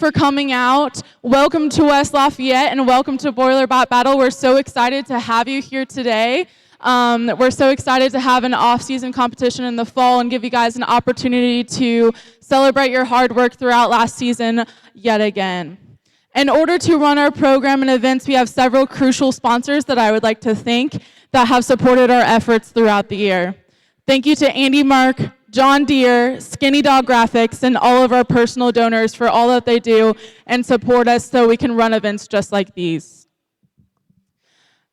for coming out. Welcome to West Lafayette and welcome to Boiler Bot Battle. We're so excited to have you here today. We're so excited to have an off-season competition in the fall and give you guys an opportunity to celebrate your hard work throughout last season yet again. In order to run our program and events, we have several crucial sponsors that I would like to thank that have supported our efforts throughout the year. Thank you to Andy Mark, John Deere, Skinny Dog Graphics, and all of our personal donors for all that they do and support us so we can run events just like these.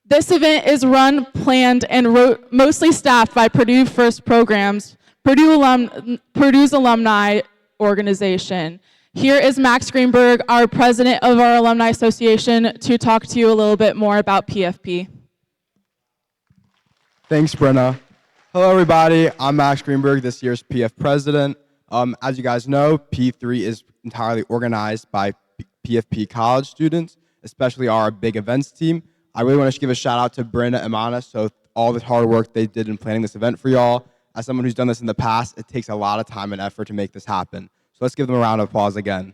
This event is run, planned, and mostly staffed by Purdue First Programs, Purdue's alumni organization. Here is Max Greenberg, our president of our Alumni Association, to talk to you a little bit more about PFP. Thanks, Brenna. Hello, everybody. I'm Max Greenberg, this year's PF president. As you guys know, P3 is entirely organized by PFP college students, especially our big events team. I really want to give a shout out to Brenna and Mana, so all the hard work they did in planning this event for y'all. As someone who's done this in the past, it takes a lot of time and effort to make this happen. So let's give them a round of applause again.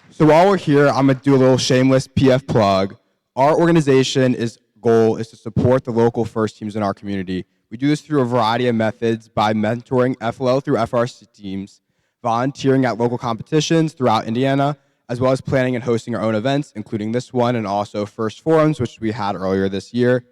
So while we're here, I'm going to do a little shameless PF plug. Our organization's goal is to support the local first teams in our community. We do this through a variety of methods by mentoring FLL through FRC teams, volunteering at local competitions throughout Indiana, as well as planning and hosting our own events, including this one and also First Forums, which we had earlier this year.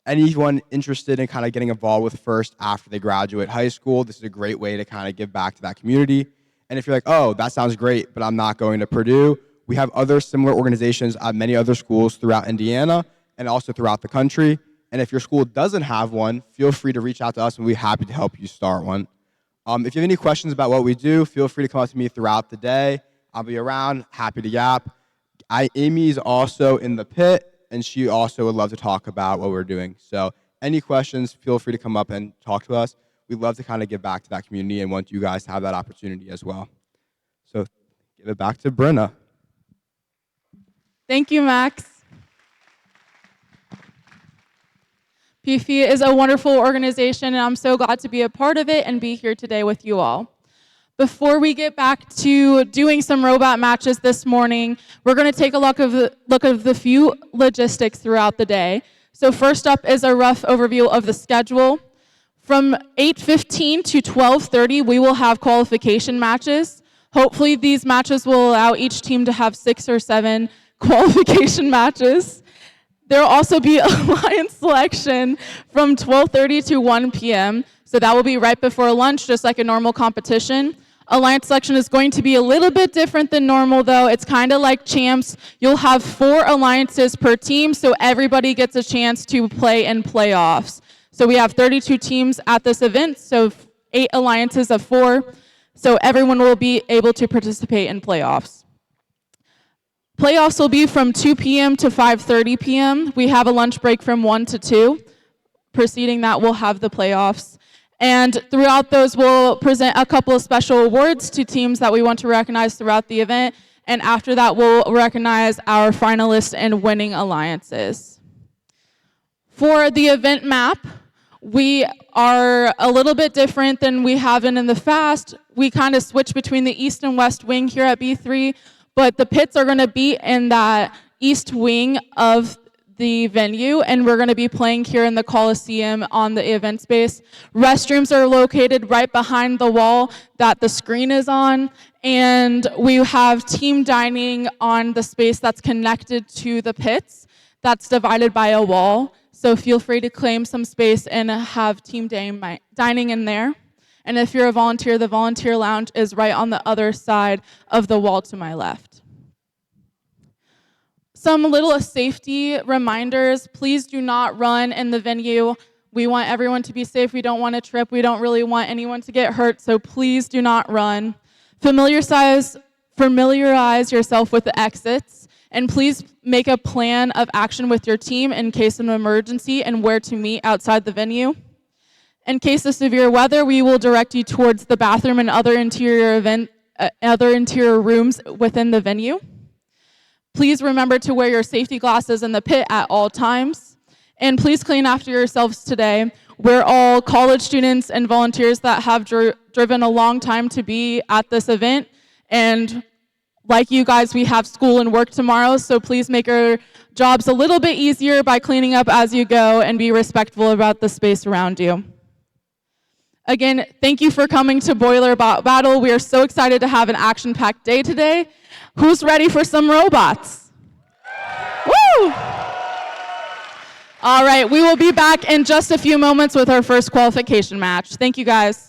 Anyone interested in kind of getting involved with First after they graduate high school, this is a great way to kind of give back to that community. And if you're like, oh, that sounds great, but I'm not going to Purdue, we have other similar organizations at many other schools throughout Indiana and also throughout the country. And if your school doesn't have one, feel free to reach out to us and we'll be happy to help you start one. If you have any questions about what we do, feel free to come up to me throughout the day. I'll be around, happy to yap. Amy is also in the pit, and she also would love to talk about what we're doing. So any questions, feel free to come up and talk to us. We'd love to kind of give back to that community and want you guys to have that opportunity as well. So give it back to Brenna. Thank you, Max. PFP is a wonderful organization, and I'm so glad to be a part of it and be here today with you all. Before we get back to doing some robot matches this morning, we're going to take a look at the few logistics throughout the day. So first up is a rough overview of the schedule. From 8:15 to 12:30, we will have qualification matches. Hopefully these matches will allow each team to have 6 or 7 qualification matches. There will also be alliance selection from 12:30 to 1 p.m. So that will be right before lunch, just like a normal competition. Alliance selection is going to be a little bit different than normal, though. It's kind of like champs. You'll have 4 alliances per team, so everybody gets a chance to play in playoffs. So we have 32 teams at this event, so 8 alliances of 4. So everyone will be able to participate in playoffs. Playoffs will be from 2 p.m. to 5:30 p.m. We have a lunch break from 1 to 2. Preceding that, we'll have the playoffs. And throughout those, we'll present a couple of special awards to teams that we want to recognize throughout the event. And after that, we'll recognize our finalists and winning alliances. For the event map, we are a little bit different than we have been in the past. We kind of switch between the east and west wing here at B3, but the pits are going to be in that east wing of the venue, and we're going to be playing here in the Coliseum on the event space. Restrooms are located right behind the wall that the screen is on, and we have team dining on the space that's connected to the pits that's divided by a wall. So feel free to claim some space and have team dining in there. And if you're a volunteer, the volunteer lounge is right on the other side of the wall to my left. Some little safety reminders. Please do not run in the venue. We want everyone to be safe. We don't want to trip. We don't really want anyone to get hurt, so please do not run. Familiarize yourself with the exits, and please make a plan of action with your team in case of an emergency and where to meet outside the venue. In case of severe weather, we will direct you towards the bathroom and other interior rooms within the venue. Please remember to wear your safety glasses in the pit at all times. And please clean after yourselves today. We're all college students and volunteers that have driven a long time to be at this event. And like you guys, we have school and work tomorrow, so please make our jobs a little bit easier by cleaning up as you go and be respectful about the space around you. Again, thank you for coming to Boiler Battle. We are so excited to have an action-packed day today. Who's ready for some robots? Woo! All right, we will be back in just a few moments with our first qualification match. Thank you, guys.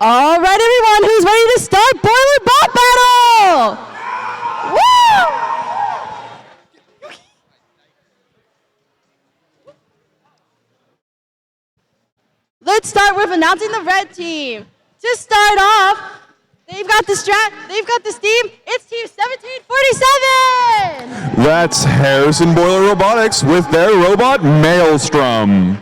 All right, everyone, who's ready to start Boiler Bot Battle? Woo! Let's start with announcing the red team. To start off, they've got the team. It's Team 1747. That's Harrison Boiler Robotics with their robot Maelstrom.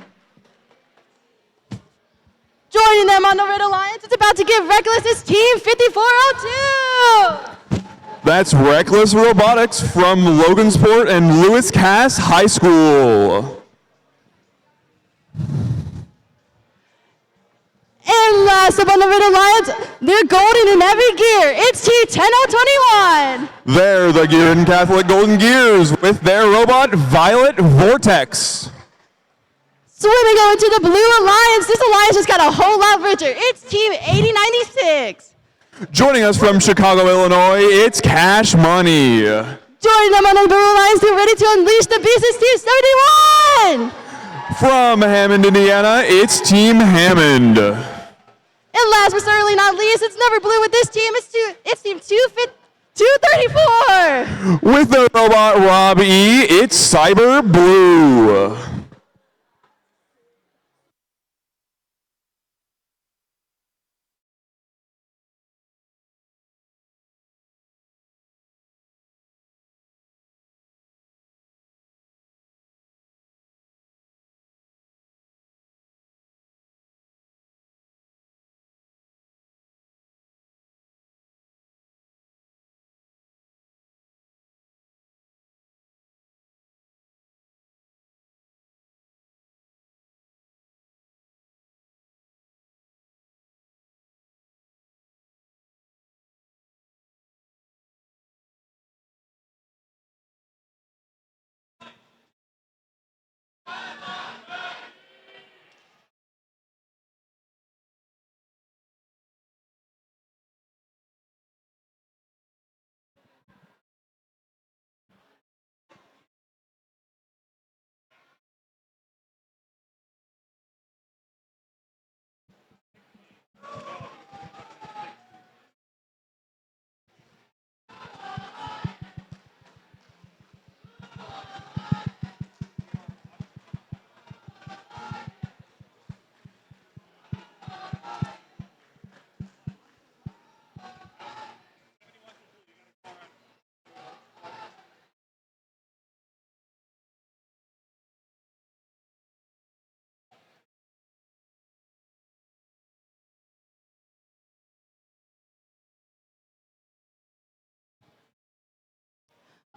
Joining them on the Red Alliance, it's about to get reckless. It's Team 5402. That's Reckless Robotics from Logansport and Lewis Cass High School. And last up on the Red Alliance, they're golden in every gear. It's Team 10021. They're the Gearin Catholic Golden Gears with their robot Violet Vortex. Swimming over to the Blue Alliance. This alliance just got a whole lot richer. It's Team 8096. Joining us from Chicago, Illinois, it's Cash Money. Joining them on the Blue Alliance, they're ready to unleash the beast. It's Team 71. From Hammond, Indiana, it's Team Hammond. And last but certainly not least, it's never blue with this team. It's Team 234. With the robot Rob E, it's Cyber Blue.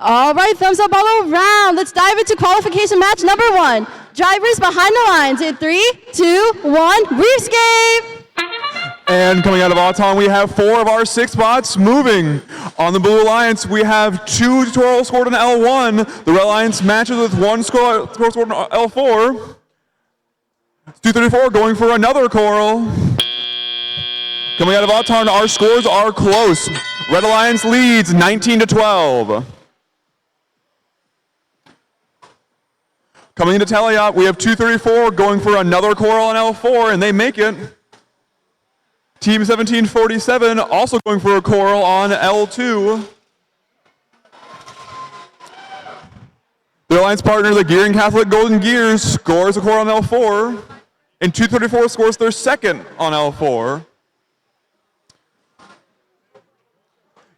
All right, thumbs up all around. Let's dive into qualification match number 1. Drivers behind the lines in 3, 2, 1, Reefscape. And coming out of Auton, we have 4 of our 6 bots moving. On the Blue Alliance, we have 2 tutorials scored on L1. The Red Alliance matches with 1 score scored on L4. 234 going for another coral. Coming out of Auton, our scores are close. Red Alliance leads 19-12. Coming into Taliot, we have 234 going for another coral on L4, and they make it. Team 1747 also going for a coral on L2. Their alliance partner, the Gearin Catholic Golden Gears, scores a coral on L4, and 234 scores their second on L4.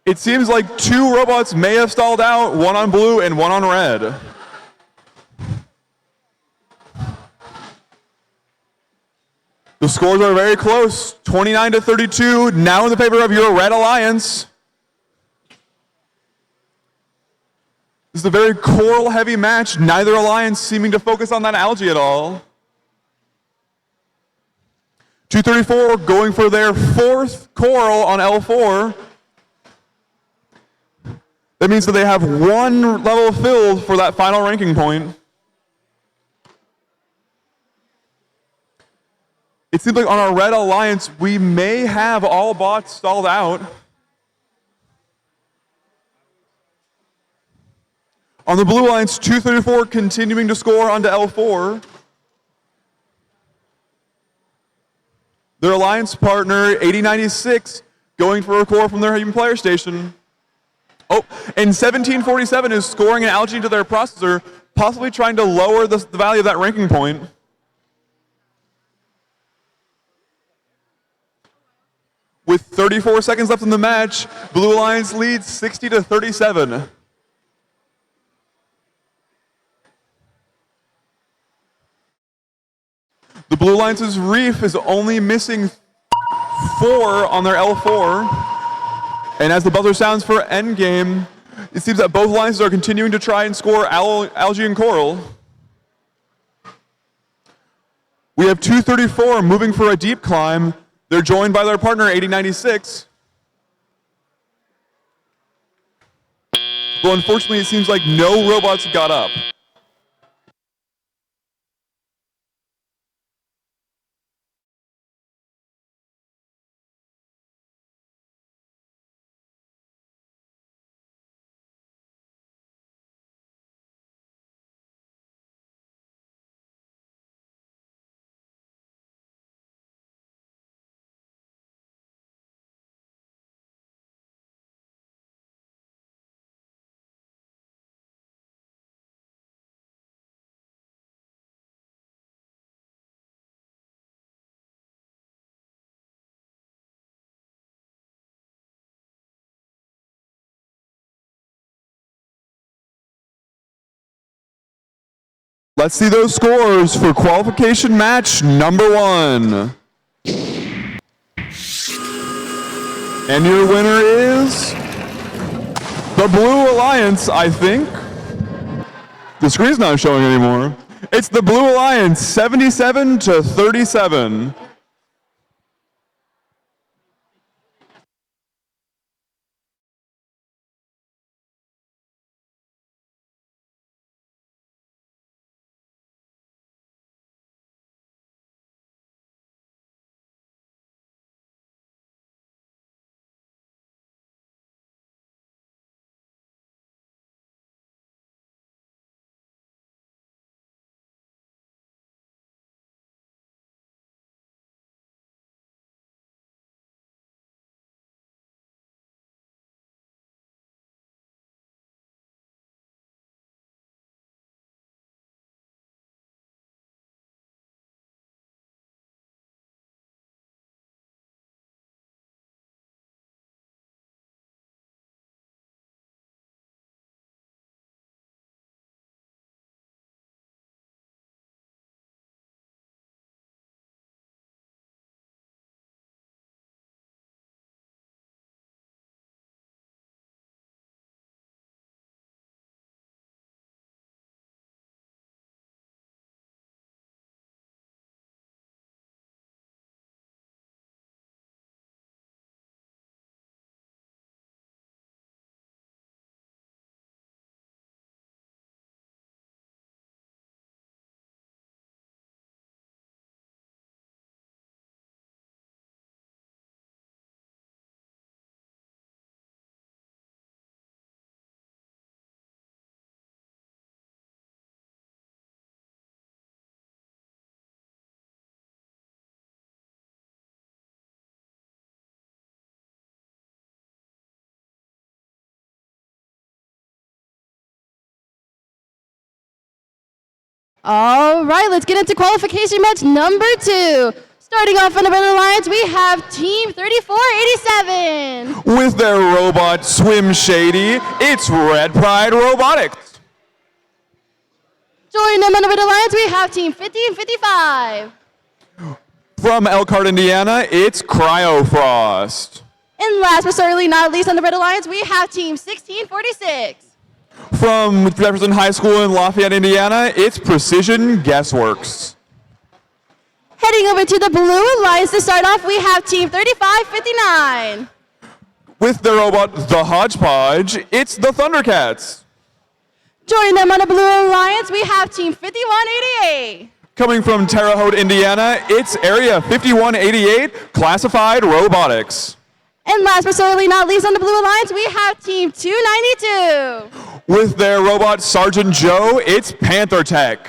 It seems like 2 robots may have stalled out, 1 on blue and 1 on red. The scores are very close, 29-32, now in the favor of your Red Alliance. This is a very coral-heavy match, neither alliance seeming to focus on that algae at all. 234 going for their 4th coral on L4. That means that they have 1 level filled for that final ranking point. It seems like on our Red Alliance, we may have all bots stalled out. On the Blue Alliance, 234 continuing to score onto L4. Their alliance partner, 8096, going for a core from their human player station. Oh, and 1747 is scoring an algae into their processor, possibly trying to lower the value of that ranking point. With 34 seconds left in the match, Blue Alliance leads 60-37. The Blue Alliance's Reef is only missing 4 on their L4. And as the buzzer sounds for endgame, it seems that both alliances are continuing to try and score algae and coral. We have 234 moving for a deep climb. They're joined by their partner, 8096. Well, unfortunately, it seems like no robots got up. Let's see those scores for qualification match number 1. And your winner is the Blue Alliance, I think. The screen's not showing anymore. It's the Blue Alliance, 77-37. All right, let's get into qualification match number 2. Starting off on the Red Alliance, we have Team 3487. With their robot Swim Shady, it's Red Pride Robotics. Joining them on the Red Alliance, we have Team 1555. From Elkhart, Indiana, it's Cryofrost. And last but certainly not least on the Red Alliance, we have Team 1646. From Jefferson High School in Lafayette, Indiana, it's Precision Guessworks. Heading over to the Blue Alliance to start off, we have Team 3559. With their robot, the Hodgepodge, it's the Thundercats. Joining them on the Blue Alliance, we have Team 5188. Coming from Terre Haute, Indiana, it's Area 5188, Classified Robotics. And last but certainly not least on the Blue Alliance, we have Team 292. With their robot Sergeant Joe, it's Panther Tech.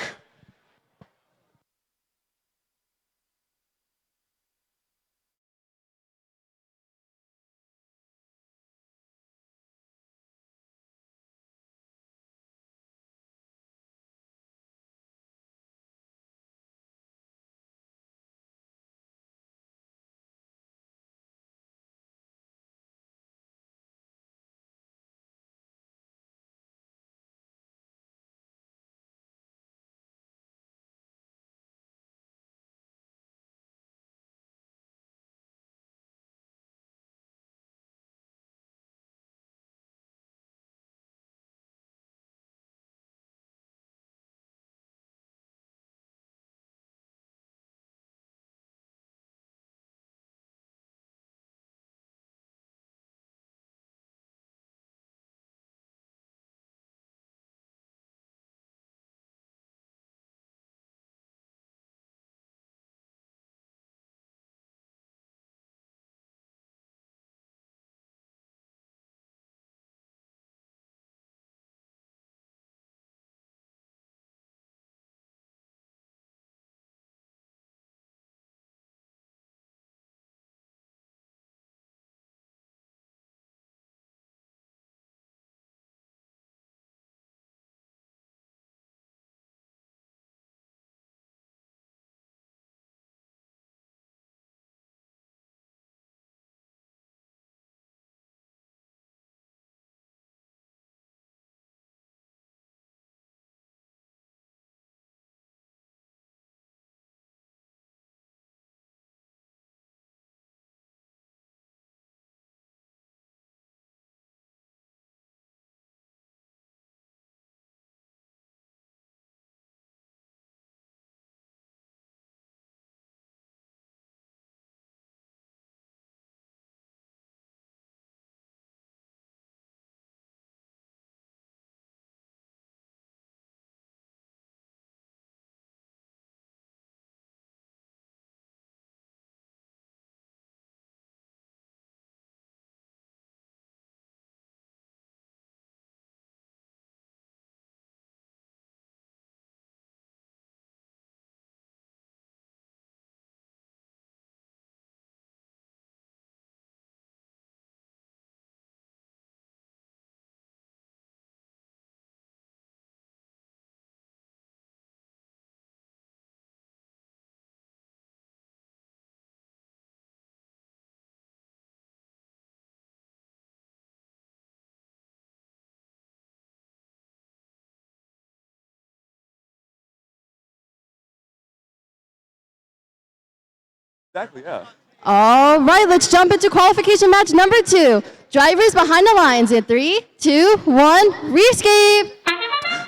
Exactly, yeah. All right, let's jump into qualification match number 2. Drivers behind the lines in 3, 2, 1, rescape.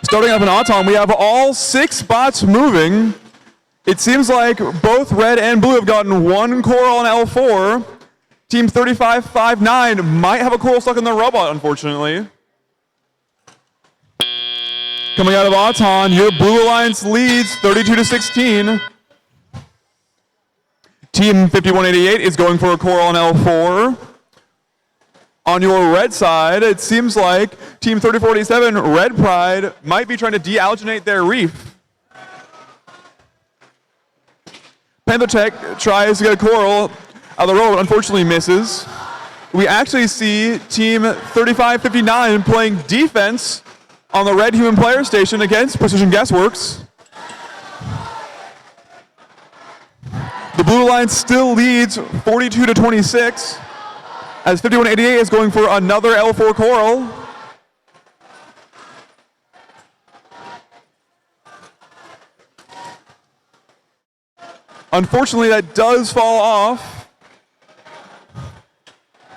Starting up in Auton, we have all 6 spots moving. It seems like both red and blue have gotten 1 coral on L4. Team 3559 might have a coral stuck in their robot, unfortunately. Coming out of Auton, your Blue Alliance leads 32-16. Team 5188 is going for a coral on L4. On your red side, it seems like Team 3487, Red Pride, might be trying to dealginate their reef. Panther Tech tries to get a coral out of the road, unfortunately misses. We actually see Team 3559 playing defense on the red human player station against Precision Guessworks. The Blue Alliance still leads 42-26 as 5188 is going for another L4 coral. Unfortunately, that does fall off.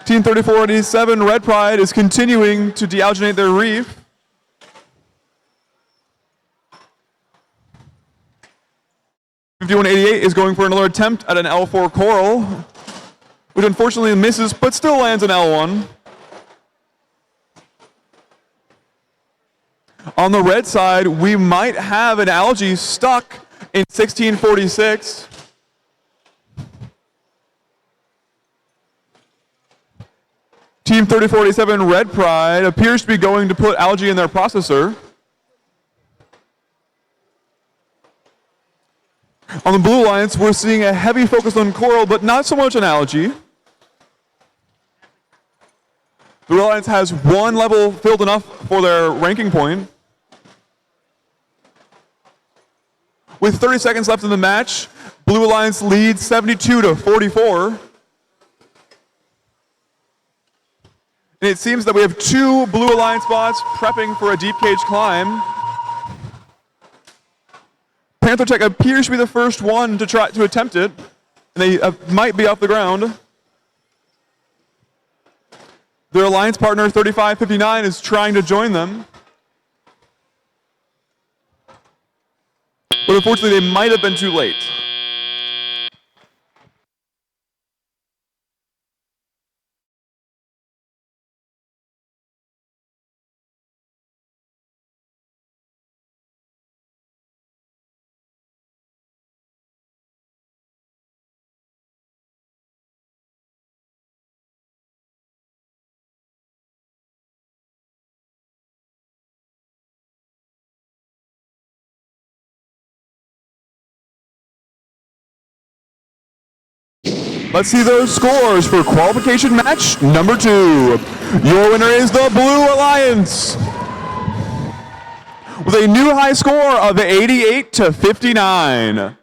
Team 3487, Red Pride, is continuing to dealginate their reef. Team 5188 is going for another attempt at an L4 coral, which unfortunately misses, but still lands an L1. On the red side, we might have an algae stuck in 1646. Team 3487 Red Pride appears to be going to put algae in their processor. On the Blue Alliance, we're seeing a heavy focus on coral, but not so much on algae. The Blue Alliance has 1 level filled enough for their ranking point. With 30 seconds left in the match, Blue Alliance leads 72-44. And it seems that we have 2 Blue Alliance bots prepping for a deep cage climb. Panther Tech appears to be the first one to try to attempt it, and they might be off the ground. Their alliance partner 3559 is trying to join them. But unfortunately, they might have been too late. Let's see those scores for qualification match number 2. Your winner is the Blue Alliance with a new high score of 88-59.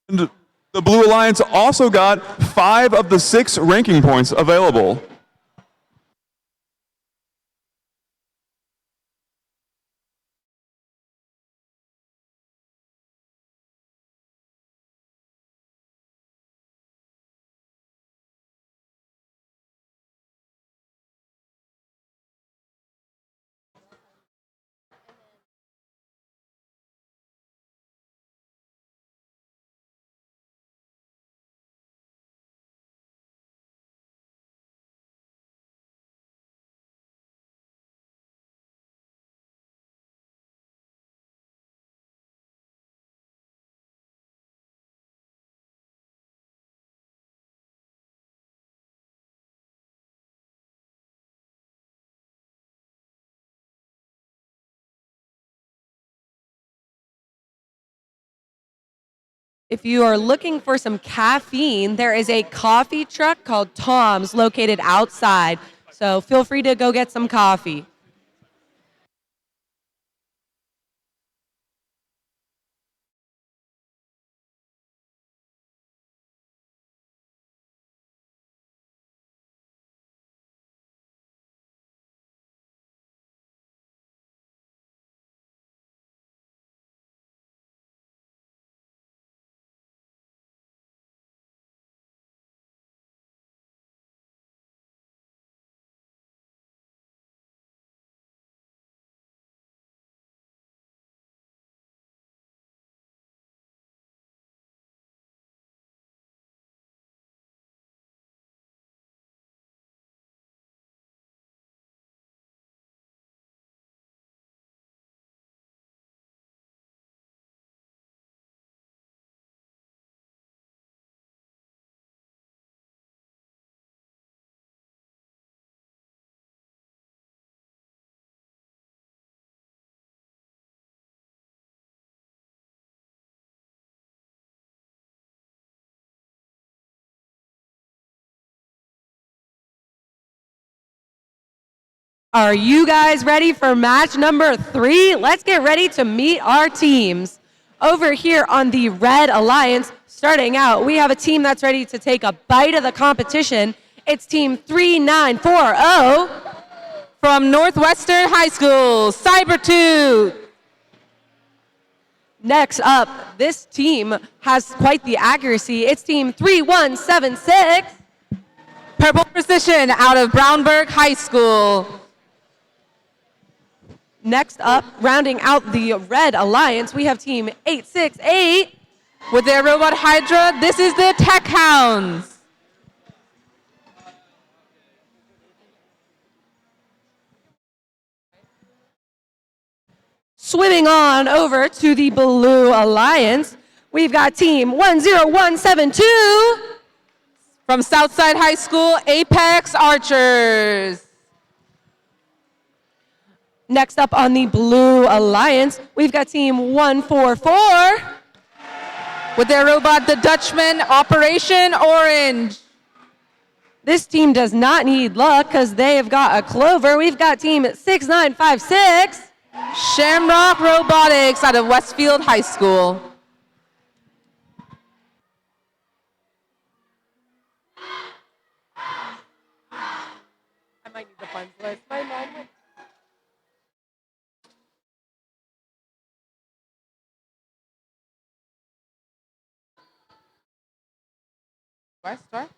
And the Blue Alliance also got 5 of the 6 ranking points available. If you are looking for some caffeine, there is a coffee truck called Tom's located outside. So feel free to go get some coffee. Are you guys ready for match number 3? Let's get ready to meet our teams. Over here on the Red Alliance, starting out, we have a team that's ready to take a bite of the competition. It's team 3940 From Northwestern High School, Cybertooth. Next up, this team has quite the accuracy. It's team 3176. Purple Precision out of Brownburg High School. Next up, rounding out the Red Alliance, we have team 868. With their robot Hydra, this is the Tech Hounds. Swimming on over to the Blue Alliance, we've got team 10172. From Southside High School, Apex Archers. Next up on the Blue Alliance, we've got team 144. With their robot, the Dutchman, Operation Orange. This team does not need luck because they have got a Clover. We've got team 6956. Shamrock Robotics out of Westfield High School. I might need the funds list. My mom went. Start.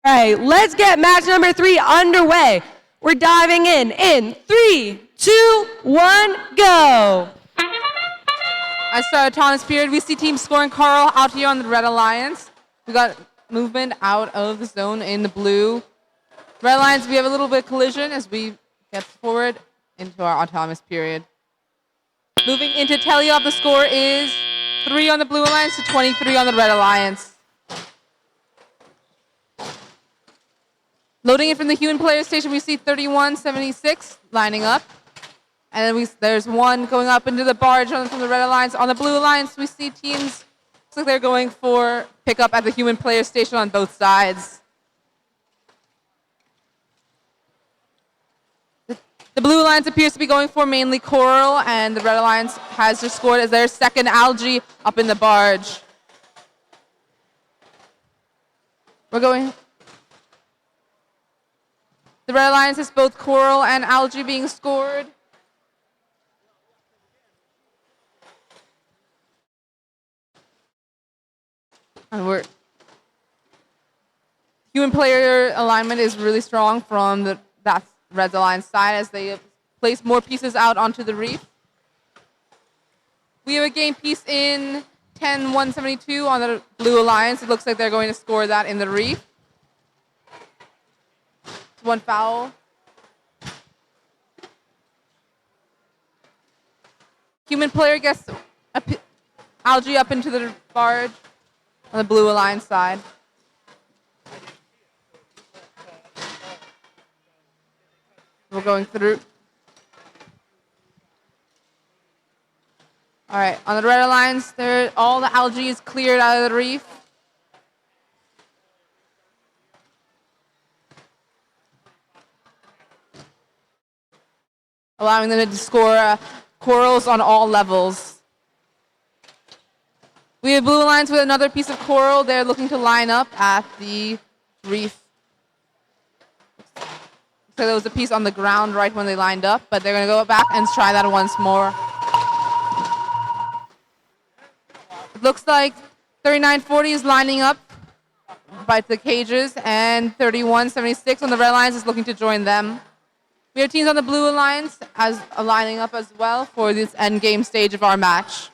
All right, let's get match number 3 underway. We're diving in 3, 2, 1, go. I start autonomous period. We see team scoring Carl out here on the Red Alliance. We got movement out of the zone in the blue. Red Alliance, we have a little bit of collision as we get forward into our autonomous period. Moving into Teleop, the score is 3 on the Blue Alliance to 23 on the Red Alliance. Loading in from the human player station, we see 3176 lining up. And then there's one going up into the barge from the Red Alliance. On the Blue Alliance, we see teams, looks like they're going for pickup at the human player station on both sides. The Blue Alliance appears to be going for mainly Coral, and the Red Alliance has just scored as their second Algae up in the barge. We're going. The Red Alliance has both Coral and Algae being scored. And human player alignment is really strong from that Red Alliance side as they place more pieces out onto the reef. We have a game piece in 10-172 on the Blue Alliance. It looks like they're going to score that in the reef. It's one foul. Human player gets Algae up into the barge on the Blue Alliance side. We're going through. All right, on the Red Alliance, all the Algae is cleared out of the reef. Allowing them to score corals on all levels. We have Blue Alliance with another piece of coral. They're looking to line up at the reef. So there was a piece on the ground right when they lined up, but they're going to go back and try that once more. It looks like 3940 is lining up by the cages, and 3176 on the Red Alliance is looking to join them. We have teams on the Blue Alliance as lining up as well for this end game stage of our match.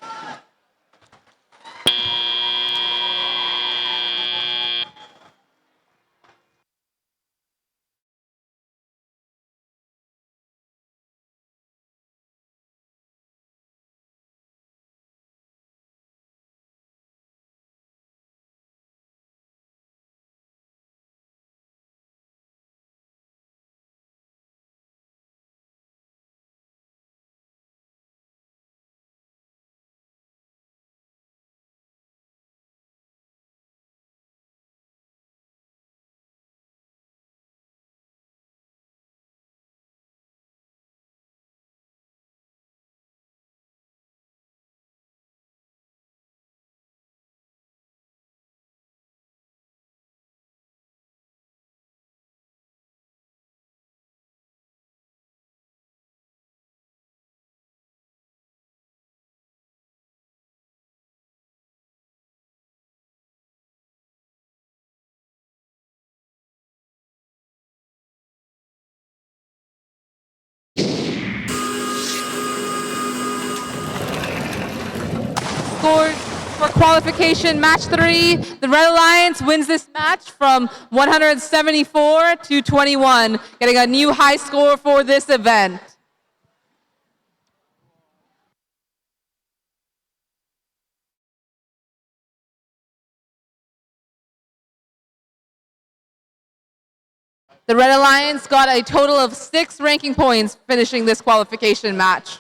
score for qualification match 3. The Red Alliance wins this match from 174 to 21, getting a new high score for this event. The Red Alliance got a total of 6 ranking points finishing this qualification match.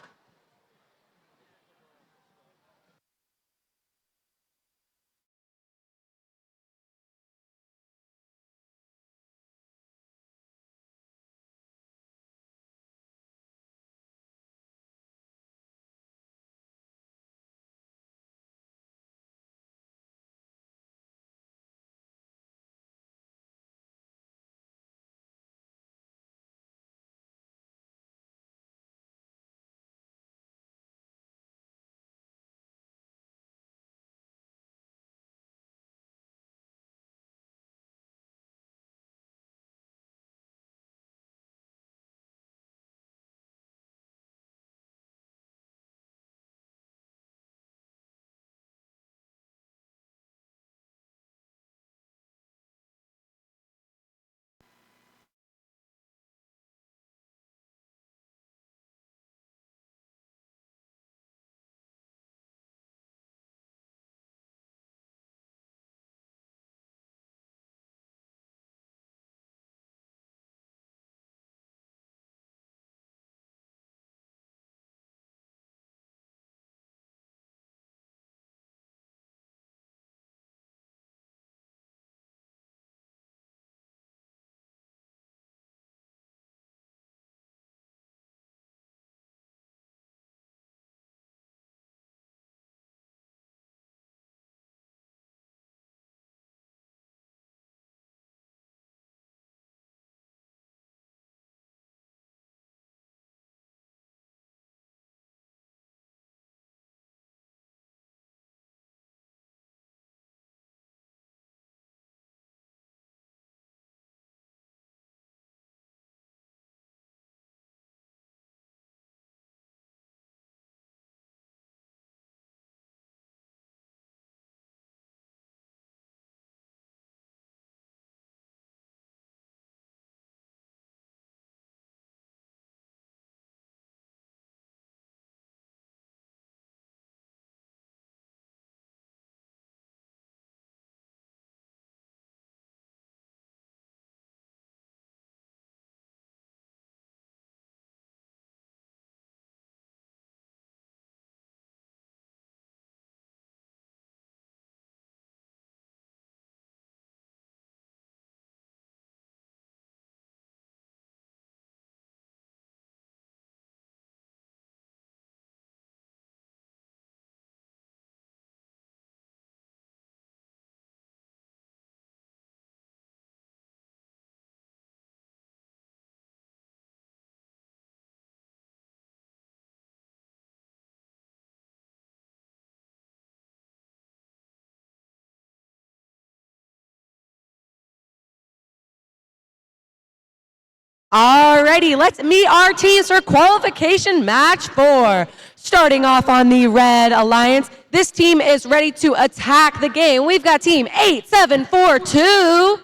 Alrighty, let's meet our teams for qualification match 4. Starting off on the Red Alliance, this team is ready to attack the game. We've got team 8742.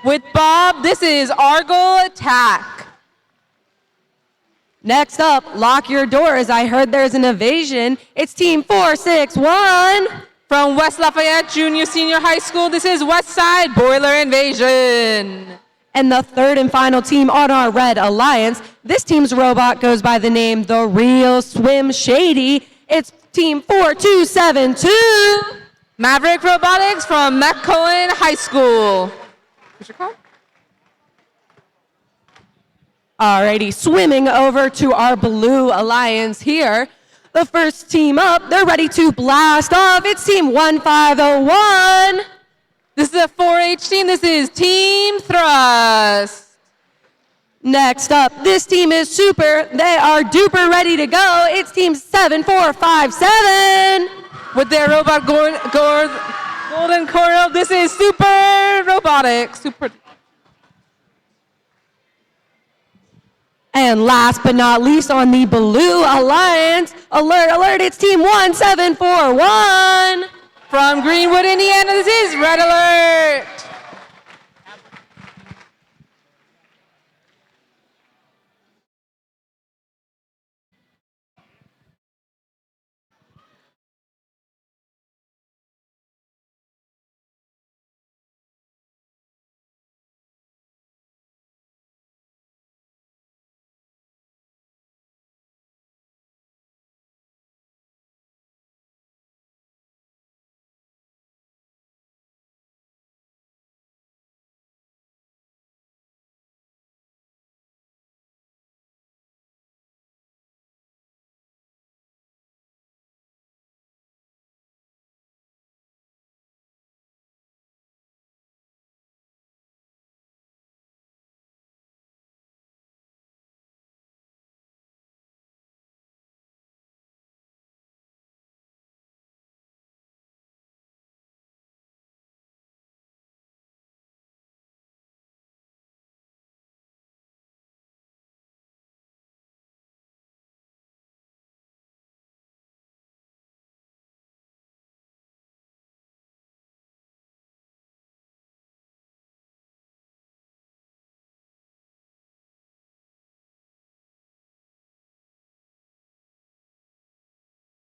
With Bob, this is Argyle Attack. Next up, lock your doors. I heard there's an evasion. It's team 461. From West Lafayette Junior Senior High School, this is Westside Boiler Invasion. And the third and final team on our Red Alliance, this team's robot goes by the name The Real Swim Shady. It's team 4272. Maverick Robotics from McCohen High School. What's your call? Alrighty, swimming over to our Blue Alliance here. The first team up, they're ready to blast off. It's team 1501. This is a 4-H team. This is Team Thrust. Next up, this team is super. They are duper ready to go. It's team 7457. With their robot Golden Coral, this is Super Robotics. And last but not least on the Blue Alliance, alert, alert, it's team 1741. From Greenwood, Indiana, this is Red Alert.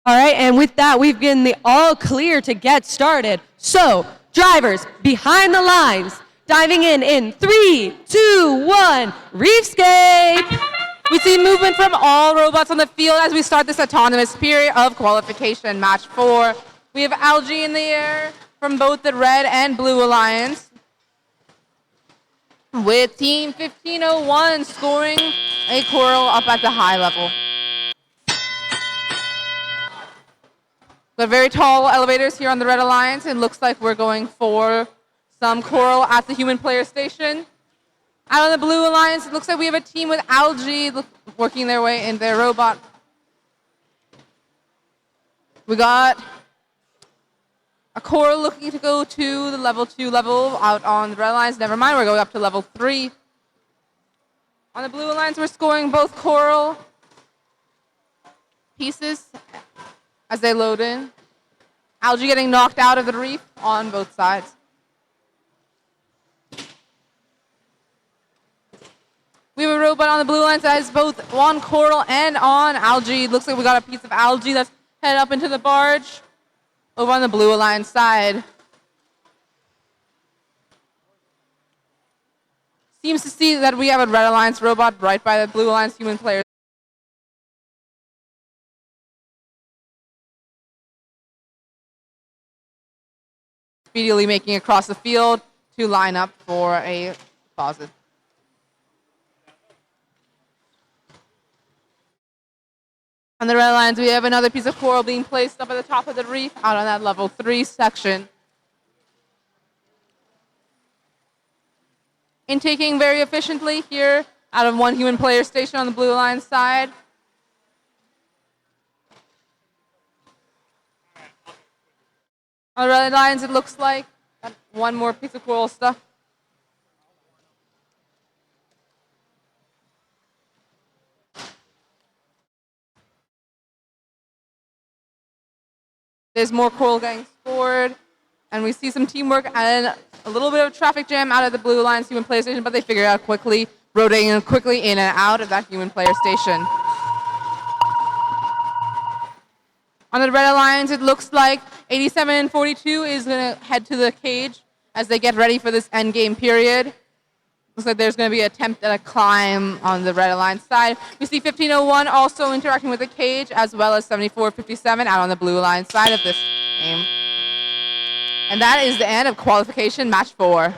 All right, and with that, we've given the all clear to get started. So, drivers behind the lines, diving in 3, 2, 1, Reefscape. We see movement from all robots on the field as we start this autonomous period of qualification. Match 4. We have Algae in the air from both the Red and Blue Alliance, with Team 1501 scoring a Coral up at the high level. The very tall elevators here on the Red Alliance. It looks like we're going for some Coral at the human player station. Out on the Blue Alliance, it looks like we have a team with Algae working their way in their robot. We got a Coral looking to go to the level 2 level out on the Red Alliance. Never mind, we're going up to level 3. On the Blue Alliance, we're scoring both Coral pieces as they load in. Algae getting knocked out of the reef on both sides. We have a robot on the Blue Alliance that is both on Coral and on Algae. Looks like we got a piece of Algae that's headed up into the barge over on the Blue Alliance side. Seems to see that we have a Red Alliance robot right by the Blue Alliance human player. Speedily making across the field to line up for a deposit. On the Red Alliance, we have another piece of Coral being placed up at the top of the reef out on that level 3 section. Intaking very efficiently here out of one human player station on the Blue Alliance side. On the Red Alliance, it looks like one more piece of Coral stuff. There's more Coral getting scored, and we see some teamwork and a little bit of traffic jam out of the Blue Alliance human player station, but they figure it out quickly, rotating quickly in and out of that human player station. On the Red Alliance, it looks like 87 and 42 is going to head to the cage as they get ready for this endgame period. Looks like there's going to be an attempt at a climb on the Red Alliance side. We see 1501 also interacting with the cage, as well as 7457 out on the Blue Alliance side of this game. And that is the end of qualification match 4.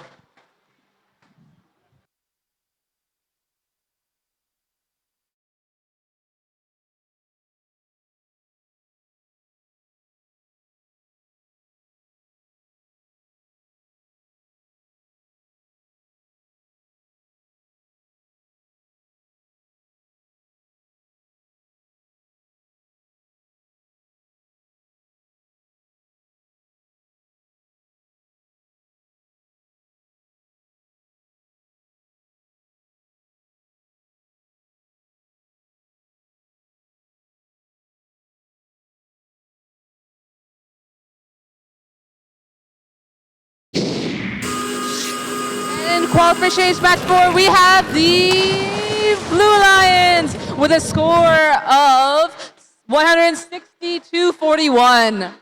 qualification match 4, we have the Blue Lions with a score of 160-41.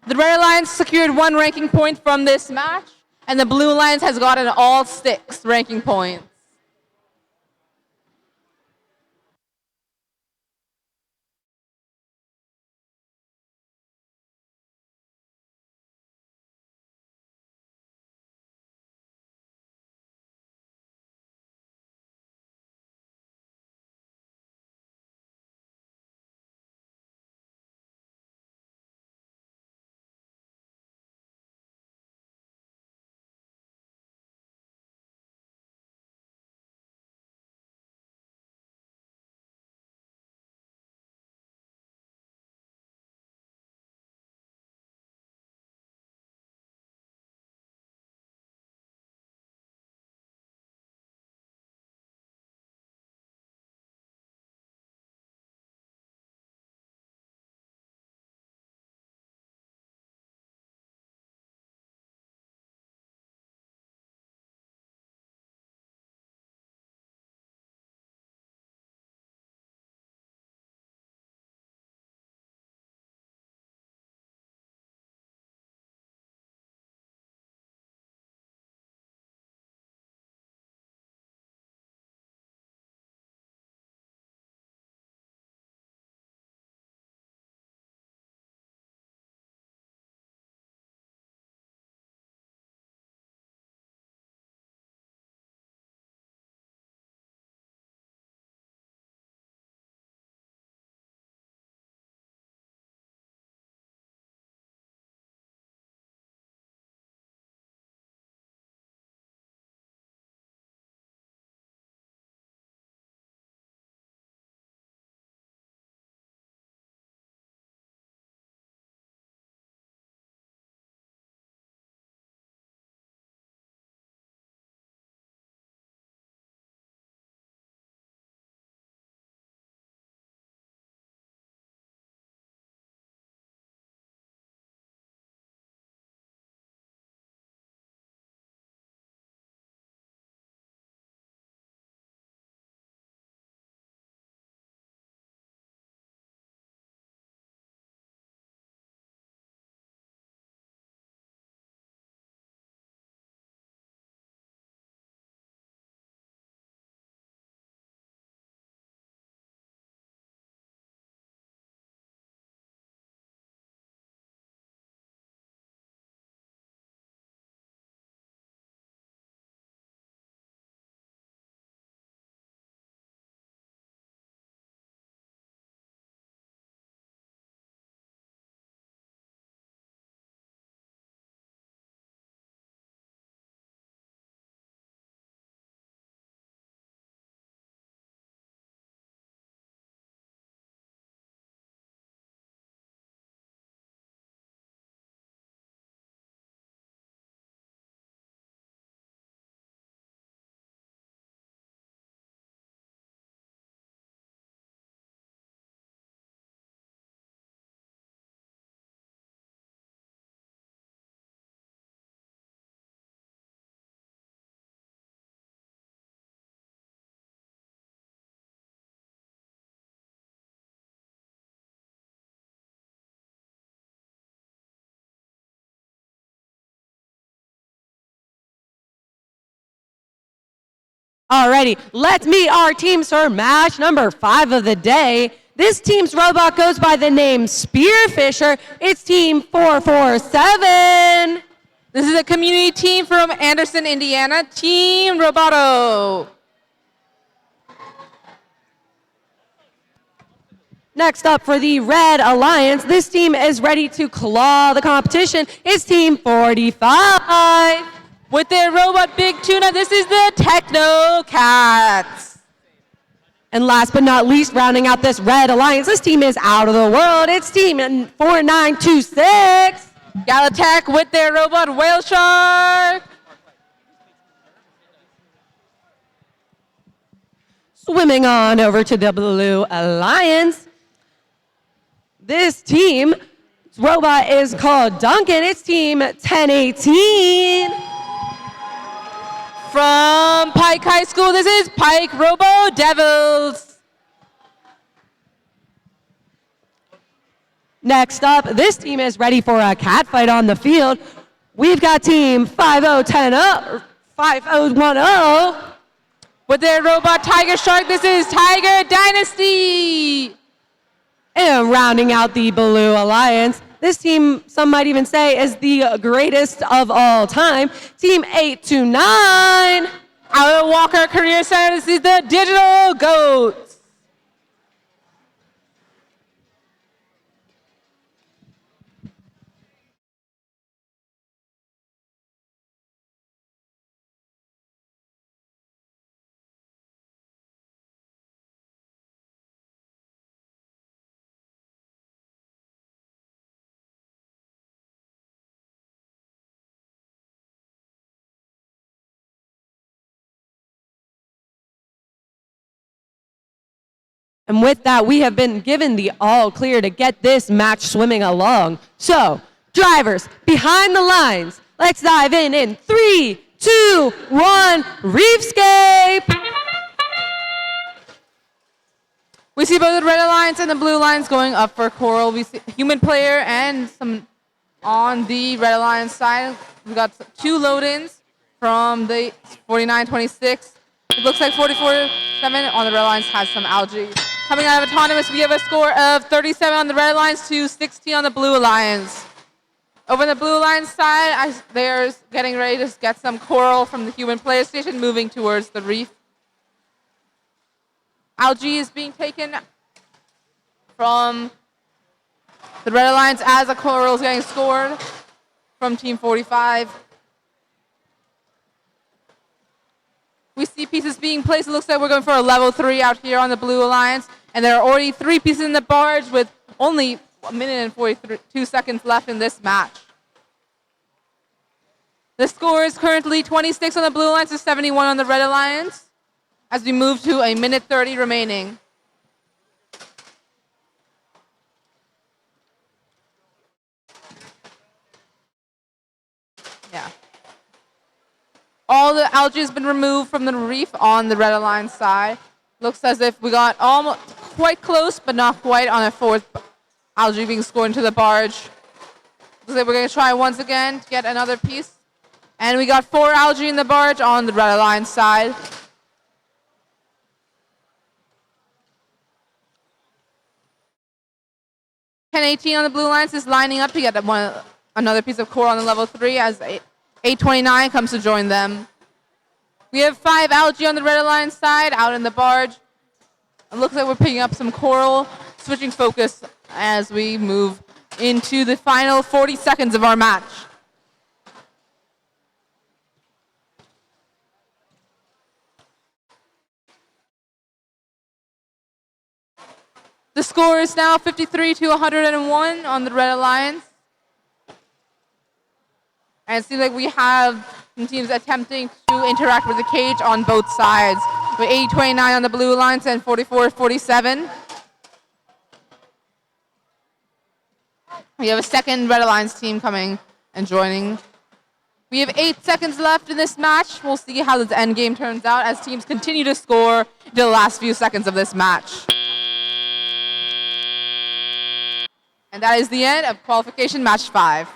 The Red Alliance secured 1 ranking point from this match, and the Blue Lions has gotten all 6 ranking points. Alrighty, let's meet our teams for match number 5 of the day. This team's robot goes by the name Spearfisher. It's team 447. This is a community team from Anderson, Indiana, Team Roboto. Next up for the Red Alliance, this team is ready to claw the competition. It's team 45. With their robot Big Tuna, this is the Techno Cats. And last but not least, rounding out this Red Alliance, this team is out of the world. It's team 4926. Galatech with their robot Whale Shark. Swimming on over to the Blue Alliance. This team's robot is called Duncan. It's team 1018. From Pike High School, this is Pike Robo Devils. Next up, this team is ready for a cat fight on the field. We've got team 5010. With their robot Tiger Shark, this is Tiger Dynasty. And rounding out the Blue Alliance, this team, some might even say, is the greatest of all time. Team 829. Alan Walker Career Center, this is the Digital Goats. And with that, we have been given the all clear to get this match swimming along. So, drivers, behind the lines, let's dive in 3, 2, 1, Reefscape! We see both the red alliance and the blue alliance going up for Coral. We see human player and some on the red alliance side. We got 2 load-ins from the 49-26. It looks like 44-7 on the red alliance has some algae. Coming out of Autonomous, we have a score of 37 on the red alliance to 16 on the blue alliance. Over on the blue alliance side, they're getting ready to get some coral from the human player station, moving towards the reef. Algae is being taken from the red alliance as a coral is getting scored from team 45. We see pieces being placed. It looks like we're going for a level 3 out here on the blue alliance. And there are already 3 pieces in the barge with only 1 minute and 42 seconds left in this match. The score is currently 26 on the blue alliance to 71 on the red alliance as we move to a minute 30 remaining. Yeah. All the algae has been removed from the reef on the red alliance side. Looks as if we got almost quite close, but not quite on a 4th algae being scored into the barge. Looks like we're going to try once again to get another piece. And we got 4 algae in the barge on the red alliance side. $10.18 on the blue alliance is lining up to get another piece of coral on the level 3 as 829 comes to join them. We have 5 algae on the red alliance side out in the barge. It looks like we're picking up some coral, switching focus as we move into the final 40 seconds of our match. The score is now 53 to 101 on the red alliance. And it seems like we have some teams attempting to interact with the cage on both sides. With 829 on the blue alliance and 44-47. We have a second red alliance team coming and joining. We have 8 seconds left in this match. We'll see how this end game turns out as teams continue to score into the last few seconds of this match. And that is the end of qualification match 5.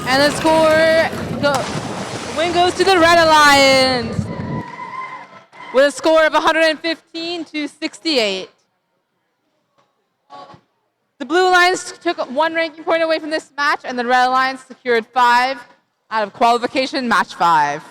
And the win goes to the Red Alliance with a score of 115 to 68. The Blue Alliance took 1 ranking point away from this match, and the Red Alliance secured 5 out of qualification match 5.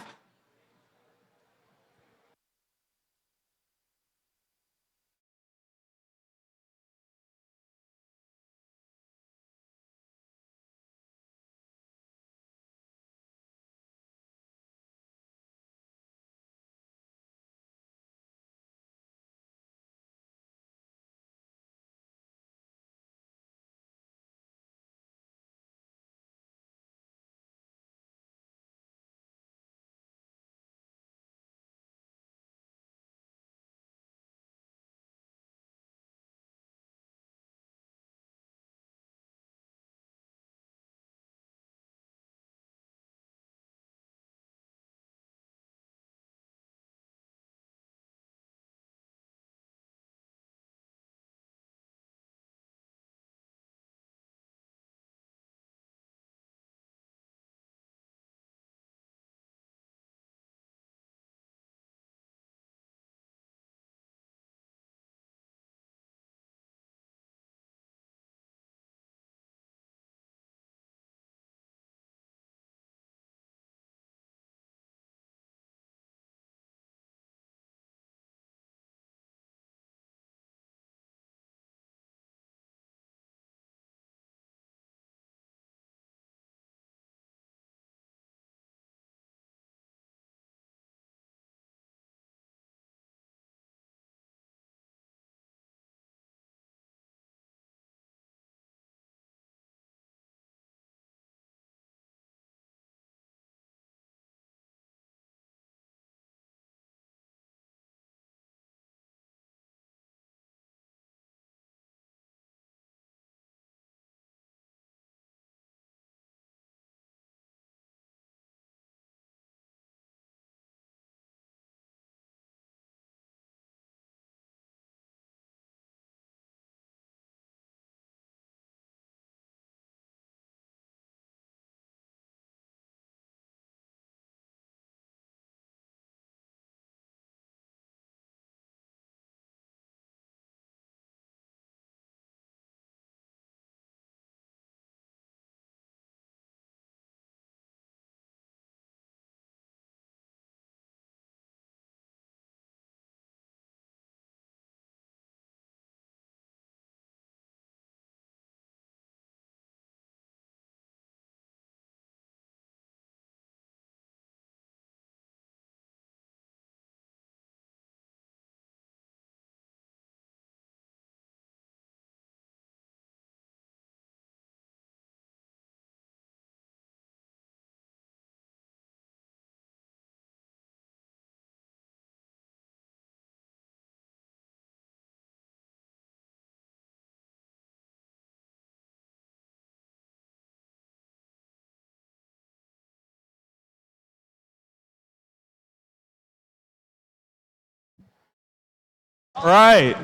All right,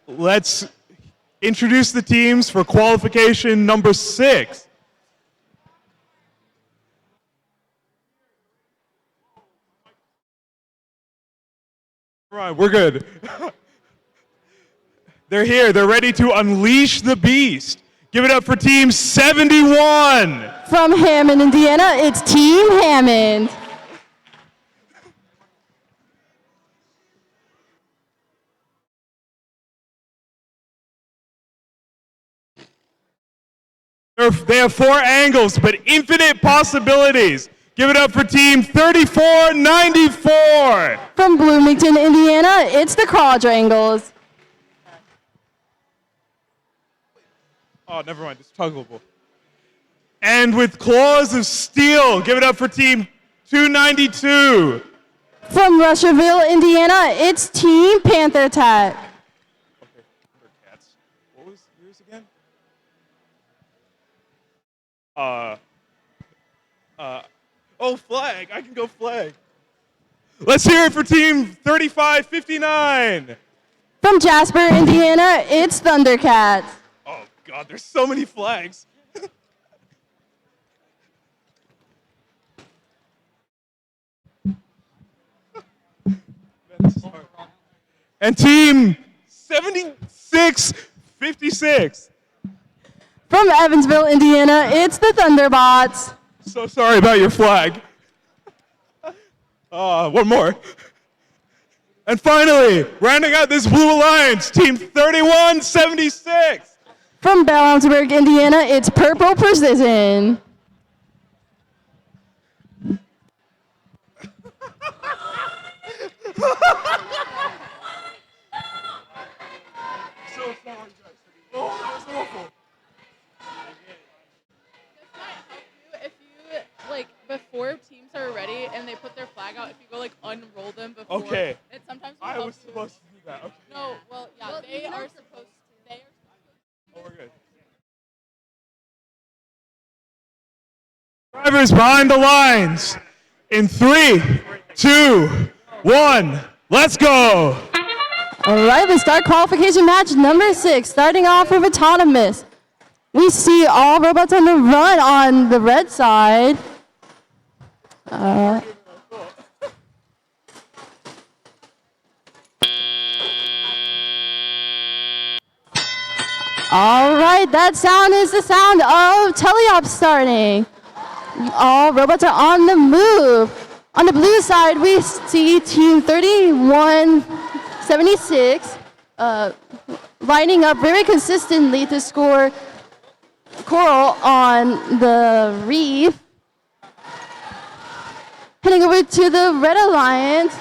let's introduce the teams for qualification number 6. All right, we're good. They're here. They're ready to unleash the beast. Give it up for Team 71. From Hammond, Indiana, it's Team Hammond. They have 4 angles, but infinite possibilities. Give it up for Team 3494. From Bloomington, Indiana, it's the quadrangles. Oh, never mind. It's tuggable. And with claws of steel, give it up for Team 292. From Rushville, Indiana, it's Team Panther Attack. Okay, cats. What was yours again? Oh, flag. I can go flag. Let's hear it for Team 3559. From Jasper, Indiana, it's Thundercats. Oh, God, there's so many flags. And Team 7656. From Evansville, Indiana, it's the Thunderbots. So sorry about your flag. One more. And finally, rounding out this Blue Alliance, Team 3176. From Brownsburg, Indiana, it's Purple Precision. So sorry, guys. Oh, that was awful. If you like before teams are ready and they put their flag out, if you go like unroll them before. Okay. It sometimes will I help was you. supposed to do that. Okay. No, well, yeah, they are supposed to. Oh, we're good. Drivers behind the lines. In 3, 2, 1, let's go. All right, let's start qualification match number 6, starting off with autonomous. We see all robots on the run on the red side. All right, that sound is the sound of teleops starting. All robots are on the move. On the blue side, we see Team 3176 lining up very consistently to score coral on the reef. Heading over to the Red Alliance,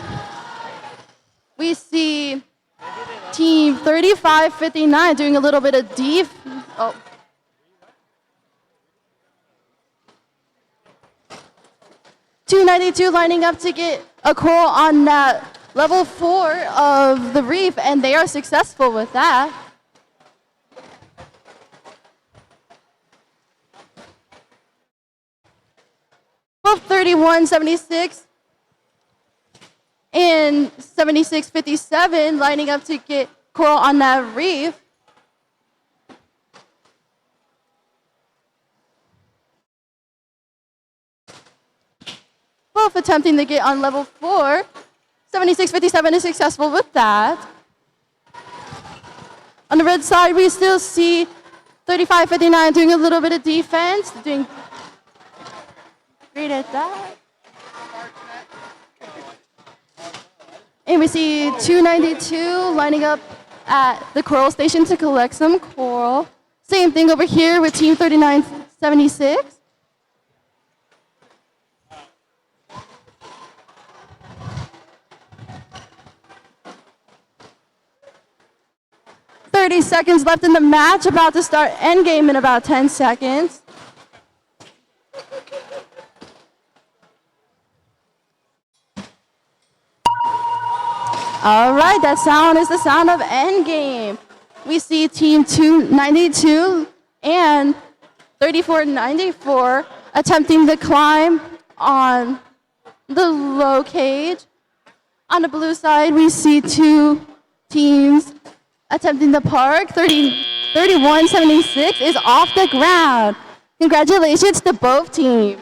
we see Team 3559 doing a little bit of deep. Oh. .292 lining up to get a coral on that level 4 of the reef, and they are successful with that. Both 3176 and 7657 lining up to get coral on that reef. Both attempting to get on level 4. 7657 is successful with that. On the red side, we still see 3559 doing a little bit of defense, doing great at that. And we see 292 lining up at the coral station to collect some coral. Same thing over here with Team 3976. .30 seconds left in the match, about to start endgame in about 10 seconds. All right, that sound is the sound of endgame. We see Team 292 and 3494 attempting to climb on the low cage. On the blue side, we see two teams attempting the park. 3176 is off the ground. Congratulations to both teams.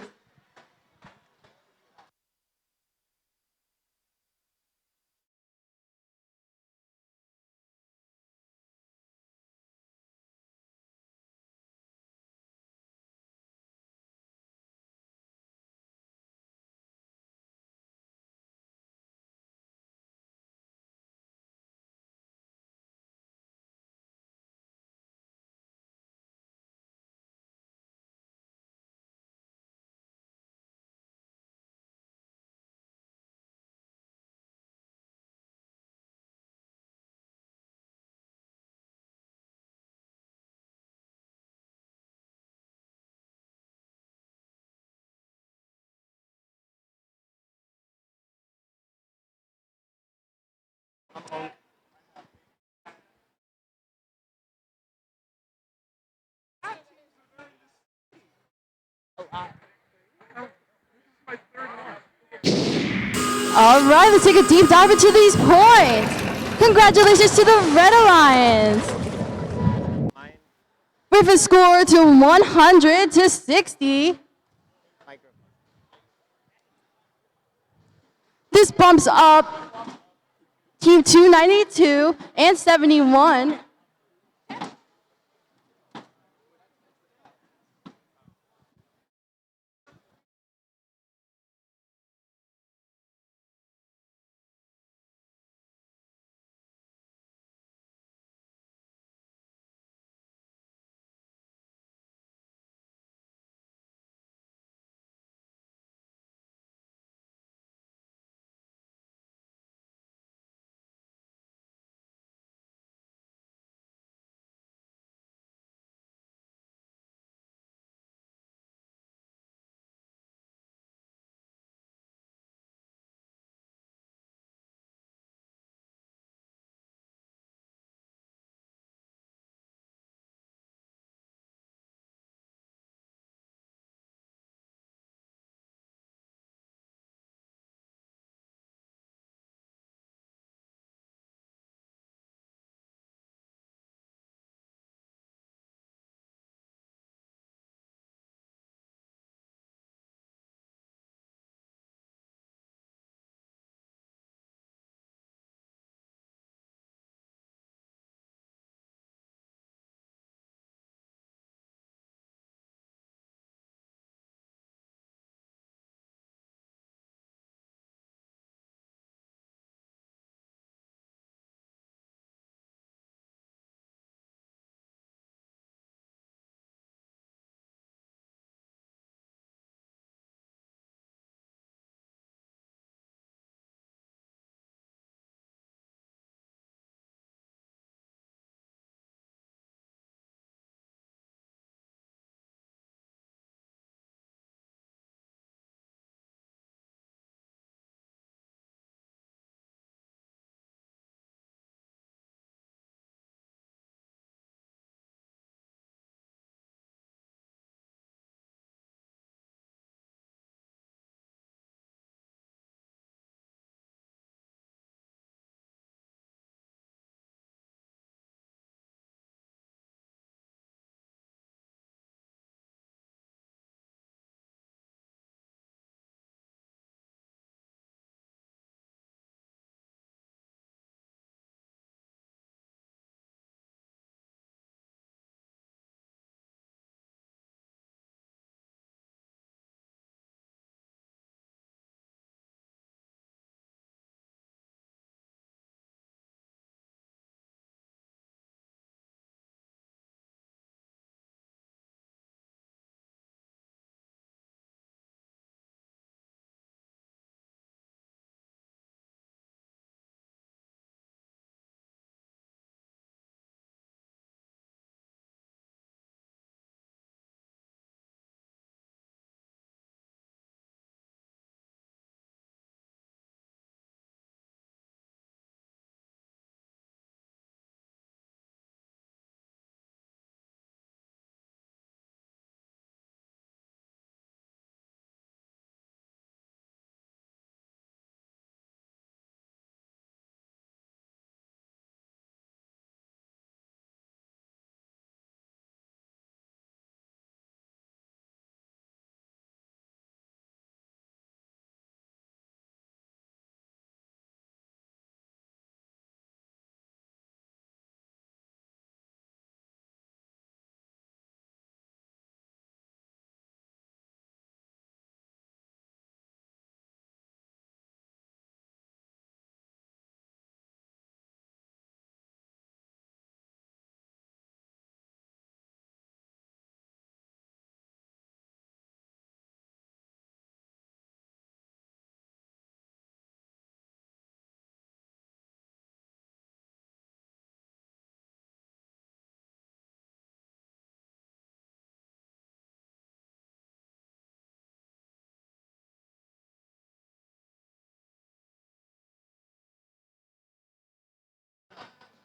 All right, let's take a deep dive into these points. Congratulations to the Red Alliance. With a score to 100 to 60. This bumps up Team 292 and 71.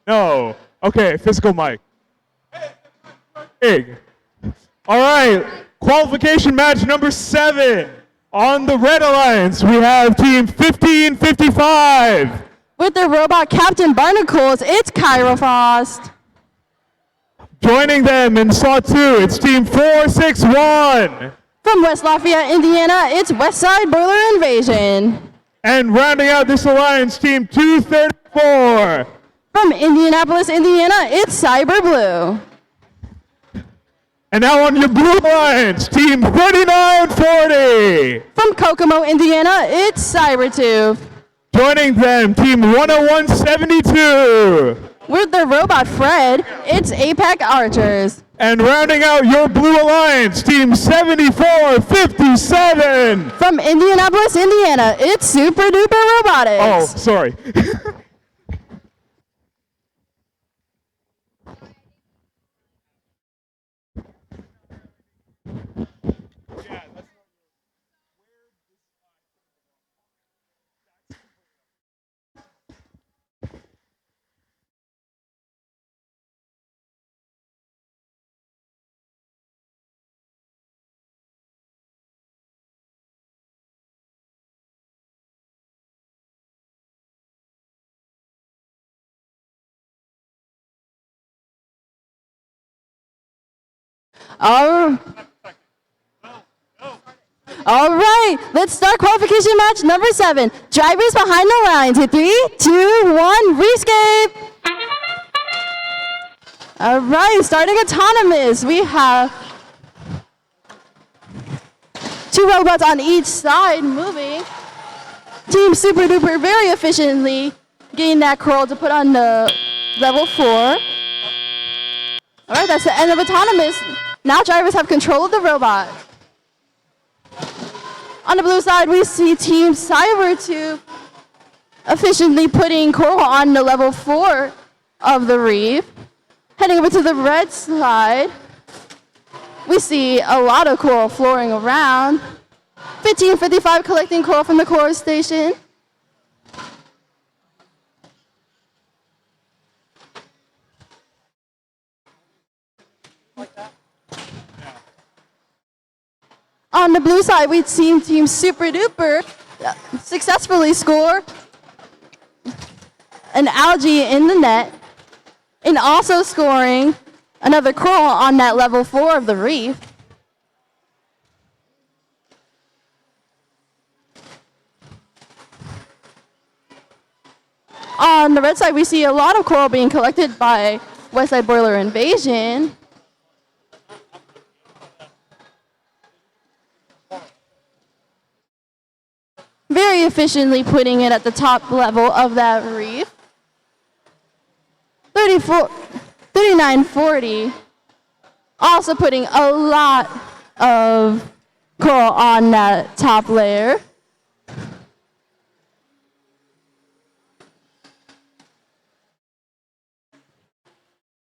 No. Okay, physical mic. Big. All right, qualification match number 7. On the Red Alliance, we have team 1555. With the robot Captain Barnacles, it's Kyra Frost. Joining them in slot 2, it's team 461. From West Lafayette, Indiana, it's Westside Boiler Invasion. And rounding out this alliance, team 234. From Indianapolis, Indiana, it's Cyber Blue. And now on your blue alliance, team 3940. From Kokomo, Indiana, it's Cybertooth. Joining them, team 10172. With the robot Fred, it's APAC Archers. And rounding out your blue alliance, team 7457. From Indianapolis, Indiana, it's Super Duper Robotics. Oh, sorry. All right, let's start qualification match number 7. Drivers behind the lines. 3, 2, 1, rescape. All right, starting autonomous. We have 2 robots on each side moving. Team Super Duper very efficiently getting that curl to put on the level 4. All right, that's the end of autonomous. Now drivers have control of the robot. On the blue side, we see Team Cybertooth efficiently putting coral on the level 4 of the reef. Heading over to the red side, we see a lot of coral floating around. 1555 collecting coral from the coral station. On the blue side, we've seen Team Super Duper successfully score an algae in the net and also scoring another coral on that level 4 of the reef. On the red side, we see a lot of coral being collected by Westside Boiler Invasion. Very efficiently putting it at the top level of that reef. 3940. Also putting a lot of coral on that top layer.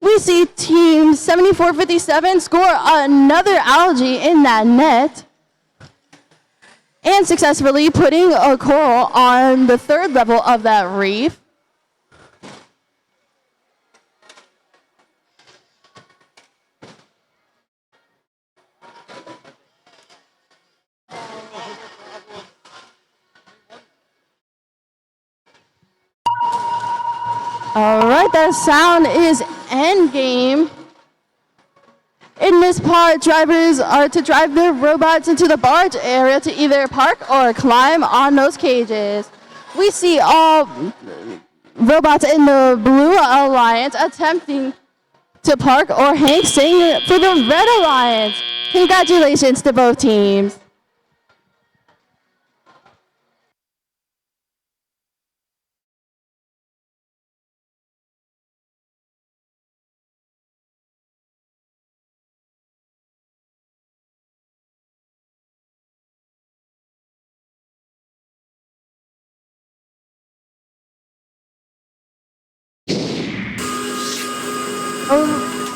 We see Team 7457 score another algae in that net. And successfully putting a coral on the 3rd level of that reef. All right, that sound is endgame. In this part, drivers are to drive their robots into the barge area to either park or climb on those cages. We see all robots in the Blue Alliance attempting to park or hang sing for the Red Alliance. Congratulations to both teams.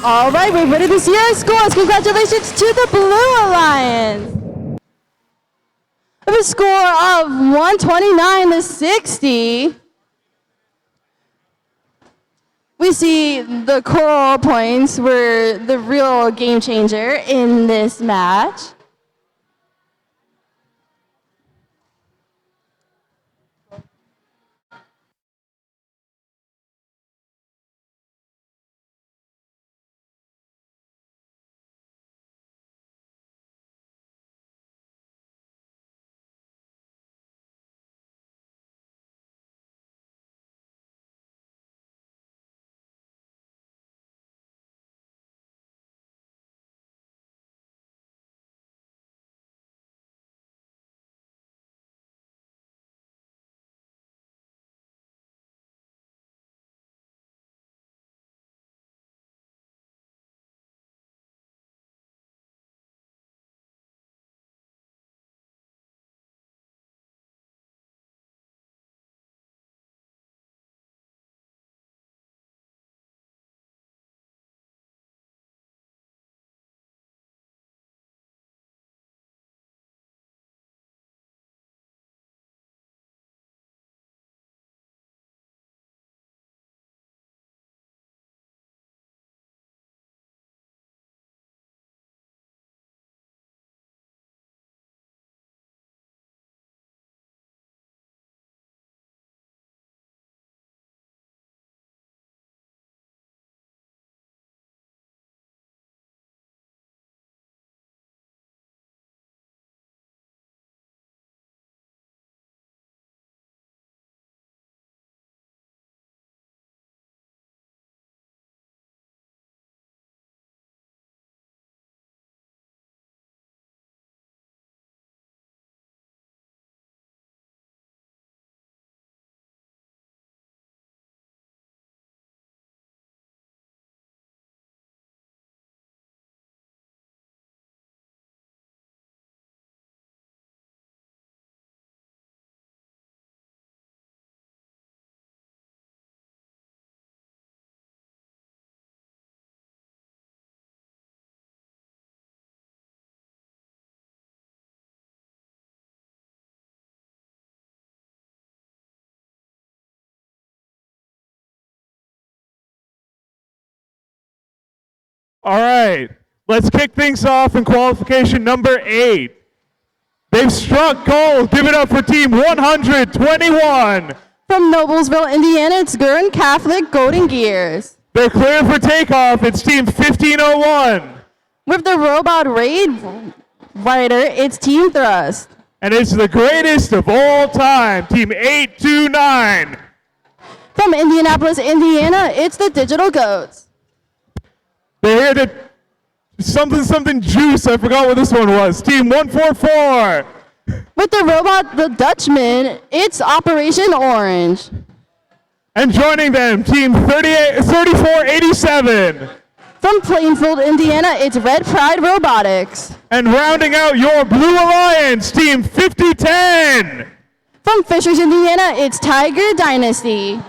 All right, we're ready to see our scores. Congratulations to the Blue Alliance. With a score of 129 to 60. We We see the Coral points were the real game changer in this match. All right, let's kick things off in qualification number 8. They've struck gold. Give it up for team 121. From Noblesville, Indiana, it's Gurren Catholic Golden Gears. They're clear for takeoff. It's team 1501. With the Robot Raid Rider, it's Team Thrust. And it's the greatest of all time, team 829. From Indianapolis, Indiana, it's the Digital Goats. They're here to something juice. I forgot what this one was. Team 144. With the Robot the Dutchman, it's Operation Orange. And joining them, team 3487. From Plainfield, Indiana, it's Red Pride Robotics. And rounding out your Blue Alliance, team 5010. From Fishers, Indiana, it's Tiger Dynasty.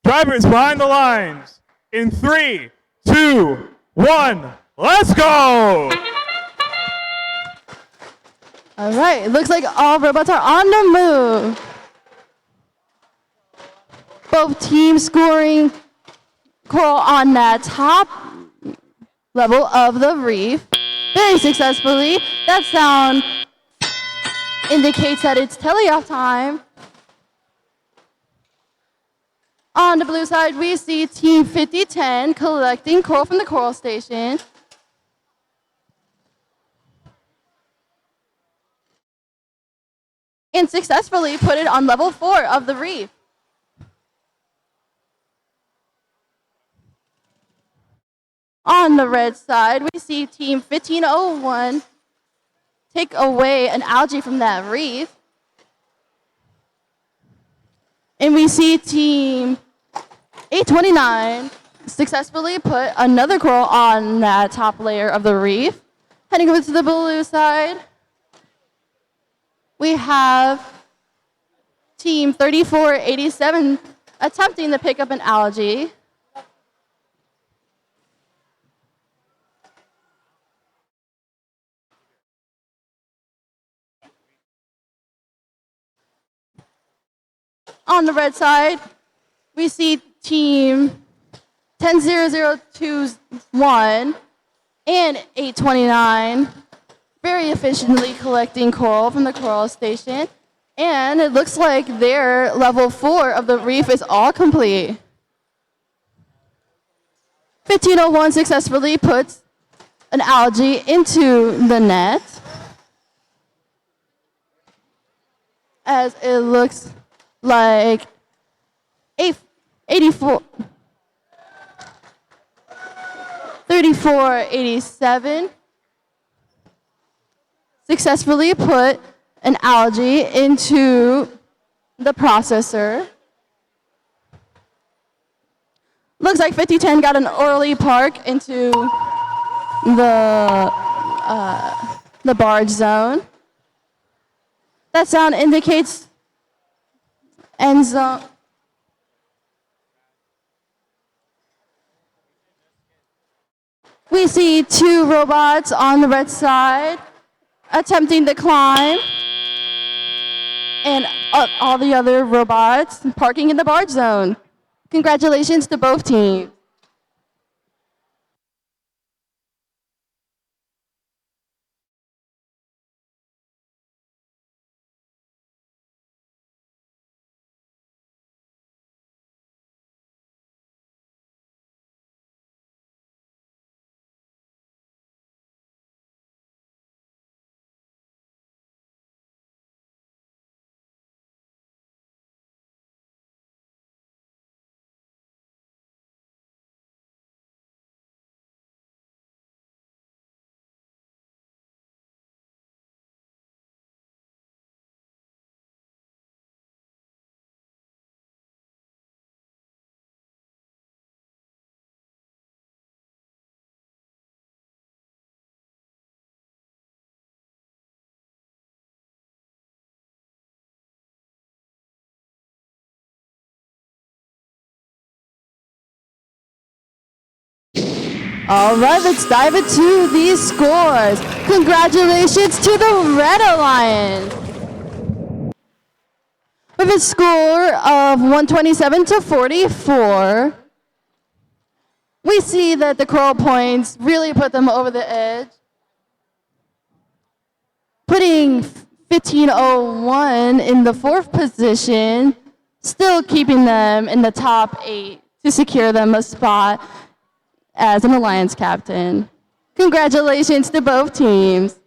Drivers behind the lines. In 3, 2, 1, let's go! All right, it looks like all robots are on the move. Both teams scoring Coral on that top level of the reef very successfully. That sound indicates that it's teleoff time. On the blue side, we see Team 5010 collecting coral from the coral station. and successfully put it on level 4 of the reef. On the red side, we see Team 1501 take away an algae from that reef. And we see Team 829 successfully put another coral on that top layer of the reef. Heading over to the blue side, we have Team 3487 attempting to pick up an algae. On the red side, we see Team 10021 and 829 very efficiently collecting coral from the coral station. And it looks like their level 4 of the reef is all complete. 1501 successfully puts an algae into the net, as it looks like 3487 successfully put an algae into the processor. Looks like 5010 got an early park into the barge zone. That sound indicates end zone. We see 2 robots on the red side attempting to climb, and all the other robots parking in the barge zone. Congratulations to both teams. All right, let's dive into these scores. Congratulations to the Red Alliance. With a score of 127 to 44, we see that the coral points really put them over the edge, putting 1501 in the 4th position, still keeping them in the top 8 to secure them a spot as an Alliance captain. Congratulations to both teams.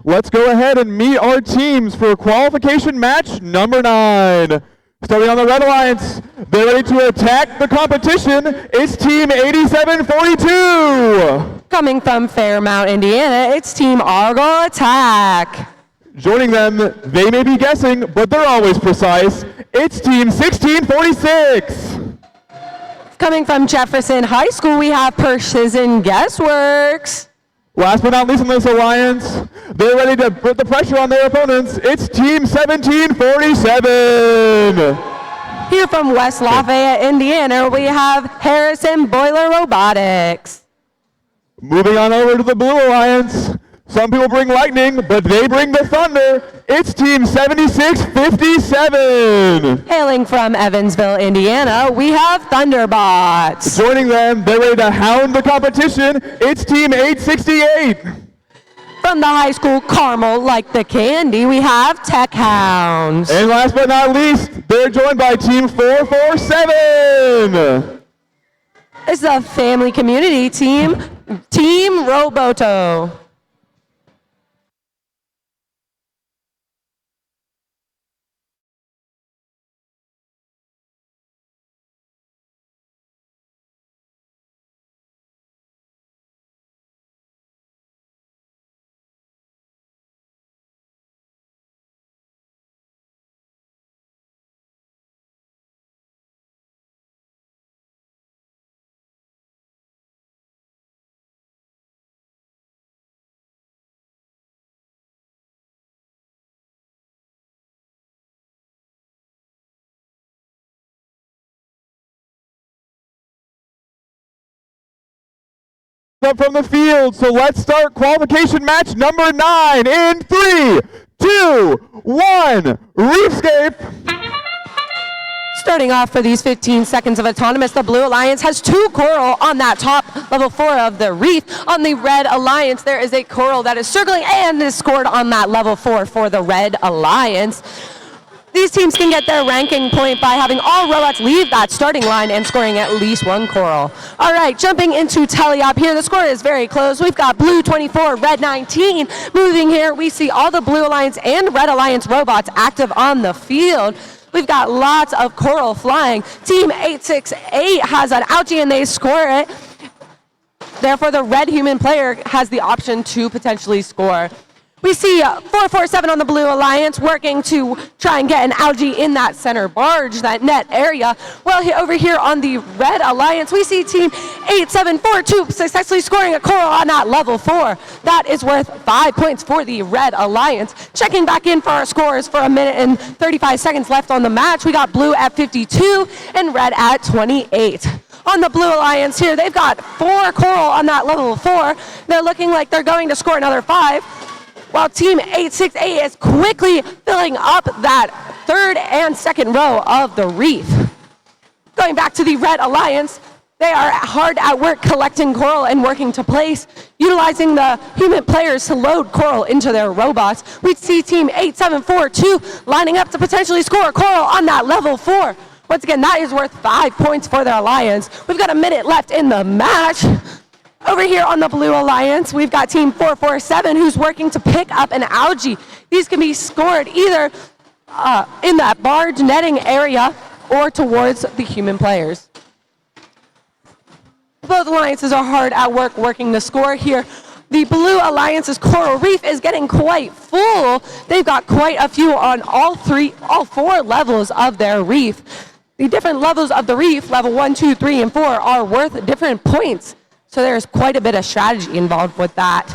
let's go ahead and meet our teams for qualification match number 9. Starting on the Red Alliance, they're ready to attack the competition. It's Team 8742. Coming from Fairmount, Indiana, it's Team Argo Attack. Joining them, they may be guessing, but they're always precise. It's Team 1646. Coming from Jefferson High School, we have Precision Guessworks. Last but not least in this alliance, they're ready to put the pressure on their opponents. It's Team 1747. Here from West Lafayette, Indiana, we have Harrison Boiler Robotics. Moving on over to the Blue Alliance. Some people bring lightning, but they bring the thunder. It's Team 7657. Hailing from Evansville, Indiana, we have Thunderbots. Joining them, they're ready to hound the competition. It's Team 868. From the high school Carmel, like the candy, we have Tech Hounds. And last but not least, they're joined by Team 447. This is a family community team, Team Roboto. Up from the field, so let's start qualification match number 9 in 3, 2, 1, Reefscape. Starting off for these 15 seconds of Autonomous, the Blue Alliance has 2 coral on that top level 4 of the reef. On the Red Alliance, there is a coral that is circling and is scored on that level 4 for the Red Alliance. These teams can get their ranking point by having all robots leave that starting line and scoring at least 1 coral. All right, jumping into teleop here, the score is very close. We've got Blue 24, Red 19. Moving here, we see all the Blue Alliance and Red Alliance robots active on the field. We've got lots of coral flying. Team 868 has an ouchie and they score it. Therefore, the red human player has the option to potentially score. We see 447 on the Blue Alliance working to try and get an algae in that center barge, that net area. Well, over here on the Red Alliance, we see Team 8742 successfully scoring a coral on that level 4. That is worth 5 points for the Red Alliance. Checking back in for our scores for 1 minute and 35 seconds left on the match. We got Blue at 52 and Red at 28. On the Blue Alliance here, they've got 4 coral on that level 4. They're looking like they're going to score another 5. While Team 868 is quickly filling up that 3rd and 2nd row of the reef. Going back to the Red Alliance, they are hard at work collecting coral and working to place, utilizing the human players to load coral into their robots. We see Team 8742 lining up to potentially score a coral on that level 4. Once again, that is worth 5 points for their alliance. We've got a minute left in the match. Over here on the Blue Alliance, we've got Team 447 who's working to pick up an algae. These can be scored either in that barge netting area or towards the human players. Both alliances are hard at work working to score here. The Blue Alliance's coral reef is getting quite full. They've got quite a few on all 4 levels of their reef. The different levels of the reef, level 1, 2, 3, and 4, are worth different points. So there's quite a bit of strategy involved with that.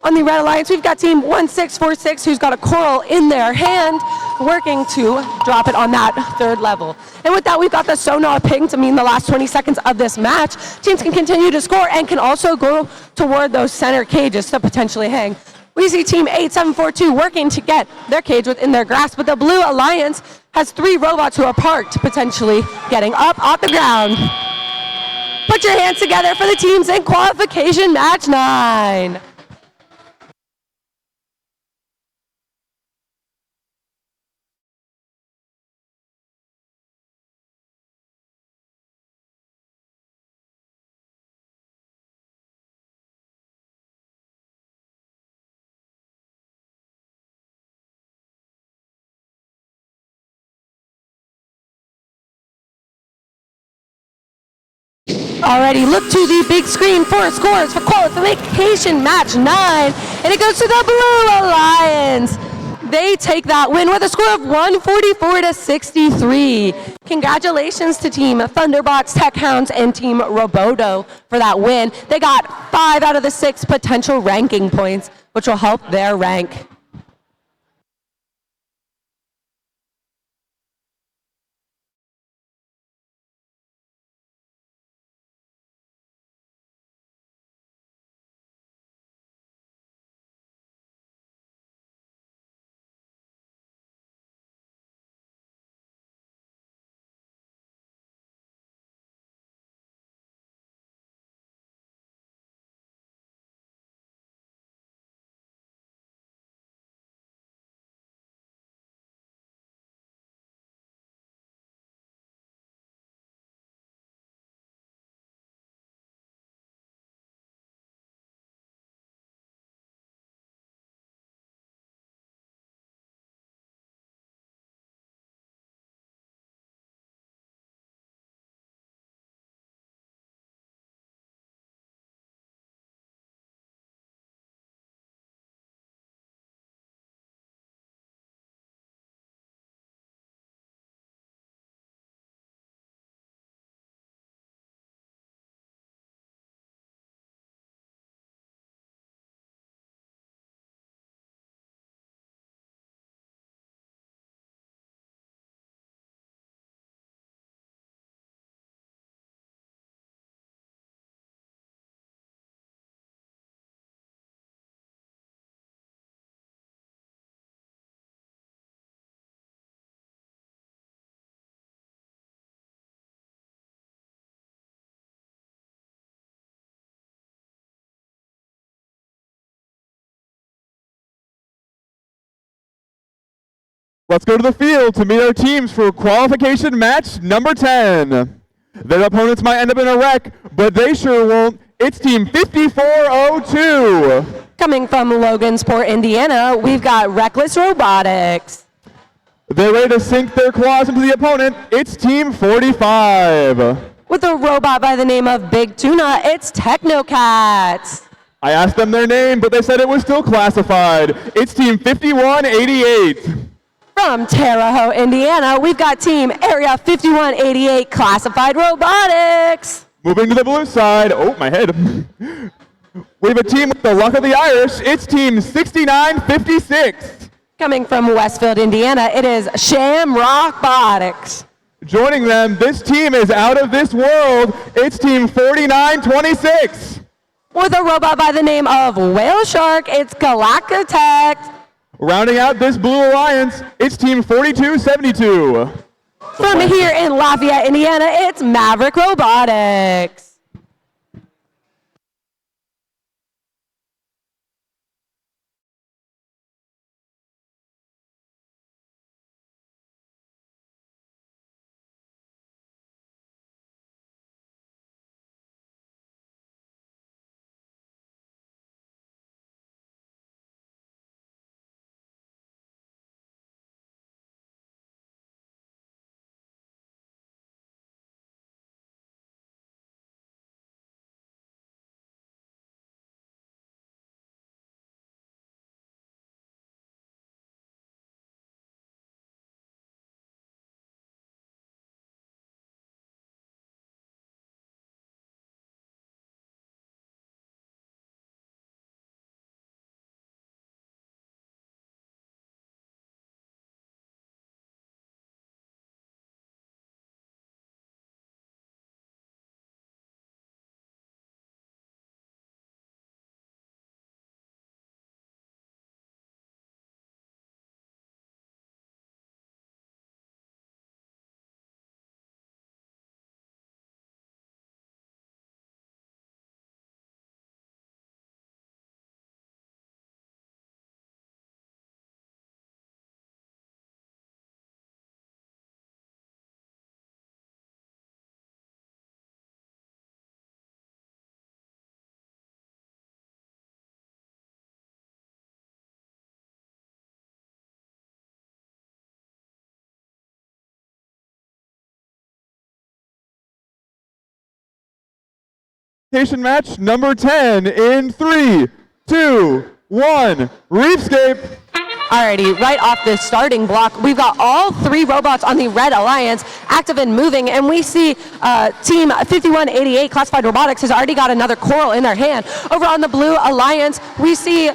On the Red Alliance, we've got Team 1646 who's got a coral in their hand, working to drop it on that 3rd level. And with that, we've got the sonar ping to mean the last 20 seconds of this match. Teams can continue to score and can also go toward those center cages to potentially hang. We see Team 8742 working to get their cage within their grasp, but the Blue Alliance has 3 robots who are parked, potentially getting up off the ground. Put your hands together for the teams in qualification match 9. already. Look to the big screen for scores for qualification match 9, and it goes to the Blue Alliance. They take that win with a score of 144 to 63. Congratulations to Team Thunderbox, Tech Hounds, and Team Roboto for that win. They got 5 out of the 6 potential ranking points, which will help their rank. Let's go to the field to meet our teams for qualification match number 10. Their opponents might end up in a wreck, but they sure won't. It's Team 5402. Coming from Logansport, Indiana, we've got Reckless Robotics. They're ready to sink their claws into the opponent. It's Team 45. With a robot by the name of Big Tuna, it's Technocats. I asked them their name, but they said it was still classified. It's Team 5188. From Terre Haute, Indiana, we've got Team Area 5188 Classified Robotics. Moving to the blue side. Oh, my head. We have a team with the luck of the Irish. It's Team 6956. Coming from Westfield, Indiana, it is Shamrock Botics. Joining them, this team is out of this world. It's Team 4926. With a robot by the name of Whale Shark, it's Galactitech. Rounding out this Blue Alliance, it's Team 4272. From here in Lafayette, Indiana, it's Maverick Robotics. qualification match number 10 in 3, 2, 1, Reefscape. Alrighty, right off the starting block, we've got all 3 robots on the Red Alliance active and moving, and we see Team 5188 Classified Robotics has already got another coral in their hand. Over on the Blue Alliance, we see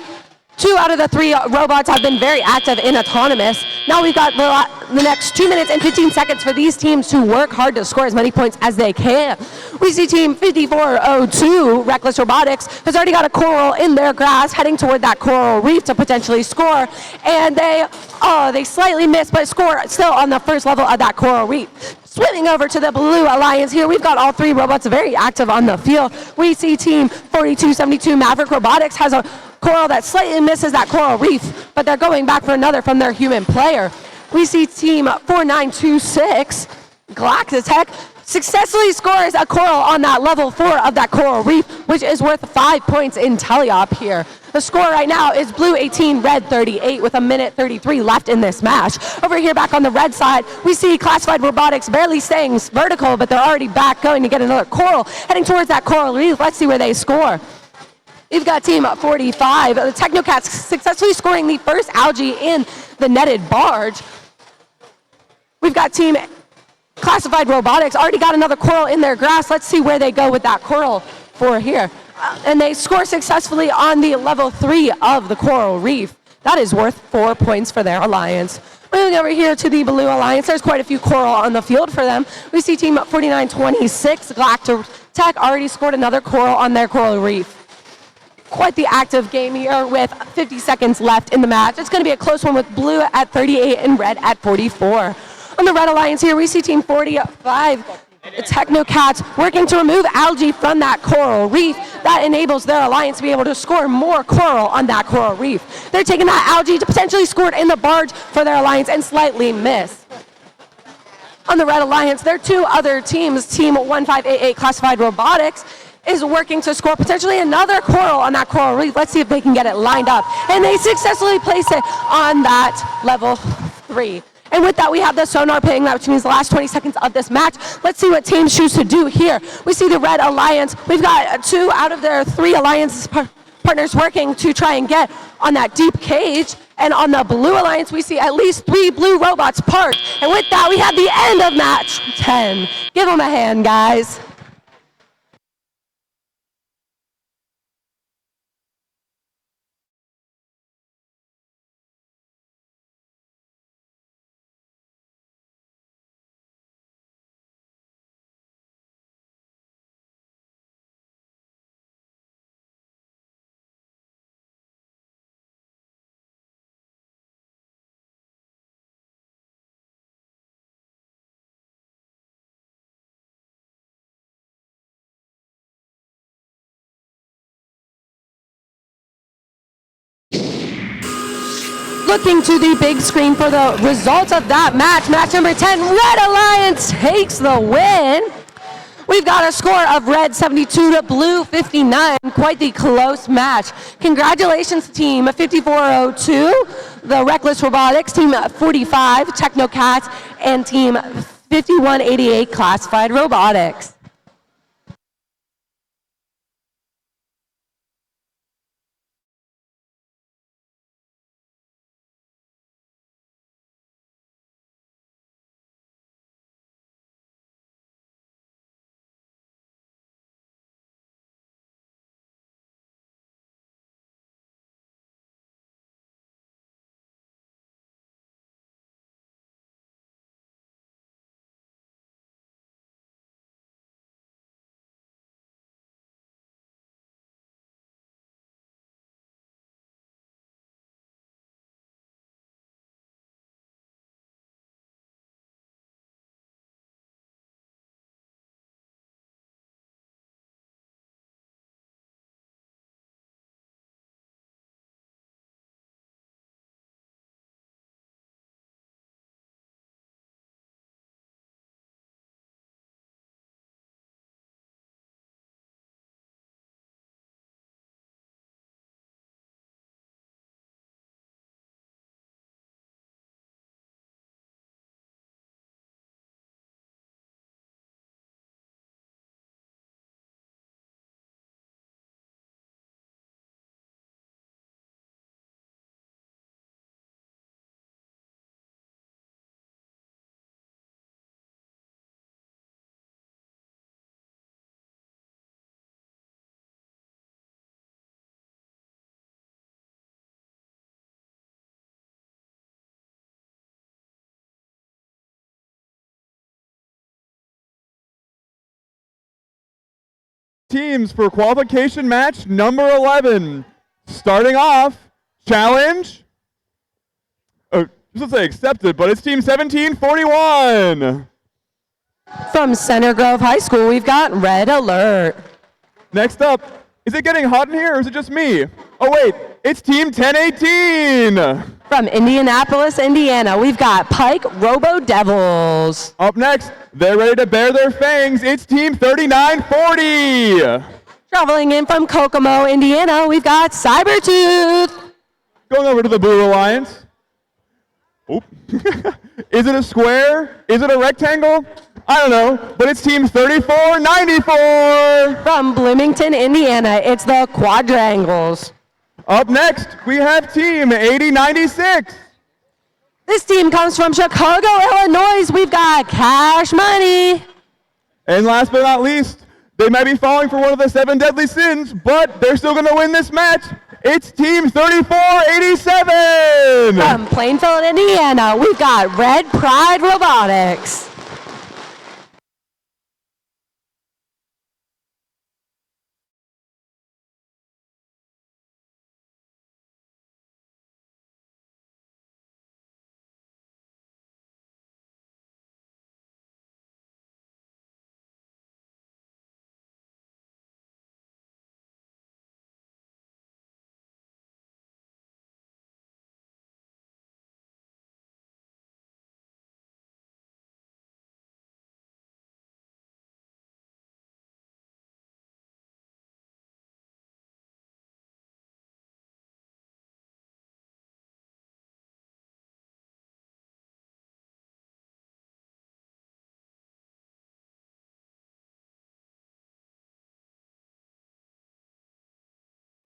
2 out of the 3 robots have been very active in autonomous. Now we've got the next 2 minutes and 15 seconds for these teams to work hard to score as many points as they can. We see Team 5402, Reckless Robotics, has already got a coral in their grasp, heading toward that coral reef to potentially score. And they slightly miss, but score still on the first level of that coral reef. Swimming over to the Blue Alliance here, we've got all 3 robots very active on the field. We see Team 4272 Maverick Robotics has a coral that slightly misses that coral reef, but they're going back for another from their human player. We see Team 4926 Galactitech successfully scores a coral on that level 4 of that coral reef, which is worth 5 points in teleop here. The score right now is Blue 18, Red 38 with 1:33 left in this match. Over here back on the red side, we see Classified Robotics barely staying vertical, but they're already back going to get another coral, heading towards that coral reef. Let's see where they score. We've got Team 45, the Technocats successfully scoring the first algae in the netted barge. We've got Team Classified Robotics already got another coral in their grasp. Let's see where they go with that coral for here. And they score successfully on the level 3 of the coral reef. That is worth 4 points for their alliance. Moving over here to the Blue Alliance, there's quite a few coral on the field for them. We see Team 4926 Galactitech already scored another coral on their coral reef. Quite the active game here with 50 seconds left in the match. It's going to be a close one with Blue at 38 and Red at 44. On the Red Alliance here, we see Team 45 Technocats working to remove algae from that coral reef. That enables their alliance to be able to score more coral on that coral reef. They're taking that algae to potentially score it in the barge for their alliance and slightly miss. On the Red Alliance, there are 2 other teams. Team 1588 Classified Robotics is working to score potentially another coral on that coral reef. Let's see if they can get it lined up. And they successfully place it on that level 3. And with that, we have the sonar ping, which means the last 20 seconds of this match. Let's see what teams choose to do here. We see the Red Alliance. We've got 2 out of their 3 alliance partners working to try and get on that deep cage. And on the Blue Alliance, we see at least 3 blue robots parked. And with that, we have the end of match 10. Give them a hand, guys. Looking to the big screen for the results of that match. Match number 10, Red Alliance takes the win. We've got a score of Red 72 to Blue 59. Quite the close match. Congratulations, Team 5402, the Reckless Robotics, Team 45, Technocats, and Team 5188, Classified Robotics. teams for qualification match number 11. Starting off, challenge. Oh, let's say accepted, but it's team 1741. From Center Grove High School, we've got Red Alert. Next up, is it getting hot in here or is it just me? Oh wait, it's team 1018. From Indianapolis, Indiana, we've got Pike Robo Devils. Up next, they're ready to bare their fangs. It's team 3940. Traveling in from Kokomo, Indiana, we've got Cybertooth. Going over to the Blue Alliance. Oh. Is it a square? Is it a rectangle? I don't know, but it's team 3494. From Bloomington, Indiana, it's the Quadrangles. Up next, we have team 8096. This team comes from Chicago, Illinois. We've got Cash Money. And last but not least, they might be falling for one of the 7 deadly sins, but they're still going to win this match. It's team 3487. From Plainfield, Indiana, we've got Red Pride Robotics.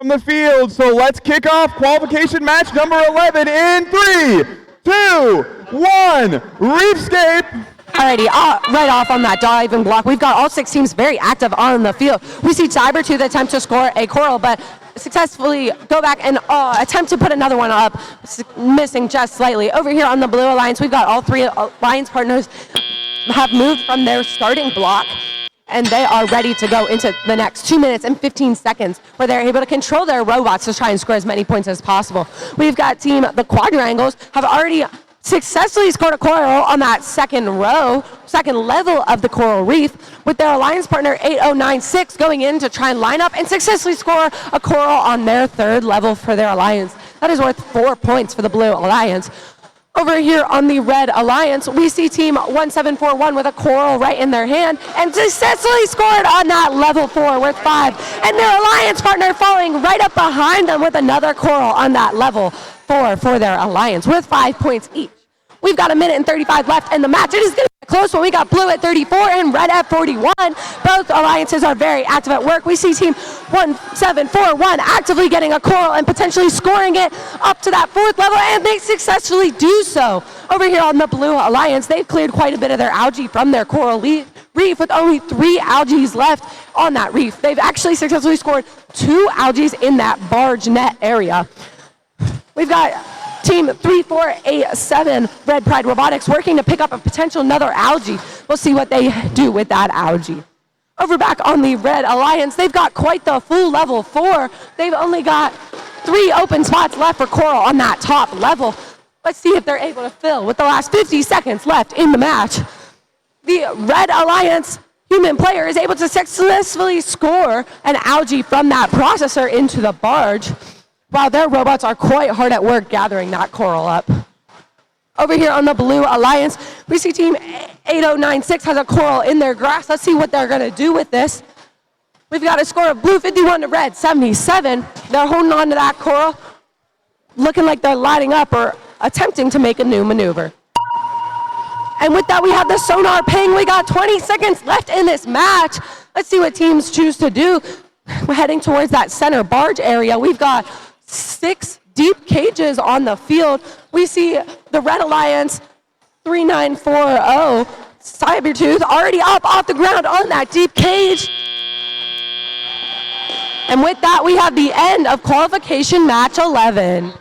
From the field, so let's kick off qualification match number 11 in 3, 2, 1, Reefscape. Alrighty, right off on that diving block, we've got all 6 teams very active on the field. We see Cybertooth attempt to score a coral, but successfully go back and attempt to put another one up, missing just slightly. Over here on the Blue Alliance, we've got all 3 alliance partners have moved from their starting block, and they are ready to go into the next 2 minutes and 15 seconds where they're able to control their robots to try and score as many points as possible. We've got team the Quadrangles have already successfully scored a coral on that second level of the coral reef, with their alliance partner 8096 going in to try and line up and successfully score a coral on their 3rd level for their alliance. That is worth 4 points for the Blue Alliance. Over here on the Red Alliance, we see team 1741 with a coral right in their hand and successfully scored on that level 4 worth 5. And their alliance partner falling right up behind them with another coral on that level 4 for their alliance with 5 points each. We've got 1 minute and 35 left in the match. It is going to be close when we got Blue at 34 and Red at 41. Both alliances are very active at work. We see team 1741 actively getting a coral and potentially scoring it up to that 4th level, and they successfully do so. Over here on the Blue Alliance, they've cleared quite a bit of their algae from their coral reef with only 3 algae left on that reef. They've actually successfully scored 2 algae in that barge net area. We've got Team 3487, Red Pride Robotics, working to pick up a potential another algae. We'll see what they do with that algae. Over back on the Red Alliance, they've got quite the full level 4. They've only got 3 open spots left for coral on that top level. Let's see if they're able to fill with the last 50 seconds left in the match. The Red Alliance human player is able to successfully score an algae from that processor into the barge, while their robots are quite hard at work gathering that coral up. Over here on the Blue Alliance, we see team 8096 has a coral in their grass. Let's see what they're going to do with this. We've got a score of Blue 51 to Red 77. They're holding on to that coral, looking like they're lining up or attempting to make a new maneuver. And with that, we have the sonar ping. We got 20 seconds left in this match. Let's see what teams choose to do. We're heading towards that center barge area. We've got 6 deep cages on the field. We see the Red Alliance 3940 Cybertooth already up off the ground on that deep cage. And with that, we have the end of qualification match 11.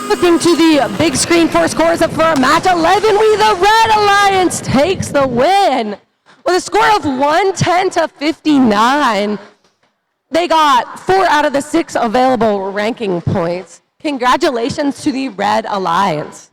Looking to the big screen for scores up for match 11, the Red Alliance takes the win with a score of 110 to 59. They got 4 out of the 6 available ranking points. Congratulations to the Red Alliance.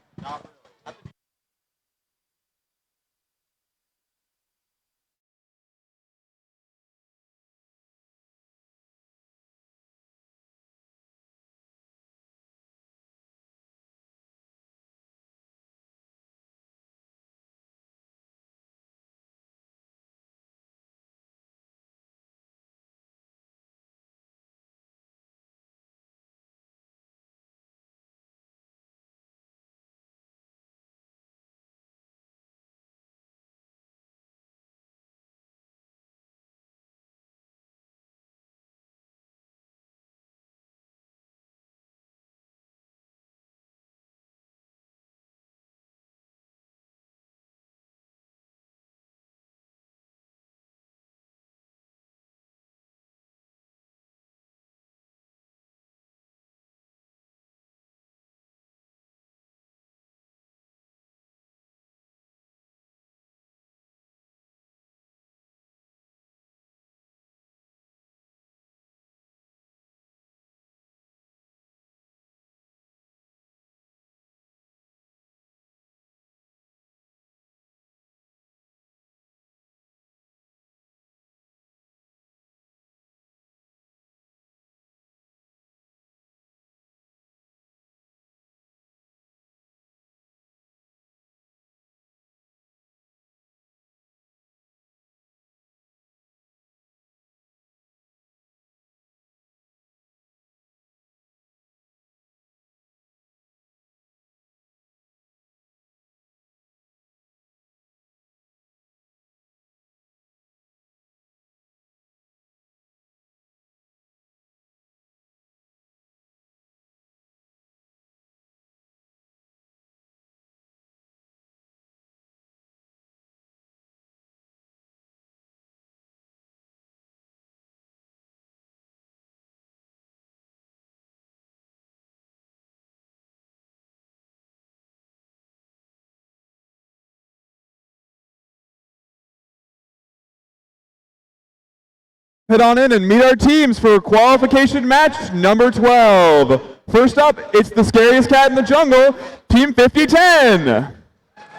Head on in and meet our teams for qualification match number 12. First up, it's the scariest cat in the jungle, Team 5010.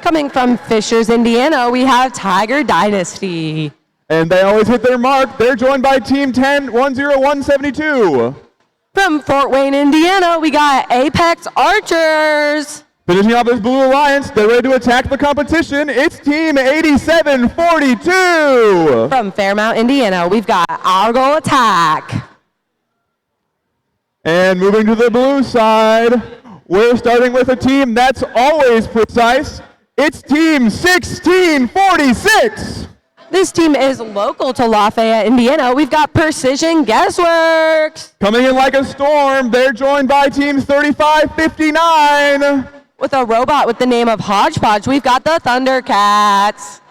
Coming from Fishers, Indiana, we have Tiger Dynasty. And they always hit their mark. They're joined by Team 10172. From Fort Wayne, Indiana, we got Apex Archers. Finishing off this Blue Alliance, they're ready to attack the competition. It's Team 8742. From Fairmount, Indiana, we've got Argo Attack. And moving to the blue side, we're starting with a team that's always precise. It's Team 1646. This team is local to Lafayette, Indiana. We've got Precision Guessworks. Coming in like a storm, they're joined by Team 3559. With a robot with the name of Hodgepodge, we've got the Thundercats.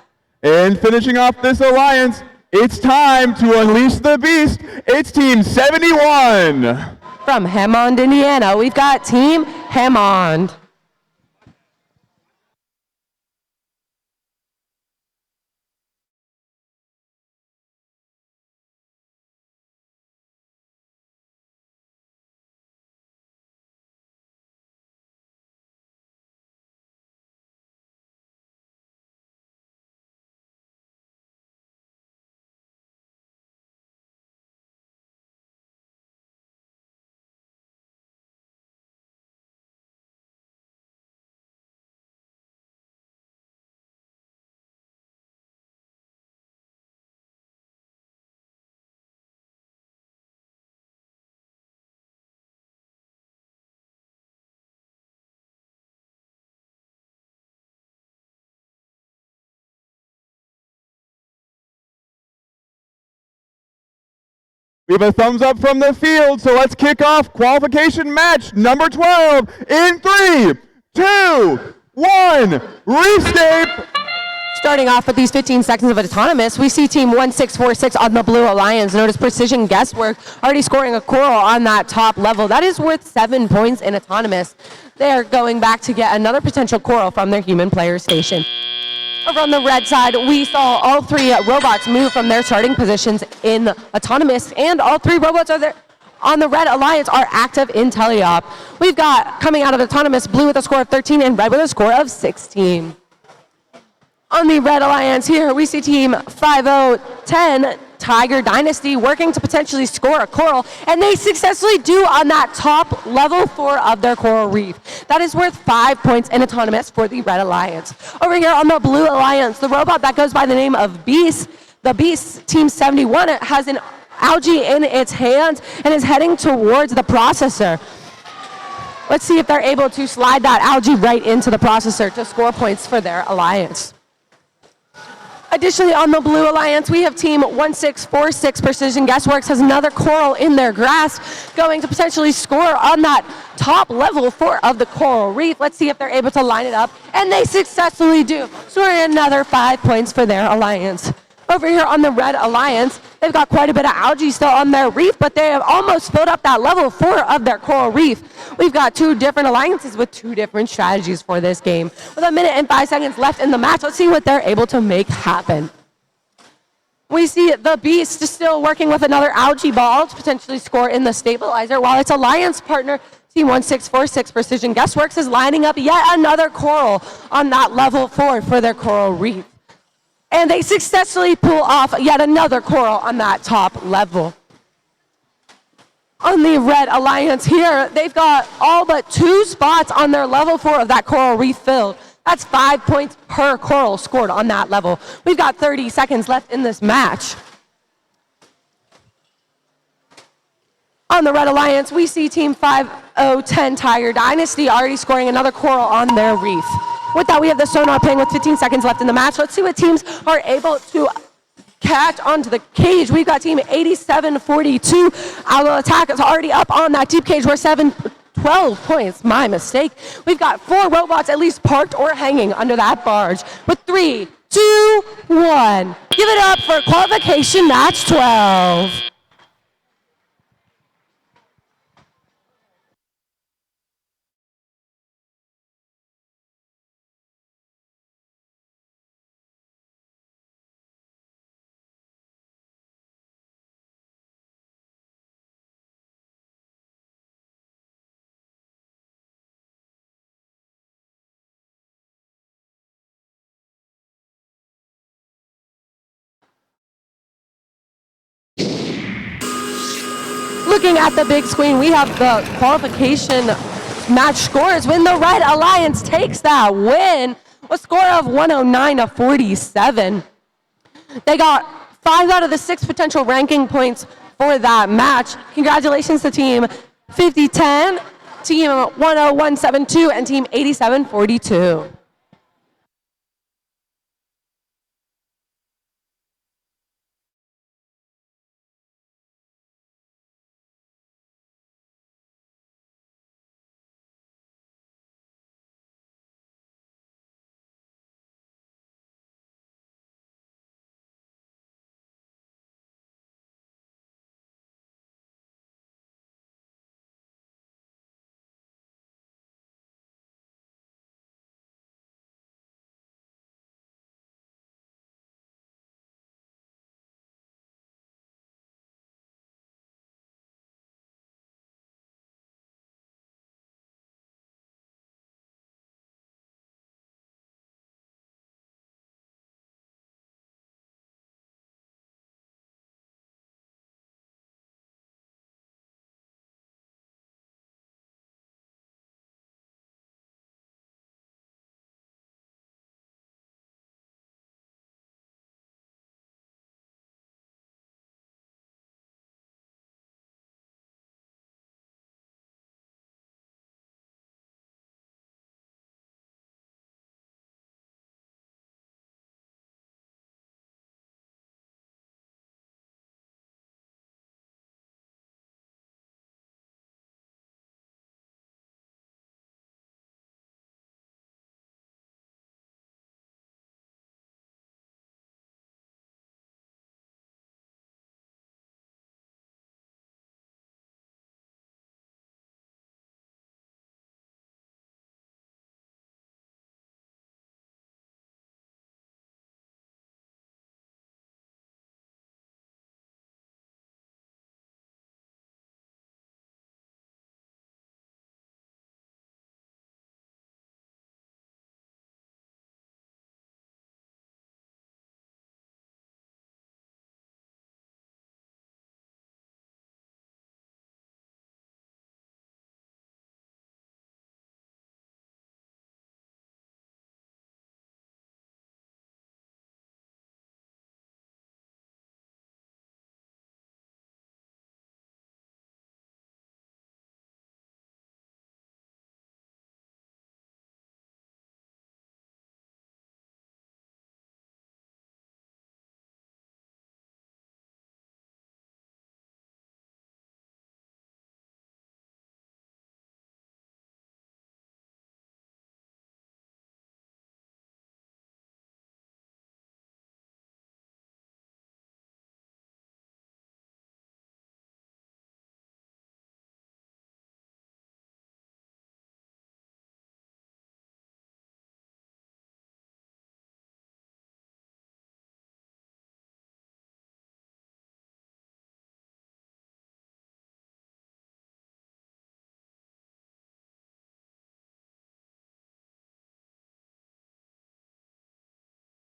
And finishing off this alliance, it's time to unleash the beast. It's Team 71. From Hammond, Indiana, we've got Team Hammond. We have a thumbs up from the field, so let's kick off qualification match number 12 in 3, 2, 1, rescape. Starting off with these 15 seconds of autonomous, we see Team 1646 on the Blue Alliance. Notice Precision Guesswork already scoring a coral on that top level. That is worth 7 points in autonomous. They're going back to get another potential coral from their human player station. Over on the red side, we saw all 3 robots move from their starting positions in autonomous, and all 3 robots are there on the Red Alliance are active in teleop. We've got, coming out of autonomous, blue with a score of 13 and red with a score of 16. On the Red Alliance here, we see Team 5010 Tiger Dynasty working to potentially score a coral, and they successfully do on that top level 4 of their coral reef. That is worth 5 points in autonomous for the Red Alliance. Over here on the Blue Alliance, the robot that goes by the name of Beast, the Beast Team 71 has an algae in its hands and is heading towards the processor. Let's see if they're able to slide that algae right into the processor to score points for their alliance. Additionally, on the Blue Alliance, we have Team 1646 Precision Guessworks has another coral in their grasp, going to potentially score on that top level 4 of the coral reef. Let's see if they're able to line it up, and they successfully do, scoring another 5 points for their alliance. Over here on the Red Alliance, they've got quite a bit of algae still on their reef, but they have almost filled up that level 4 of their coral reef. We've got 2 different alliances with 2 different strategies for this game. With 1 minute and 5 seconds left in the match, let's see what they're able to make happen. We see the Beast is still working with another algae ball to potentially score in the stabilizer, while its alliance partner, Team 1646 Precision Guessworks, is lining up yet another coral on that level 4 for their coral reef. And they successfully pull off yet another coral on that top level. On the Red Alliance here, they've got all but 2 spots on their level 4 of that coral reef filled. That's 5 points per coral scored on that level. We've got 30 seconds left in this match. On the Red Alliance, we see Team 5010 Tiger Dynasty already scoring another coral on their reef. With that, we have the sonar ping with 15 seconds left in the match. Let's see what teams are able to catch onto the cage. We've got Team 8742. Our attack is already up on that deep cage. We're 12 points. My mistake. We've got 4 robots at least parked or hanging under that barge. With 3, 2, 1. Give it up for qualification match 12. Looking at the big screen, we have the qualification match scores when the Red Alliance takes that win, a score of 109-47. They got 5 out of the 6 potential ranking points for that match. Congratulations to Team 5010, Team 10172, and Team 8742.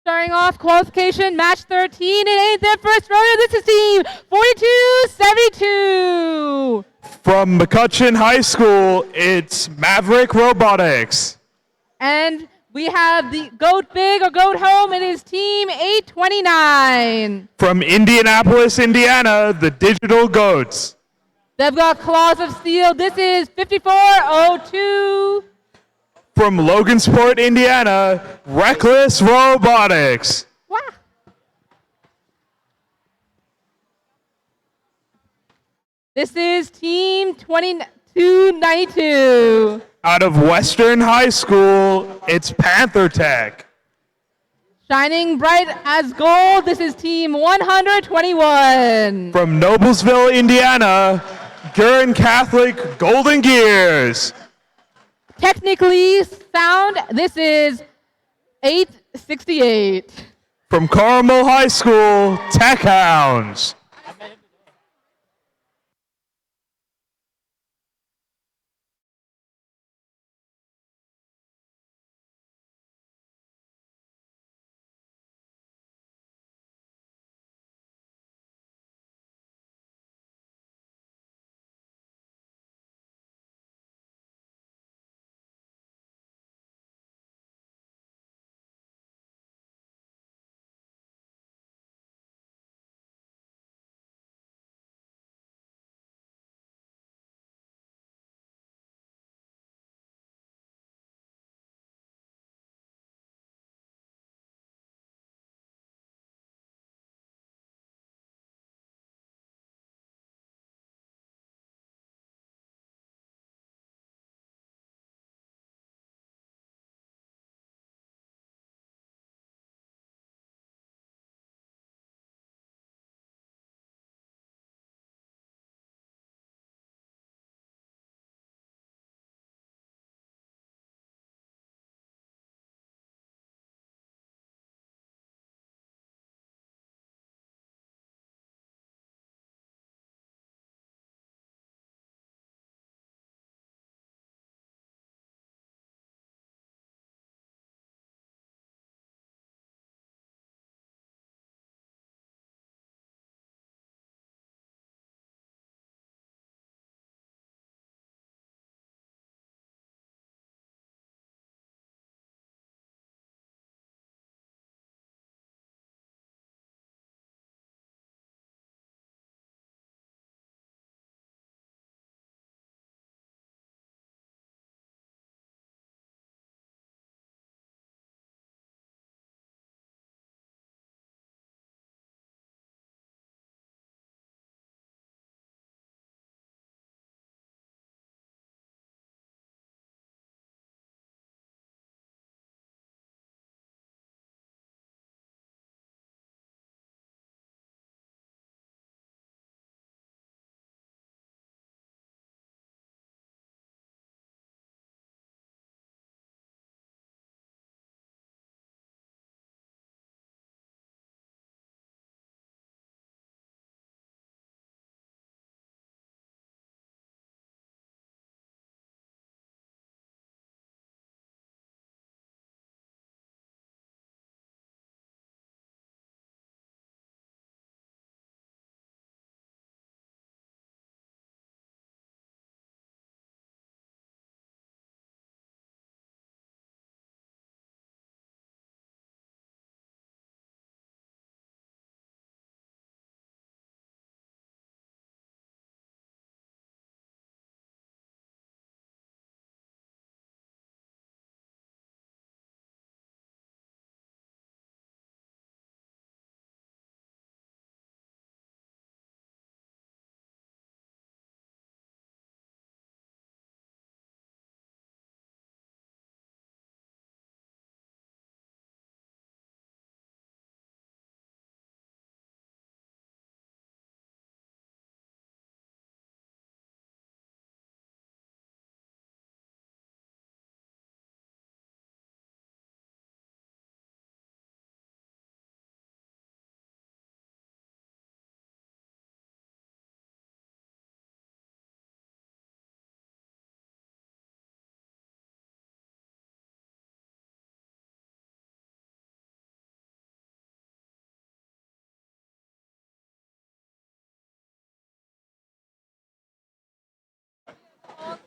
Starting off qualification, match 13. It ain't their first rodeo. This is team 4272. From McCutcheon High School, it's Maverick Robotics. And we have the Goat Big or Goat Home. It is team 829. From Indianapolis, Indiana, the Digital Goats. They've got Claws of Steel. This is 5402. From Logansport, Indiana, Reckless Robotics. Wow. This is team 2292. Out of Western High School, it's Panther Tech. Shining bright as gold. This is team 121. From Noblesville, Indiana, Guerin Catholic Golden Gears. Technically sound. This is 868. From Carmel High School, Tech Hounds.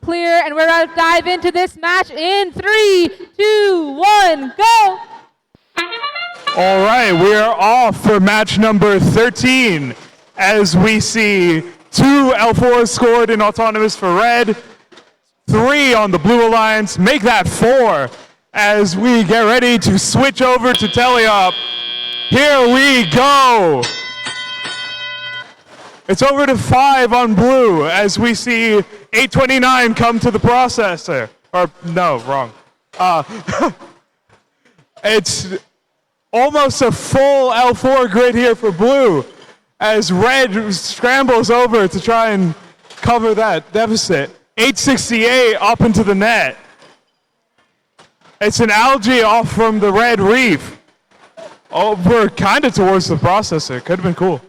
clear, and we're about to dive into this match in 3, 2, 1, go! All right, we are off for match number 13 as we see 2 L4s scored in autonomous for red, 3 on the blue alliance, make that 4 as we get ready to switch over to teleop. Here we go. It's over to 5 on blue as we see 829 come to the processor. Or, no, wrong. It's almost a full L4 grid here for blue as red scrambles over to try and cover that deficit. 868 up into the net. It's an algae off from the red reef. Oh, we're kind of towards the processor. Could have been cool.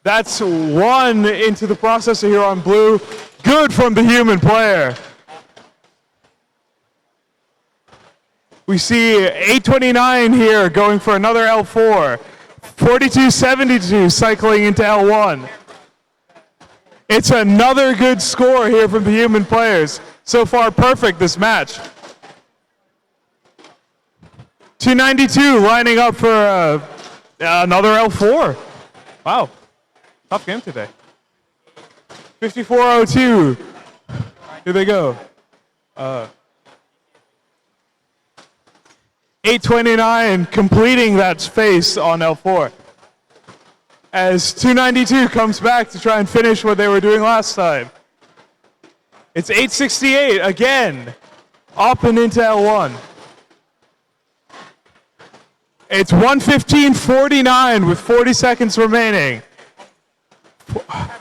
That's 1 into the processor here on blue. Good from the human player. We see 829 here going for another L4. 4272 cycling into L1. It's another good score here from the human players. So far, perfect this match. 292 lining up for another L4. Wow, tough game today. 5402. Here they go. 829 completing that space on L4. As 292 comes back to try and finish what they were doing last time. It's 868 again, up and into L1. It's 1:15:49 with 40 seconds remaining.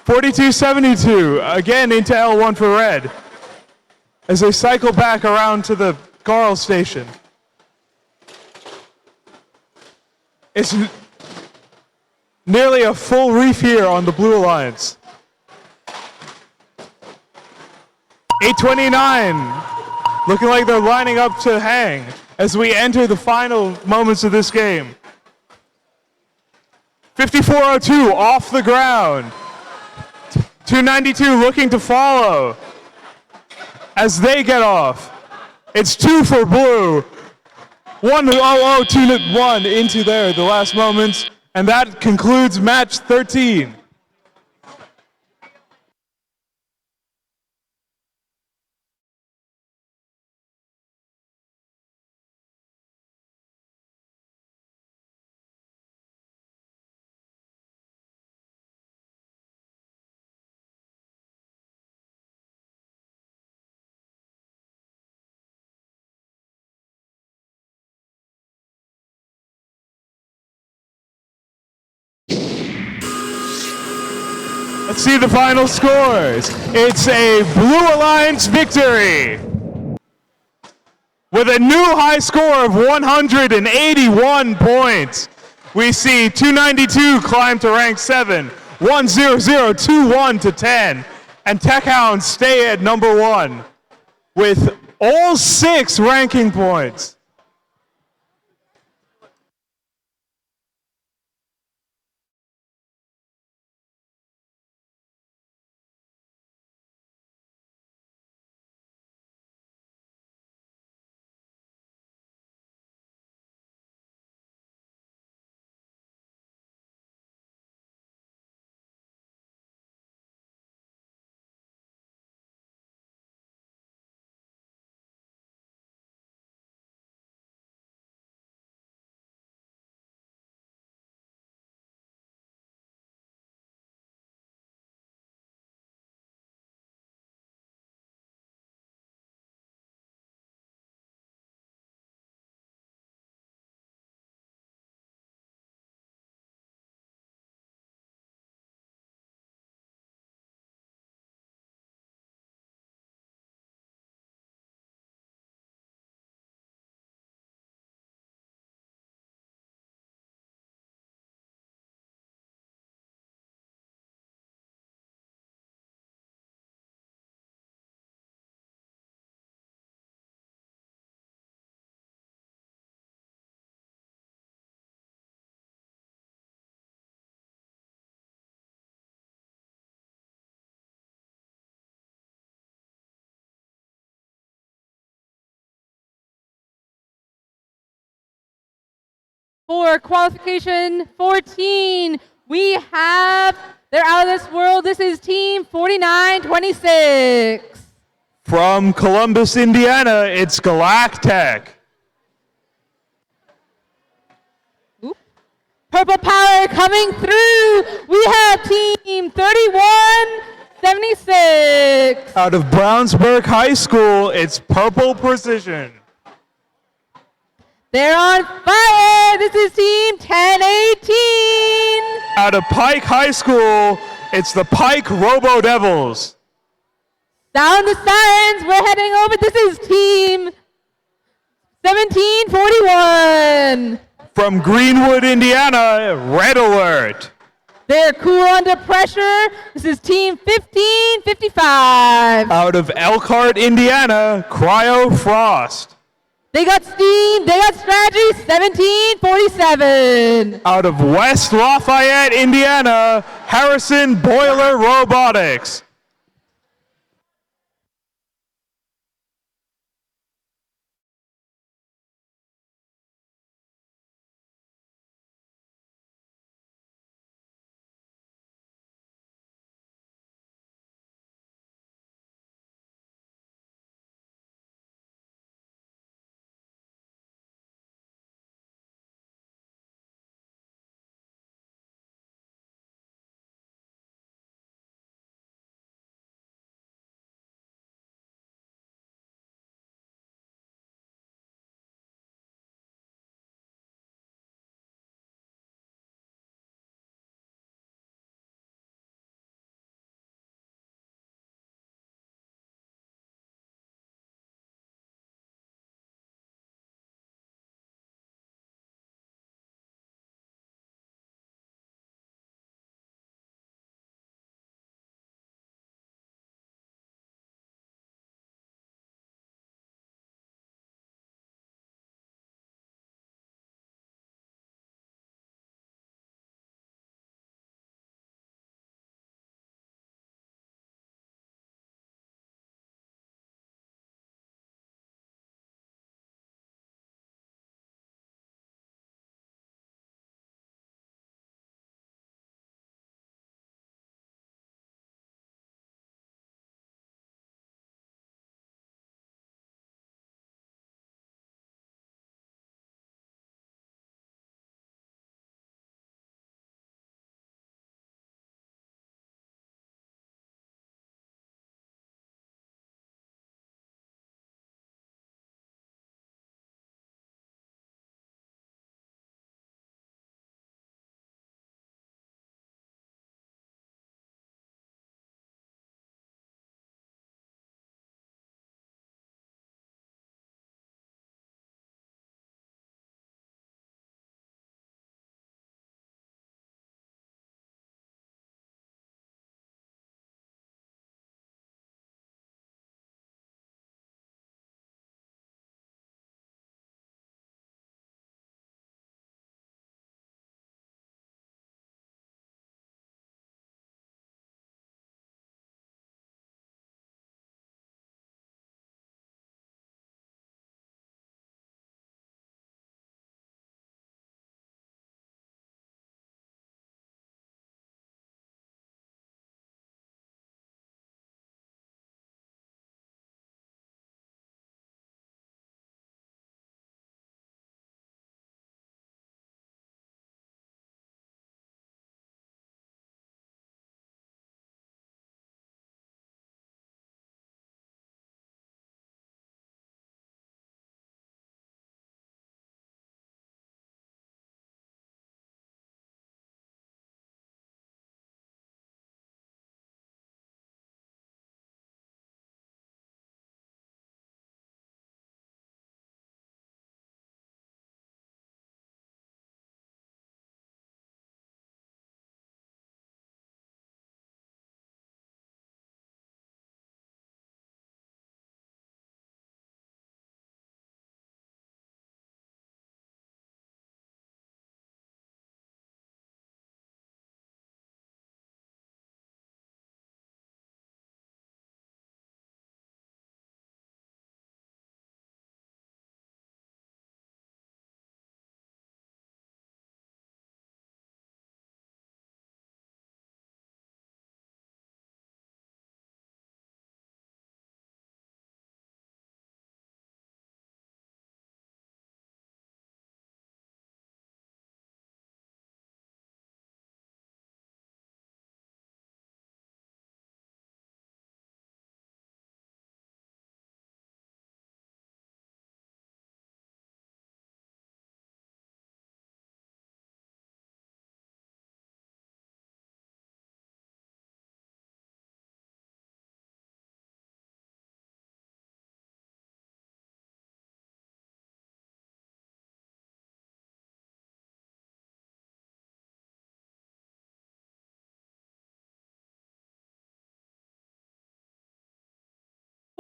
4272 again into L1 for red as they cycle back around to the Carl station. It's nearly a full reef here on the Blue Alliance. 829, looking like they're lining up to hang as we enter the final moments of this game. 5402 off the ground. 292 looking to follow as they get off. It's 2 for blue. 1:00:21 into there, the last moments, and that concludes match 13. Let's see the final scores. It's a Blue Alliance victory with a new high score of 181 points. We see 292 climb to rank 7, 10021 to 10, and Tech Hounds stay at number 1 with all 6 ranking points. For qualification 14, we have, they're out of this world. This is team 4926. From Columbus, Indiana, it's Galactech. Purple Power coming through. We have team 3176. Out of Brownsburg High School, it's Purple Precision. They're on fire. This is team 1018. Out of Pike High School, it's the Pike Robo Devils. Sound the sirens. We're heading over. This is team 1741. From Greenwood, Indiana, Red Alert. They're cool under pressure. This is team 1555. Out of Elkhart, Indiana, Cryo Frost. They got steam. They got strategy. 1747. Out of West Lafayette, Indiana, Harrison Boiler Robotics.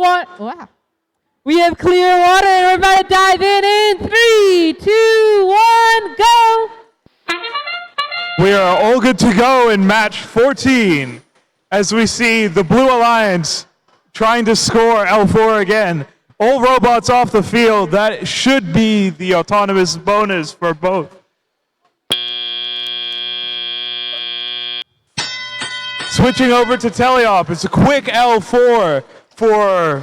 one. Wow. We have clear water and we're about to dive in 3, 2, 1, go. We are all good to go in match 14 as we see the Blue Alliance trying to score L4 again. All robots off the field. That should be the autonomous bonus for both. Switching over to Teleop. It's a quick L4 for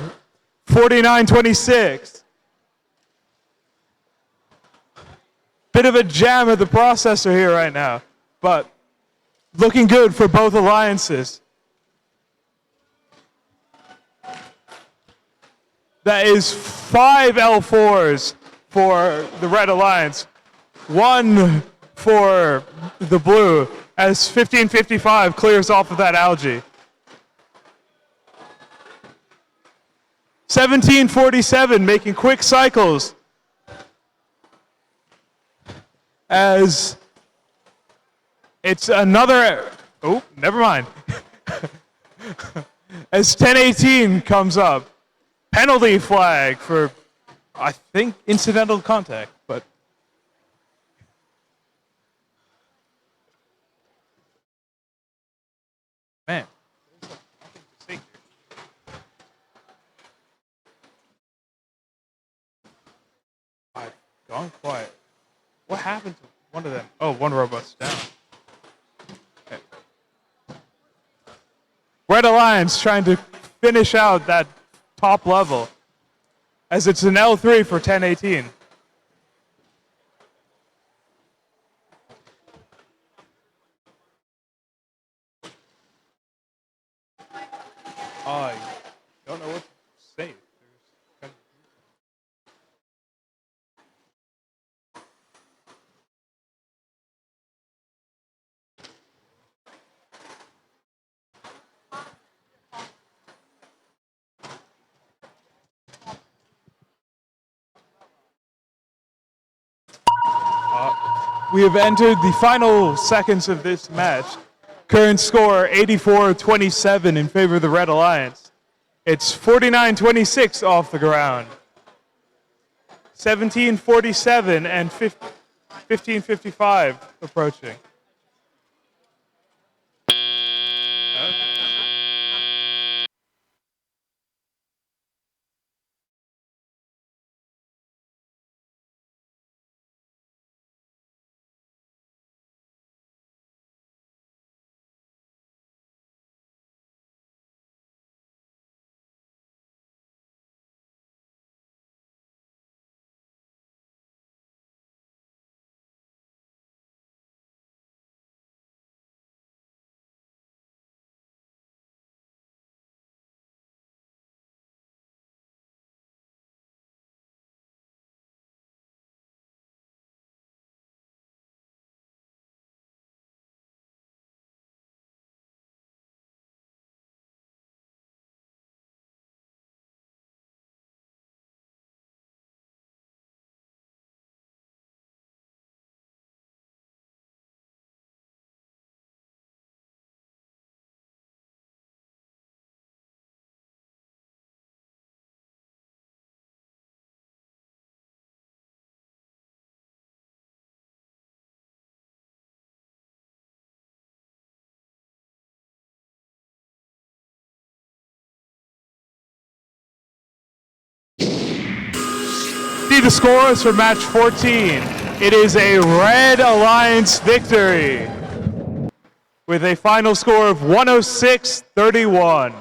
4926. Bit of a jam at the processor here right now, but looking good for both alliances. That is 5 L4s for the Red Alliance, 1 for the Blue, as 1555 clears off of that algae. 1747 making quick cycles as it's another, oh, never mind. As 1018 comes up. Penalty flag for, I think, incidental contact, but. Man. I've gone quiet. What happened to one of them? Oh, one robot's down. Okay. Red Alliance trying to finish out that top level as it's an L3 for 1018. I don't know what to say. We have entered the final seconds of this match. Current score 84-27 in favor of the Red Alliance. It's 49-26 off the ground. 1747 and 1555 approaching. The scores for match 14. It is a Red Alliance victory with a final score of 106-31.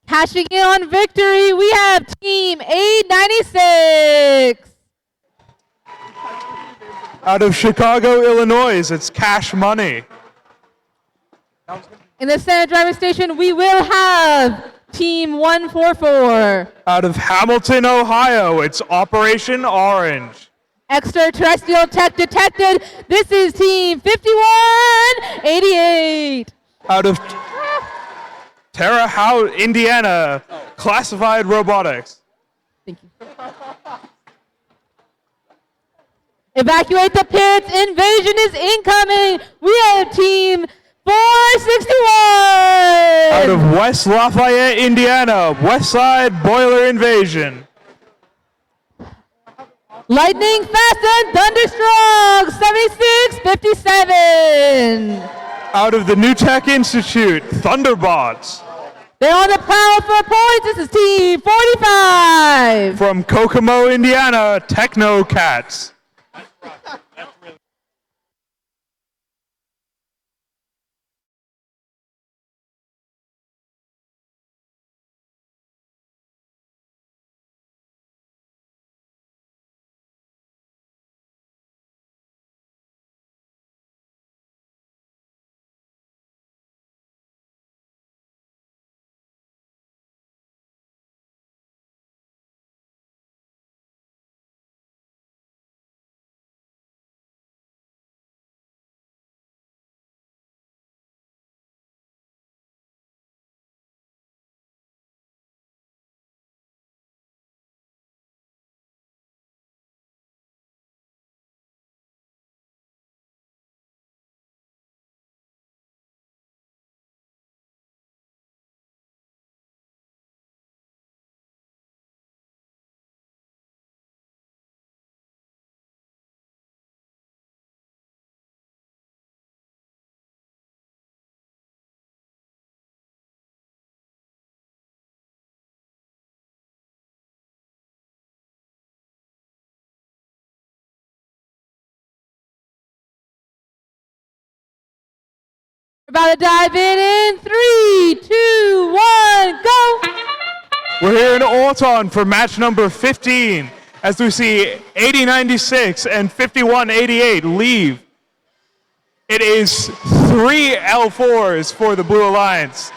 Cashing in on victory, we have Team 896. Out of Chicago, Illinois, it's Cash Money. In the center driver station, we will have Team 144. Out of Hamilton, Ohio, it's Operation Orange. Extraterrestrial tech detected. This is Team 5188. Out of Terre Haute, Indiana, Classified Robotics. Thank you. Evacuate the pits. Invasion is incoming. We have Team 461. Out of West Lafayette, Indiana, West Side Boiler Invasion. Lightning fast and thunderstrong. 7657. Out of the New Tech Institute, Thunderbots. They're on the prowl for points. This is Team 45. From Kokomo, Indiana, Techno Cats. About to dive in 3, 2, 1, go! We're here in Alton for match number 15 as we see 8096 and 5188 leave. It is 3 L4s for the Blue Alliance.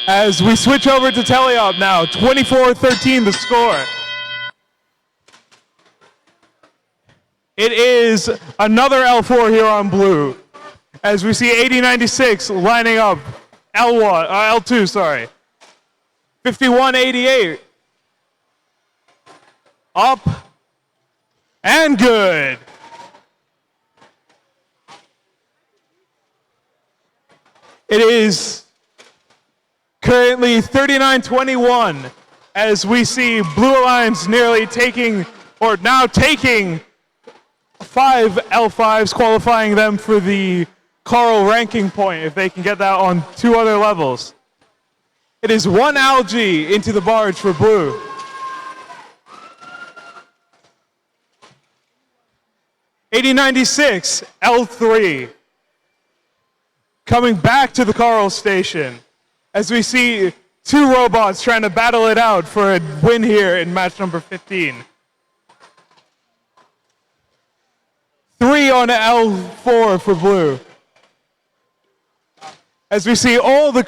As we switch over to Teleop now, 24-13 the score. It is another L4 here on Blue. As we see 8096 lining up L2, sorry. 5188. Up and good. It is currently 39-21 as we see Blue Alliance nearly taking, or now taking 5 L5s, qualifying them for the Carl ranking point if they can get that on 2 other levels. It is 1 algae into the barge for Blue. $8096 L3 coming back to the Carl station as we see 2 robots trying to battle it out for a win here in match number 15. 3 on L4 for Blue. As we see all the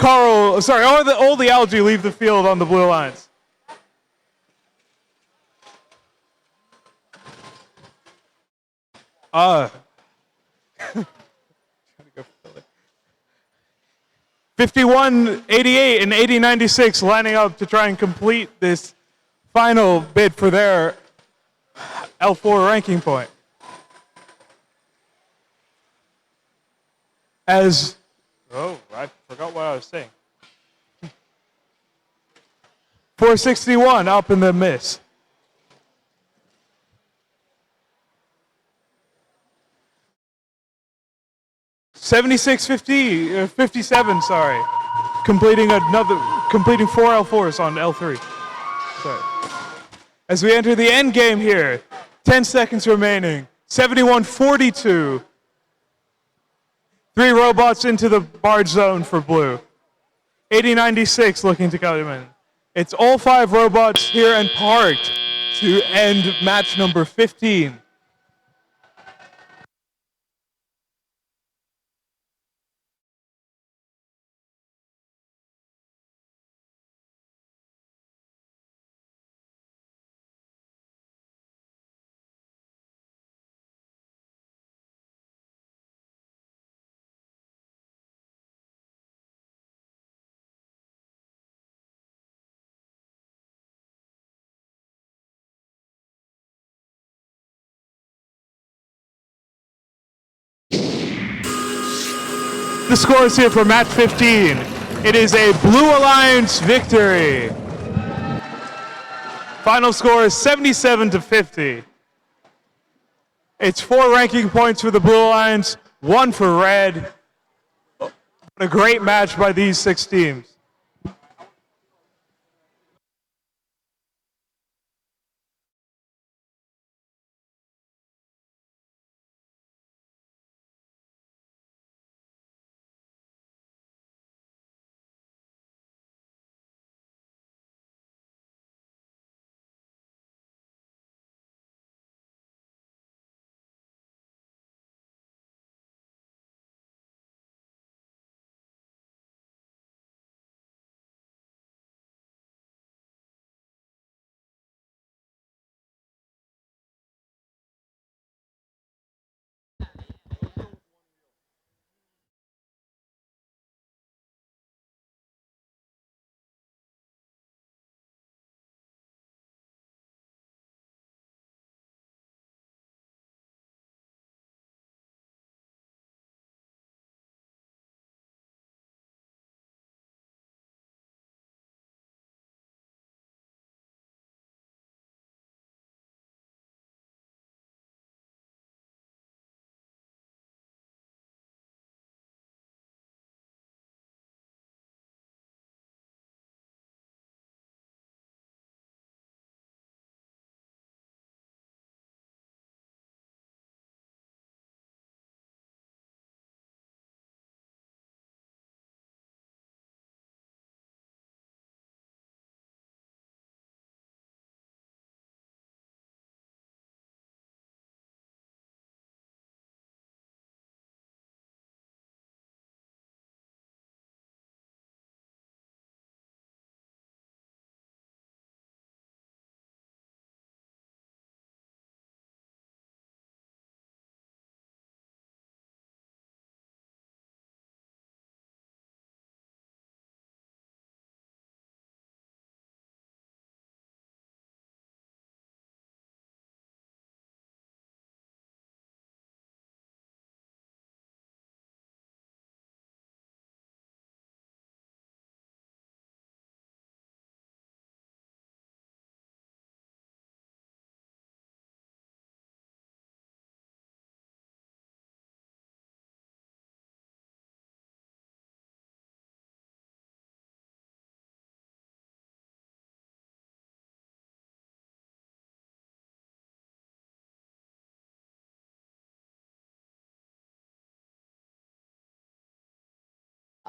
algae leave the field on the Blue Alliance. Uh. 5188 and 8096 lining up to try and complete this final bid for their L4 ranking point. I forgot what I was saying. 461 up in the miss. $76.57, sorry. Completing 4 L4s on L3. Sorry. As we enter the end game here, 10 seconds remaining. 71-42. 3 robots into the barge zone for Blue. 8096 looking to come in. It's all 5 robots here and parked to end match number 15. The score is here for match 15. It is a Blue Alliance victory. Final score is 77-50. It's 4 ranking points for the Blue Alliance, 1 for Red. A great match by these 6 teams.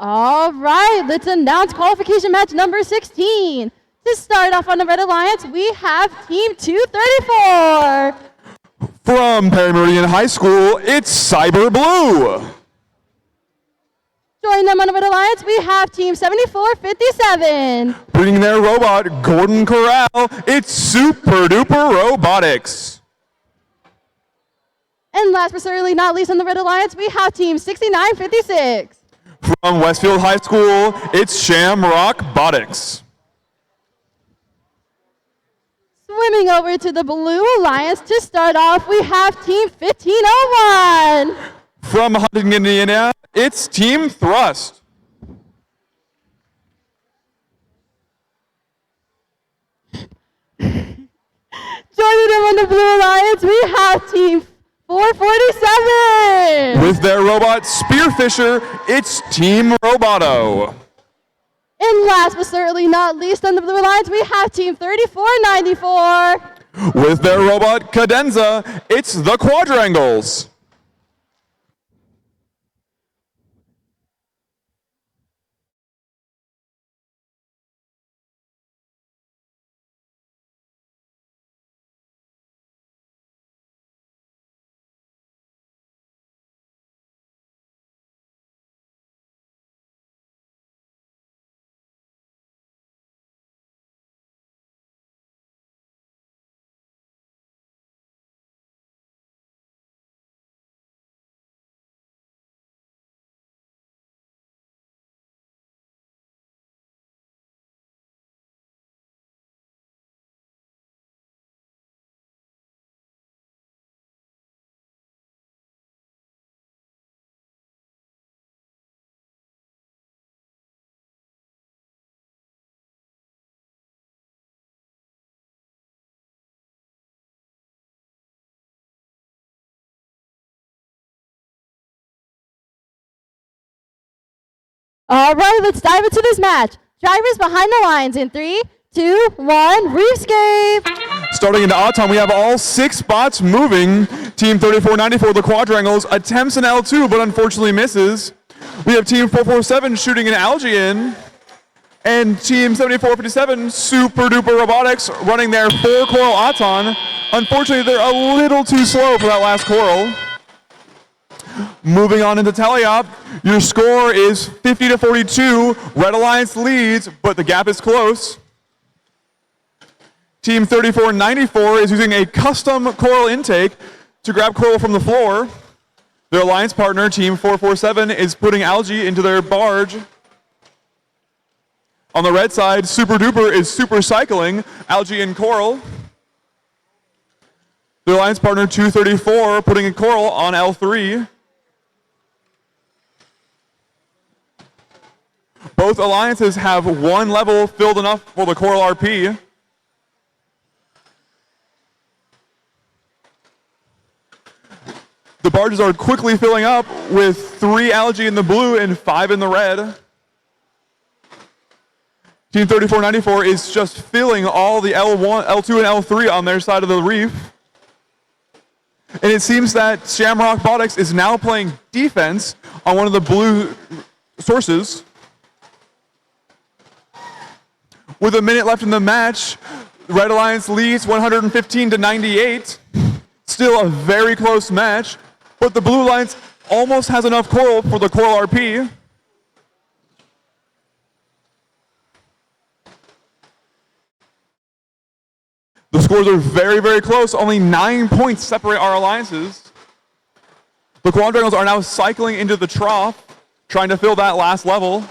All right, let's announce qualification match number 16. To start off on the Red Alliance, we have Team 234. From Perry Meridian High School, it's Cyber Blue. Joining them on the Red Alliance, we have Team 7457. Bringing their robot, Gordon Corral, it's Super Duper Robotics. And last but certainly not least on the Red Alliance, we have Team 6956. From Westfield High School, it's Shamrock Botics. Swimming over to the Blue Alliance to start off, we have Team 1501. From Huntington, Indiana, it's Team Thrust. Joining them on the Blue Alliance, we have Team 447. With their robot, Spearfisher, it's Team Roboto. And last but certainly not least on the Blue Alliance, we have Team 3494. With their robot, Cadenza, it's the Quadrangles. All right, let's dive into this match. Drivers behind the lines in 3, 2, 1, Reefscape. Starting into odd time, we have all 6 spots moving. Team 3494, the Quadrangles, attempts an L2, but unfortunately misses. We have Team 447 shooting an Algae in. And Team 7457, Super Duper Robotics, running their 4 Coral Auton. Unfortunately, they're a little too slow for that last Coral. Moving on into Teleop, your score is 50-42. Red Alliance leads, but the gap is close. Team 3494 is using a custom Coral intake to grab Coral from the floor. Their alliance partner, Team 447, is putting Algae into their barge. On the red side, Super Duper is super cycling Algae and Coral. Their alliance partner, 234, putting a Coral on L3. Both alliances have 1 level filled enough for the Coral RP. The barges are quickly filling up with 3 Algae in the blue and 5 in the red. Team 3494 is just filling all the L1, L2, and L3 on their side of the reef. And it seems that Shamrock Botics is now playing defense on one of the blue sources. With a minute left in the match, Red Alliance leads 115-98. Still a very close match, but the Blue Alliance almost has enough Coral for the Coral RP. The scores are very, very close. Only 9 points separate our alliances. The Quadrangles are now cycling into the trough, trying to fill that last level.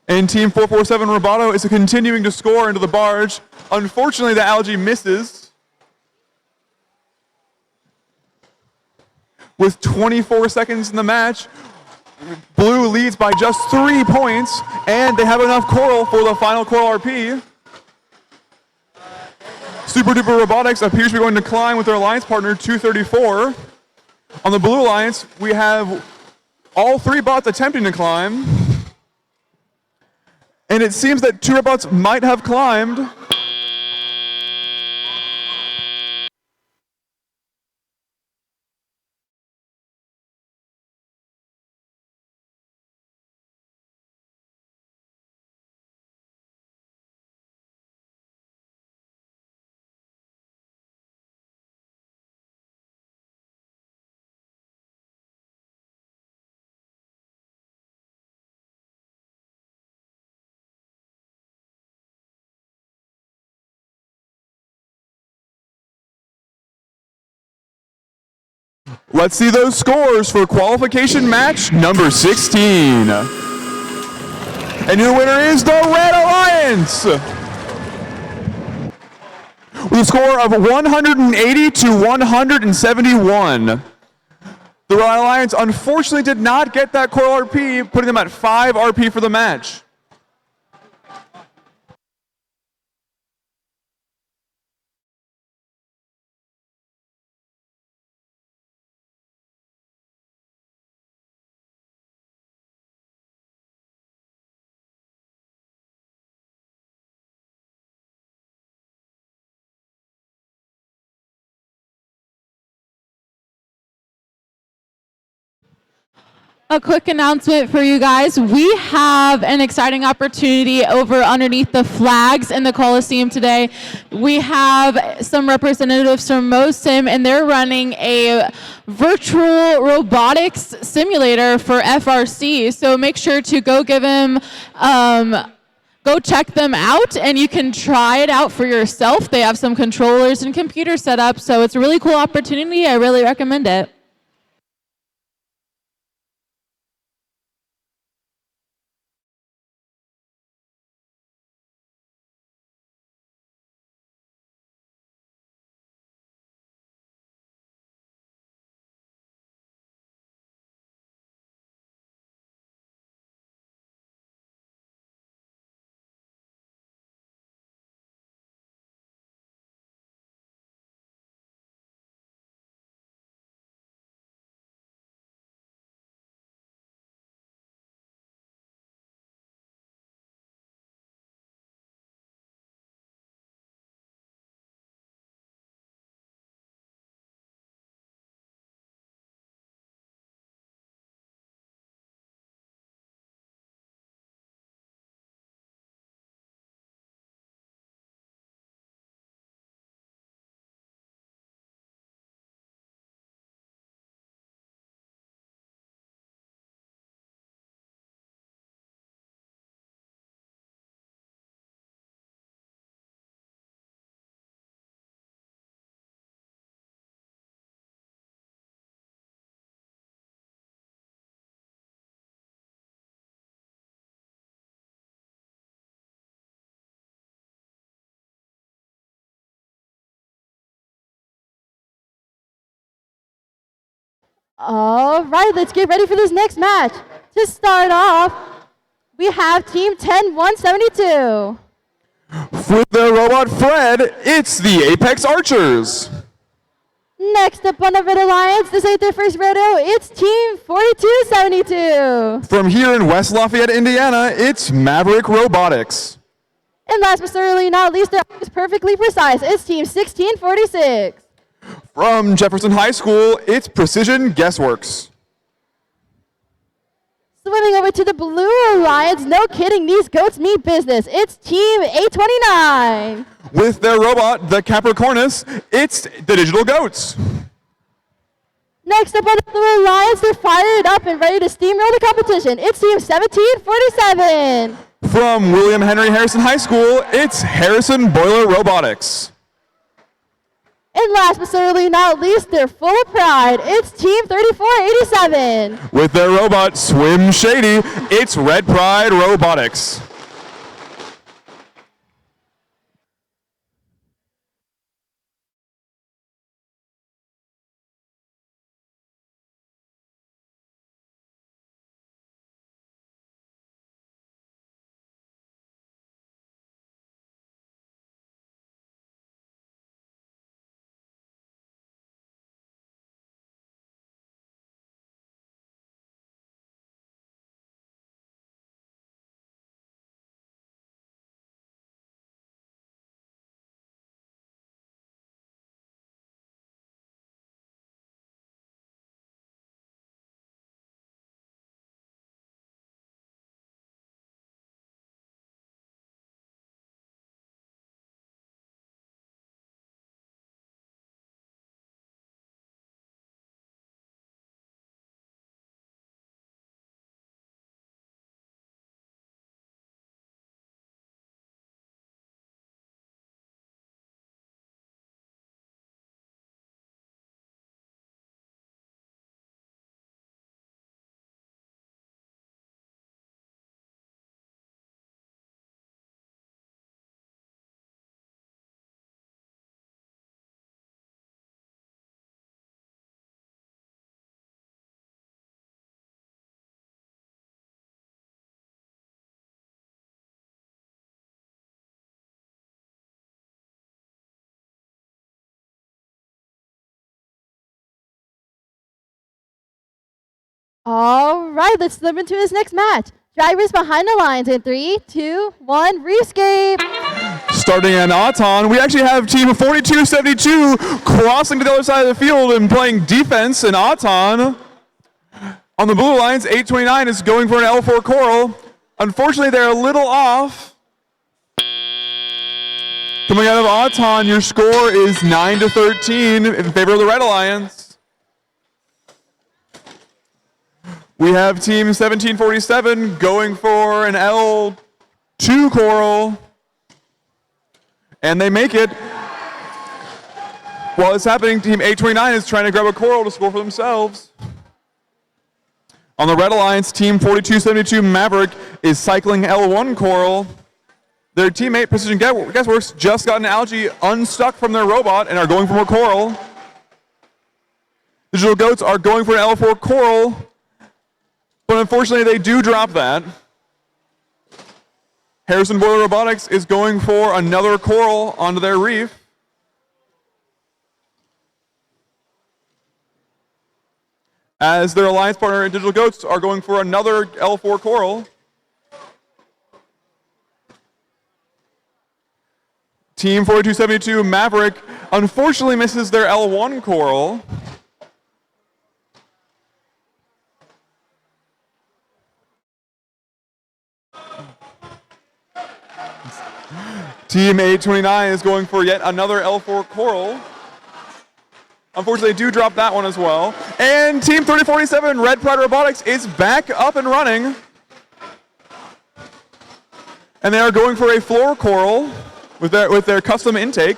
And Team 447 Roboto is continuing to score into the barge. Unfortunately, the Algae misses. With 24 seconds in the match, Blue leads by just 3 points, and they have enough Coral for the final Coral RP. Super Duper Robotics appears to be going to climb with their alliance partner, 234. On the Blue Alliance, we have all 3 bots attempting to climb. And it seems that 2 robots might have climbed. Let's see those scores for qualification match number 16. And your winner is the Red Alliance! With a score of 180-171. The Red Alliance unfortunately did not get that Coral RP, putting them at 5 RP for the match. A quick announcement for you guys. We have an exciting opportunity over underneath the flags in the Coliseum today. We have some representatives from MoSim, and they're running a virtual robotics simulator for FRC. So make sure to go give them, go check them out, and you can try it out for yourself. They have some controllers and computers set up, so it's a really cool opportunity. I really recommend it. All right, let's get ready for this next match. To start off, we have Team 10-172. With their robot Fred, it's the Apex Archers. Next up on the Red Alliance, this ain't their first rodeo, it's Team 4272. From here in West Lafayette, Indiana, it's Maverick Robotics. And last but certainly not least, they're always perfectly precise, it's Team 1646. From Jefferson High School, it's Precision Guessworks. Swimming over to the Blue Alliance, no kidding, these goats mean business. It's Team 829. With their robot, the Capricornus, it's the Digital Goats. Next up on the Blue Alliance, they're fired up and ready to steamroll the competition. It's Team 1747. From William Henry Harrison High School, it's Harrison Boiler Robotics. And last but certainly not least, they're full of pride. It's Team 3487. With their robot, Swim Shady, it's Red Pride Robotics. All right, let's slip into this next match. Drivers behind the lines in 3, 2, 1, rescape. Starting in Auton, we actually have Team 4272 crossing to the other side of the field and playing defense in Auton. On the Blue Alliance, 829 is going for an L4 Coral. Unfortunately, they're a little off. Coming out of Auton, your score is 9-13 in favor of the Red Alliance. We have Team 1747 going for an L2 Coral. And they make it. While it's happening, Team 829 is trying to grab a Coral to score for themselves. On the Red Alliance, Team 4272 Maverick is cycling L1 Coral. Their teammate, Precision Guessworks, just got an algae unstuck from their robot and are going for more Coral. Digital Goats are going for an L4 Coral, but unfortunately they do drop that. Harrison Boiler Robotics is going for another Coral onto their reef. As their alliance partner, Digital Goats, are going for another L4 Coral. Team 4272 Maverick unfortunately misses their L1 Coral. Team 829 is going for yet another L4 Coral. Unfortunately, they do drop that one as well. And Team 3047 Red Pride Robotics is back up and running. And they are going for a floor Coral with their custom intake.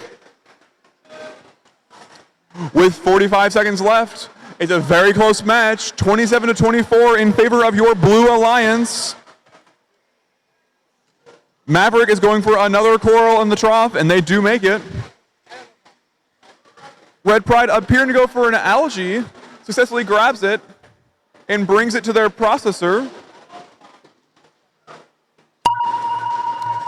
With 45 seconds left, it's a very close match, 27-24 in favor of your Blue Alliance. Maverick is going for another Coral in the trough, and they do make it. Red Pride appearing to go for an algae, successfully grabs it and brings it to their processor.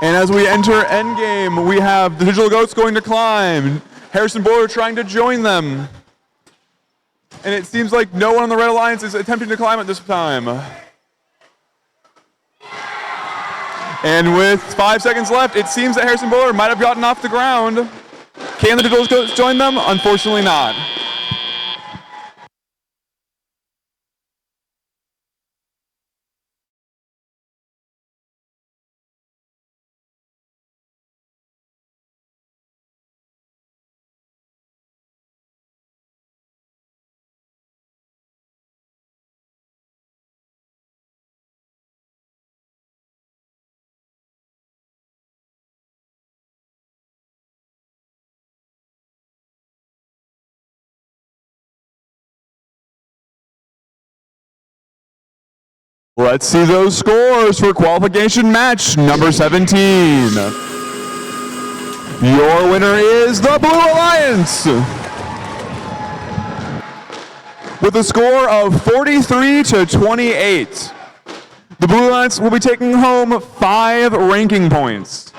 And as we enter endgame, we have the Digital Goats going to climb. Harrison Boiler trying to join them. And it seems like no one on the Red Alliance is attempting to climb at this time. And with 5 seconds left, it seems that Harrison Boiler might have gotten off the ground. Can the Digital Goats join them? Unfortunately not. Let's see those scores for qualification match number 17. Your winner is the Blue Alliance with a score of 43-28. The Blue Alliance will be taking home 5 ranking points.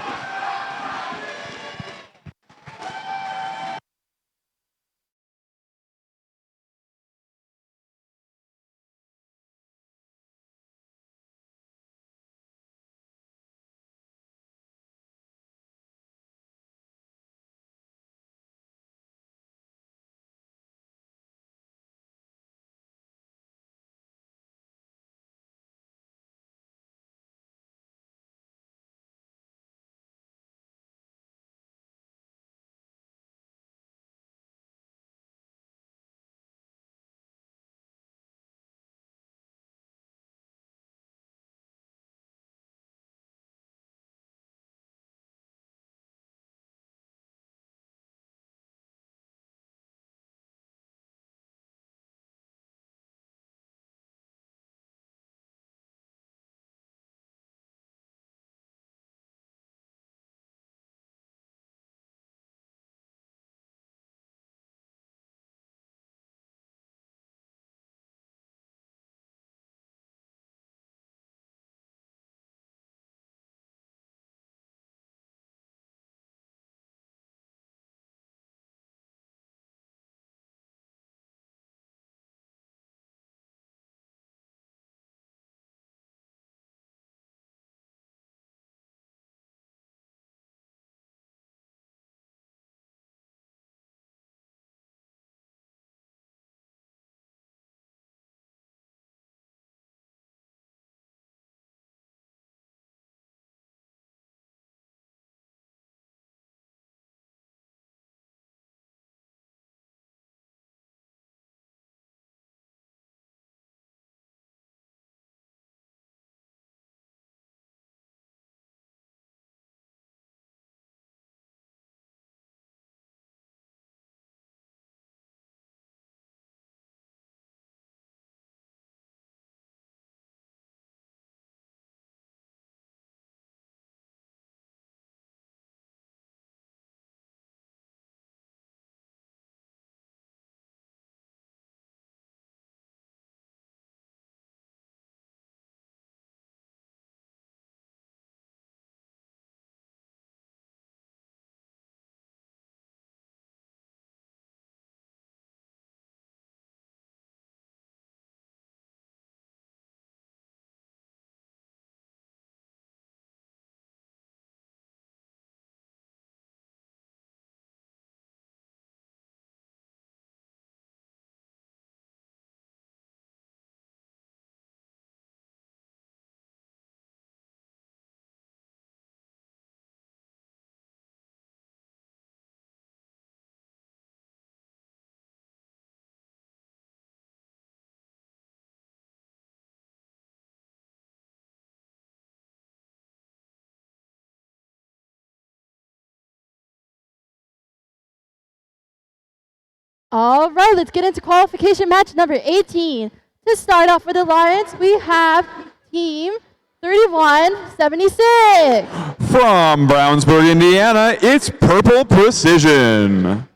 All right, let's get into qualification match number 18. To start off for the Lions, we have Team 3176. From Brownsburg, Indiana, it's Purple Precision.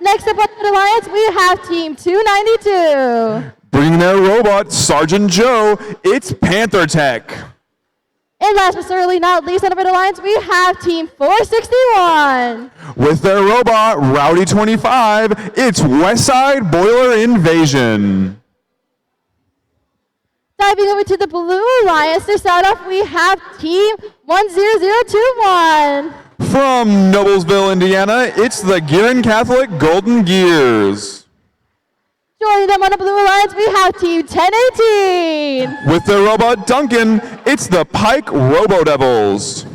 Next up on the Alliance, we have Team 292. Bringing their robot, Sergeant Joe, it's Panther Tech. And last but certainly not least on the Red Alliance, we have Team 461. With their robot, Rowdy 25, it's Westside Boiler Invasion. Diving over to the Blue Alliance, to start off, we have Team 10021. From Noblesville, Indiana, it's the Gearin Catholic Golden Gears. Joining them on the Blue Alliance, we have Team 1018. With their robot, Duncan, it's the Pike Robo Devils.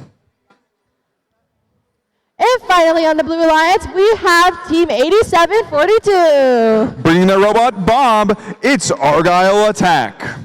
And finally on the Blue Alliance, we have Team 8742. Bringing their robot, Bob, it's Argyle Attack.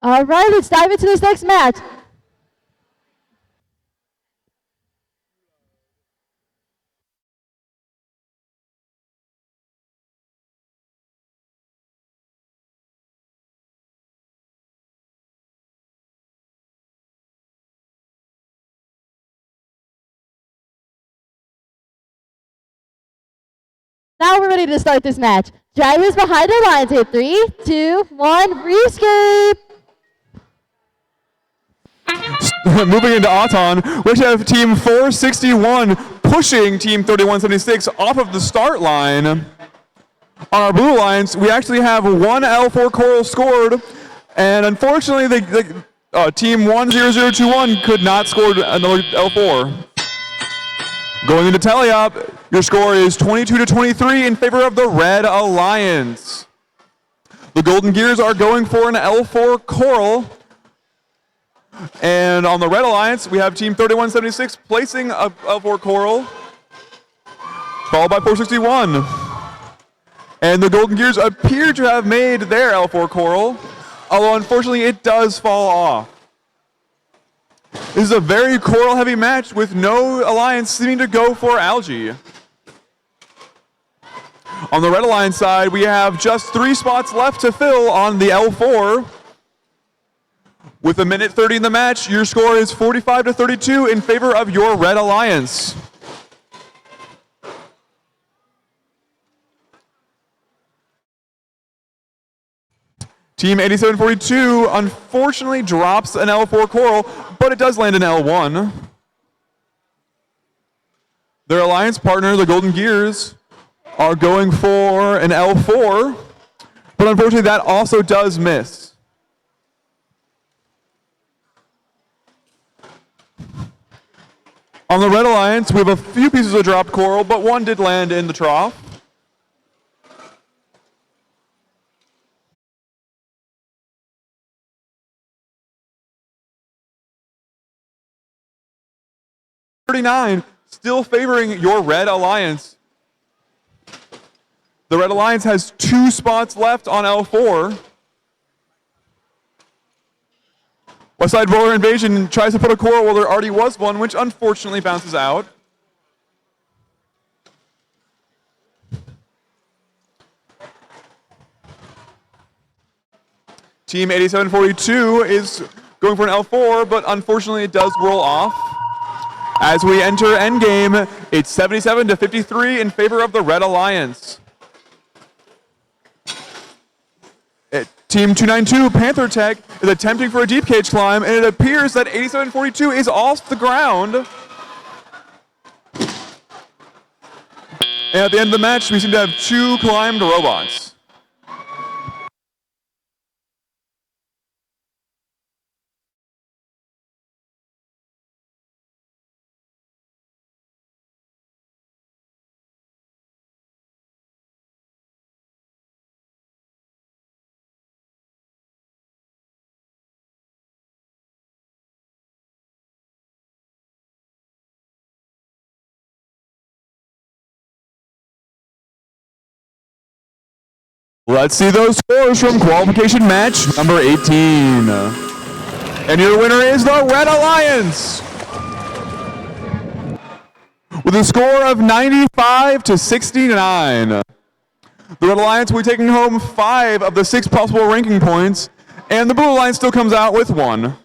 All right, let's dive into this next match. Now we're ready to start this match. Drivers behind the lines in 3, 2, 1, rescape. Moving into Auton, we have Team 461 pushing Team 3176 off of the start line. On our Blue Alliance, we actually have one L4 Coral scored, and unfortunately, Team 10021 could not score another L4. Going into Teleop, your score is 22-23 in favor of the Red Alliance. The Golden Gears are going for an L4 Coral. And on the Red Alliance, we have Team 3176 placing a L4 Coral, followed by 461. And the Golden Gears appear to have made their L4 Coral, although unfortunately it does fall off. This is a very coral-heavy match with no alliance seeming to go for Algae. On the Red Alliance side, we have just 3 spots left to fill on the L4. With a minute 30 in the match, your score is 45-32 in favor of your Red Alliance. Team 8742 unfortunately drops an L4 Coral, but it does land an L1. Their alliance partner, the Golden Gears, are going for an L4, but unfortunately that also does miss. On the Red Alliance, we have a few pieces of dropped coral, but one did land in the trough. Still favoring your Red Alliance. The Red Alliance has 2 spots left on L4. Westside Boiler Invasion tries to put a coral where there already was one, which unfortunately bounces out. Team 8742 is going for an L4, but unfortunately it does roll off. As we enter endgame, it's 77-53 in favor of the Red Alliance. Team 292, Panther Tech, is attempting for a deep cage climb, and it appears that 8742 is off the ground. And at the end of the match, we seem to have 2 climbed robots. Let's see those scores from qualification match number 18. And your winner is the Red Alliance with a score of 95-69. The Red Alliance will be taking home 5 of the 6 possible ranking points, and the Blue Alliance still comes out with 1.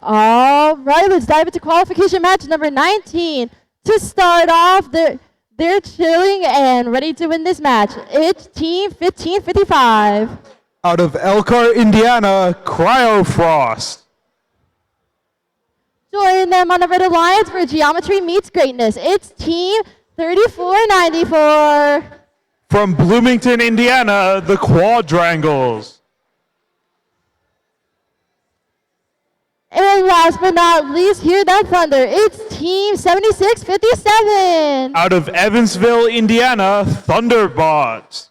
All right, let's dive into qualification match number 19. To start off, they're chilling and ready to win this match. It's Team 1555. Out of Elkhart, Indiana, Cryofrost. Join them on the Red Alliance for Geometry Meets Greatness. It's Team 3494. From Bloomington, Indiana, the Quadrangles. And last but not least, hear that thunder. It's Team 7657. Out of Evansville, Indiana, Thunderbots.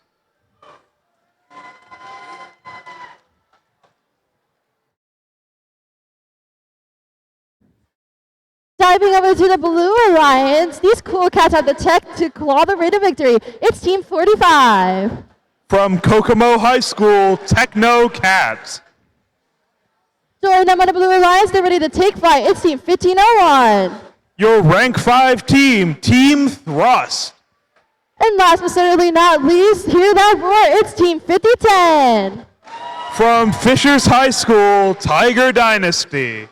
Diving over to the Blue Alliance, these cool cats have the tech to claw the way to victory. It's Team 45. From Kokomo High School, Techno Cats. Join them on the Blue Alliance. They're ready to take flight. It's Team 1501. Your rank 5 team, Team Thrust. And last but certainly not least, hear that roar. It's Team 5010. From Fishers High School, Tiger Dynasty.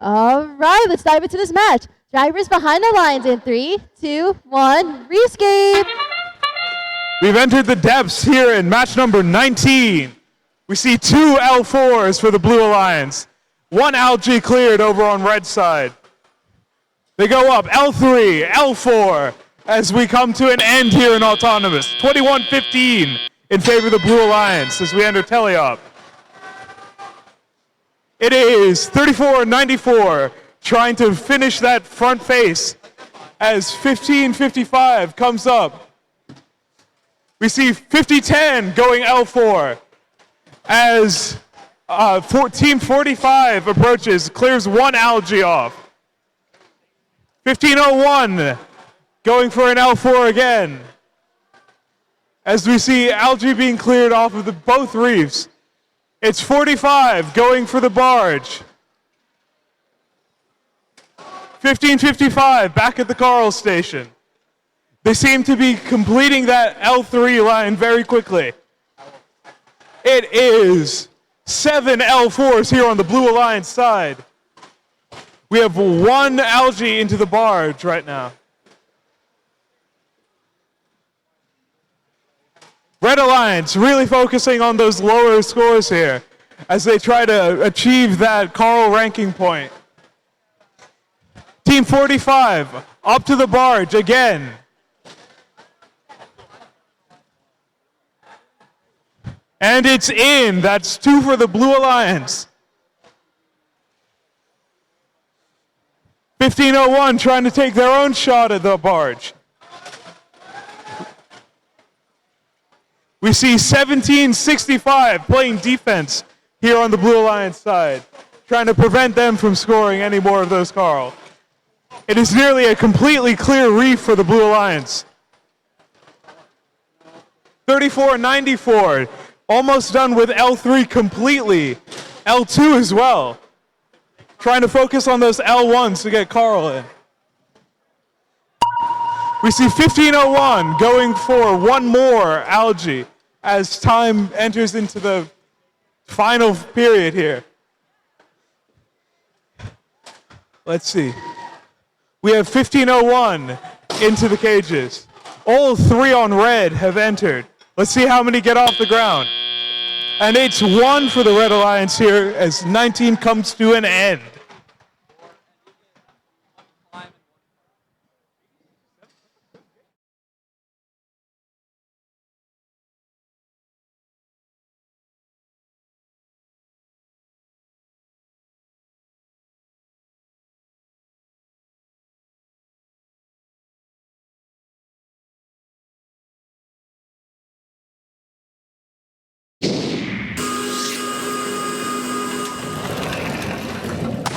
All right, let's dive into this match. Drivers behind the lines in 3, 2, 1, rescape. We've entered the depths here in match number 19. We see 2 L4s for the Blue Alliance. 1 algae cleared over on red side. They go up L3, L4, as we come to an end here in Autonomous. 21-15 in favor of the Blue Alliance as we enter teleop. It is 34-94, trying to finish that front face as 15-55 comes up. We see 50-10 going L4 as Team 45 approaches, clears 1 algae off. 15-01 going for an L4 again as we see algae being cleared off of both reefs. It's 45 going for the barge. 15-55 back at the Carl station. They seem to be completing that L3 line very quickly. It is 7 L4s here on the Blue Alliance side. We have 1 algae into the barge right now. Red Alliance really focusing on those lower scores here as they try to achieve that Carl ranking point. Team 45 up to the barge again. And it's in. That's 2 for the Blue Alliance. 15-01 trying to take their own shot at the barge. We see 17-65 playing defense here on the Blue Alliance side, trying to prevent them from scoring any more of those Carl. It is nearly a completely clear reef for the Blue Alliance. 34-94, almost done with L3 completely. L2 as well. Trying to focus on those L1s to get Carl in. We see 15-01 going for 1 more algae as time enters into the final period here. Let's see. We have 15-01 into the cages. All 3 on red have entered. Let's see how many get off the ground. And it's 1 for the Red Alliance here as 19 comes to an end.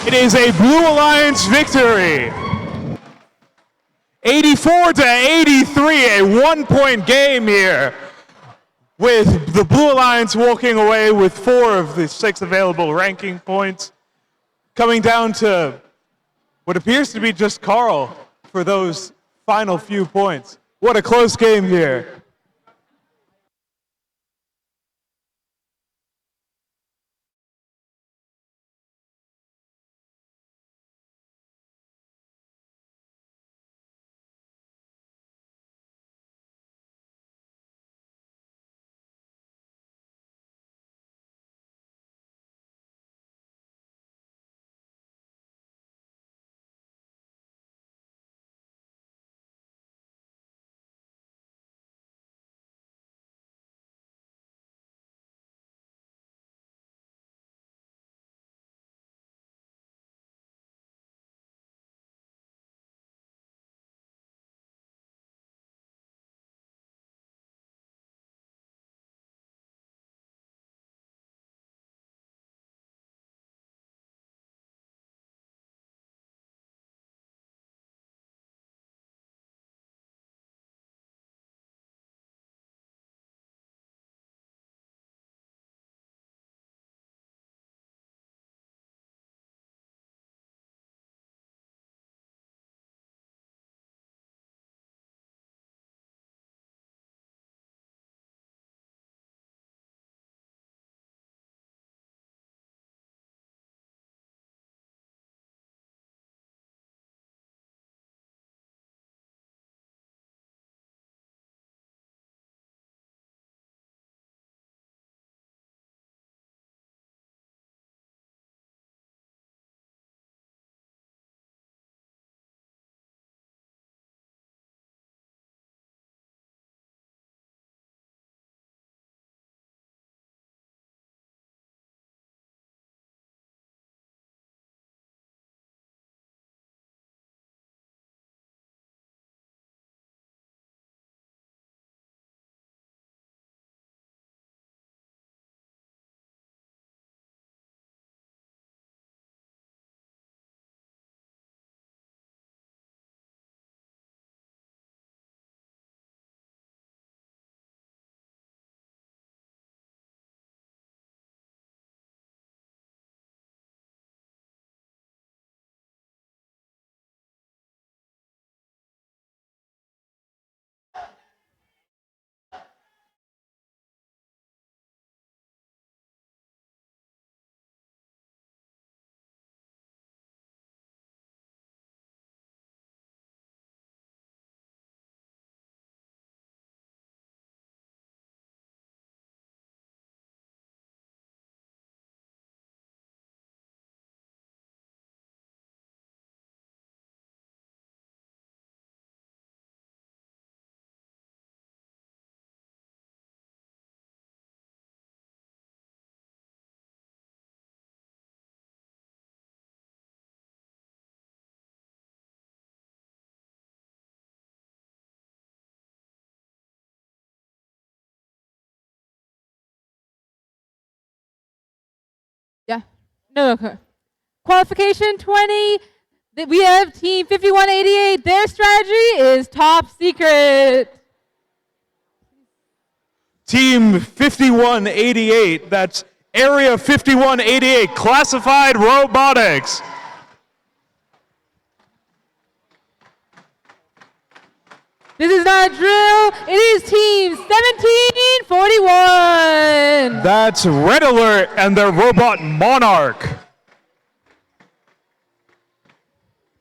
It is a Blue Alliance victory. 84-83, a 1-point game here, with the Blue Alliance walking away with 4 of the 6 available ranking points, coming down to what appears to be just Carl for those final few points. What a close game here. No, okay. Qualification 20. We have Team 5188. Their strategy is top secret. Team 5188, that's Area 5188, Classified Robotics. This is not a drill. It is Team 1741. That's Red Alert and their robot Monarch.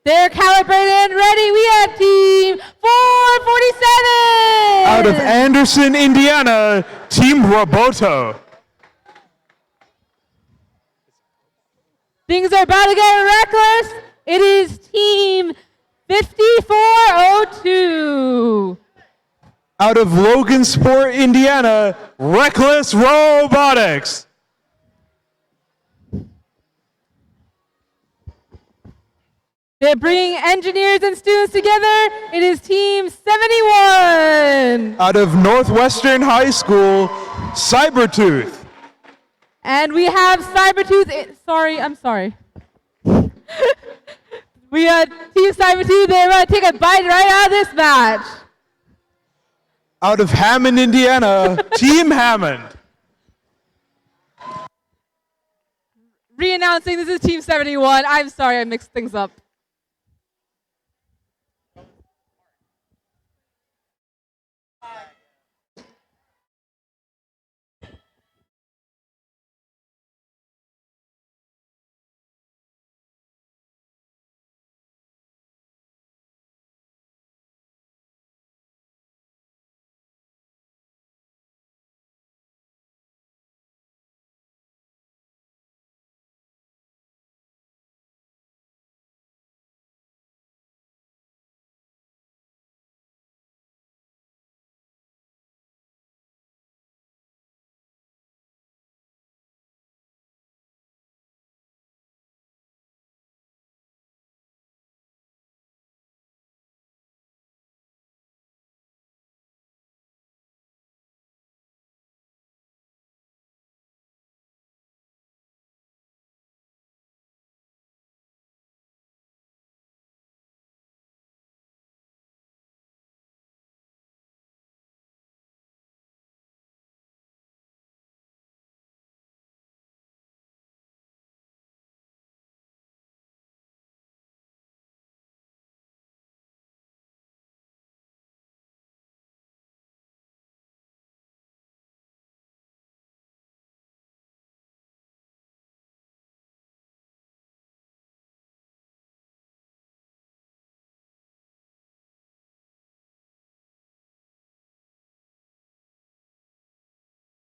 They're calibrated and ready. We have Team 447. Out of Anderson, Indiana, Team Roboto. Things are about to get reckless. It is Team 5402. Out of Logansport, Indiana, Reckless Robotics. They're bringing engineers and students together. It is Team 71. Out of Northwestern High School, Cybertooth. And we have Cybertooth. I'm sorry. We got Team Cybertooth. They're about to take a bite right out of this match. Out of Hammond, Indiana, Team Hammond. Re-announcing, this is Team 71. I'm sorry, I mixed things up.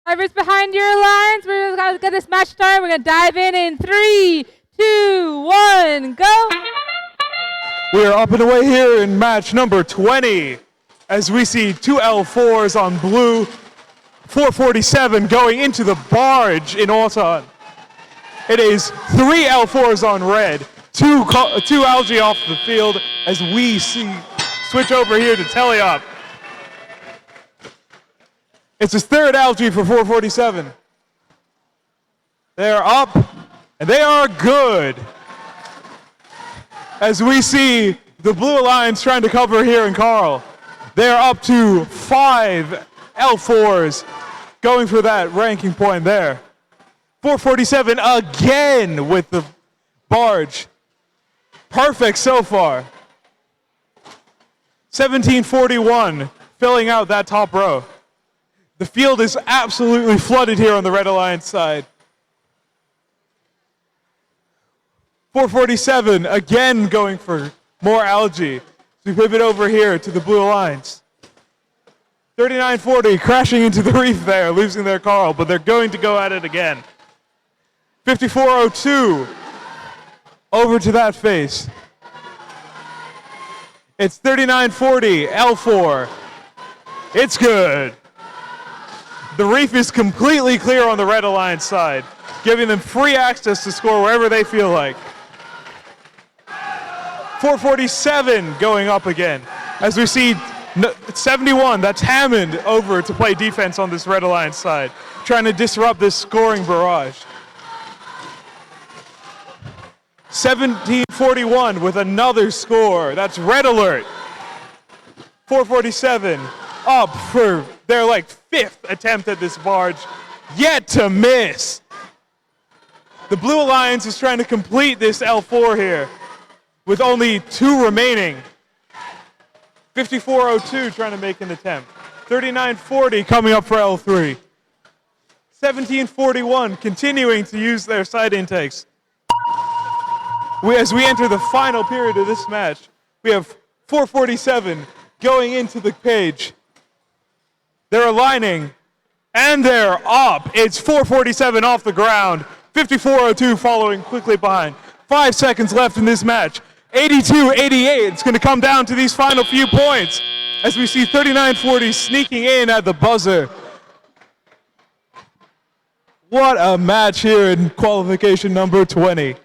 Drivers behind your lines. We're going to get this match started. We're going to dive in 3, 2, 1, go. We are up and away here in match number 20 as we see two L4s on blue, 447 going into the barge in Auton. It is 3 L4s on red, two algae off the field as we switch over here to Teleop. It's his third algae for 447. They are up, and they are good. As we see the Blue Alliance trying to cover here in Carl. They are up to 5 L4s going for that ranking point there. 447 again with the barge. Perfect so far. 1741 filling out that top row. The field is absolutely flooded here on the Red Alliance side. 447 again going for more algae. So we pivot over here to the Blue Alliance. 3940 crashing into the reef there, losing their Carl, but they're going to go at it again. 5402 over to that face. It's 3940 L4. It's good. The reef is completely clear on the Red Alliance side, giving them free access to score wherever they feel like. 447 going up again. As we see 71, that's Hammond over to play defense on this Red Alliance side, trying to disrupt this scoring barrage. 1741 with another score. That's red alert. 447 up for their like 5th attempt at this barge. Yet to miss. The Blue Alliance is trying to complete this L4 here with only 2 remaining. 5402 trying to make an attempt. 3940 coming up for L3. 1741 continuing to use their side intakes. As we enter the final period of this match, we have 447 going into the cage. They're aligning, and they're up. It's 447 off the ground. 5402 following quickly behind. 5 seconds left in this match. 82-88. It's going to come down to these final few points as we see 3940 sneaking in at the buzzer. What a match here in qualification number 20.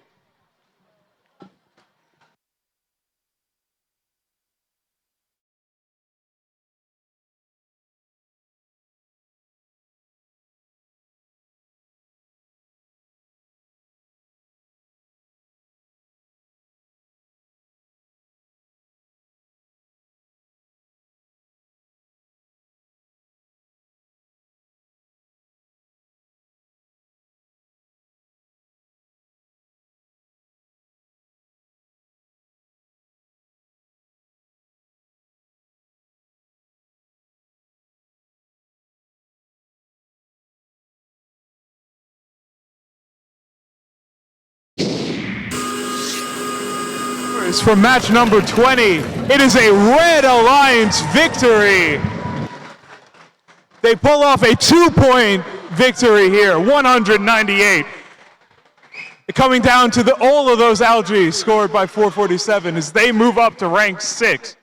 From match number 20, it is a Red Alliance victory. They pull off a 2-point victory here, 198. Coming down to all of those algae scored by 447 as they move up to rank 6.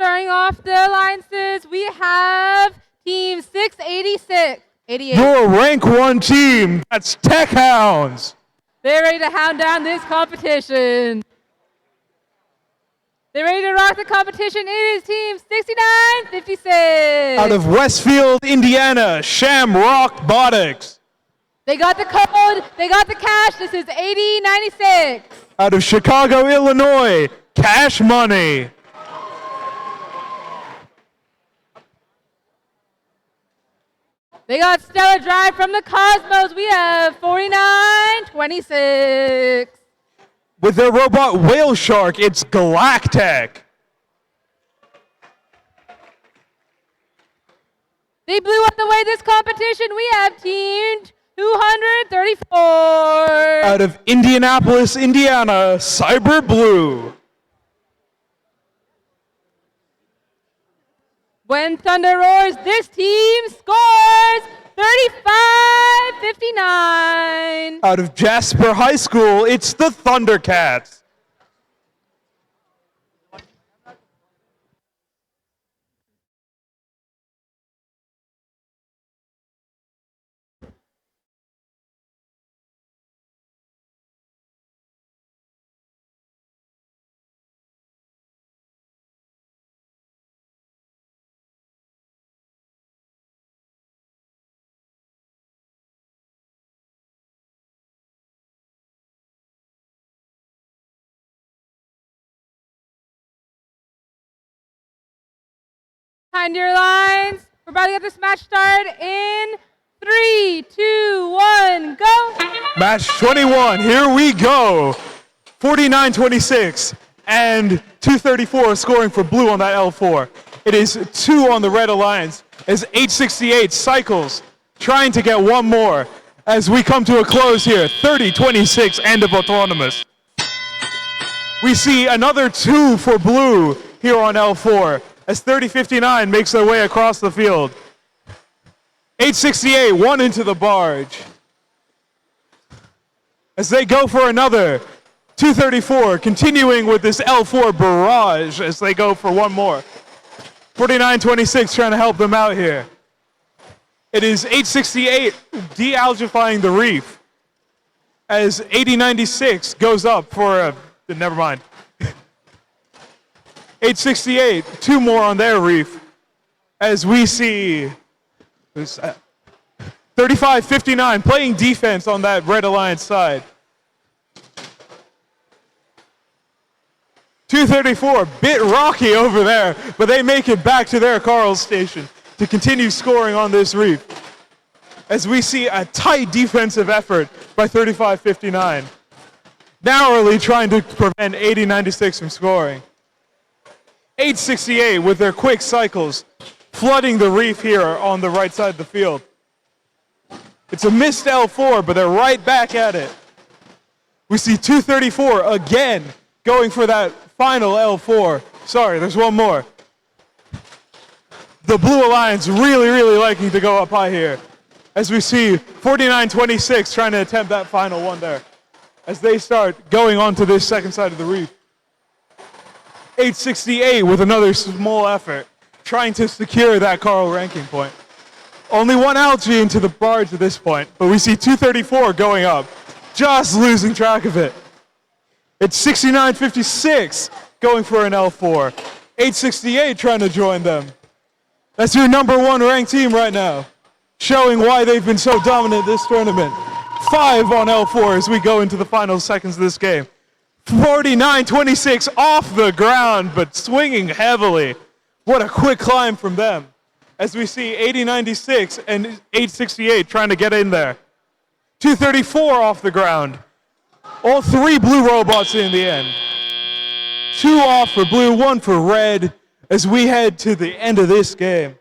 starting off the alliances, we have Team 686. 88. Your rank 1 team, that's Tech Hounds. They're ready to hound down this competition. They're ready to rock the competition. It is Team 6956. Out of Westfield, Indiana, Shamrock Botics. They got the code. They got the cash. This is 8096. Out of Chicago, Illinois, Cash Money. They got Stella Drive from the Cosmos. We have 4926. With their robot Whale Shark, it's Galactech. They blew up the way this competition. We have Team 234. Out of Indianapolis, Indiana, Cyber Blue. When thunder roars, this team scores 35-59. Out of Jasper High School, it's the Thundercats. Behind your lines. We're about to get this match started in 3, 2, 1, go. Match 21, here we go. 49-26 and 234 scoring for blue on that L4. It is 2 on the red alliance as 868 cycles, trying to get one more as we come to a close here. 30-26, end of autonomous. We see another 2 for blue here on L4 as 30-59 makes their way across the field. 868, 1 into the barge. As they go for another 234, continuing with this L4 barrage as they go for one more. 49-26 trying to help them out here. It is 868 de-algifying the reef as 8096 goes up for never mind. 868, 2 more on their reef as we see 35-59 playing defense on that Red Alliance side. 234, bit rocky over there, but they make it back to their Carl station to continue scoring on this reef. As we see a tight defensive effort by 35-59, narrowly trying to prevent 80-96 from scoring. 868 with their quick cycles, flooding the reef here on the right side of the field. It's a missed L4, but they're right back at it. We see 234 again going for that final L4. Sorry, there's one more. The Blue Alliance really liking to go up high here. As we see 49-26 trying to attempt that final one there. As they start going onto this second side of the reef. 868 with another small effort, trying to secure that Carl ranking point. Only one algae into the barge at this point, but we see 234 going up, just losing track of it. It's 69-56 going for an L4. 868 trying to join them. That's your number 1 ranked team right now, showing why they've been so dominant this tournament. 5 on L4 as we go into the final seconds of this game. 49-26 off the ground, but swinging heavily. What a quick climb from them. As we see 80-96 and 868 trying to get in there. 234 off the ground. All 3 blue robots in the end. 2 off for blue, 1 for red, as we head to the end of this game.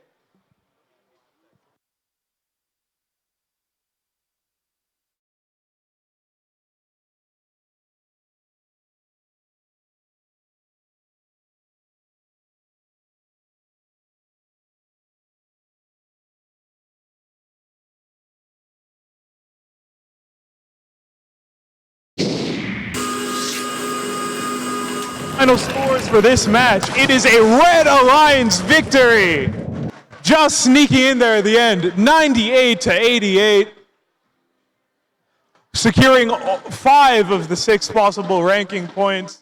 Final scores for this match. It is a Red Alliance victory. Just sneaking in there at the end, 98-88. Securing 5 of the 6 possible ranking points.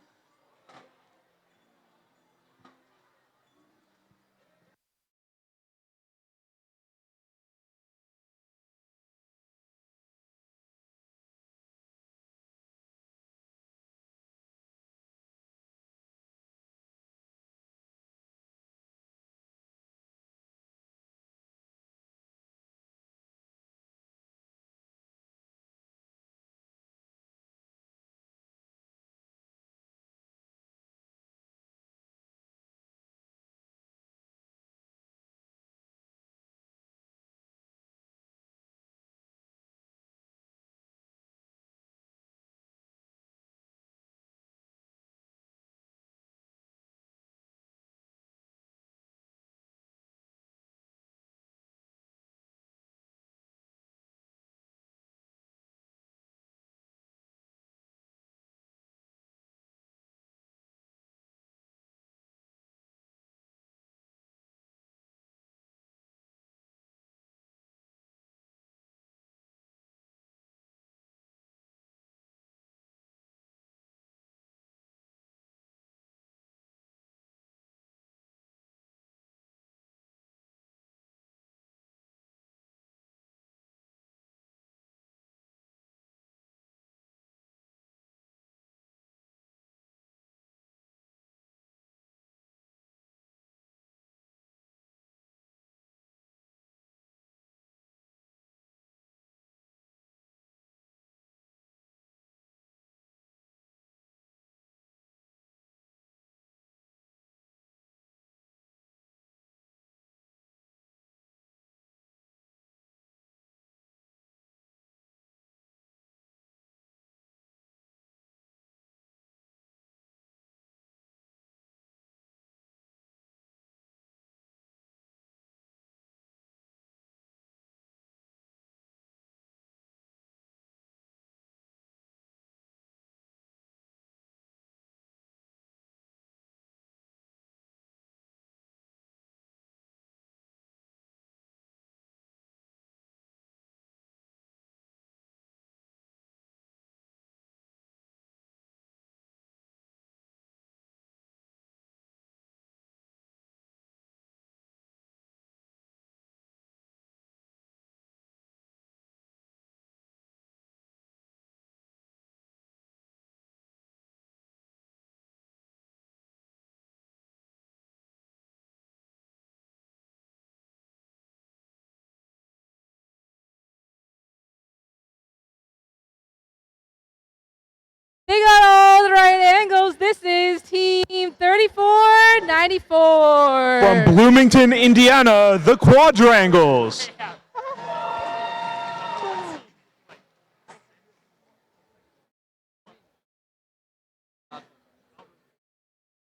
They got all the right angles. This is Team 3494. From Bloomington, Indiana, the Quadrangles.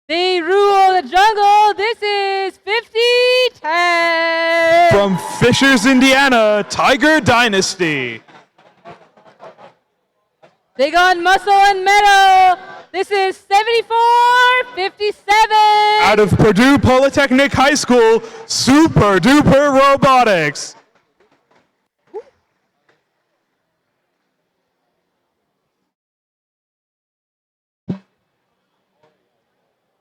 They rule the jungle. This is 50-10. From Fishers, Indiana, Tiger Dynasty. They got muscle and metal. This is 74-57. Out of Purdue Polytechnic High School, Super Duper Robotics.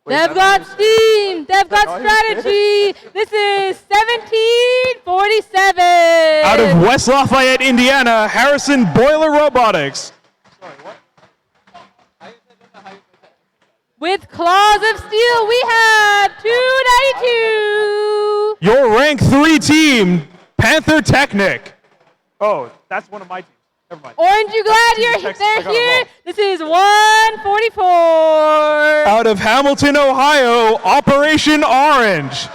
They've got steam. They've got strategy. This is 17-47. Out of West Lafayette, Indiana, Harrison Boiler Robotics. With claws of steel, we have 292. Your rank 3 team, Panther Technic. Oh, that's one of my teams. Never mind. Orange, you glad they're here? This is 144. Out of Hamilton, Ohio, Operation Orange.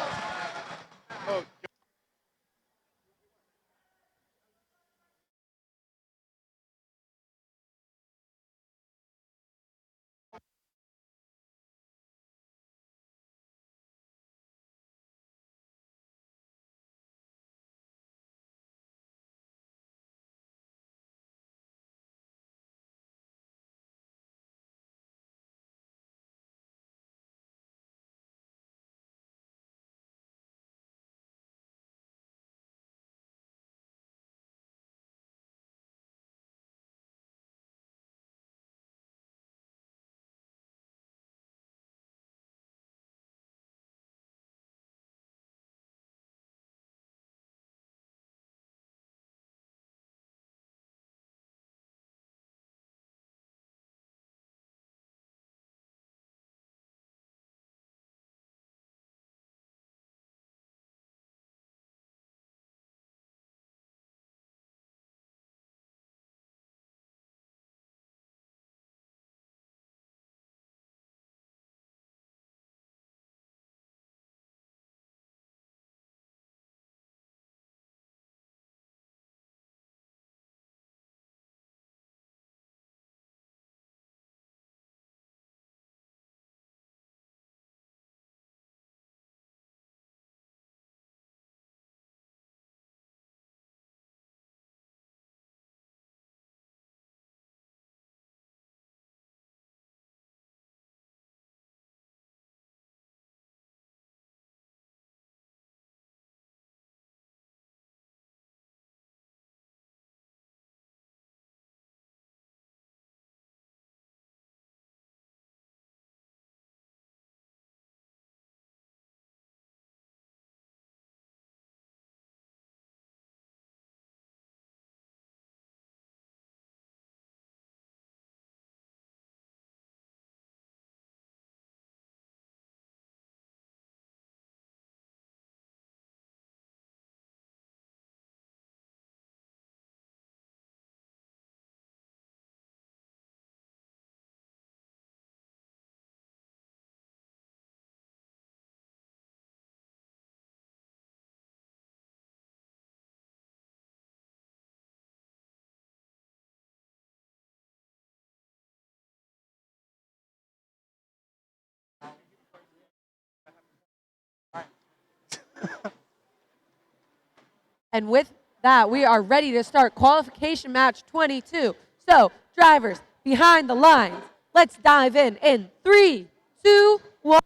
And with that, we are ready to start qualification match 22. So, drivers behind the lines, let's dive in 3, 2, 1,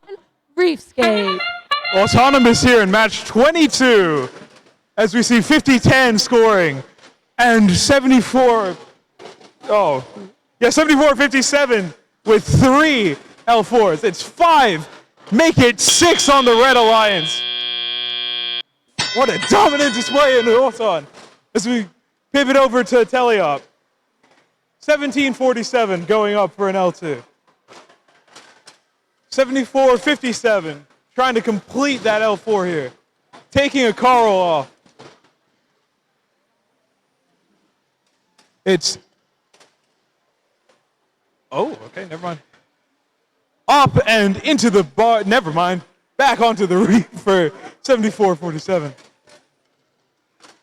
Reefscape. Autonomous here in match 22, as we see 50-10 scoring and 74-57 with 3 L4s. It's 5, make it 6 on the Red Alliance. What a dominant display in Auton as we pivot over to Teleop. 17-47 going up for an L2. 74-57, trying to complete that L4 here. Taking a Carl off. It's, okay, never mind. Up and into the bar, never mind. Back onto the reef for 74-47.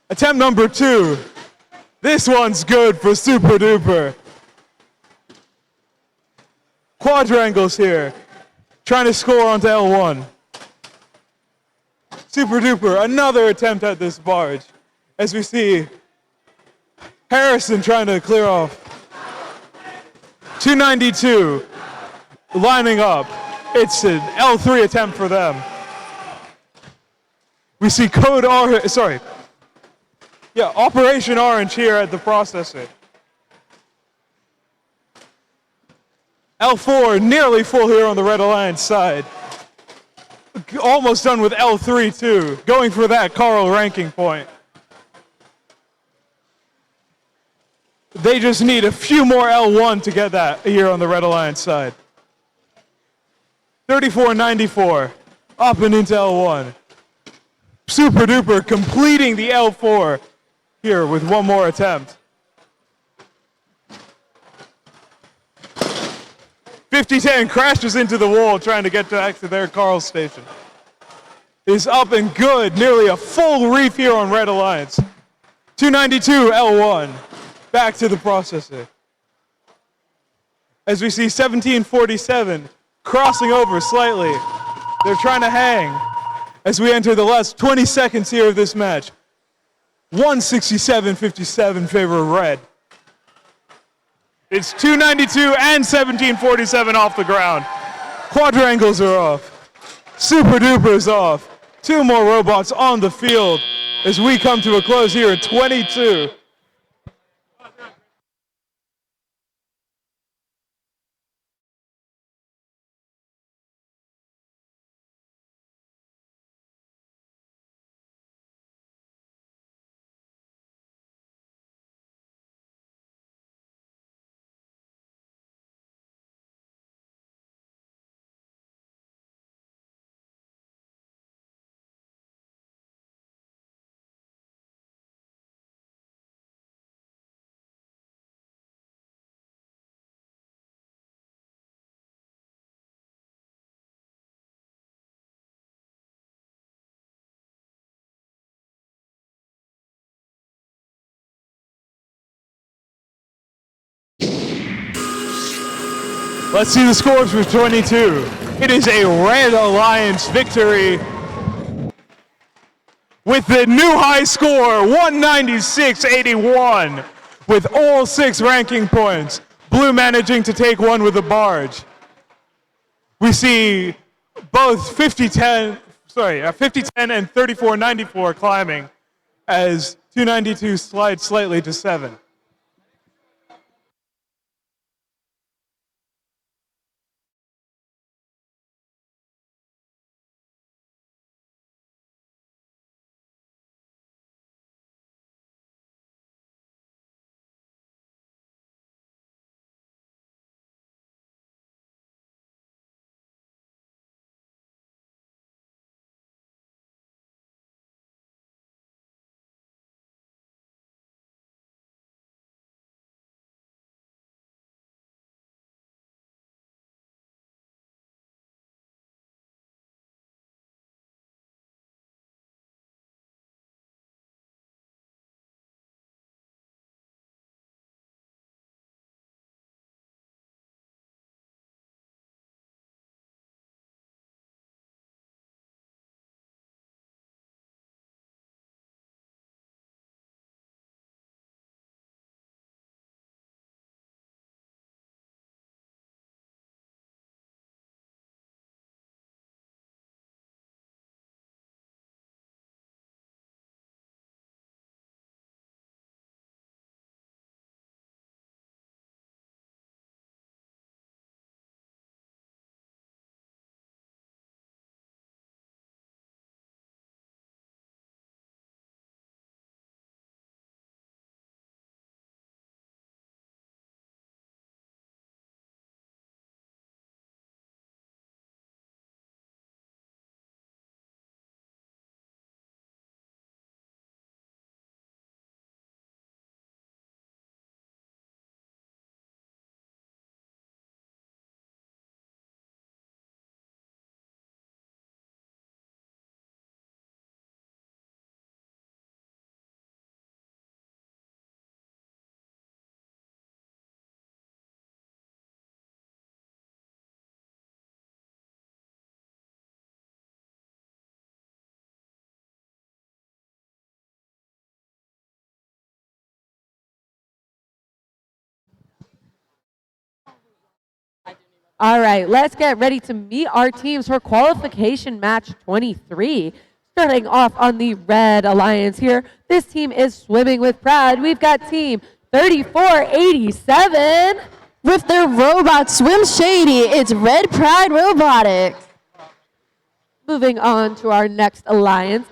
Attempt number 2. This one's good for Super Duper. Quadrangles here, trying to score onto L1. Super Duper, another attempt at this barge, as we see Harrison trying to clear off. 292 lining up. It's an L3 attempt for them. We see Operation Orange here at the processor. L4 nearly full here on the Red Alliance side. Almost done with L3 too. Going for that Carl ranking point. They just need a few more L1 to get that here on the Red Alliance side. 34-94, up and into L1. Super Duper completing the L4 here with one more attempt. 50-10 crashes into the wall trying to get back to their Carl station. Is up and good, nearly a full reef here on Red Alliance. 292 L1, back to the processor. As we see 1747 crossing over slightly. They're trying to hang as we enter the last 20 seconds here of this match. 167-57 favor of Red. It's 292 and 1747 off the ground. Quadrangles are off. Super Duper is off. 2 more robots on the field as we come to a close here at 22. Let's see the scores for 22. It is a Red Alliance victory with the new high score, 196-81, with all 6 ranking points. Blue managing to take one with a barge. We see both 50-10 and 34-94 climbing as 292 slides slightly to 7. All right, let's get ready to meet our teams for qualification match 23. Starting off on the Red Alliance here, this team is Swimming with Pride. We've got team 3487. With their robot Swim Shady, it's Red Pride Robotics. Moving on to our next alliance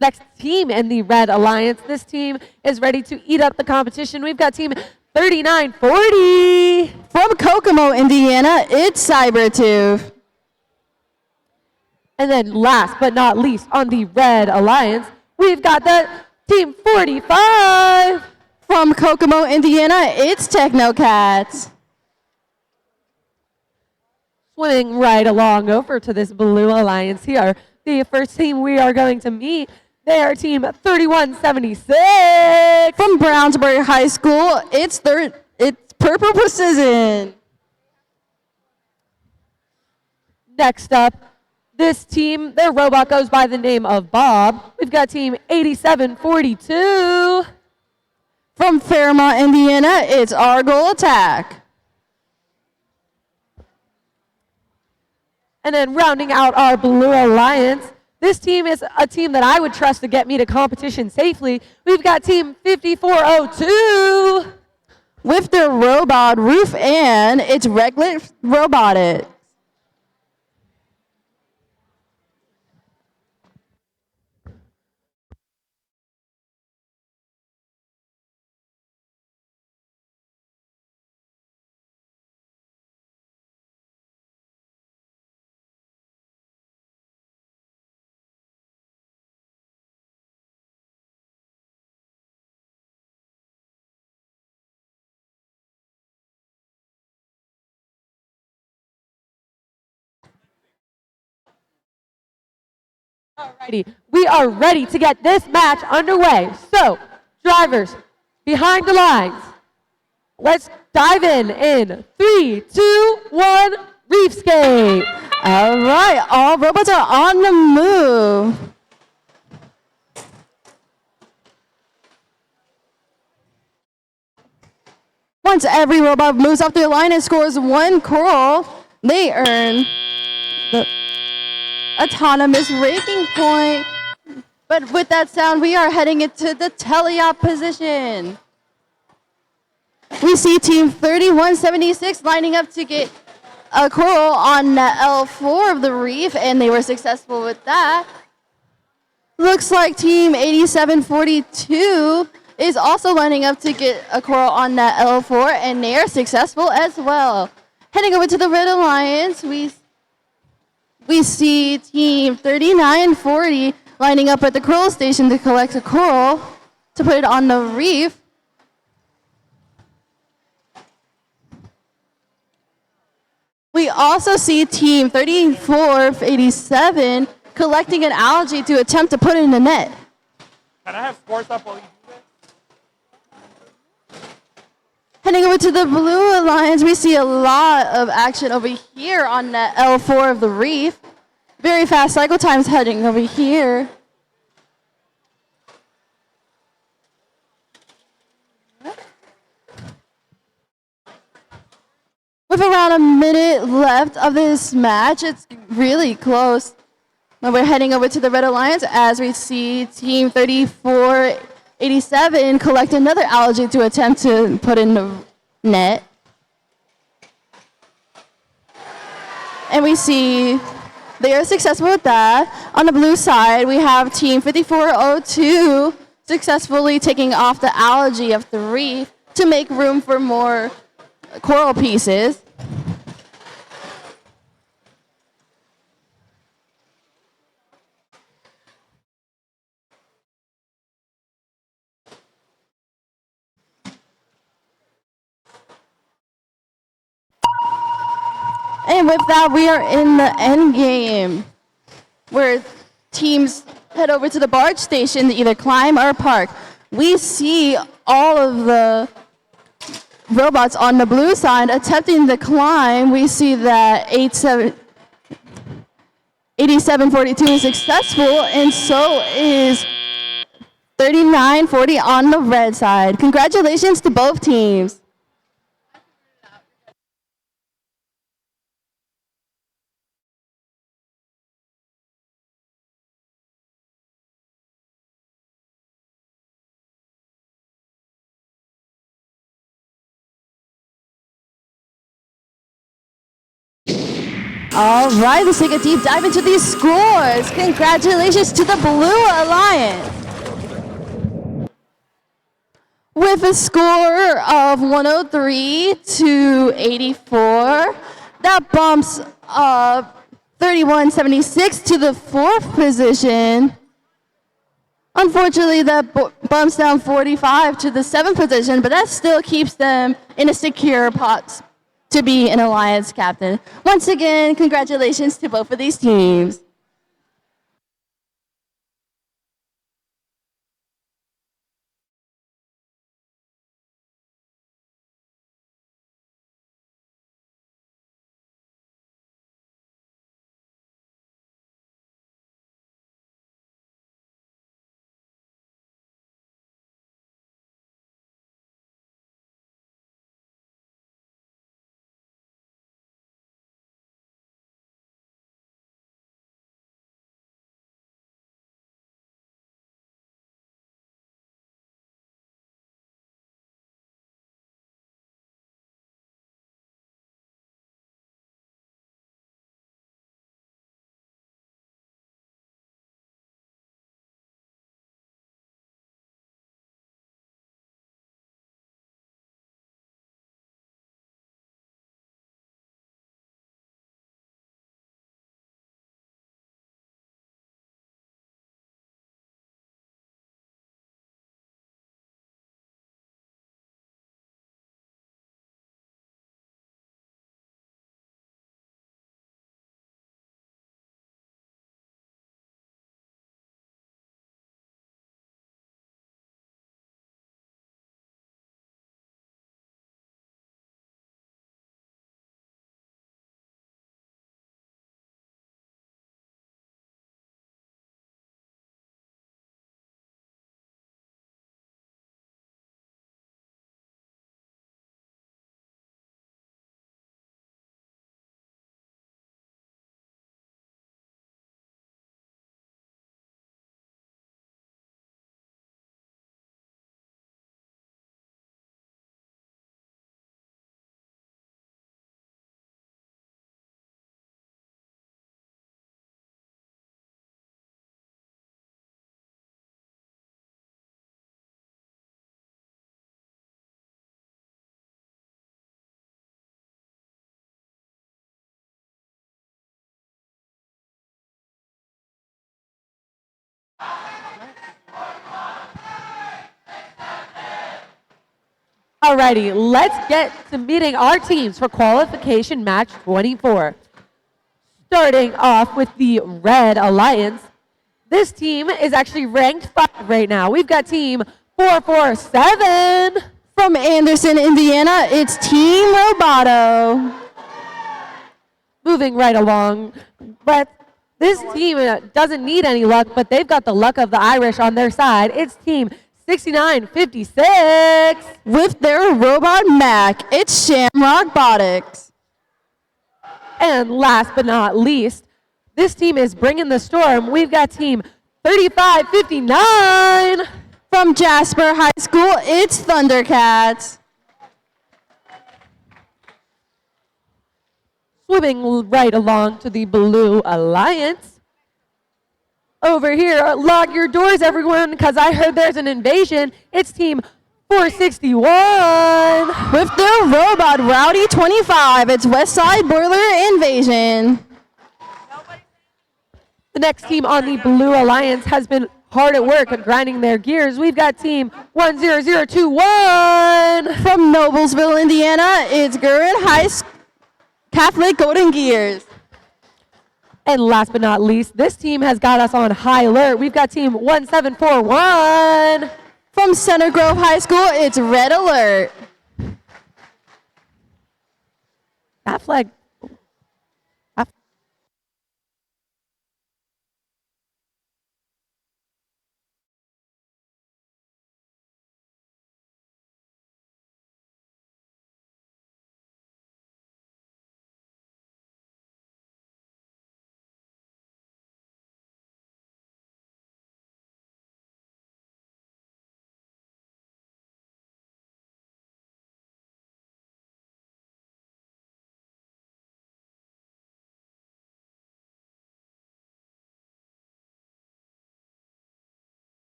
next team in the Red Alliance. This team is ready to eat up the competition. We've got team 3940. From Kokomo, Indiana, it's Cybertooth. And then last but not least on the Red Alliance, we've got the team 45. From Kokomo, Indiana, it's Technocats. Swimming right along over to this Blue Alliance here. The first team we are going to meet, they are team 3176. From Brownsburg High School, it's Purple Precision. Next up, this team, their robot goes by the name of Bob. We've got team 8742. From Fairmont, Indiana, it's Argyle Attack. And then rounding out our Blue Alliance, this team is a team that I would trust to get me to competition safely. We've got team 5402. With their robot Roof Ann, it's Reglet Robotics. Alrighty, we are ready to get this match underway. So, drivers, behind the lines, let's dive in 3, 2, 1, Reefscape. All right, all robots are on the move. Once every robot moves off their line and scores 1 coral, they earn the autonomous raking point. But with that sound, we are heading into the teleop position. We see team 3176 lining up to get a coral on L4 of the reef, and they were successful with that. Looks like team 8742 is also lining up to get a coral on that L4, and they are successful as well. Heading over to the Red Alliance, we see team 3940 lining up at the coral station to collect a coral to put it on the reef. We also see team 3487 collecting an algae to attempt to put it in the net. Can I have sports up while you do that? Heading over to the Blue Alliance, we see a lot of action over here on that L4 of the reef. Very fast cycle times heading over here. With around a minute left of this match, it's really close. Now we're heading over to the Red Alliance as we see team 3487 collect another algae to attempt to put in the net. And we see they are successful with that. On the blue side, we have team 5402 successfully taking off the algae of the reef to make room for more coral pieces. And with that, we are in the end game, where teams head over to the barge station to either climb or park. We see all of the robots on the blue side attempting to climb. We see that 8742 is successful, and so is 3940 on the red side. Congratulations to both teams. All right, let's take a deep dive into these scores. Congratulations to the Blue Alliance. With a score of 103 to 84, that bumps up 3176 to the 4th position. Unfortunately, that bumps down 45 to the 7th position, but that still keeps them in a secure pot to be an Alliance captain. Once again, congratulations to both of these teams. Alrighty, let's get to meeting our teams for qualification match 24. Starting off with the Red Alliance. This team is actually ranked 5 right now. We've got team 447. From Anderson, Indiana, it's Team Roboto. Moving right along, but this team doesn't need any luck, but they've got the luck of the Irish on their side. It's team 6956. With their robot Mac, it's Shamrock Botics. And last but not least, this team is bringing the storm. We've got team 3559. From Jasper High School, it's Thundercats. Swimming right along to the Blue Alliance. Over here, lock your doors, everyone, because I heard there's an invasion. It's team 461. With their robot Rowdy 25, it's Westside Boiler Invasion. The next team on the Blue Alliance has been hard at work at grinding their gears. We've got team 10021. From Noblesville, Indiana, it's Gurin High Catholic Golden Gears. And last but not least, this team has got us on high alert. We've got team 1741. From Center Grove High School, it's Red Alert. That flag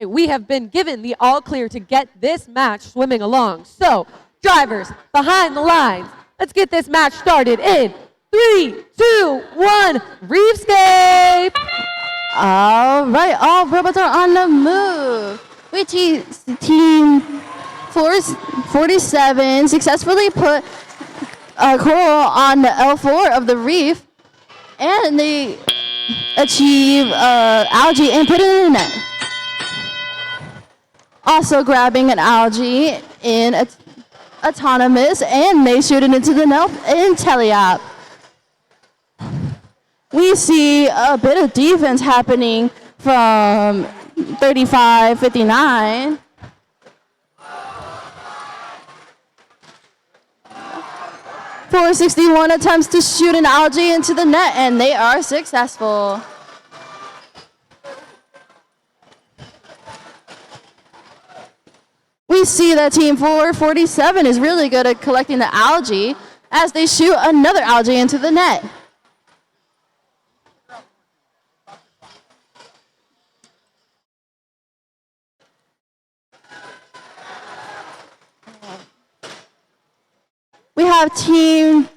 We have been given the all clear to get this match swimming along. So, drivers, behind the lines, let's get this match started in 3, 2, 1, Reefscape! All right, all robots are on the move. Which team 47 successfully put a coral on the L4 of the reef, and they achieve algae and put it in the net. Also grabbing an algae in autonomous, and they shoot it into the net in teleop. We see a bit of defense happening from 35-59. .461 attempts to shoot an algae into the net, and they are successful. We see that team 447 is really good at collecting the algae as they shoot another algae into the net. We have team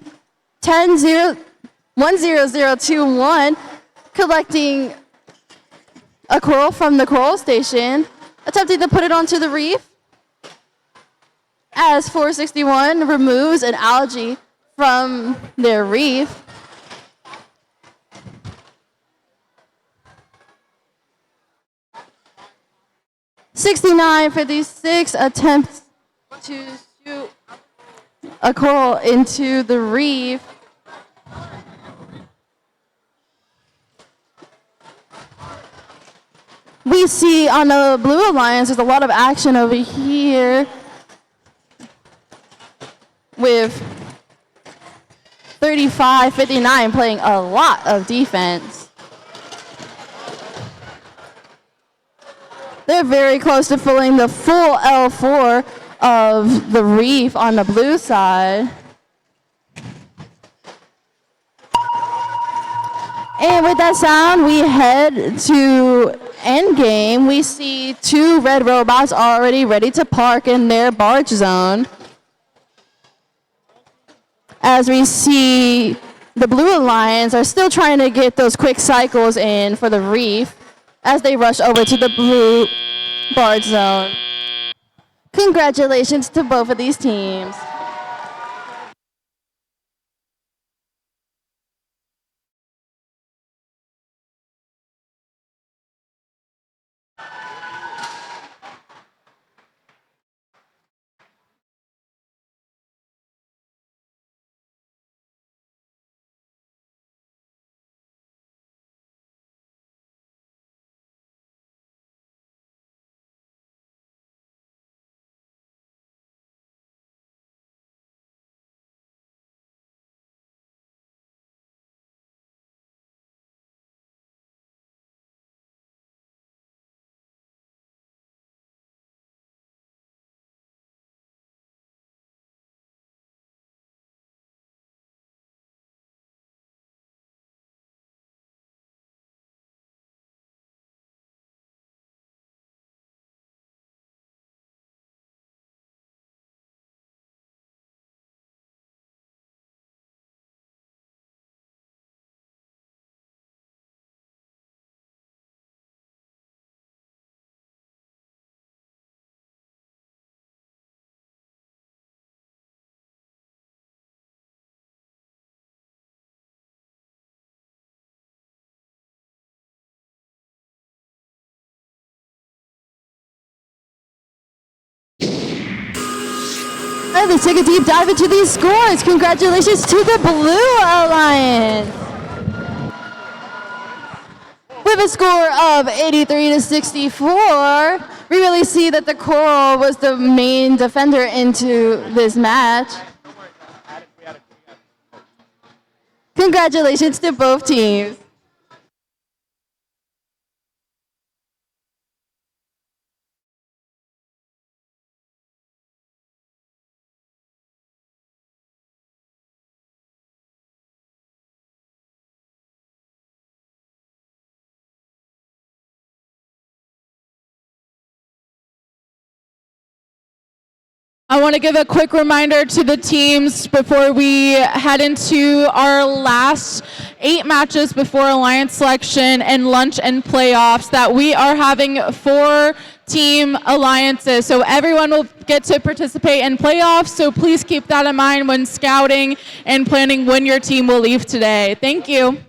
10021 collecting a coral from the coral station, attempting to put it onto the reef, as 461 removes an algae from their reef. .6956 attempts to shoot a coral into the reef. We see on the Blue Alliance there's a lot of action over here with 35-59 playing a lot of defense. They're very close to filling the full L4 of the reef on the blue side. And with that sound, we head to endgame. We see 2 red robots already ready to park in their barge zone. As we see the Blue Alliance are still trying to get those quick cycles in for the reef as they rush over to the blue barge zone. Congratulations to both of these teams. Let's take a deep dive into these scores. Congratulations to the Blue Alliance. With a score of 83-64, we really see that the coral was the main defender into this match. Congratulations to both teams. I want to give a quick reminder to the teams before we head into our last 8 matches before Alliance selection and lunch and playoffs that we are having 4 team alliances. So everyone will get to participate in playoffs. So please keep that in mind when scouting and planning when your team will leave today. Thank you.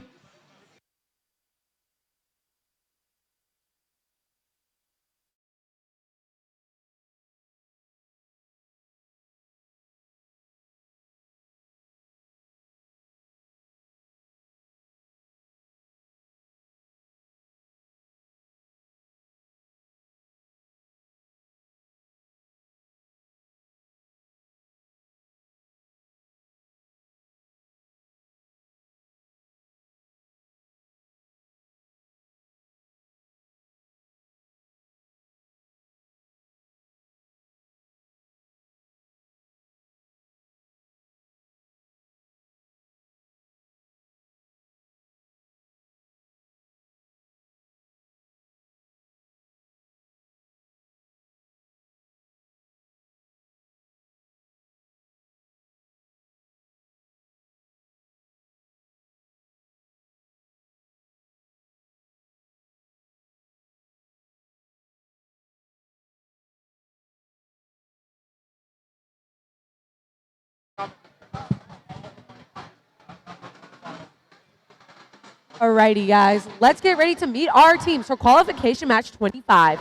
Alrighty, guys, let's get ready to meet our teams for qualification match 25.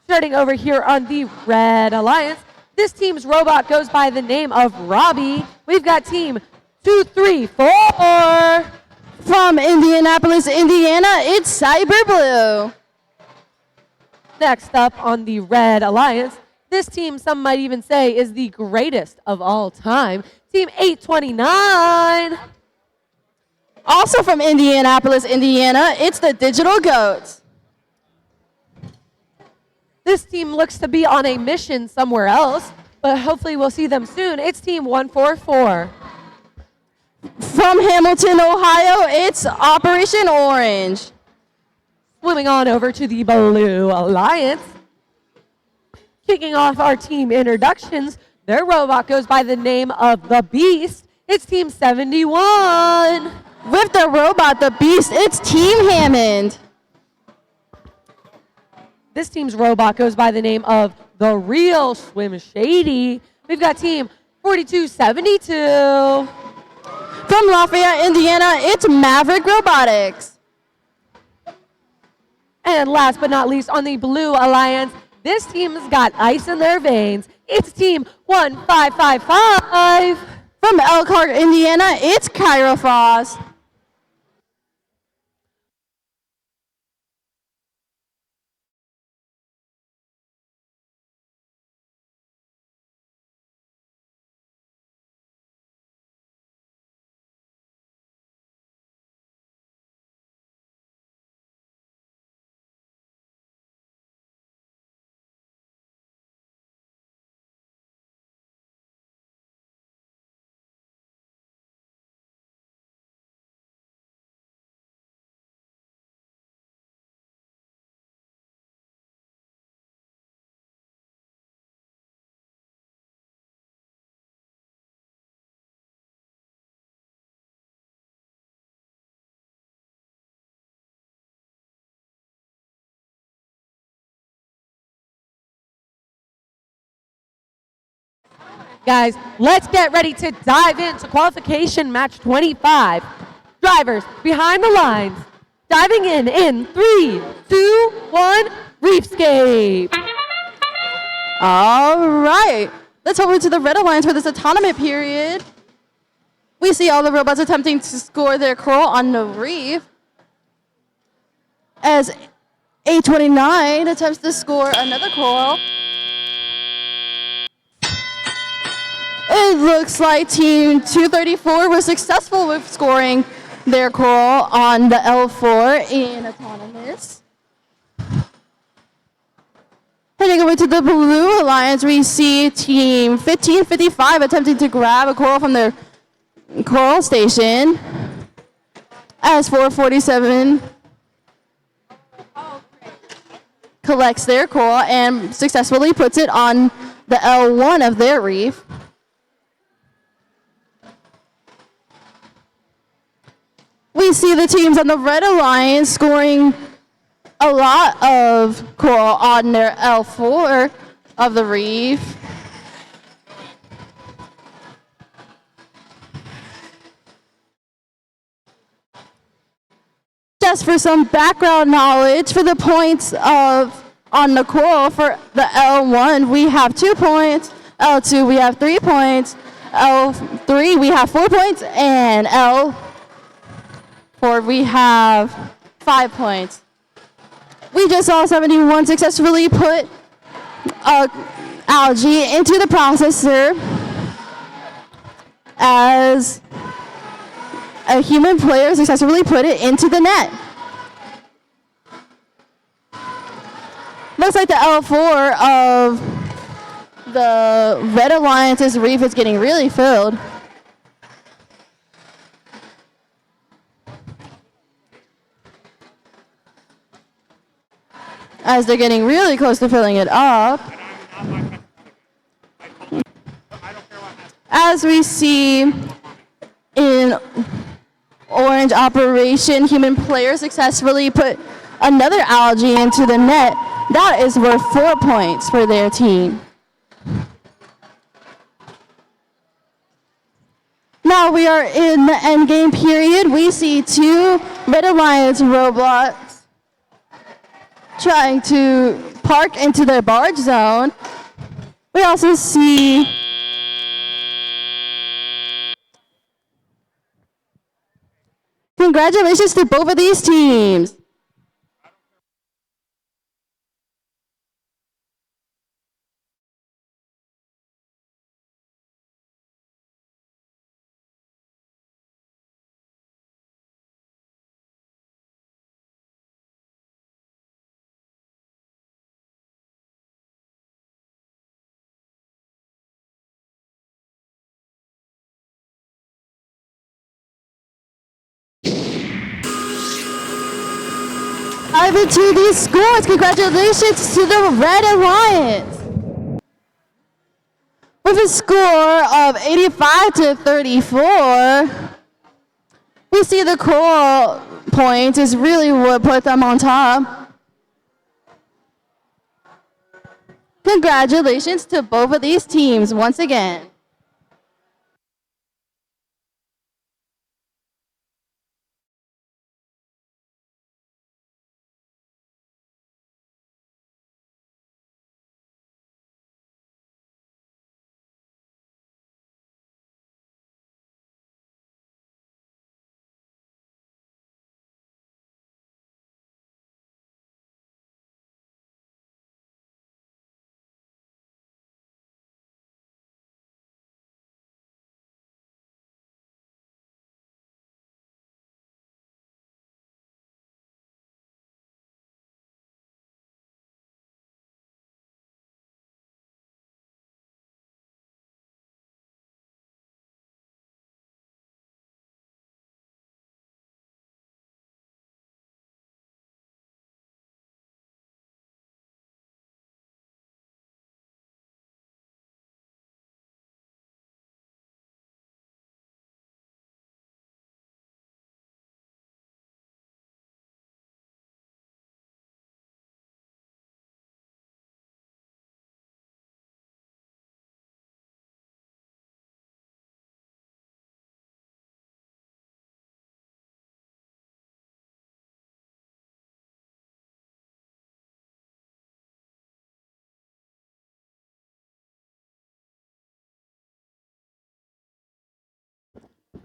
Starting over here on the Red Alliance, this team's robot goes by the name of Robbie. We've got team 234. From Indianapolis, Indiana, it's Cyber Blue. Next up on the Red Alliance, this team, some might even say, is the greatest of all time. Team 829. Also from Indianapolis, Indiana, it's the Digital Goats. This team looks to be on a mission somewhere else, but hopefully we'll see them soon. It's team 144. From Hamilton, Ohio, it's Operation Orange. Moving on over to the Blue Alliance. Kicking off our team introductions, their robot goes by the name of the Beast. It's team 71. With the robot, the Beast, it's Team Hammond. This team's robot goes by the name of the Real Swim Shady. We've got team 4272. From Lafayette, Indiana, it's Maverick Robotics. And last but not least, on the Blue Alliance, this team's got ice in their veins. It's team 1555. From Elkhart, Indiana, it's Kyra Frost. Guys, let's get ready to dive into qualification match 25. Drivers behind the lines. Diving in 3, 2, 1, Reefscape. All right. Let's over to the Red Alliance for this autonomous period. We see all the robots attempting to score their coral on the reef. As 829 attempts to score another coral. It looks like Team 234 was successful with scoring their coral on the L4 in autonomous. Heading over to the Blue Alliance, we see Team 1555 attempting to grab a coral from their coral station. As 447 collects their coral and successfully puts it on the L1 of their reef. We see the teams on the Red Alliance scoring a lot of coral on their L4 of the reef. Just for some background knowledge, for the points on the coral for the L1, we have 2 points. L2, we have 3 points. L3, we have 4 points. And L4, we have 5 points. We just saw 71 successfully put algae into the processor as a human player successfully put it into the net. Looks like the L4 of the Red Alliance's reef is getting really filled. As they're getting really close to filling it up. As we see in orange operation, human players successfully put another algae into the net. That is worth 4 points for their team. Now we are in the end game period. We see 2 Red Alliance robots trying to park into their barge zone. We also see congratulations to both of these teams. Over to these scores. Congratulations to the Red Alliance. With a score of 85 to 34, we see the coral points is really what put them on top. Congratulations to both of these teams once again.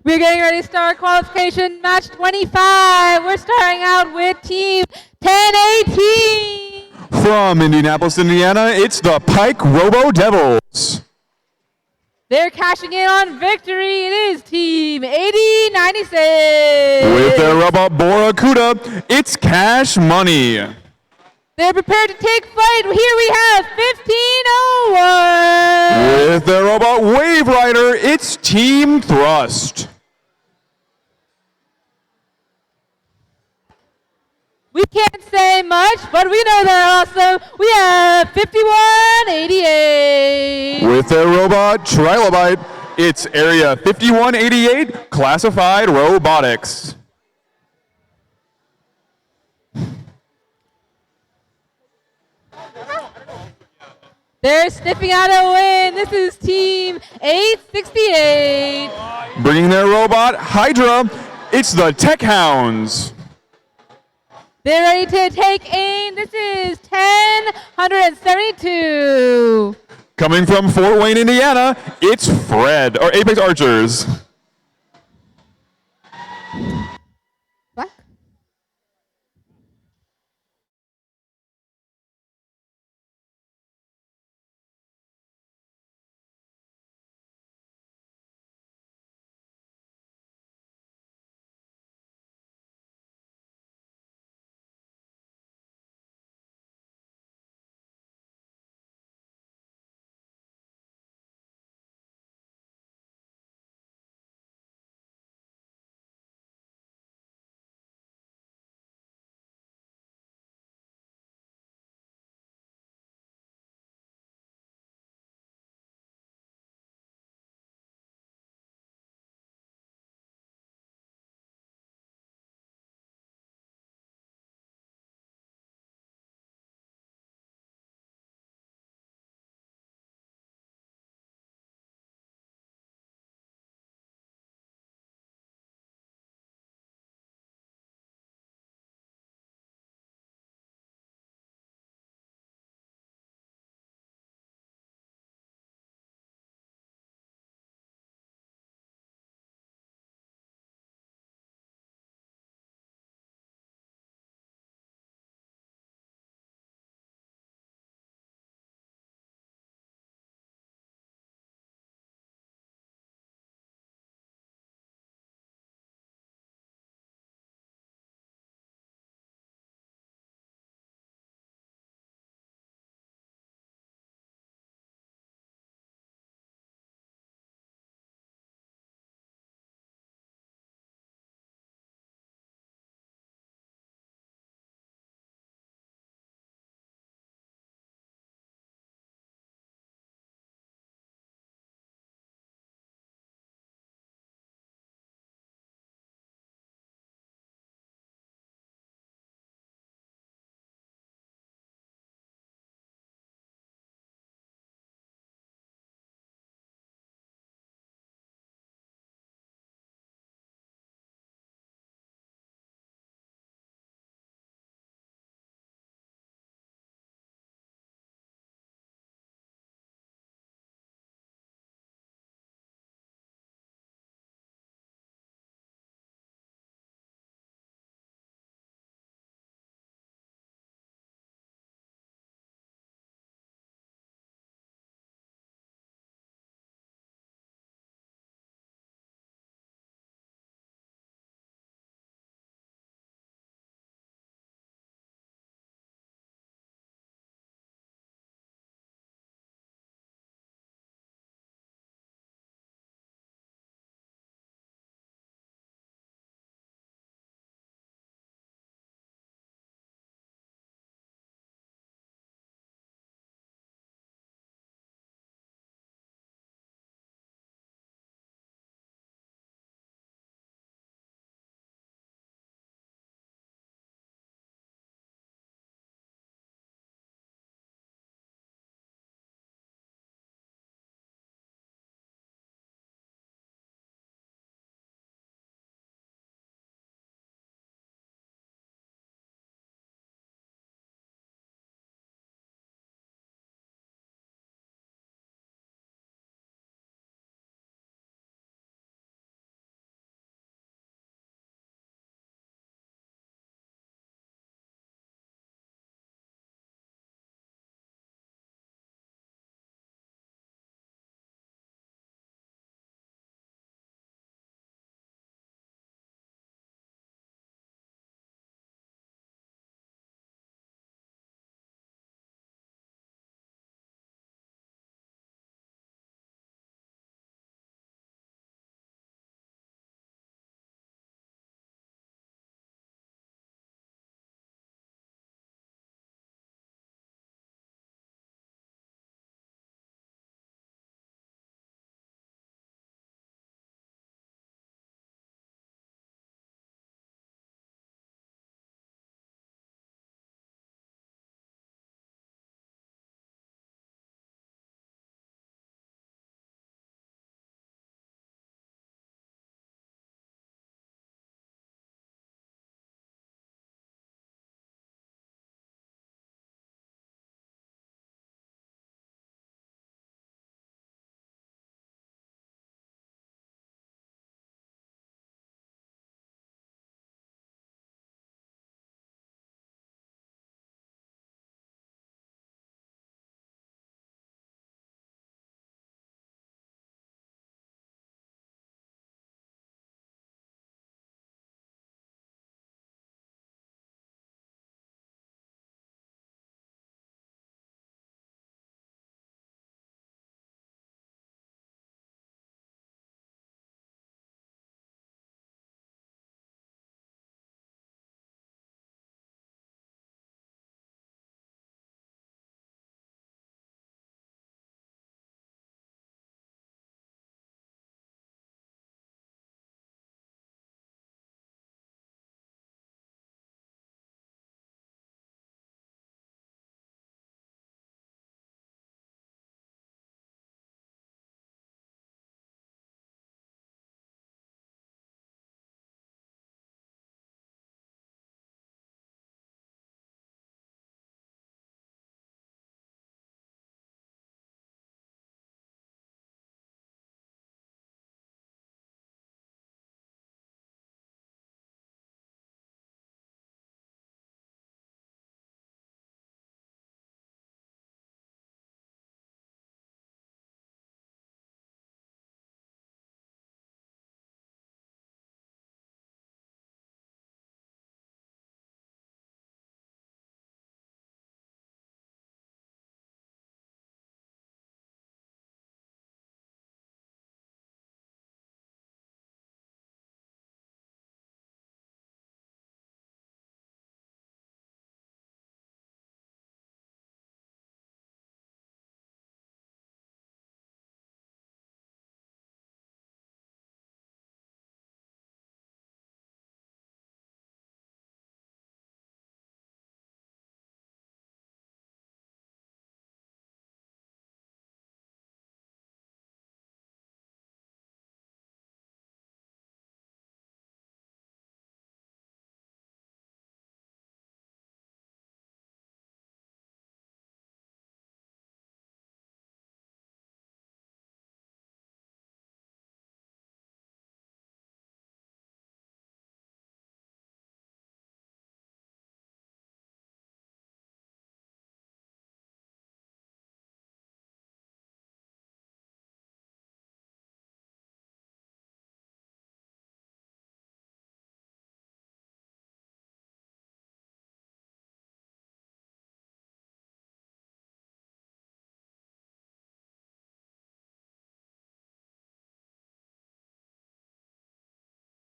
We're getting ready to start qualification match 25. We're starting out with team 1018. From Indianapolis, Indiana, it's the Pike Robo Devils. They're cashing in on victory. It is team 8096. With their robot Boracuda, it's cash money. They're prepared to take flight. Here we have 1501. With their robot Wave Rider, it's Team Thrust. We can't say much, but we know they're awesome. We have 5188. with their robot Trilobite. It's Area 5188, Classified Robotics. They're sniffing out a win. This is Team 868. Bringing their robot Hydra, it's the Tech Hounds. They're ready to take aim. This is 1072. Coming from Fort Wayne, Indiana, it's Fred, or Apex Archers.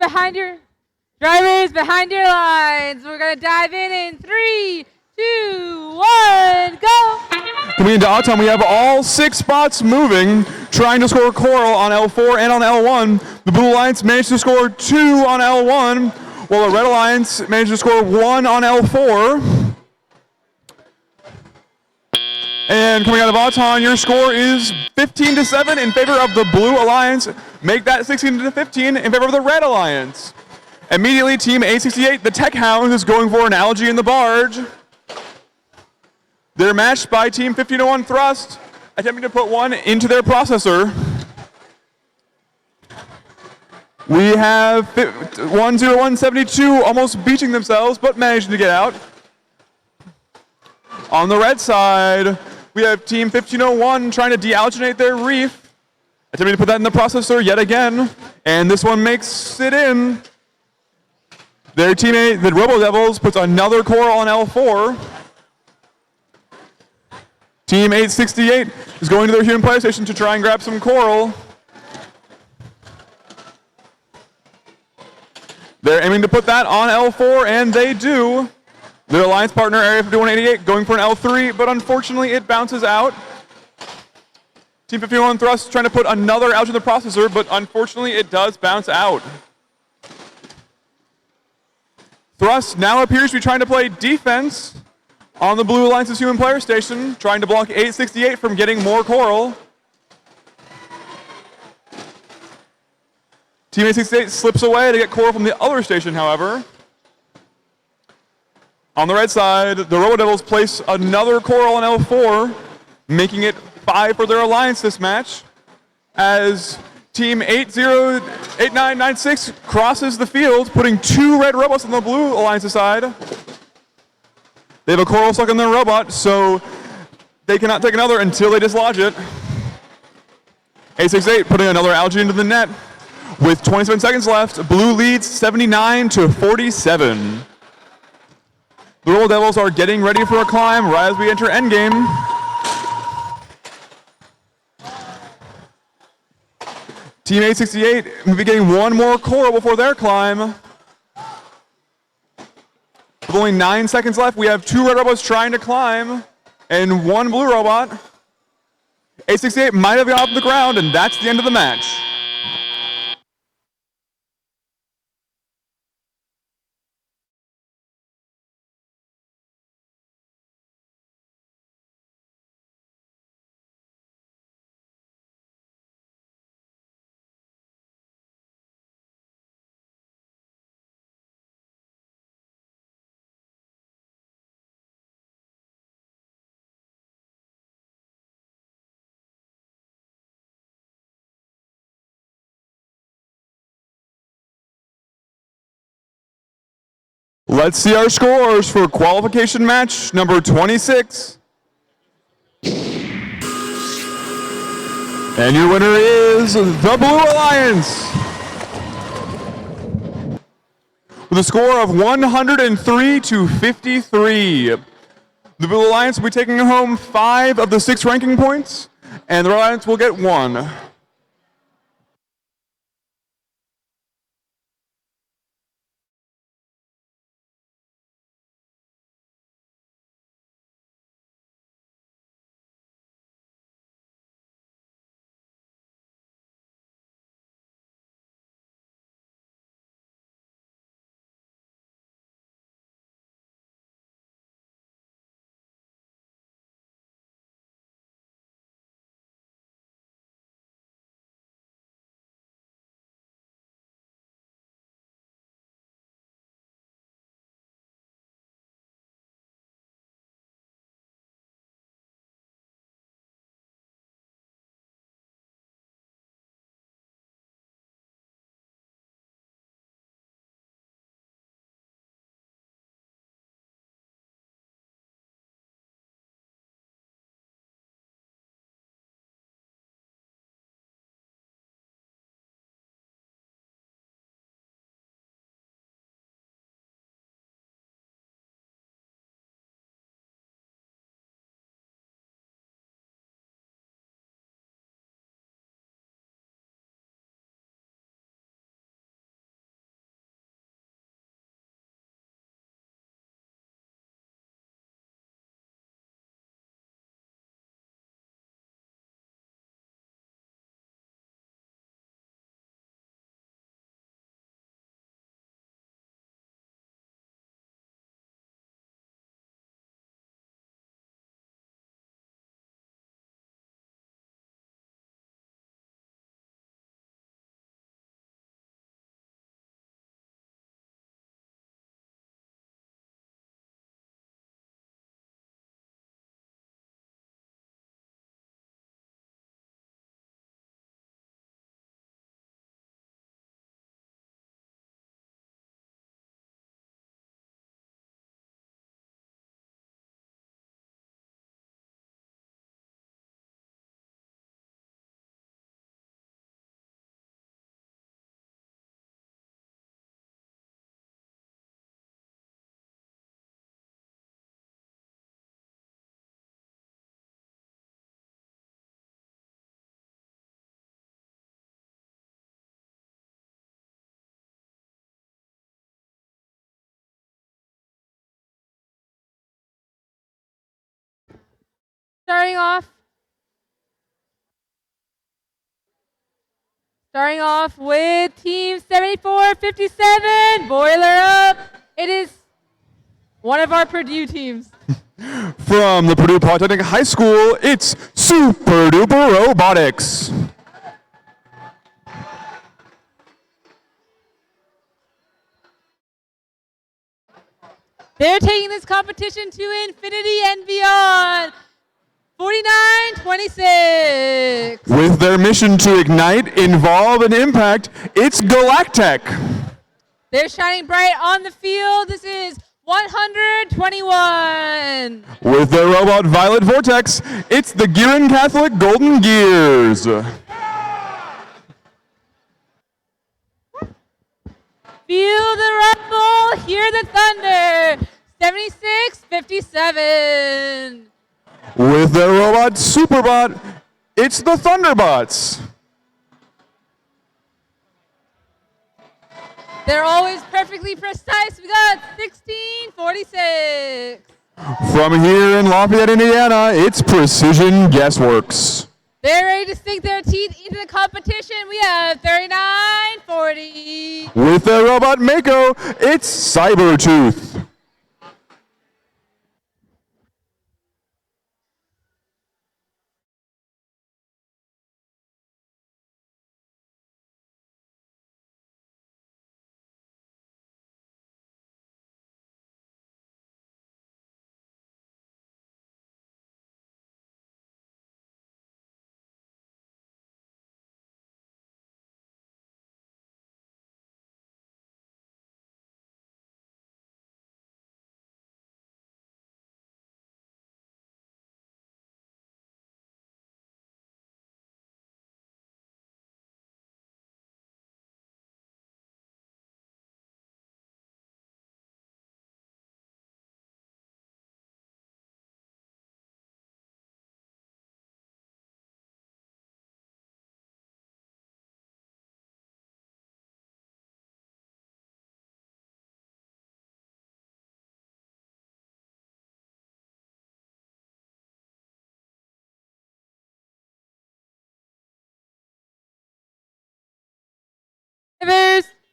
behind your drivers behind your lines. We're gonna dive in 3, 2, 1, go. Coming into odd time, we have all 6 spots moving, trying to score Coral on L4 and on L1. The Blue Alliance managed to score 2 on L1, while the Red Alliance managed to score 1 on L4. And coming out of Auton, your score is 15-7 in favor of the Blue Alliance. Make that 16-15 in favor of the Red Alliance. Immediately, Team 868, the Tech Hounds, is going for an algae in the barge. They're matched by Team 1501 Thrust, attempting to put one into their processor. We have 10172 almost beaching themselves, but managing to get out. On the red side, we have Team 1501 trying to dealginate their reef, attempting to put that in the processor yet again, and this one makes it in. Their teammate, the Robo Devils, puts another coral on L4. Team 868 is going to their human player station to try and grab some coral. They're aiming to put that on L4, and they do. Their alliance partner, Area 5188, going for an L3, but unfortunately it bounces out. Team 51 Thrust trying to put another algae in the processor, but unfortunately it does bounce out. Thrust now appears to be trying to play defense on the Blue Alliance's human player station, trying to block 868 from getting more coral. Team 868 slips away to get coral from the other station, however. On the red side, the Robo Devils place another coral on L4, making it 5 for their alliance this match, as Team 8996 crosses the field, putting 2 red robots on the Blue Alliance's side. They have a coral stuck in their robot, so they cannot take another until they dislodge it. 868 putting another algae into the net. With 27 seconds left, Blue leads 79-47. The Robo Devils are getting ready for a climb right as we enter endgame. Team 868 will be getting one more coral before their climb. With only 9 seconds left, we have 2 red robots trying to climb and 1 blue robot. 868 might have got off the ground, and that's the end of the match. Let's see our scores for qualification match number 26. And your winner is the Blue Alliance. With a score of 103-53. The Blue Alliance will be taking home 5 of the 6 ranking points, and the Red Alliance will get 1. Starting off with Team 7457, Boiler Up. It is one of our Purdue teams. From the Purdue Polytechnic High School, it's Super Duper Robotics. They're taking this competition to infinity and beyond. 49-26. With their mission to ignite, involve, and impact, it's Galactech. They're shining bright on the field. This is 121. With their robot Violet Vortex, it's the Gearin Catholic Golden Gears. Feel the rumble, hear the thunder. 76-57. With their robot Superbot, it's the Thunderbots. They're always perfectly precise. We got 16-46. From here in Lafayette, Indiana, it's Precision Guessworks. They're ready to sink their teeth into the competition. We have 39-40. With their robot Mako, it's Cybertooth.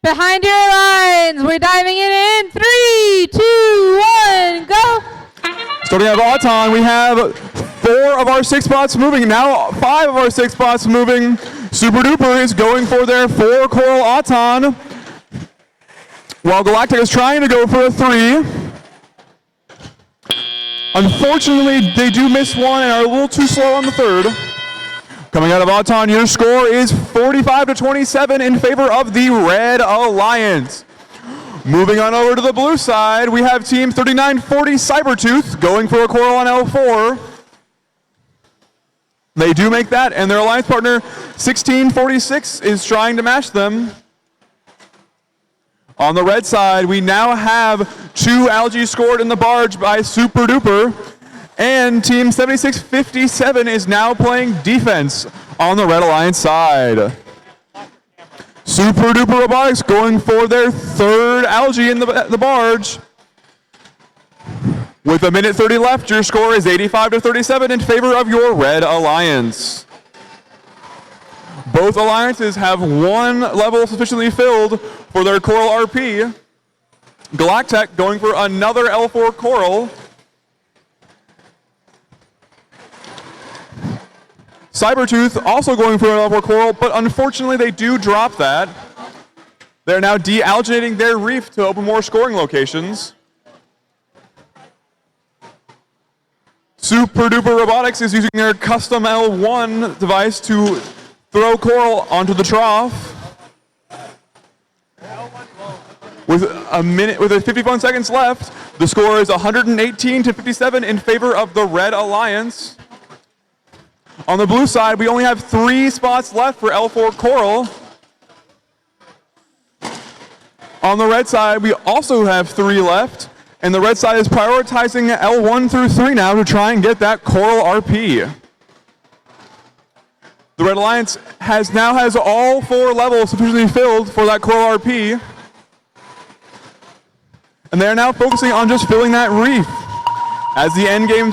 Behind your lines, we're diving in 3, 2, 1, go. Starting at Auton, we have 4 of our 6 spots moving. Now 5 of our 6 spots moving. Super Duper is going for their 4 Coral Auton, while Galactic is trying to go for a 3. Unfortunately, they do miss one and are a little too slow on the 3rd. Coming out of Auton, your score is 45-27 in favor of the Red Alliance. Moving on over to the blue side, we have Team 3940 Cybertooth going for a Coral on L4. They do make that, and their alliance partner 1646 is trying to match them. On the red side, we now have 2 algae scored in the barge by Super Duper. And Team 7657 is now playing defense on the Red Alliance side. Super Duper Robotics going for their 3rd algae in the barge. With a minute 30 left, your score is 85-37 in favor of your Red Alliance. Both alliances have 1 level sufficiently filled for their Coral RP. Galactech going for another L4 Coral. Cybertooth also going for an L4 Coral, but unfortunately they do drop that. They're now de-alginating their reef to open more scoring locations. Super Duper Robotics is using their custom L1 device to throw Coral onto the trough. With 51 seconds left, the score is 118-57 in favor of the Red Alliance. On the blue side, we only have 3 spots left for L4 Coral. On the red side, we also have 3 left, and the red side is prioritizing L1 through 3 now to try and get that Coral RP. The Red Alliance now has all 4 levels sufficiently filled for that Coral RP, and they are now focusing on just filling that reef. As the end game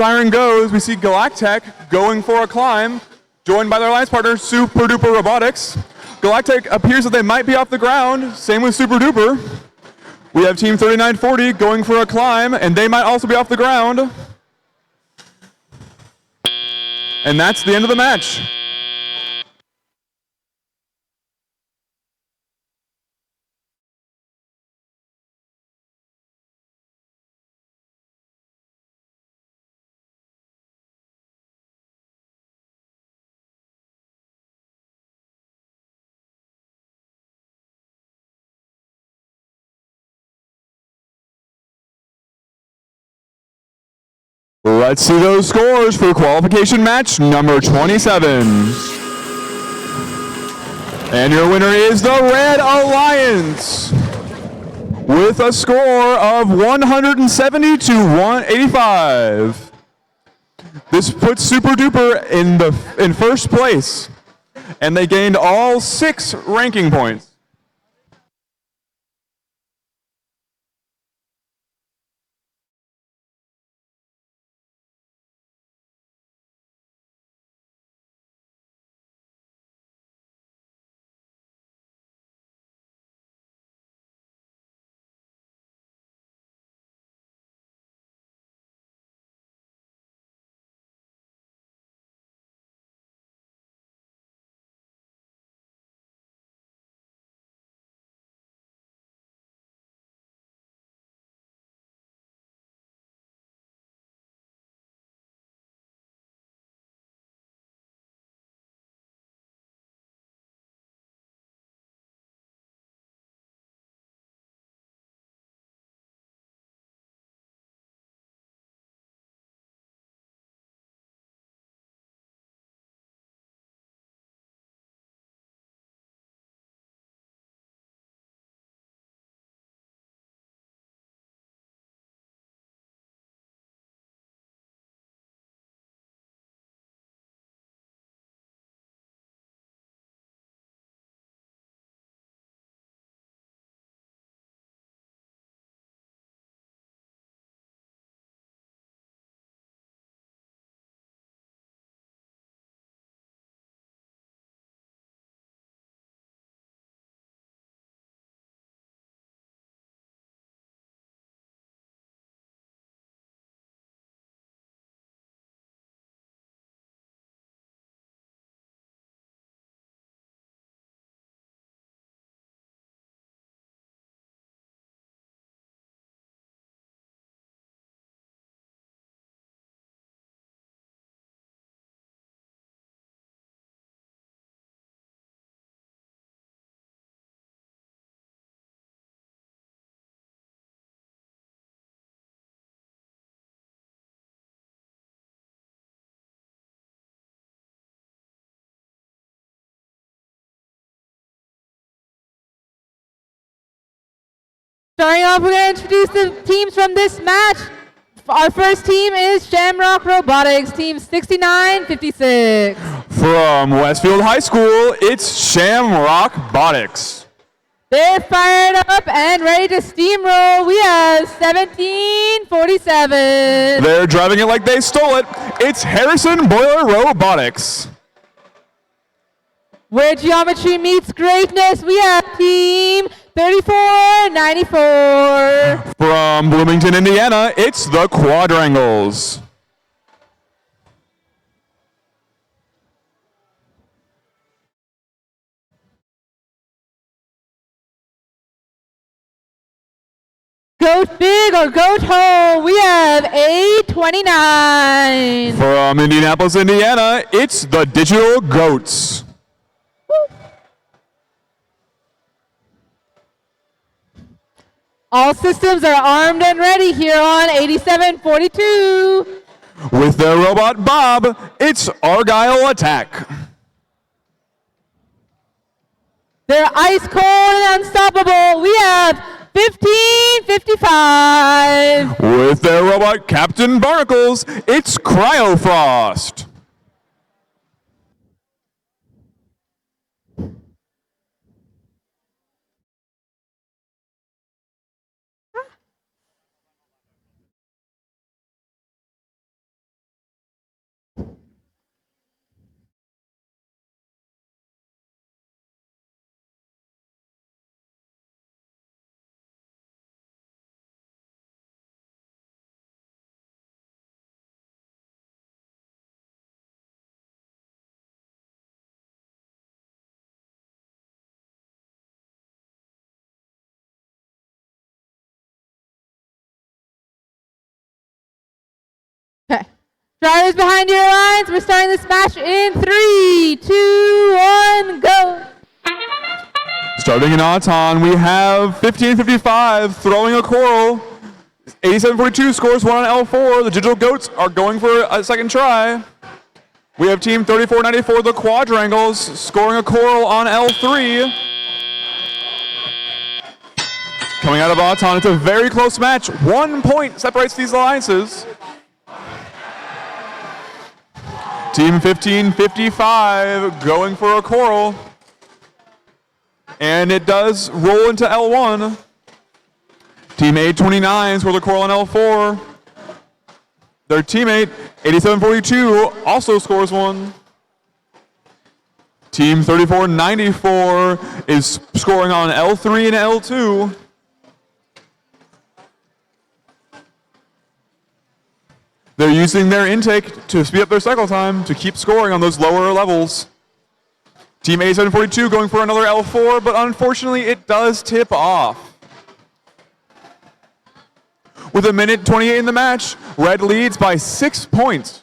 siren goes, we see Galactech going for a climb, joined by their alliance partner, Super Duper Robotics. Galactech appears that they might be off the ground, same with Super Duper. We have Team 3940 going for a climb, and they might also be off the ground. And that's the end of the match. Let's see those scores for qualification match number 27. And your winner is the Red Alliance with a score of 170 to 185. This puts Super Duper in first place, and they gained all 6 ranking points. Starting off, we're going to introduce the teams from this match. Our first team is Shamrock Robotics, team 6956. From Westfield High School, it's Shamrock Botics. They're fired up and ready to steamroll. We have 1747. They're driving it like they stole it. It's Harrison Boiler Robotics. Where geometry meets greatness, we have team 3494. From Bloomington, Indiana, it's the Quadrangles. Goat big or goat home, we have 829. From Indianapolis, Indiana, it's the Digital Goats. All systems are armed and ready here on 8742. With their robot Bob, it's Argyle Attack. They're ice cold and unstoppable. We have 1555. With their robot Captain Barnacles, it's Cryofrost. Drivers behind your lines, we're starting this match in 3, 2, 1, go. Starting in Auton, we have 1555 throwing a coral. 8742 scores 1 on L4. The Digital Goats are going for a second try. We have team 3494, the Quadrangles, scoring a coral on L3. Coming out of Auton, it's a very close match. 1 point separates these alliances. Team 1555 going for a coral. And it does roll into L1. Team 829 scores a coral on L4. Their teammate, 8742, also scores 1. Team 3494 is scoring on L3 and L2. They're using their intake to speed up their cycle time to keep scoring on those lower levels. Team 8742 going for another L4, but unfortunately it does tip off. With 1:28 in the match, Red leads by 6 points.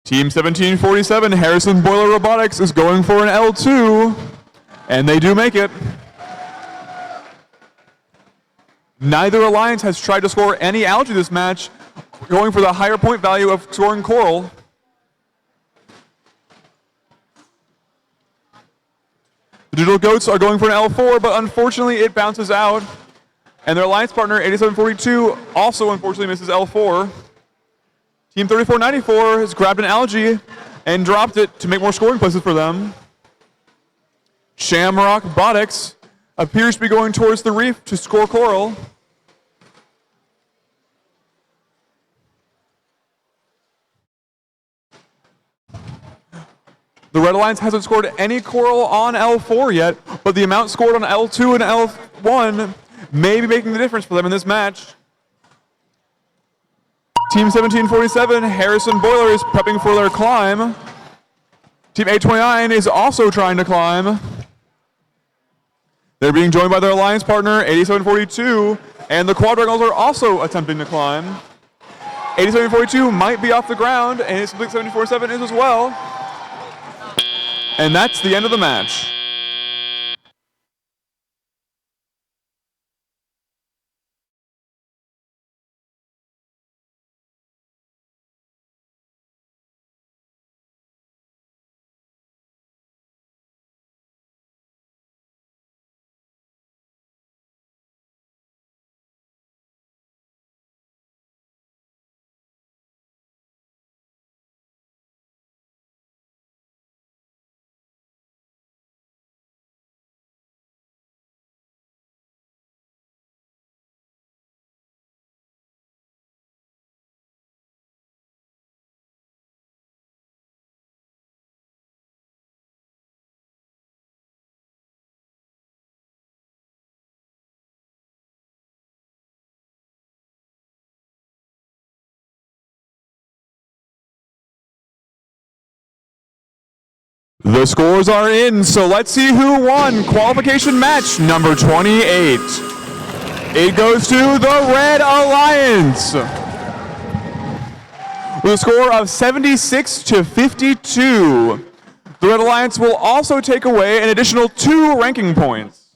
Team 1747, Harrison Boiler Robotics, is going for an L2, and they do make it. Neither alliance has tried to score any algae this match, going for the higher point value of scoring coral. The Digital Goats are going for an L4, but unfortunately it bounces out. And their alliance partner, 8742, also unfortunately misses L4. Team 3494 has grabbed an algae and dropped it to make more scoring places for them. Shamrock Botics appears to be going towards the reef to score coral. The Red Alliance hasn't scored any coral on L4 yet, but the amount scored on L2 and L1 may be making the difference for them in this match. Team 1747, Harrison Boiler, is prepping for their climb. Team 829 is also trying to climb. They're being joined by their alliance partner, 8742, and the Quadrangles are also attempting to climb. 8742 might be off the ground, and 1747 is as well. And that's the end of the match. The scores are in, so let's see who won qualification match number 28. It goes to the Red Alliance with a score of 76-52. The Red Alliance will also take away an additional 2 ranking points.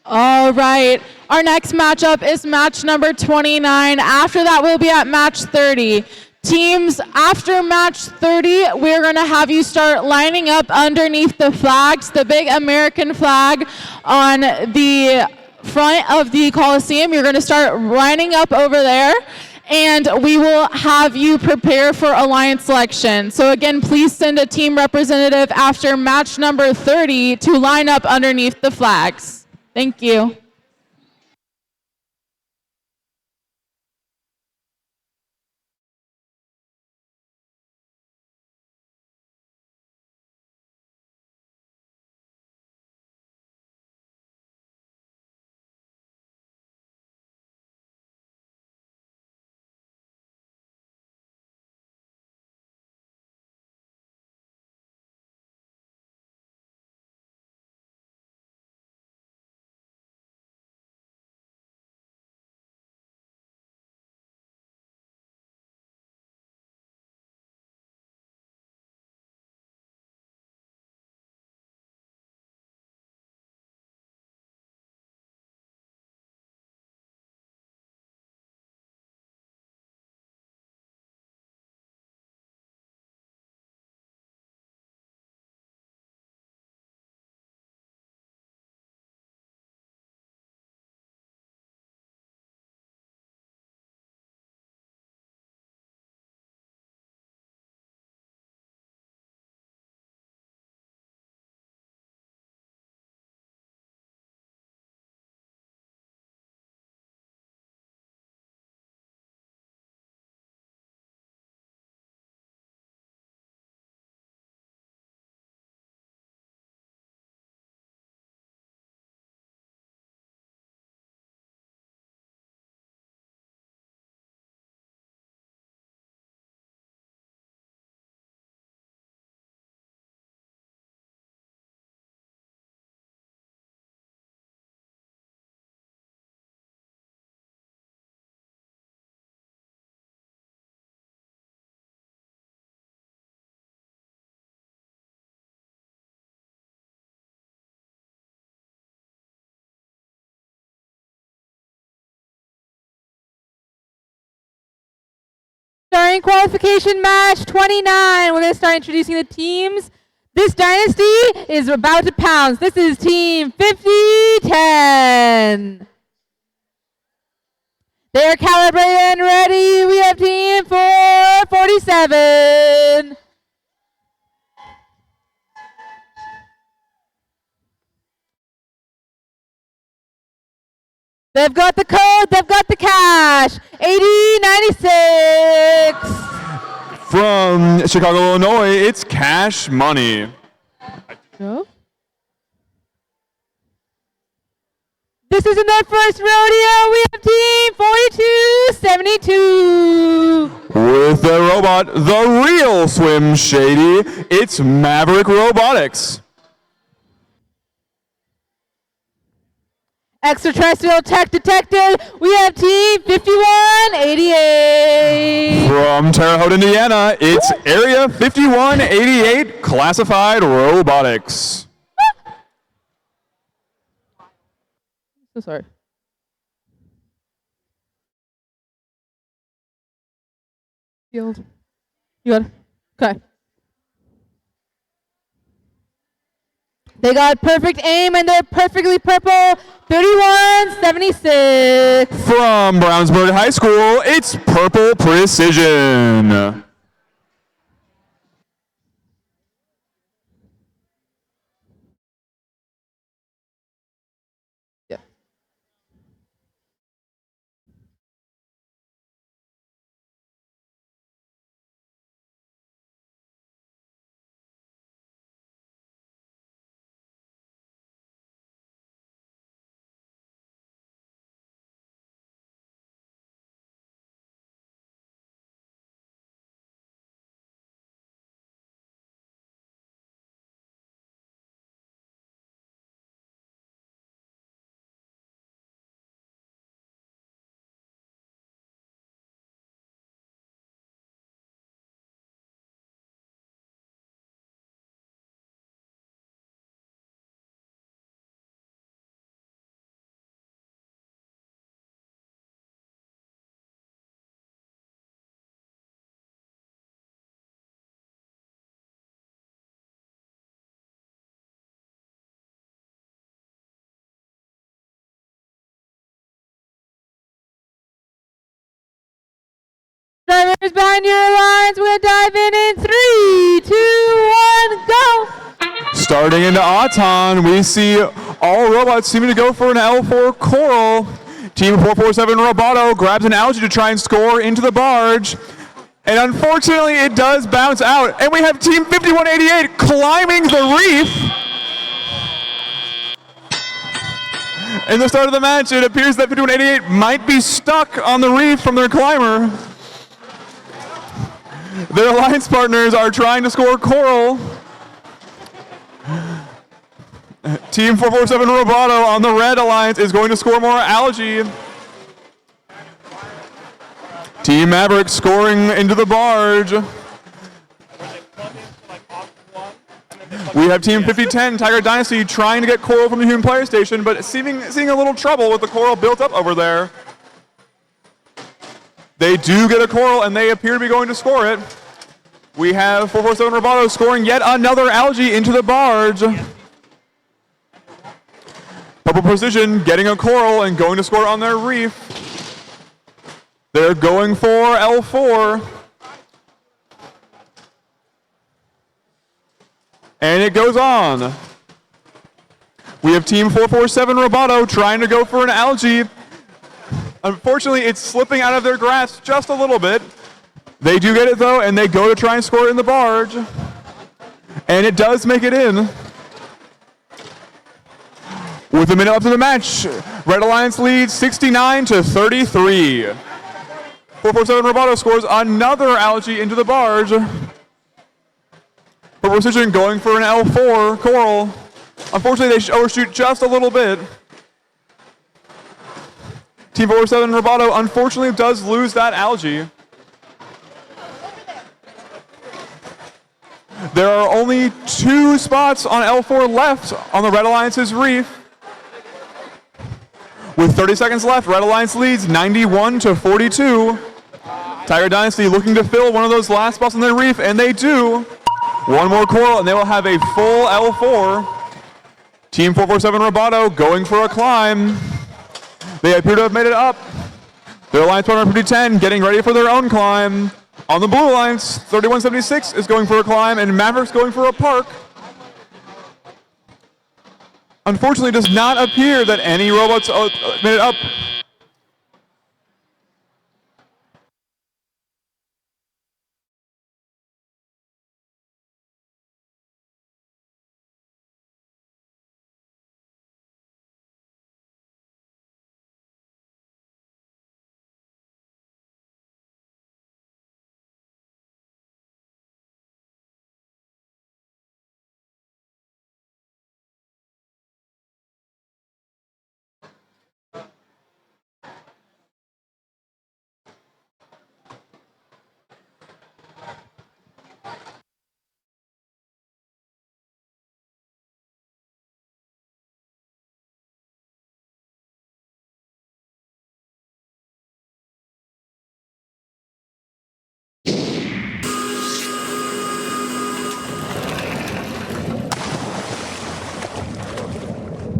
All right. Our next matchup is match number 29. After that, we'll be at match 30. Teams, after match 30, we're going to have you start lining up underneath the flags, the big American flag on the front of the Coliseum. You're going to start lining up over there, and we will have you prepare for alliance selection. So again, please send a team representative after match number 30 to line up underneath the flags. Thank you. Starting qualification match 29. We're going to start introducing the teams. This dynasty is about to pounce. This is team 5010. They are calibrated and ready. We have team 447. They've got the code, they've got the cash. 8096. From Chicago, Illinois, it's Cash Money. No. This isn't their first rodeo. We have team 4272. With the robot, the real Swim Shady, it's Maverick Robotics. Extraterrestrial tech detected. We have team 5188. From Terre Haute, Indiana, it's Area 5188 Classified Robotics. So sorry. Field. You got it? Okay. They got perfect aim and they're perfectly purple. 3176. From Brownsburg High School, it's Purple Precision. Yeah. Drivers behind your lines, we're going to dive in 3, 2, 1, go! Starting into Auton, we see all robots seeming to go for an L4 Coral. Team 447 Roboto grabs an algae to try and score into the barge. And unfortunately, it does bounce out. And we have Team 5188 climbing the reef. In the start of the match, it appears that 5188 might be stuck on the reef from their climber. Their alliance partners are trying to score Coral. Team 447 Roboto on the red alliance is going to score more algae. Team Maverick scoring into the barge. We have Team 5010 Tiger Dynasty trying to get Coral from the human player station, but seeing a little trouble with the Coral built up over there. They do get a Coral, and they appear to be going to score it. We have 447 Roboto scoring yet another algae into the barge. Purple Precision getting a Coral and going to score on their reef. They're going for L4. And it goes on. We have Team 447 Roboto trying to go for an algae. Unfortunately, it's slipping out of their grasp just a little bit. They do get it, though, and they go to try and score it in the barge. And it does make it in. With a minute left in the match, Red Alliance leads 69-33. 447 Roboto scores another algae into the barge. Purple Precision going for an L4 Coral. Unfortunately, they overshoot just a little bit. Team 447 Roboto unfortunately does lose that algae. There are only 2 spots on L4 left on the Red Alliance's reef. With 30 seconds left, Red Alliance leads 91-42. Tiger Dynasty looking to fill one of those last spots on their reef, and they do. One more coral, and they will have a full L4. Team 447 Roboto going for a climb. They appear to have made it up. Their alliance partner, Pretty 10, getting ready for their own climb. On the blue alliance, 3176 is going for a climb, and Maverick's going for a park. Unfortunately, it does not appear that any robots made it up.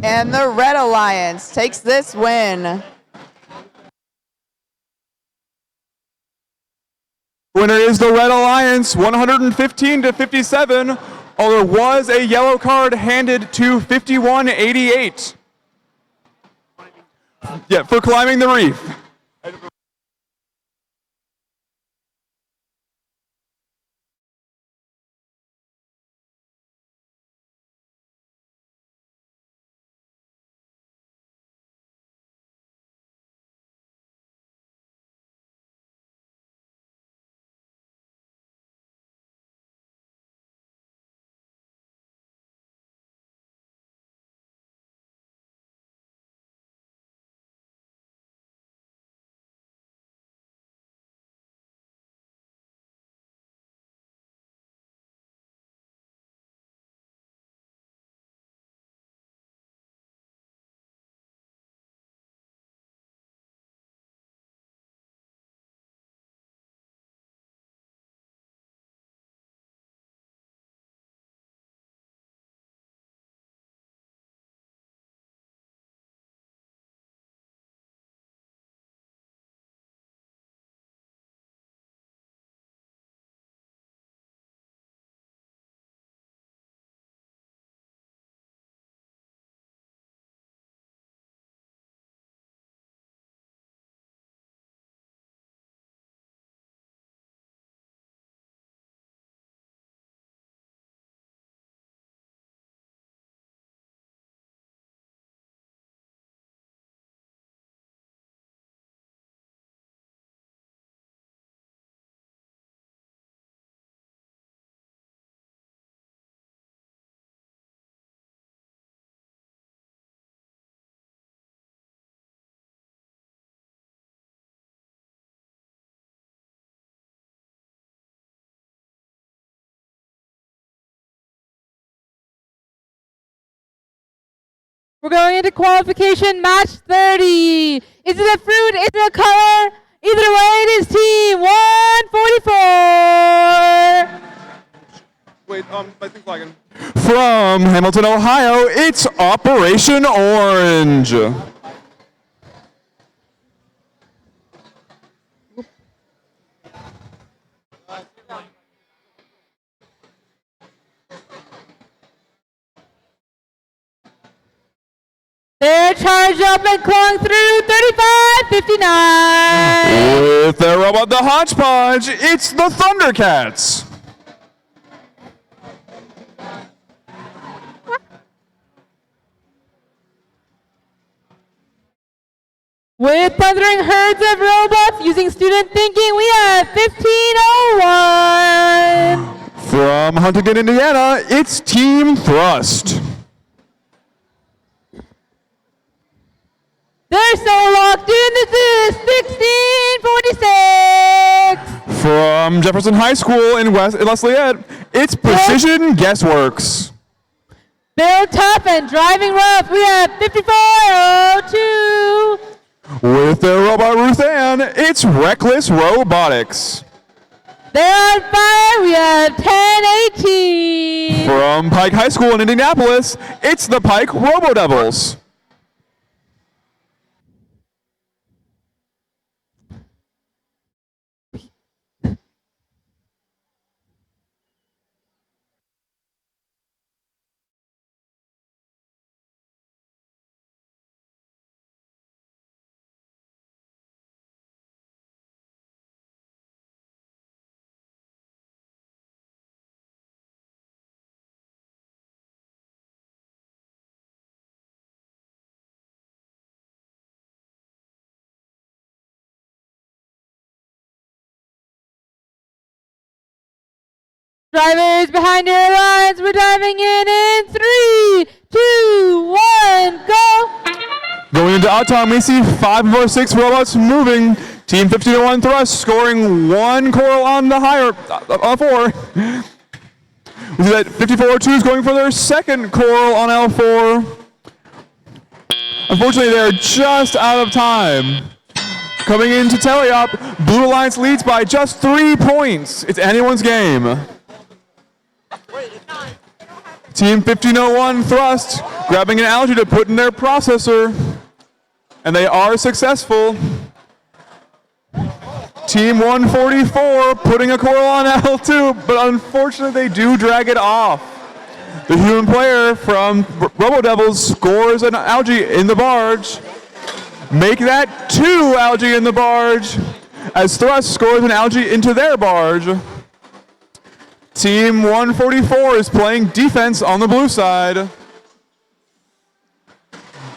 And the Red Alliance takes this win. Winner is the Red Alliance, 115-57. Although there was a yellow card handed to 5188. Yeah, for climbing the reef. We're going into qualification match 30. Is it a fruit? Is it a color? Either way, it is team 144. Wait, I think lagging. From Hamilton, Ohio, it's Operation Orange. They're charged up and clawing through 35-59. With their robot, the Hodgepodge, it's the Thundercats. With thundering herds of robots using student thinking, we have 1501. From Huntington, Indiana, it's Team Thrust. They're so locked in. This is 1646. From Jefferson High School in Lafayette, it's Precision Guessworks. Built tough and driving rough, we have 5402. With their robot Ruth Ann, it's Reckless Robotics. They're on fire. We have 10-18. From Pike High School in Indianapolis, it's the Pike Robo Devils. Drivers behind your lines. We're diving in 3, 2, 1, go. Going into odd time, we see 5 of our 6 robots moving. Team 1501 Thrust scoring 1 coral on the higher 4. We see that 5402 is going for their second coral on L4. Unfortunately, they're just out of time. Coming into Teleop, Blue Alliance leads by just 3 points. It's anyone's game. Team 1501 Thrust grabbing an algae to put in their processor, and they are successful. Team 144 putting a coral on L2, but unfortunately they do drag it off. The human player from Robo Devils scores an algae in the barge. Make that 2 algae in the barge as Thrust scores an algae into their barge. Team 144 is playing defense on the blue side.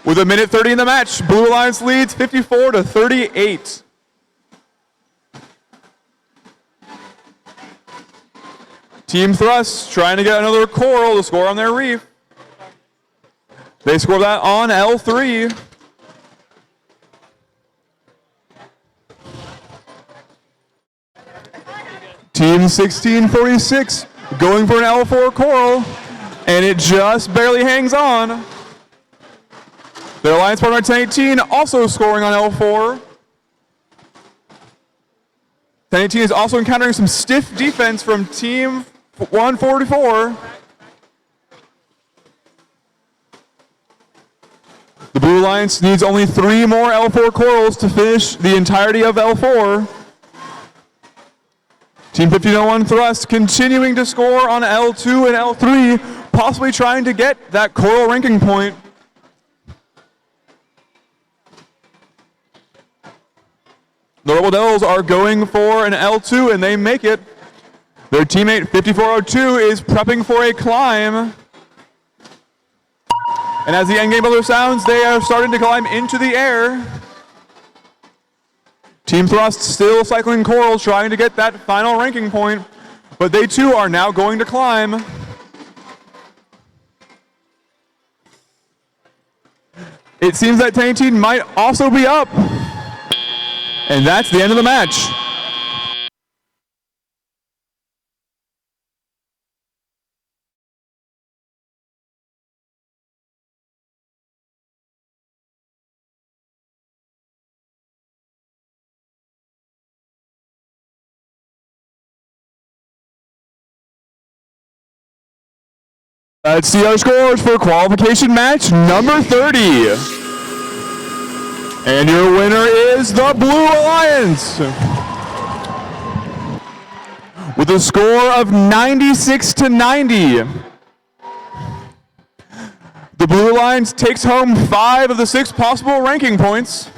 With 1:30 in the match, Blue Alliance leads 54-38. Team Thrust trying to get another coral to score on their reef. They score that on L3. Team 1646 going for an L4 coral, and it just barely hangs on. Their alliance partner 1018 also scoring on L4. 1018 is also encountering some stiff defense from Team 144. The Blue Alliance needs only 3 more L4 corals to finish the entirety of L4. Team 1501 Thrust continuing to score on L2 and L3, possibly trying to get that coral ranking point. The Robo Devils are going for an L2 and they make it. Their teammate 5402 is prepping for a climb. And as the endgame buzzer sounds, they are starting to climb into the air. Team Thrust still cycling corals, trying to get that final ranking point, but they too are now going to climb. It seems that 1018 might also be up. And that's the end of the match. Let's see our scores for qualification match number 30. And your winner is the Blue Alliance with a score of 96-90. The Blue Alliance takes home 5 of the 6 possible ranking points.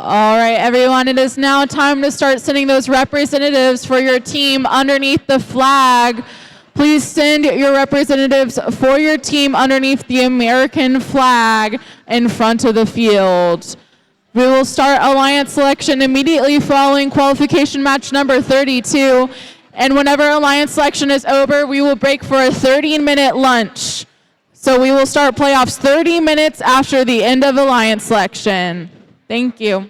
All right, everyone, it is now time to start sending those representatives for your team underneath the flag. Please send your representatives for your team underneath the American flag in front of the field. We will start Alliance selection immediately following qualification match number 32. And whenever Alliance selection is over, we will break for a 30-minute lunch. So we will start playoffs 30 minutes after the end of alliance selection. Thank you.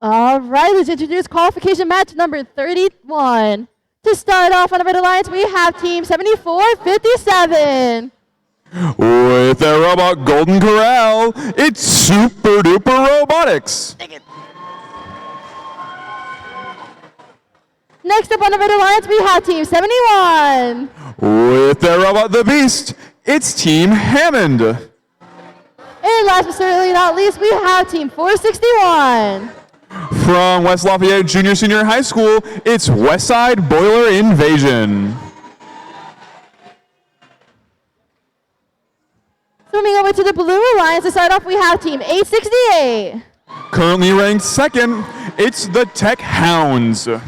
All right, let's introduce qualification match number 31. To start off on the Red Alliance, we have Team 7457. With their robot Golden Corral, it's Super Duper Robotics. Next up on the Red Alliance, we have Team 71. With their robot The Beast, it's Team Hammond. And last but certainly not least, we have Team 461. From West Lafayette Junior Senior High School, it's Westside Boiler Invasion. Swimming over to the Blue Alliance, to start off, we have Team 868. Currently ranked second, it's the Tech Hounds. Joining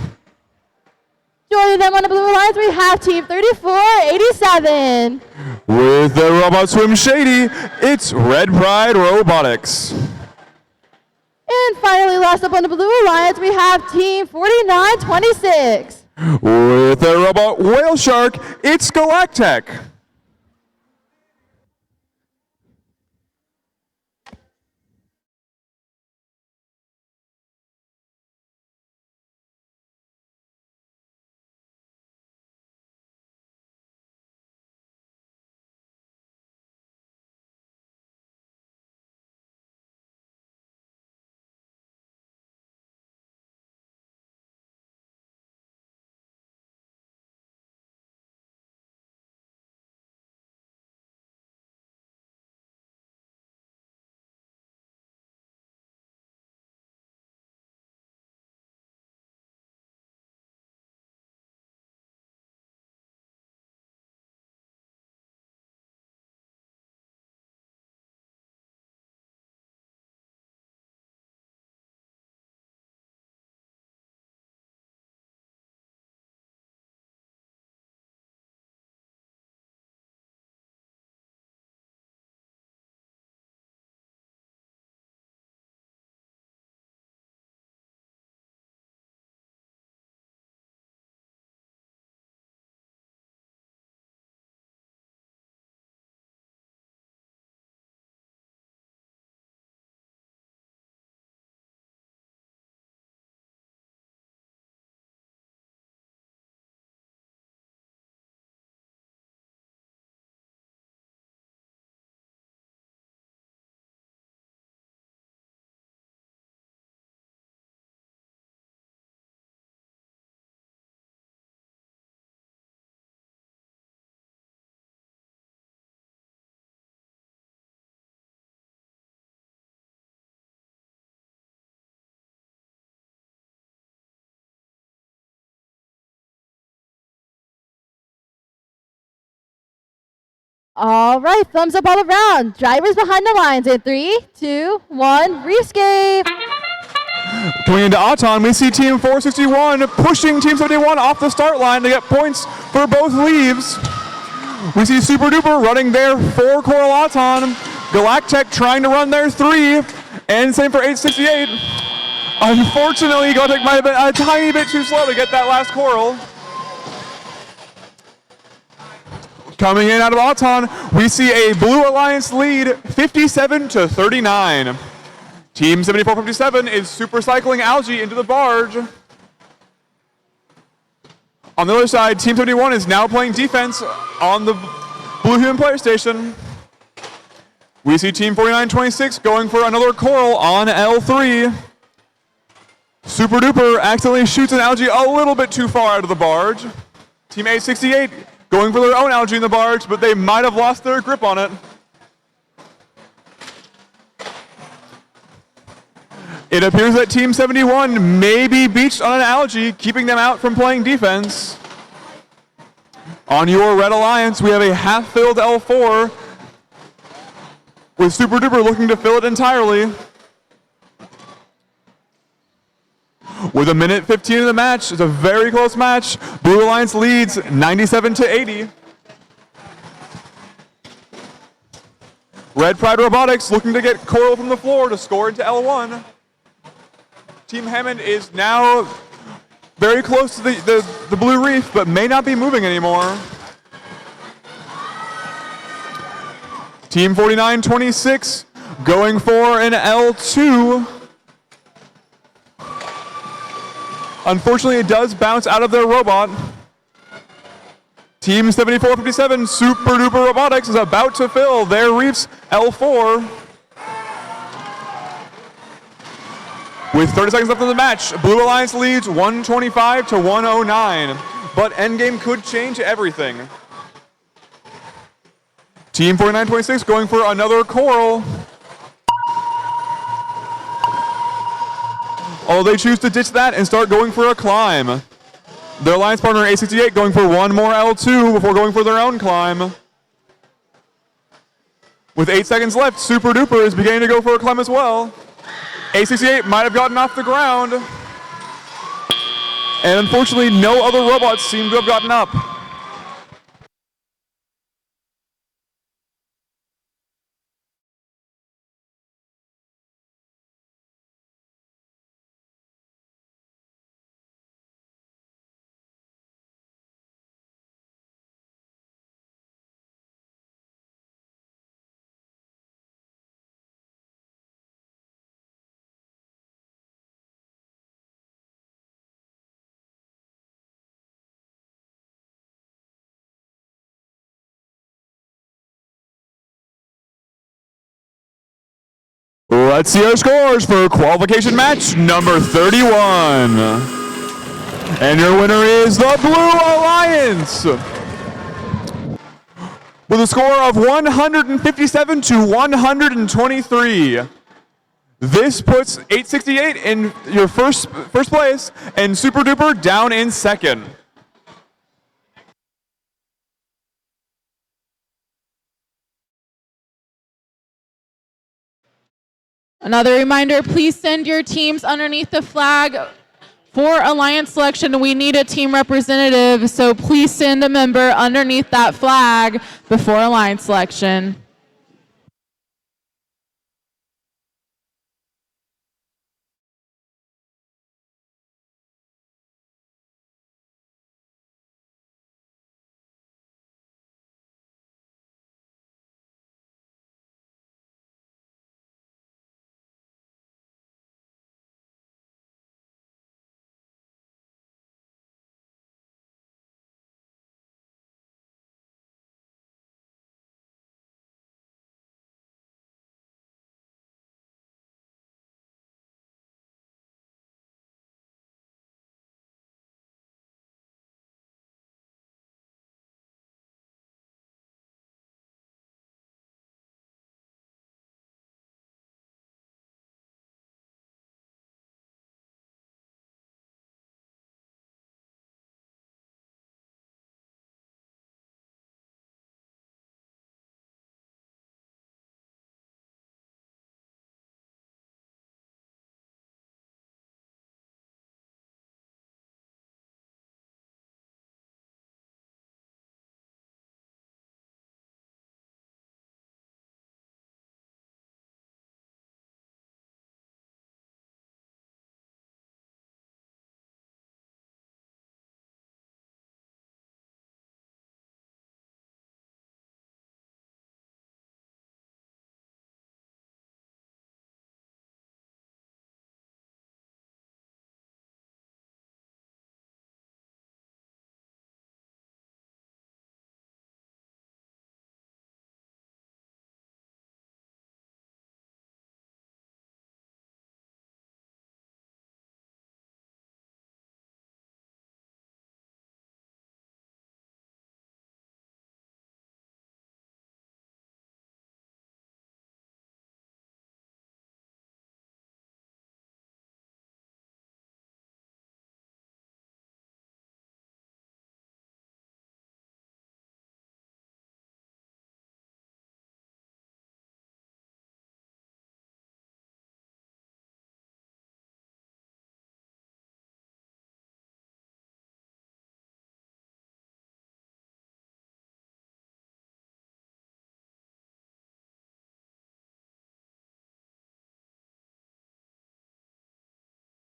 them on the Blue Alliance, we have Team 3487. With their robot Swim Shady, it's Red Pride Robotics. And finally, last up on the Blue Alliance, we have Team 4926. With their robot Whale Shark, it's Galactech. All right, thumbs up all around. Drivers behind the lines in 3, 2, 1, rescape. Coming into Auton, we see Team 461 pushing Team 71 off the start line to get points for both leaves. We see Super Duper running their 4 Coral Auton, Galactech trying to run their 3, and same for 868. Unfortunately, Galactech might have been a tiny bit too slow to get that last Coral. Coming in out of Auton, we see a Blue Alliance lead 57-39. Team 7457 is super cycling Algae into the barge. On the other side, Team 71 is now playing defense on the Blue Human player station. We see Team 4926 going for another Coral on L3. Super Duper accidentally shoots an Algae a little bit too far out of the barge. Team 868 going for their own Algae in the barge, but they might have lost their grip on it. It appears that Team 71 may be beached on an Algae, keeping them out from playing defense. On your Red Alliance, we have a half-filled L4 with Super Duper looking to fill it entirely. With 1:15 in the match, it's a very close match. Blue Alliance leads 97-80. Red Pride Robotics looking to get Coral from the floor to score into L1. Team Hammond is now very close to the blue reef, but may not be moving anymore. Team 4926 going for an L2. Unfortunately, it does bounce out of their robot. Team 7457 Super Duper Robotics is about to fill their reef's L4. With 30 seconds left in the match, Blue Alliance leads 125-109, but endgame could change everything. Team 4926 going for another Coral. Although they choose to ditch that and start going for a climb. Their alliance partner A68 going for one more L2 before going for their own climb. With 8 seconds left, Super Duper is beginning to go for a climb as well. A68 might have gotten off the ground. And unfortunately, no other robots seem to have gotten up. Let's see our scores for qualification match number 31. And your winner is the Blue Alliance with a score of 157-123. This puts 868 in your first place and Super Duper down in second. Another reminder, please send your teams underneath the flag for Alliance selection. We need a team representative, so please send a member underneath that flag before Alliance selection.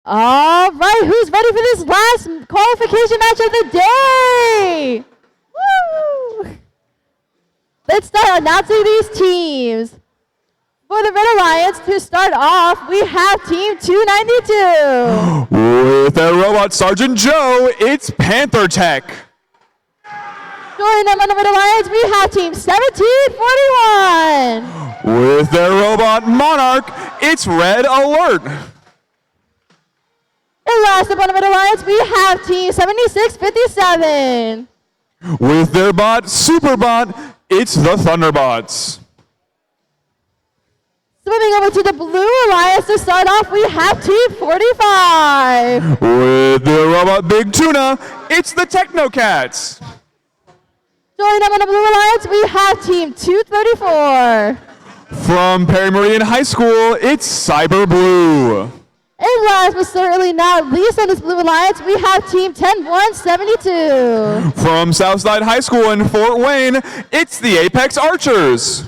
All right, who's ready for this last qualification match of the day? Woo! Let's start announcing these teams. For the Red Alliance, to start off, we have Team 292. With their robot Sergeant Joe, it's Panther Tech. Joining them on the Red Alliance, we have Team 1741. With their robot Monarch, it's Red Alert. And last up on the Red Alliance, we have Team 7657. With their bot Superbot, it's the Thunderbots. Swimming over to the Blue Alliance to start off, we have Team 45. With their robot Big Tuna, it's the Technocats. Joining them on the Blue Alliance, we have Team 234. From Perry Meridian High School, it's Cyber Blue. And last but certainly not least on this Blue Alliance, we have Team 10172. From Southside High School in Fort Wayne, it's the Apex Archers.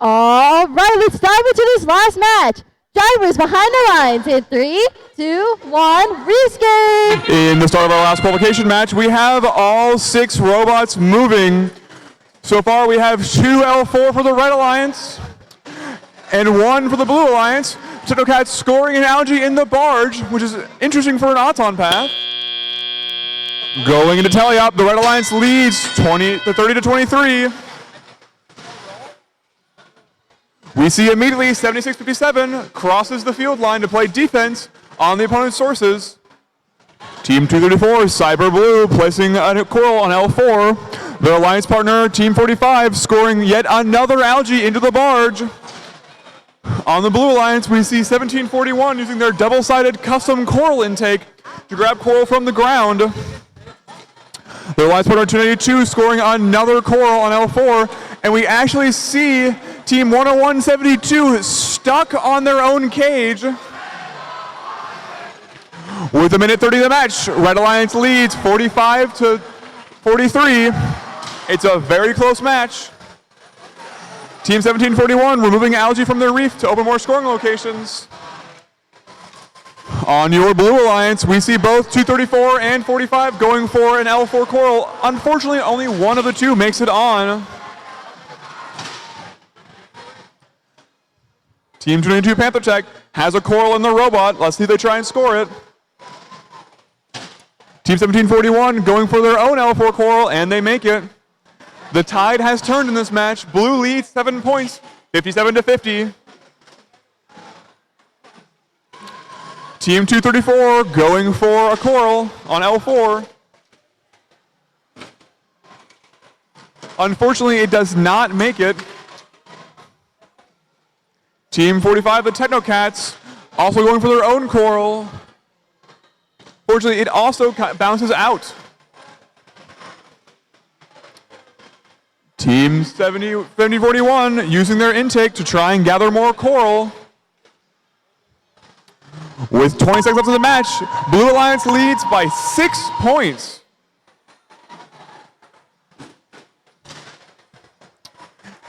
All right, let's dive into this last match. Drivers behind the lines in 3, 2, 1, rescape. In the start of our last qualification match, we have all 6 robots moving. So far, we have 2 L4 for the Red Alliance and 1 for the Blue Alliance. Technocats scoring an algae in the barge, which is interesting for an Auton path. Going into teleop, the Red Alliance leads 30-23. We see immediately 7657 crosses the field line to play defense on the opponent's sources. Team 234, Cyber Blue, placing a coral on L4. Their alliance partner, Team 45, scoring yet another algae into the barge. On the Blue Alliance, we see 1741 using their double-sided custom coral intake to grab coral from the ground. Their alliance partner, 282, scoring another coral on L4. And we actually see Team 10172 stuck on their own cage. With a minute 30 of the match, Red Alliance leads 45-43. It's a very close match. Team 1741 removing algae from their reef to open more scoring locations. On your Blue Alliance, we see both 234 and 45 going for an L4 coral. Unfortunately, only one of the two makes it on. Team 22 Panther Tech has a coral in the robot. Let's see if they try and score it. Team 1741 going for their own L4 coral, and they make it. The tide has turned in this match. Blue leads 7 points, 57-50. Team 234 going for a coral on L4. Unfortunately, it does not make it. Team 45, the Technocats, also going for their own coral. Fortunately, it also bounces out. Team 7041 using their intake to try and gather more coral. With 20 seconds left in the match, Blue Alliance leads by 6 points.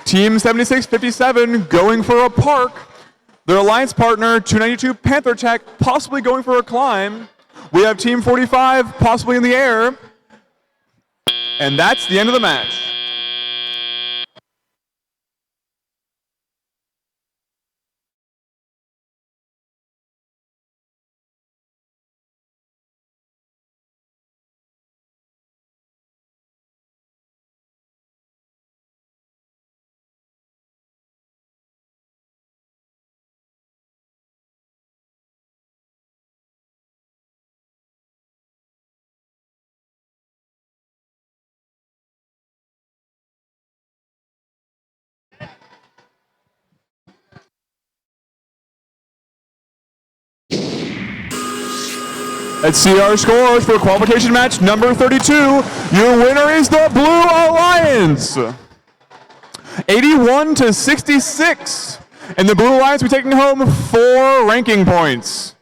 Team 7657 going for a park. Their alliance partner, 292 Panther Tech, possibly going for a climb. We have Team 45 possibly in the air. And that's the end of the match. Let's see our scores for qualification match number 32. Your winner is the Blue Alliance. 81-66. And the Blue Alliance will be taking home 4 ranking points.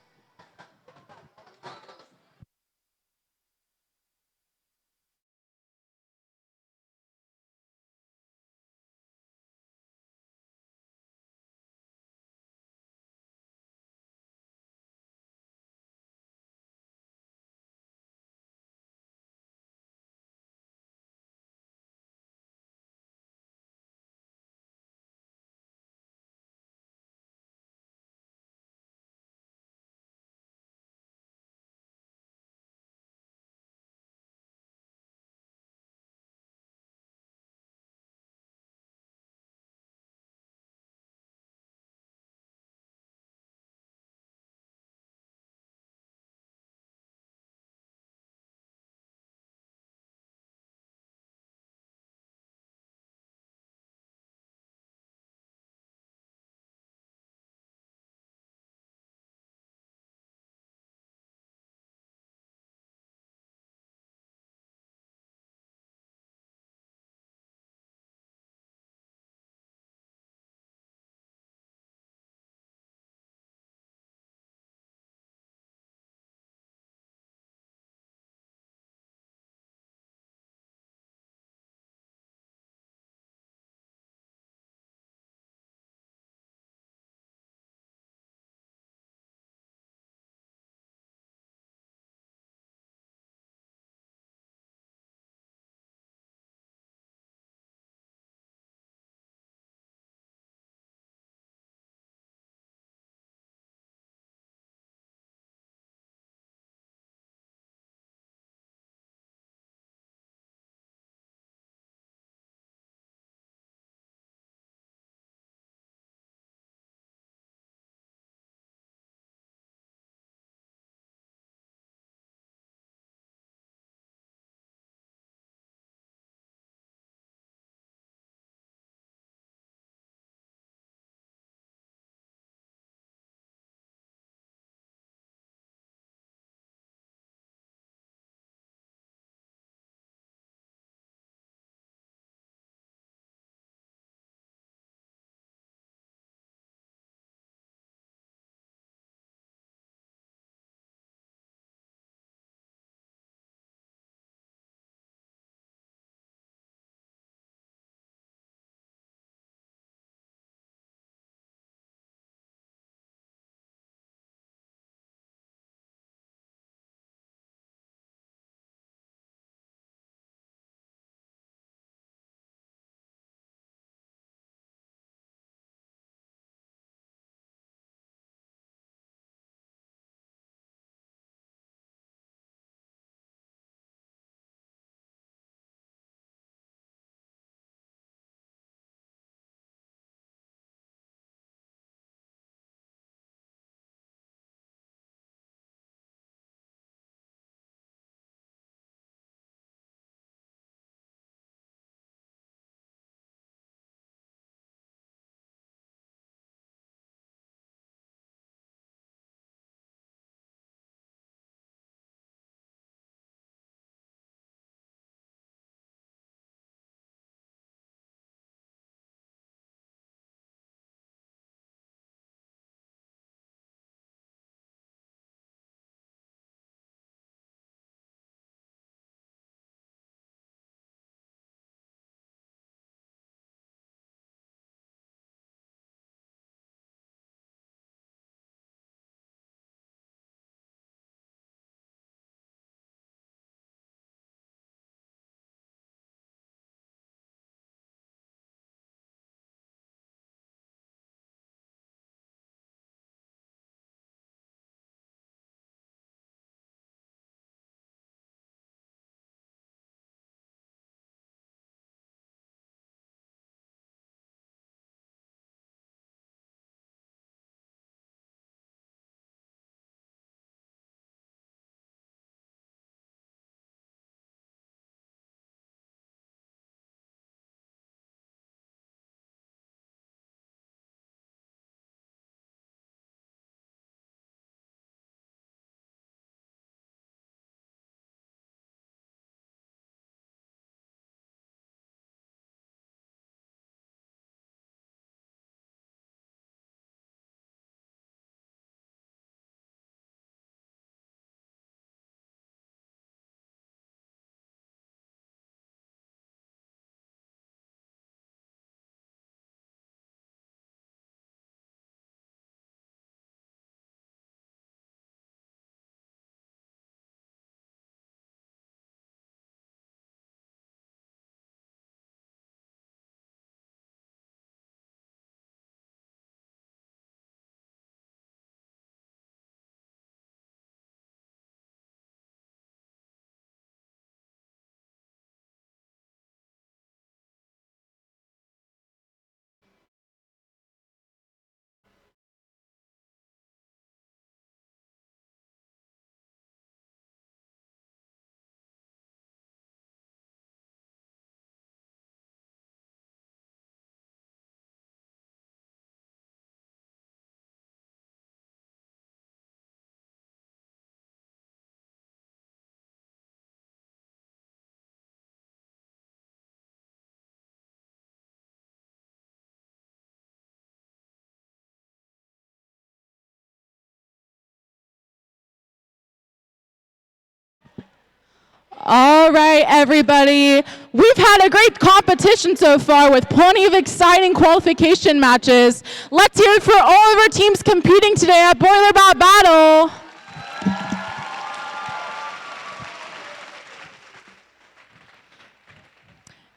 All right, everybody. We've had a great competition so far with plenty of exciting qualification matches. Let's hear it for all of our teams competing today at Boiler Bat Battle.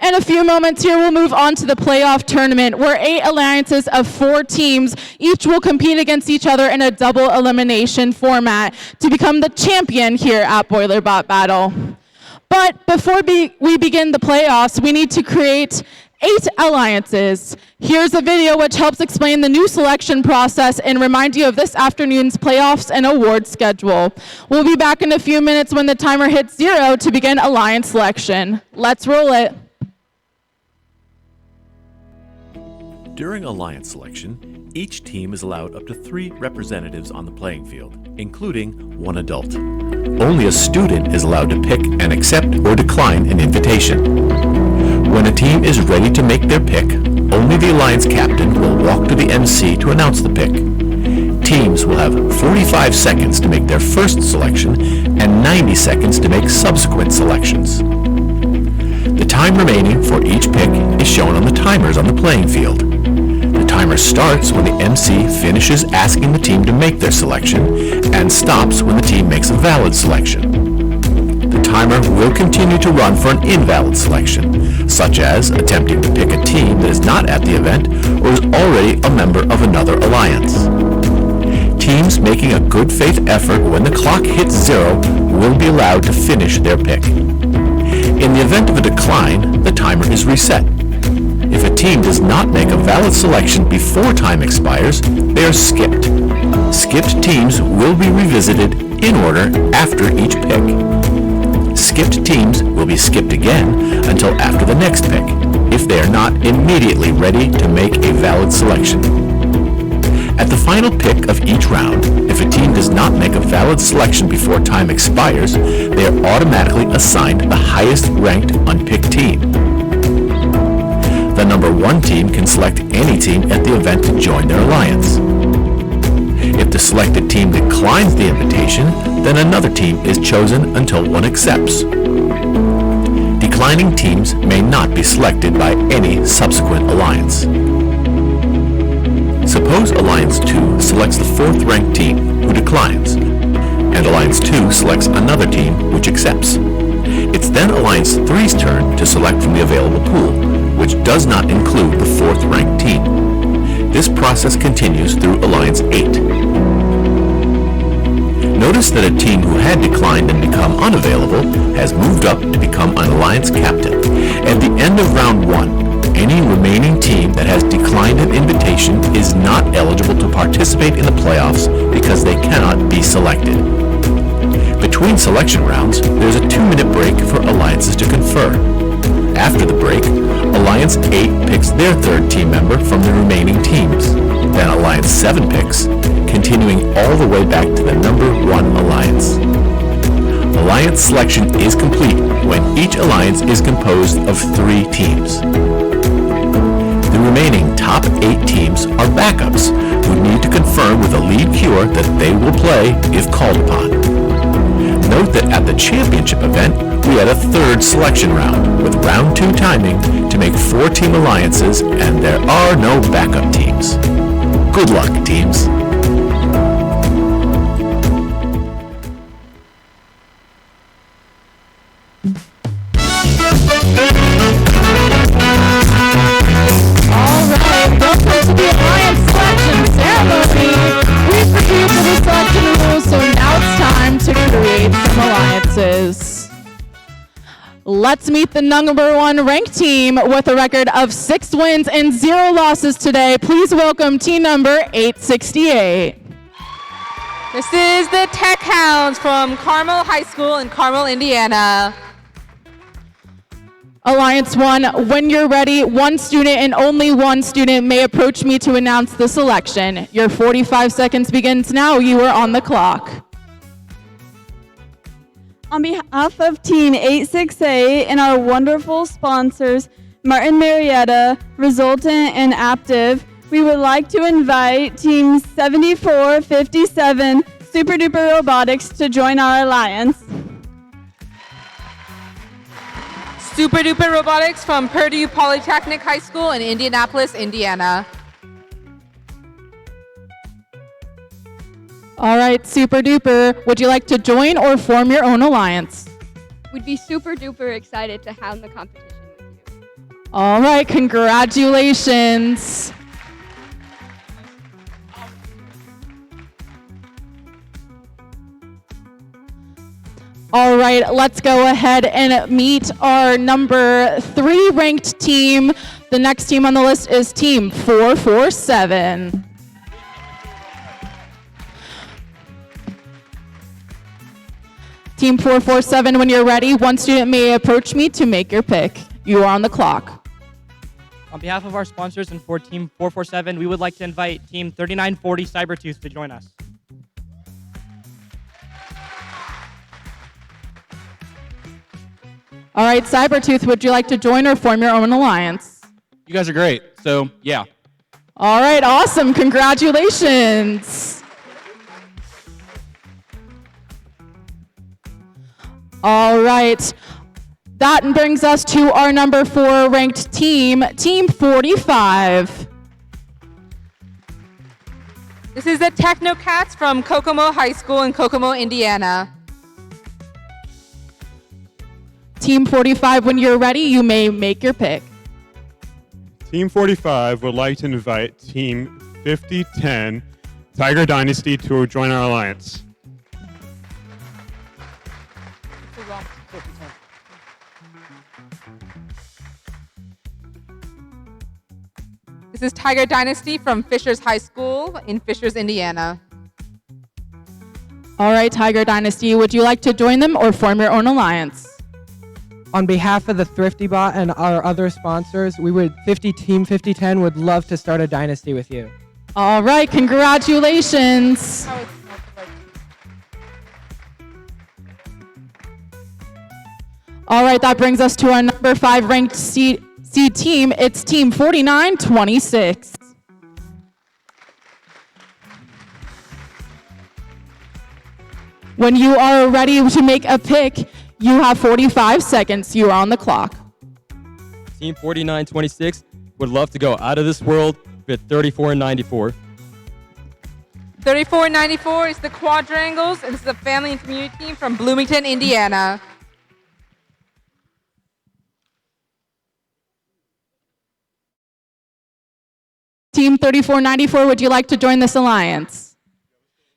In a few moments here, we'll move on to the playoff tournament, where 8 alliances of 4 teams each will compete against each other in a double elimination format to become the champion here at Boiler Bat Battle. But before we begin the playoffs, we need to create 8 alliances. Here's a video which helps explain the new selection process and remind you of this afternoon's playoffs and award schedule. We'll be back in a few minutes when the timer hits 0 to begin alliance selection. Let's roll it. During alliance selection, each team is allowed up to 3 representatives on the playing field, including 1 adult. Only a student is allowed to pick and accept or decline an invitation. When a team is ready to make their pick, only the alliance captain will walk to the MC to announce the pick. Teams will have 45 seconds to make their first selection and 90 seconds to make subsequent selections. The time remaining for each pick is shown on the timers on the playing field. The timer starts when the MC finishes asking the team to make their selection and stops when the team makes a valid selection. The timer will continue to run for an invalid selection, such as attempting to pick a team that is not at the event or is already a member of another alliance. Teams making a good faith effort when the clock hits 0 will be allowed to finish their pick. In the event of a decline, the timer is reset. If a team does not make a valid selection before time expires, they are skipped. Skipped teams will be revisited in order after each pick. Skipped teams will be skipped again until after the next pick, if they are not immediately ready to make a valid selection. At the final pick of each round, if a team does not make a valid selection before time expires, they are automatically assigned the highest ranked unpicked team. The number 1 team can select any team at the event to join their alliance. If the selected team declines the invitation, then another team is chosen until one accepts. Declining teams may not be selected by any subsequent alliance. Suppose Alliance 2 selects the 4th ranked team, who declines, and Alliance 2 selects another team, which accepts. It's then Alliance 3's turn to select from the available pool, which does not include the 4th ranked team. This process continues through Alliance 8. Notice that a team who had declined and become unavailable has moved up to become an alliance captain. At the end of round 1, any remaining team that has declined an invitation is not eligible to participate in the playoffs because they cannot be selected. Between selection rounds, there's a 2-minute break for alliances to confer. After the break, Alliance 8 picks their 3rd team member from the remaining teams. Then Alliance 7 picks, continuing all the way back to the number 1 alliance. Alliance selection is complete when each alliance is composed of 3 teams. The remaining top 8 teams are backups who need to confirm with a lead cure that they will play if called upon. Note that at the championship event, we had a 3rd selection round with round 2 timing to make 4-team alliances, and there are no backup teams. Good luck, teams. Let's meet the number 1 ranked team with a record of 6 wins and 0 losses today. Please welcome team number 868. This is the Tech Hounds from Carmel High School in Carmel, Indiana. Alliance 1, when you're ready, 1 student and only 1 student may approach me to announce the selection. Your 45 seconds begins now. You are on the clock. On behalf of Team 868 and our wonderful sponsors, Martin Marietta, Resultant, and Aptiv, we would like to invite Team 7457 Super Duper Robotics to join our alliance. Super Duper Robotics from Purdue Polytechnic High School in Indianapolis, Indiana. All right, Super Duper, would you like to join or form your own alliance? We'd be super duper excited to have the competition with you. All right, congratulations. All right, let's go ahead and meet our number 3 ranked team. The next team on the list is Team 447. Team 447, when you're ready, one student may approach me to make your pick. You are on the clock. On behalf of our sponsors and for Team 447, we would like to invite Team 3940 Cybertooth to join us. All right, Cybertooth, would you like to join or form your own alliance? You guys are great, so yeah. All right, awesome. Congratulations. All right. That brings us to our number 4 ranked team, Team 45. This is the Technocats from Kokomo High School in Kokomo, Indiana. Team 45, when you're ready, you may make your pick. Team 45 would like to invite Team 5010 Tiger Dynasty to join our alliance. This is Tiger Dynasty from Fishers High School in Fishers, Indiana. All right, Tiger Dynasty, would you like to join them or form your own alliance? On behalf of the Thrifty Bot and our other sponsors, Team 5010 would love to start a dynasty with you. All right, congratulations. All right, that brings us to our number 5 ranked seed team. It's Team 4926. When you are ready to make a pick, you have 45 seconds. You are on the clock. Team 4926 would love to go out of this world with 3494. 3494 is the Quadrangles, and this is a family and community team from Bloomington, Indiana. Team 3494, would you like to join this alliance?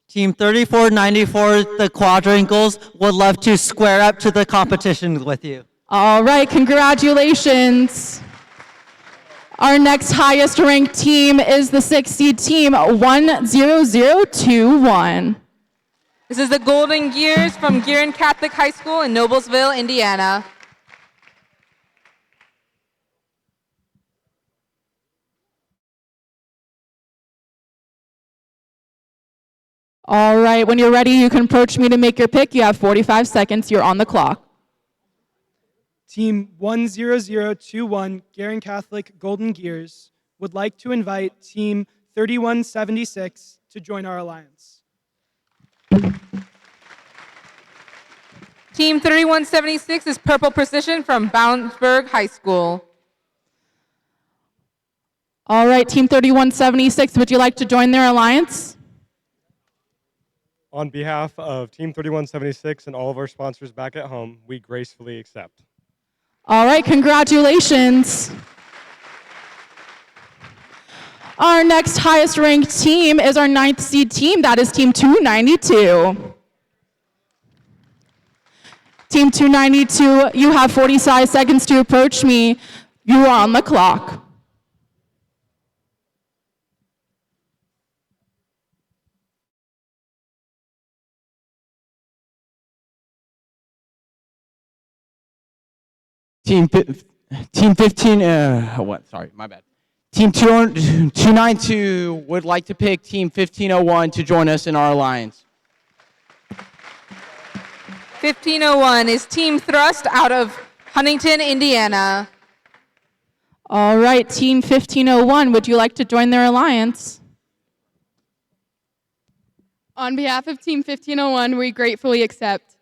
Team 3494, the Quadrangles, would love to square up to the competition with you. All right, congratulations. Our next highest ranked team is the 6th seed team, 10021. This is the Golden Gears from Gearin Catholic High School in Noblesville, Indiana. All right, when you're ready, you can approach me to make your pick. You have 45 seconds. You're on the clock. Team 10021 Gearin Catholic Golden Gears would like to invite Team 3176 to join our alliance. Team 3176 is Purple Precision from Boundsburg High School. All right, Team 3176, would you like to join their alliance? On behalf of Team 3176 and all of our sponsors back at home, we gracefully accept. All right, congratulations. Our next highest ranked team is our 9th seed team. That is Team 292. Team 292, you have 45 seconds to approach me. You are on the clock. Team 15, my bad. Team 292 would like to pick Team 1501 to join us in our alliance. 1501 is Team Thrust out of Huntington, Indiana. All right, Team 1501, would you like to join their alliance? On behalf of Team 1501, we gratefully accept.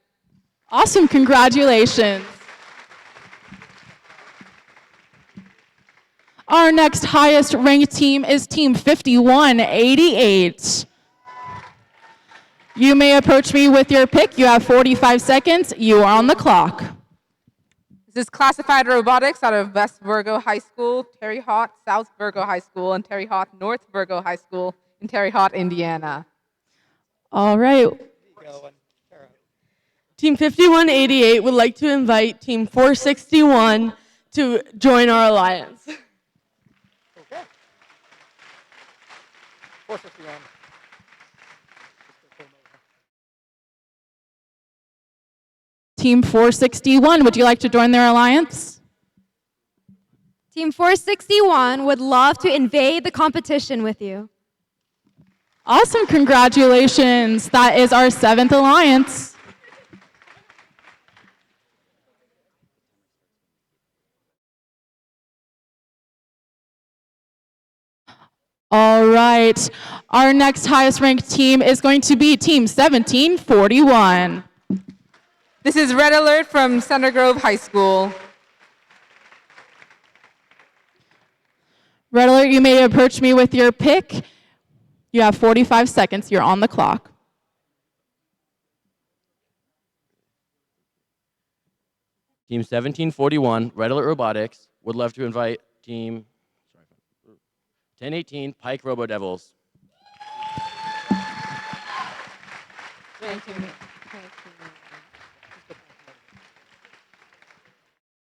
Awesome, congratulations. Our next highest ranked team is Team 5188. You may approach me with your pick. You have 45 seconds. You are on the clock. This is classified robotics out of West Virgo High School, Terre Haute South Virgo High School, and Terre Haute North Virgo High School in Terre Haute, Indiana. All right. Team 5188 would like to invite Team 461 to join our alliance. Okay. 461. Team 461, would you like to join their alliance? Team 461 would love to invade the competition with you. Awesome, congratulations. That is our 7th alliance. All right, our next highest ranked team is going to be Team 1741. This is Red Alert from Center Grove High School. Red Alert, you may approach me with your pick. You have 45 seconds. You're on the clock. Team 1741, Red Alert Robotics, would love to invite Team 1018, Pike Robo Devils.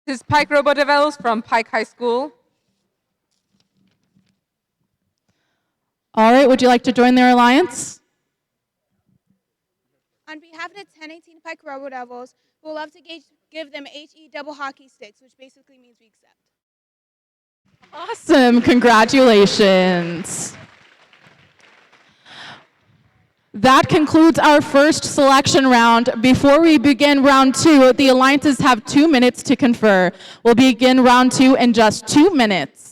This is Pike Robo Devils from Pike High School. All right, would you like to join their alliance? On behalf of the 1018 Pike Robo Devils, we'll love to give them HE double hockey sticks, which basically means we accept. Awesome, congratulations. That concludes our first selection round. Before we begin round 2, the alliances have 2 minutes to confer. We'll begin round 2 in just 2 minutes.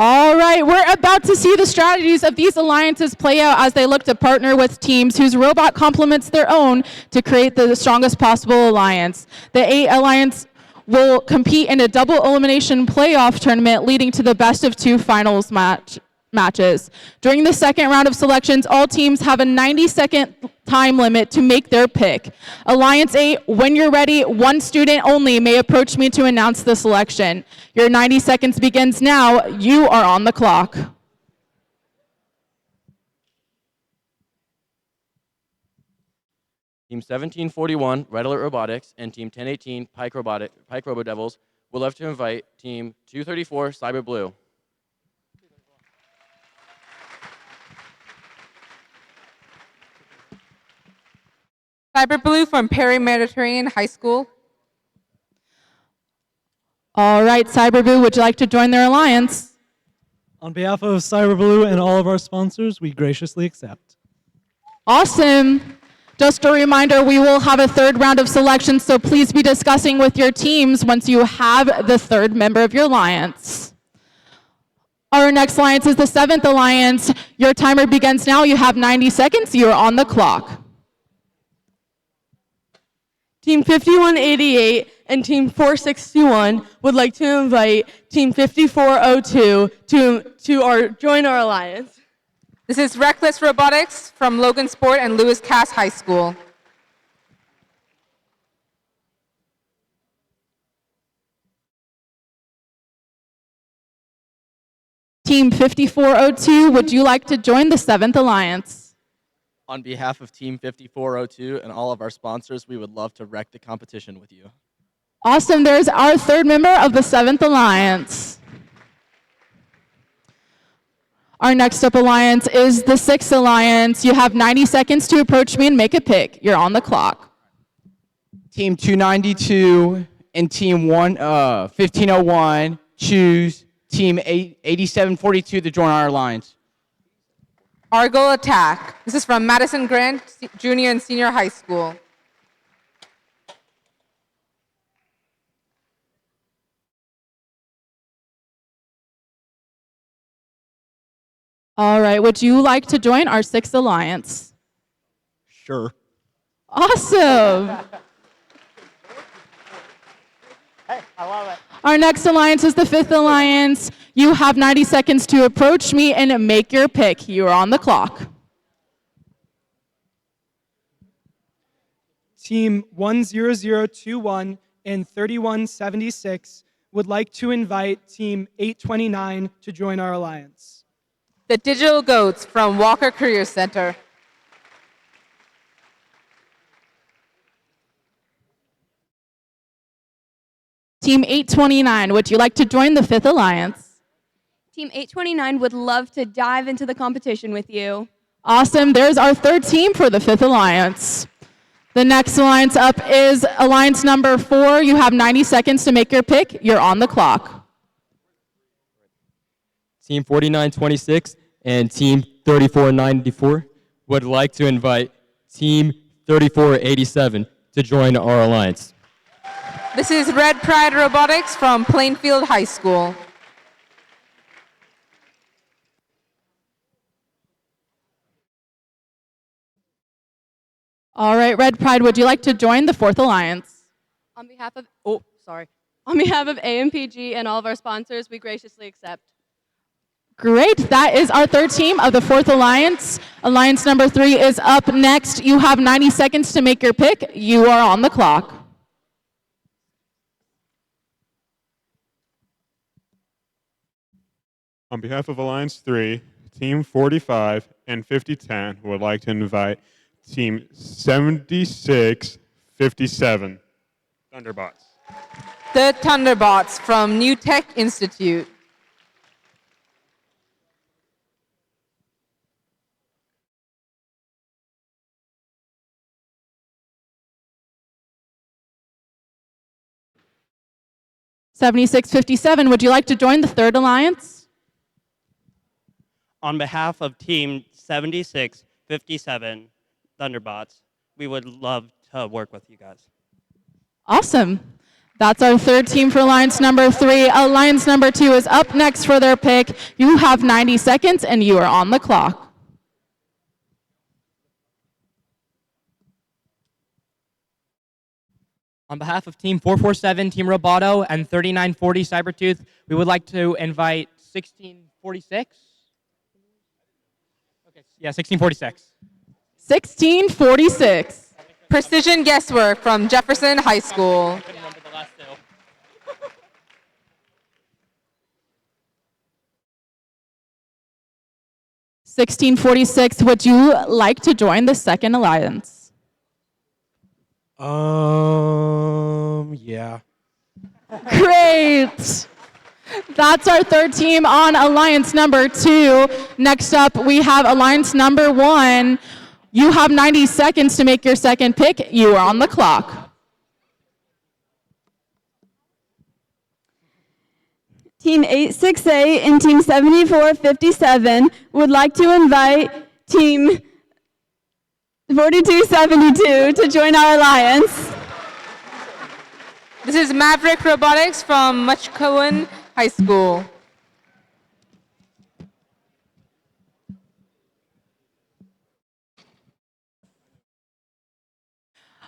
All right, we're about to see the strategies of these alliances play out as they look to partner with teams whose robot complements their own to create the strongest possible alliance. The 8 alliance will compete in a double elimination playoff tournament leading to the best of 2 finals matches. During the second round of selections, all teams have a 90-second time limit to make their pick. Alliance 8, when you're ready, 1 student only may approach me to announce the selection. Your 90 seconds begins now. You are on the clock. Team 1741, Red Alert Robotics, and Team 1018, Pike Robo Devils, would love to invite Team 234, Cyber Blue. Cyber Blue from Perry Mediterranean High School. All right, Cyberboo, would you like to join their alliance? On behalf of Cyberblue and all of our sponsors, we graciously accept. Awesome. Just a reminder, we will have a third round of selection, so please be discussing with your teams once you have the third member of your alliance. Our next alliance is the 7th alliance. Your timer begins now. You have 90 seconds. You are on the clock. Team 5188 and Team 461 would like to invite Team 5402 to join our alliance. This is Reckless Robotics from Logan Sport and Lewis Cass High School. Team 5402, would you like to join the 7th alliance? On behalf of Team 5402 and all of our sponsors, we would love to wreck the competition with you. Awesome. There's our third member of the 7th alliance. Our next up alliance is the 6th alliance. You have 90 seconds to approach me and make a pick. You're on the clock. Team 292 and Team 1501 choose Team 8742 to join our alliance. Argo Attack. This is from Madison Grant Junior and Senior High School. All right. Would you like to join our 6th alliance? Sure. Awesome. Hey, I love it. Our next alliance is the 5th alliance. You have 90 seconds to approach me and make your pick. You are on the clock. Team 10021 and 3176 would like to invite Team 829 to join our alliance. The Digital Goats from Walker Career Center. Team 829, would you like to join the 5th alliance? Team 829 would love to dive into the competition with you. Awesome. There's our third team for the 5th alliance. The next alliance up is alliance number 4. You have 90 seconds to make your pick. You're on the clock. Team 4926 and Team 3494 would like to invite Team 3487 to join our alliance. This is Red Pride Robotics from Plainfield High School. All right, Red Pride, would you like to join the 4th alliance? On behalf of AMPG and all of our sponsors, we graciously accept. Great. That is our third team of the 4th alliance. Alliance number 3 is up next. You have 90 seconds to make your pick. You are on the clock. On behalf of Alliance 3, Team 45 and 5010 would like to invite Team 7657, Thunderbots. The Thunderbots from New Tech Institute. (7657), would you like to join the 3rd alliance? On behalf of Team 7657, Thunderbots, we would love to work with you guys. Awesome. That's our third team for alliance number 3. Alliance number 2 is up next for their pick. You have 90 seconds and you are on the clock. On behalf of Team 447, Team Roboto, and 3940 Cybertooth, we would like to invite 1646. Okay, yeah, 1646. 1646. Precision Guesswork from Jefferson High School. 1646, would you like to join the 2nd alliance? Yeah. Great. That's our third team on alliance number 2. Next up, we have alliance number 1. You have 90 seconds to make your second pick. You are on the clock. Team 868 and Team 7457 would like to invite Team 4272 to join our alliance. This is Maverick Robotics from Muchcowan High School.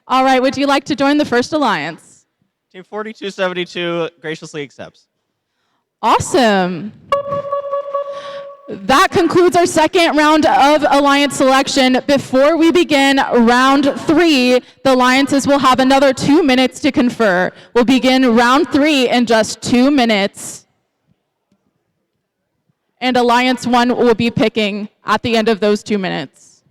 All right, would you like to join the first alliance? Team 4272 graciously accepts. Awesome. That concludes our second round of alliance selection. Before we begin round 3, the alliances will have another 2 minutes to confer. We'll begin round 3 in just 2 minutes. And Alliance 1 will be picking at the end of those 2 minutes.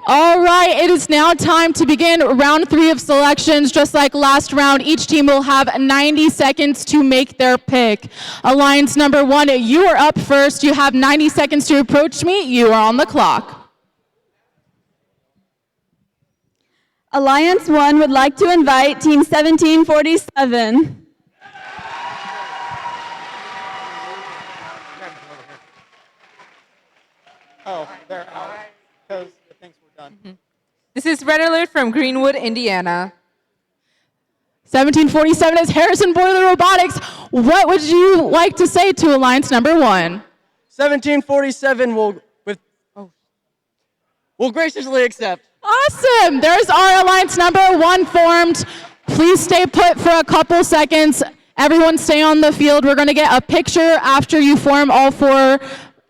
All right, it is now time to begin round 3 of selections. Just like last round, each team will have 90 seconds to make their pick. Alliance number 1, you are up first. You have 90 seconds to approach me. You are on the clock. Alliance 1 would like to invite Team 1747. Oh, they're out because the things were done. This is Red Alert from Greenwood, Indiana. 1747 is Harrison Boiler Robotics. What would you like to say to Alliance number 1? 1747 will graciously accept. Awesome. There's our Alliance number 1 formed. Please stay put for a couple seconds. Everyone stay on the field. We're going to get a picture after you form all 4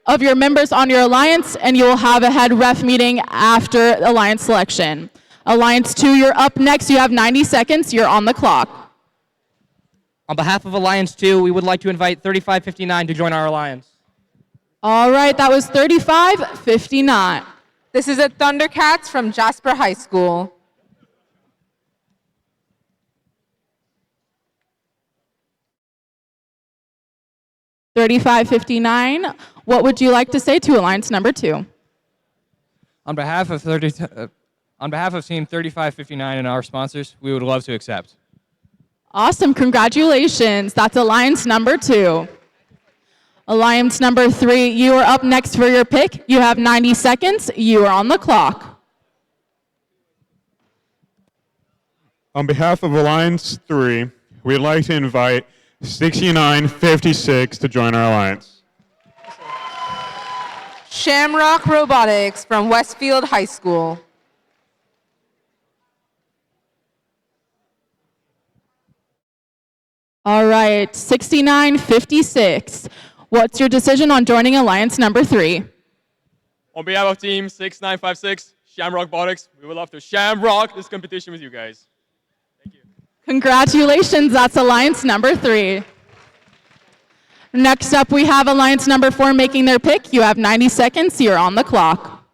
of your members on your alliance, and you will have a head ref meeting after alliance selection. Alliance 2, you're up next. You have 90 seconds. You're on the clock. On behalf of Alliance 2, we would like to invite 3559 to join our alliance. All right, that was 3559. This is a Thundercats from Jasper High School. 3559, what would you like to say to Alliance number 2? On behalf of Team 3559 and our sponsors, we would love to accept. Awesome, congratulations. That's Alliance number 2. Alliance number 3, you are up next for your pick. You have 90 seconds. You are on the clock. On behalf of Alliance 3, we'd like to invite 6956 to join our alliance. Shamrock Robotics from Westfield High School. All right, 6956. What's your decision on joining Alliance number 3? On behalf of Team 6956, Shamrock Robotics, we would love to shamrock this competition with you guys. Congratulations, that's Alliance number 3. Next up, we have Alliance number 4 making their pick. You have 90 seconds. You're on the clock.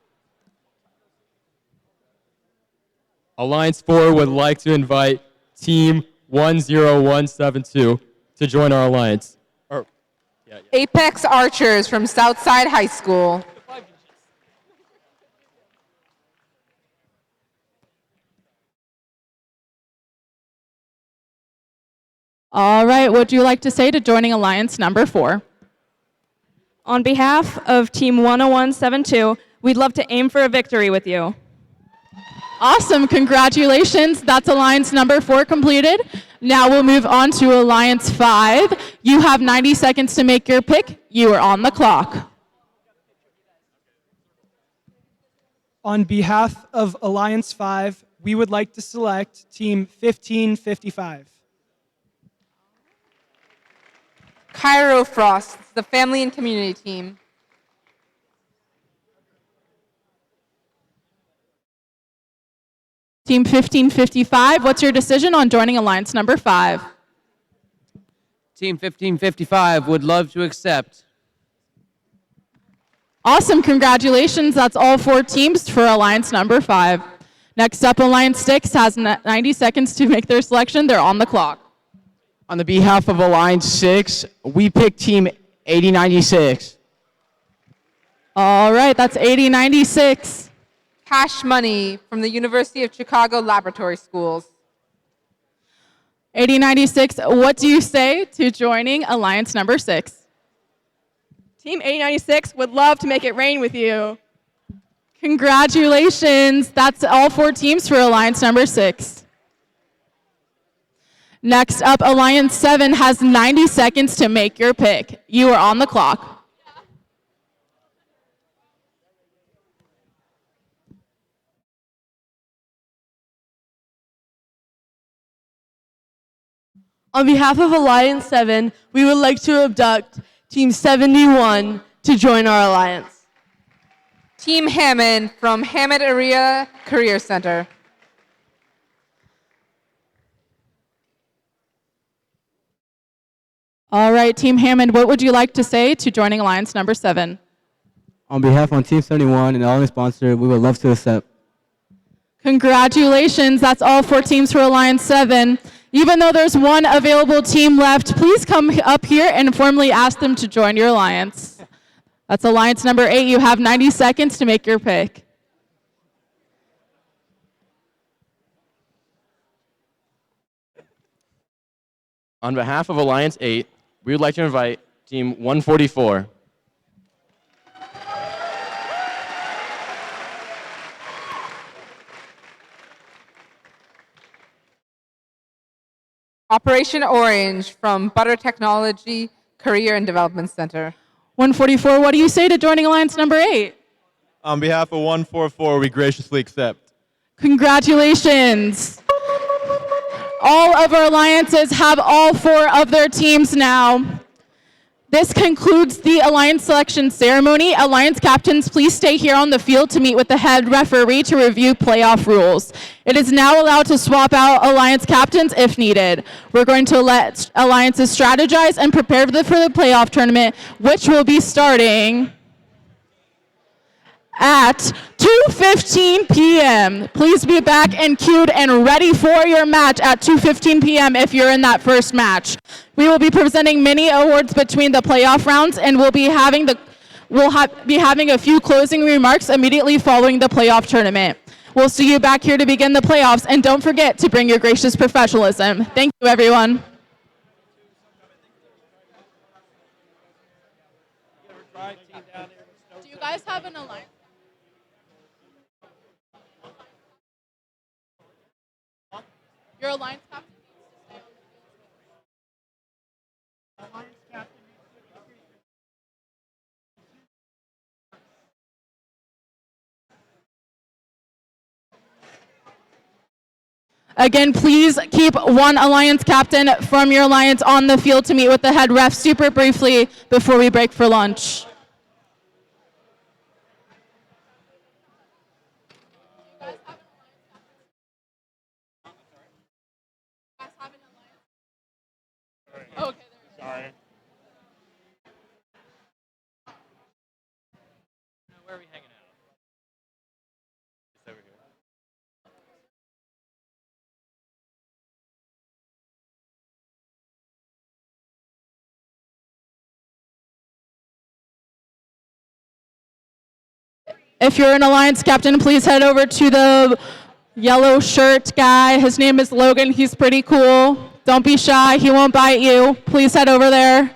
Alliance 4 would like to invite Team 10172 to join our alliance. Apex Archers from Southside High School. All right, what would you like to say to joining Alliance number 4? On behalf of Team 10172, we'd love to aim for a victory with you. Awesome, congratulations. That's Alliance number 4 completed. Now we'll move on to Alliance 5. You have 90 seconds to make your pick. You are on the clock. On behalf of Alliance 5, we would like to select Team 1555. Cairo Frost, the family and community team. Team 1555, what's your decision on joining Alliance number 5? Team 1555 would love to accept. Awesome, congratulations. That's all 4 teams for Alliance number 5. Next up, Alliance 6 has 90 seconds to make their selection. They're on the clock. On the behalf of Alliance 6, we pick Team 8096. All right, that's 8096. Cash Money from the University of Chicago Laboratory Schools. 8096, what do you say to joining Alliance number 6? Team 896 would love to make it rain with you. Congratulations. That's all 4 teams for Alliance number 6. Next up, Alliance 7 has 90 seconds to make your pick. You are on the clock. On behalf of Alliance 7, we would like to abduct Team 71 to join our alliance. Team Hammond from Hammond Area Career Center. All right, Team Hammond, what would you like to say to joining Alliance number 7? On behalf of Team 71 and all our sponsors, we would love to accept. Congratulations, that's all 4 teams for Alliance 7. Even though there's 1 available team left, please come up here and formally ask them to join your alliance. That's Alliance number 8. You have 90 seconds to make your pick. On behalf of Alliance 8, we would like to invite Team 144. Operation Orange from Butter Technology Career and Development Center. 144, what do you say to joining Alliance number 8? On behalf of 144, we graciously accept. Congratulations. All of our alliances have all 4 of their teams now. This concludes the alliance selection ceremony. Alliance captains, please stay here on the field to meet with the head referee to review playoff rules. It is now allowed to swap out alliance captains if needed. We're going to let alliances strategize and prepare for the playoff tournament, which will be starting at 2:15 p.m. Please be back and queued and ready for your match at 2:15 p.m. if you're in that first match. We will be presenting many awards between the playoff rounds, and we'll be having a few closing remarks immediately following the playoff tournament. We'll see you back here to begin the playoffs, and don't forget to bring your gracious professionalism. Thank you, everyone. Do you guys have an alliance? Your alliance captain needs to stay on the field. Again, please keep one alliance captain from your alliance on the field to meet with the head ref super briefly before we break for lunch. Okay, Sorry. Where are we hanging out? It's over here. If you're an alliance captain, please head over to the yellow shirt guy. His name is Logan. He's pretty cool. Don't be shy. He won't bite you. Please head over there.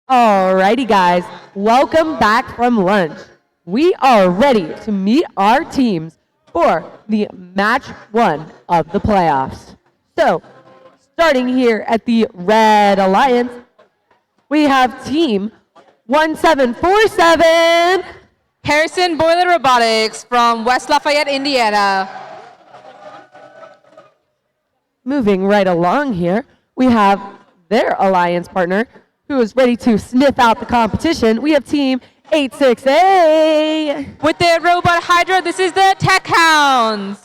Alrighty, guys, welcome back from lunch. We are ready to meet our teams for the match 1 of the playoffs. So, starting here at the Red Alliance, we have team 1747. Harrison Boiler Robotics from West Lafayette, Indiana. Moving right along here, we have their alliance partner who is ready to sniff out the competition. We have team 86A. With their robot Hydra, this is the Tech Hounds.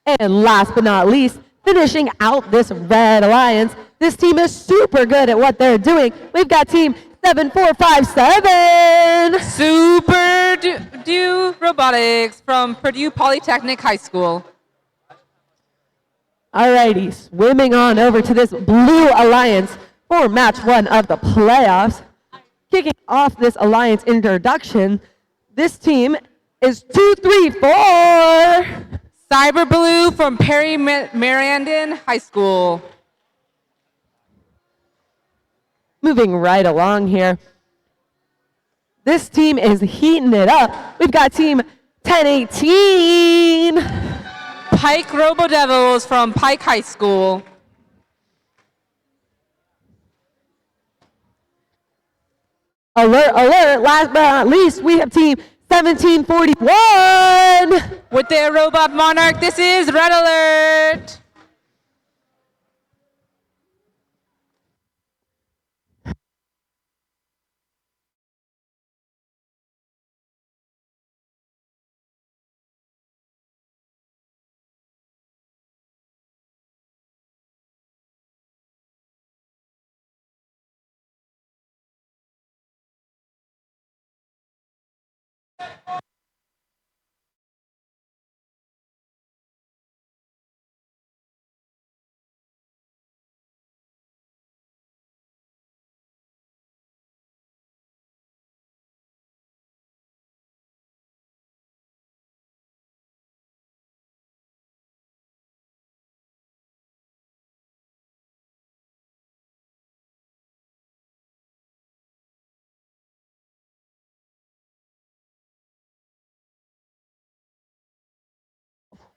And last but not least, finishing out this Red Alliance, this team is super good at what they're doing. We've got team 7457. Super Do Robotics from Purdue Polytechnic High School. Alrighty, swimming on over to this Blue Alliance for match 1 of the playoffs. Kicking off this Alliance introduction, this team is 234. Cyber Blue from Perry Mariandon High School. Moving right along here. This team is heating it up. We've got team 1018. Pike Robo Devils from Pike High School. Alert, alert, last but not least, we have team 1741. With their robot Monarch, this is Red Alert.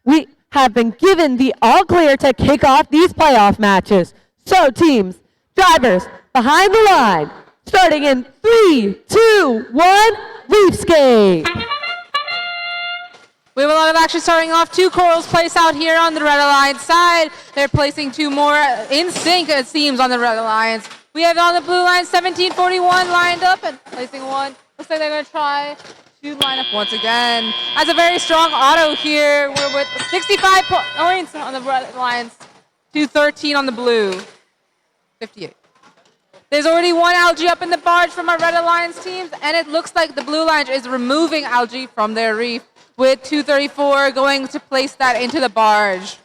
We have been given the all clear to kick off these playoff matches. So teams, drivers, behind the line, starting in 3, 2, 1, leap skate. We have a lot of action starting off. 2 corals placed out here on the Red Alliance side. They're placing 2 more in sync, it seems, on the Red Alliance. We have on the blue line 1741 lined up and placing 1. Looks like they're going to try to line up once again. That's a very strong auto here. We're with 65 points on the Red Alliance, 213 on the blue, 58. There's already 1 algae up in the barge from our Red Alliance teams, and it looks like the Blue Alliance is removing algae from their reef, with 234 going to place that into the barge.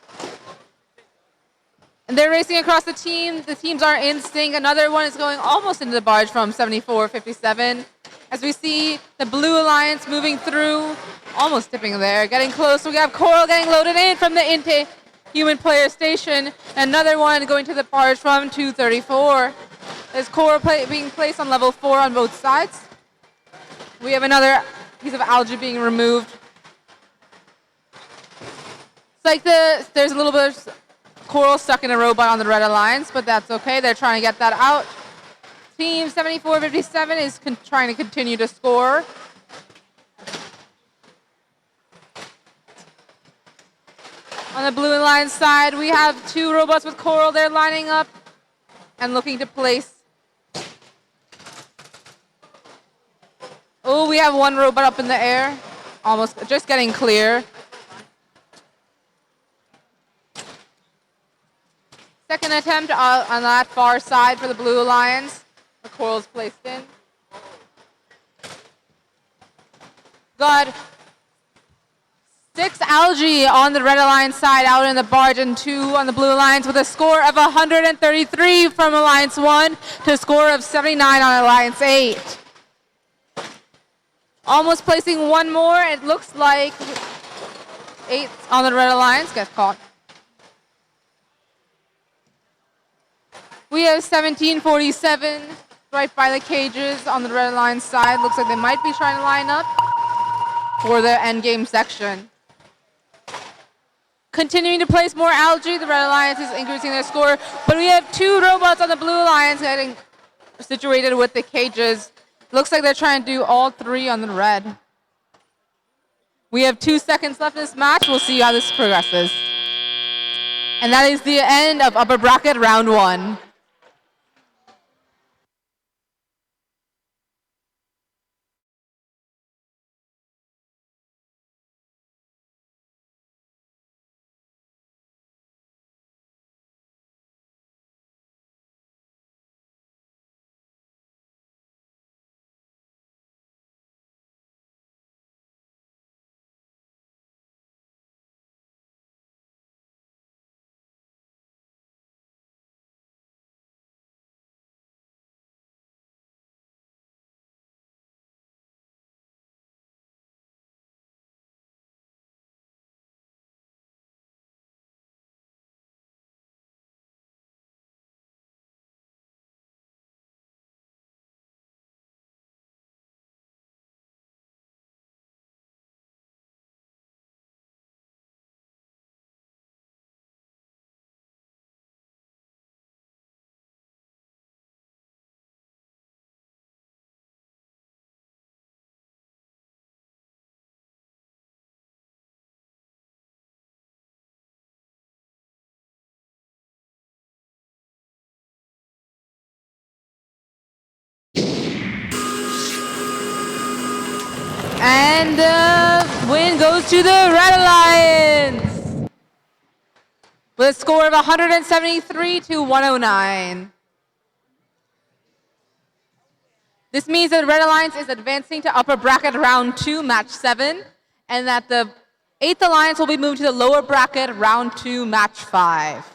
And they're racing across the team. The teams are in sync. Another one is going almost into the barge from 7457. As we see the Blue Alliance moving through, almost tipping there, getting close. We have Coral getting loaded in from the intake human player station. Another one going to the barge from 234. There's Coral being placed on level 4 on both sides. We have another piece of algae being removed. It's like there's a little bit of Coral stuck in a robot on the Red Alliance, but that's okay. They're trying to get that out. Team 7457 is trying to continue to score. On the Blue Alliance side, we have 2 robots with Coral. They're lining up and looking to place. Oh, we have 1 robot up in the air, almost just getting clear. Second attempt on that far side for the Blue Alliance. The Coral's placed in. Got 6 algae on the Red Alliance side out in the barge and 2 on the Blue Alliance with a score of 133 from Alliance 1 to a score of 79 on Alliance 8. Almost placing 1 more. It looks like 8 on the Red Alliance gets caught. We have 1747 right by the cages on the Red Alliance side. Looks like they might be trying to line up for the endgame section. Continuing to place more algae, the Red Alliance is increasing their score, but we have 2 robots on the Blue Alliance getting situated with the cages. Looks like they're trying to do all 3 on the red. We have 2 seconds left in this match. We'll see how this progresses. And that is the end of upper bracket round 1. And the win goes to the Red Alliance with a score of 173 to 109. This means that the Red Alliance is advancing to upper bracket round 2, match 7, and that the 8th Alliance will be moved to the lower bracket round 2, match 5.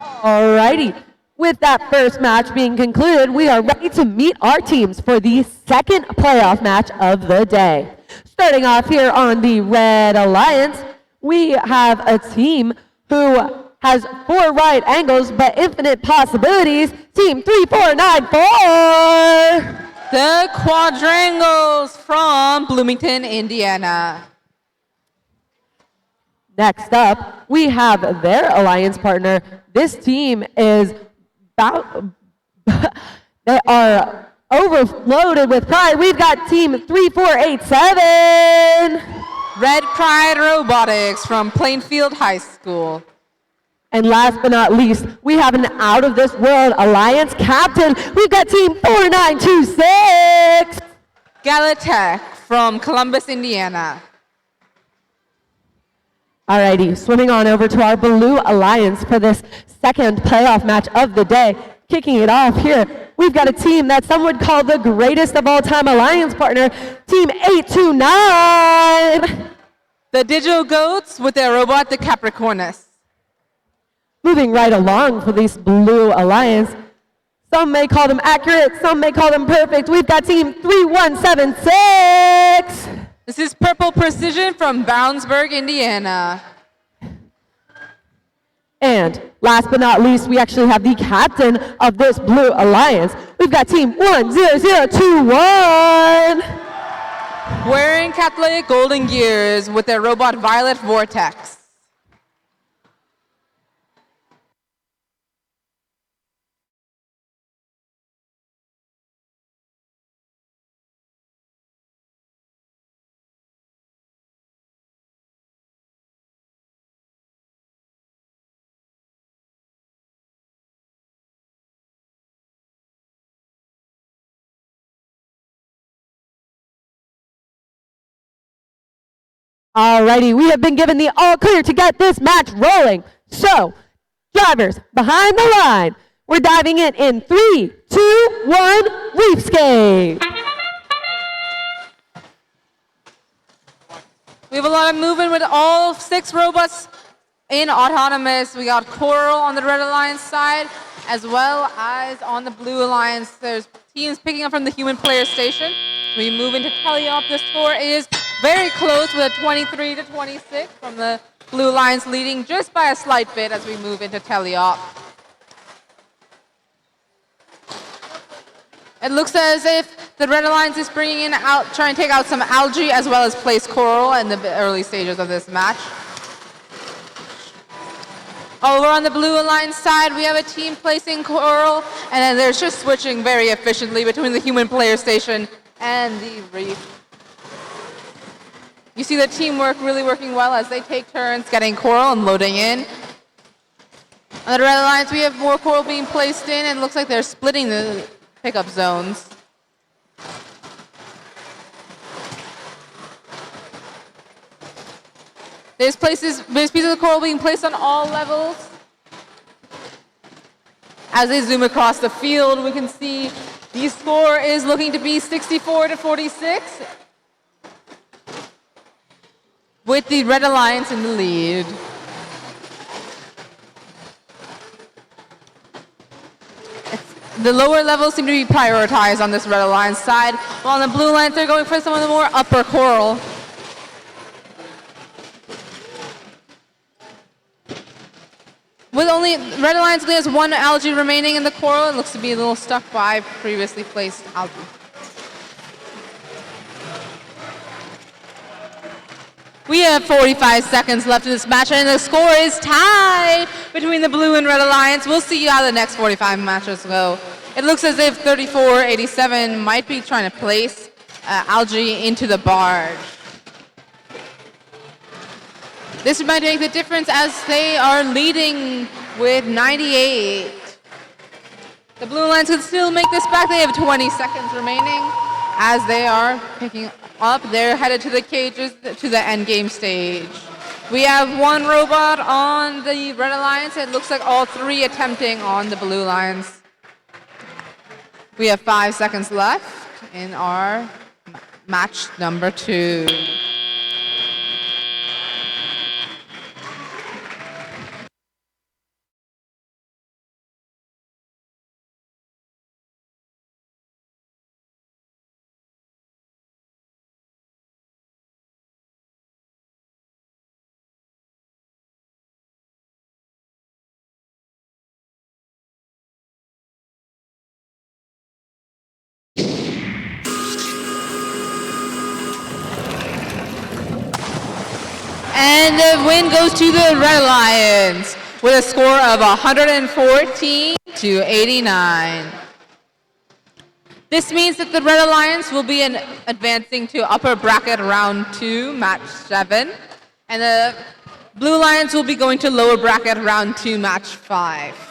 Alrighty. With that first match being concluded, we are ready to meet our teams for the second playoff match of the day. Starting off here on the Red Alliance, we have a team who has 4 right angles but infinite possibilities. Team 3494. The Quadrangles from Bloomington, Indiana. Next up, we have their alliance partner. This team is they are overloaded with pride. We've got team 3487. Red Pride Robotics from Plainfield High School. And last but not least, we have an out of this world alliance captain. We've got team 4926. Galatech from Columbus, Indiana. Alrighty, swimming on over to our Blue Alliance for this second playoff match of the day. Kicking it off here, we've got a team that some would call the greatest of all time alliance partner, Team 829. The Digital Goats with their robot, the Capricornus. Moving right along for this Blue Alliance. Some may call them accurate, some may call them perfect. We've got Team 3176. This is Purple Precision from Brownsburg, Indiana. And last but not least, we actually have the captain of this Blue Alliance. We've got Team 10021. Wearing Catholic Golden Gears with their robot Violet Vortex. Alrighty, we have been given the all clear to get this match rolling. So, drivers behind the line, we're diving in 3, 2, 1, reef skate. We have a lot of movement with all 6 robots in autonomous. We got Coral on the Red Alliance side, as well as on the Blue Alliance. There's teams picking up from the human player station. We move into teleop. The score is very close with a 23-26 from the Blue Alliance, leading just by a slight bit as we move into teleop. It looks as if the Red Alliance is bringing in trying to take out some algae as well as place Coral in the early stages of this match. Over on the Blue Alliance side, we have a team placing Coral, and then they're just switching very efficiently between the human player station and the reef. You see the teamwork really working well as they take turns getting Coral and loading in. On the Red Alliance, we have more Coral being placed in, and it looks like they're splitting the pickup zones. There's pieces of Coral being placed on all levels. As they zoom across the field, we can see the score is looking to be 64-46, with the Red Alliance in the lead. The lower levels seem to be prioritized on this Red Alliance side, while on the Blue Alliance, they're going for some of the more upper Coral. With only Red Alliance only has 1 algae remaining in the Coral, it looks to be a little stuck by previously placed algae. We have 45 seconds left in this match, and the score is tied between the Blue and Red Alliance. We'll see how the next 45 matches go. It looks as if 3487 might be trying to place algae into the barge. This might make the difference as they are leading with 98. The Blue Alliance can still make this back. They have 20 seconds remaining as they are picking up. They're headed to the cages, to the end game stage. We have 1 robot on the Red Alliance. It looks like all 3 attempting on the Blue Alliance. We have 5 seconds left in our match number 2. And the win goes to the Red Alliance with a score of 114 to 89. This means that the Red Alliance will be advancing to upper bracket round 2, match 7. And the Blue Alliance will be going to lower bracket round 2, match 5.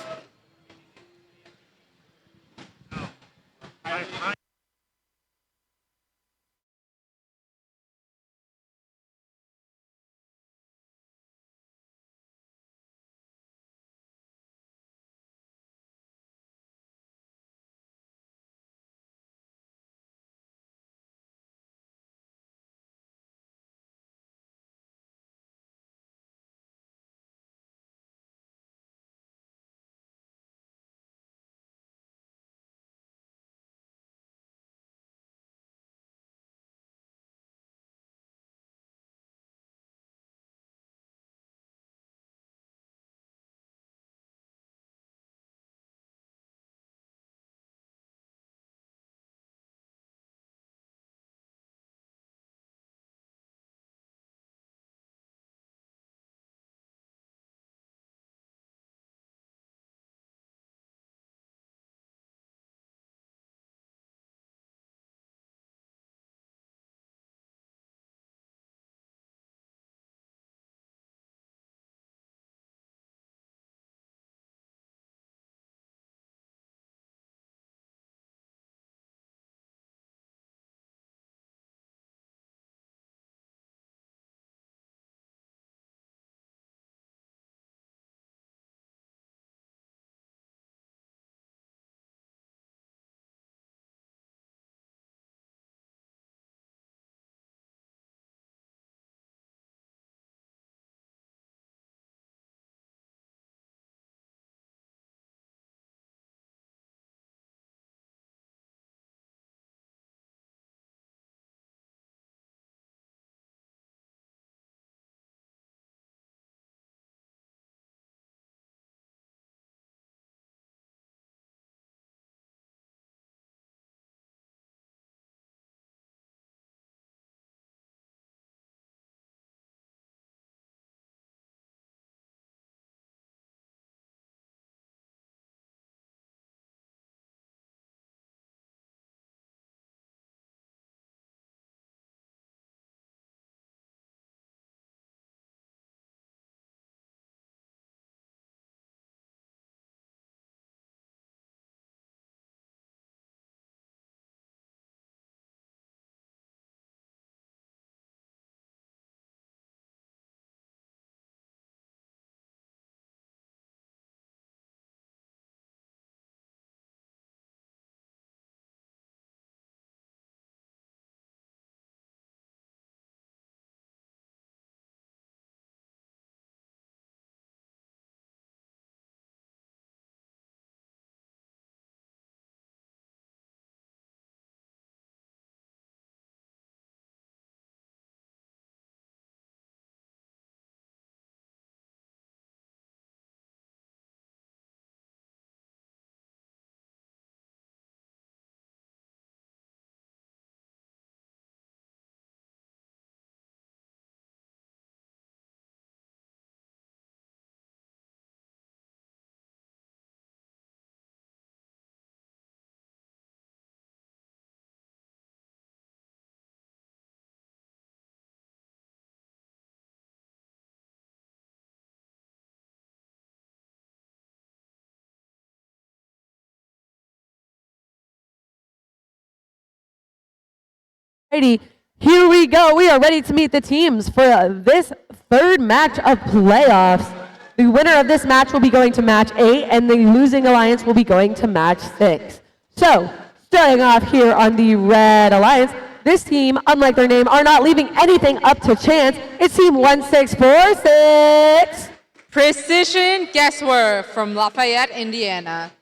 Alrighty, here we go. We are ready to meet the teams for this third match of playoffs. The winner of this match will be going to match 8, and the losing alliance will be going to match 6. So, starting off here on the Red Alliance, this team, unlike their name, are not leaving anything up to chance. It's Team 1646. Precision Guesswork from Lafayette, Indiana.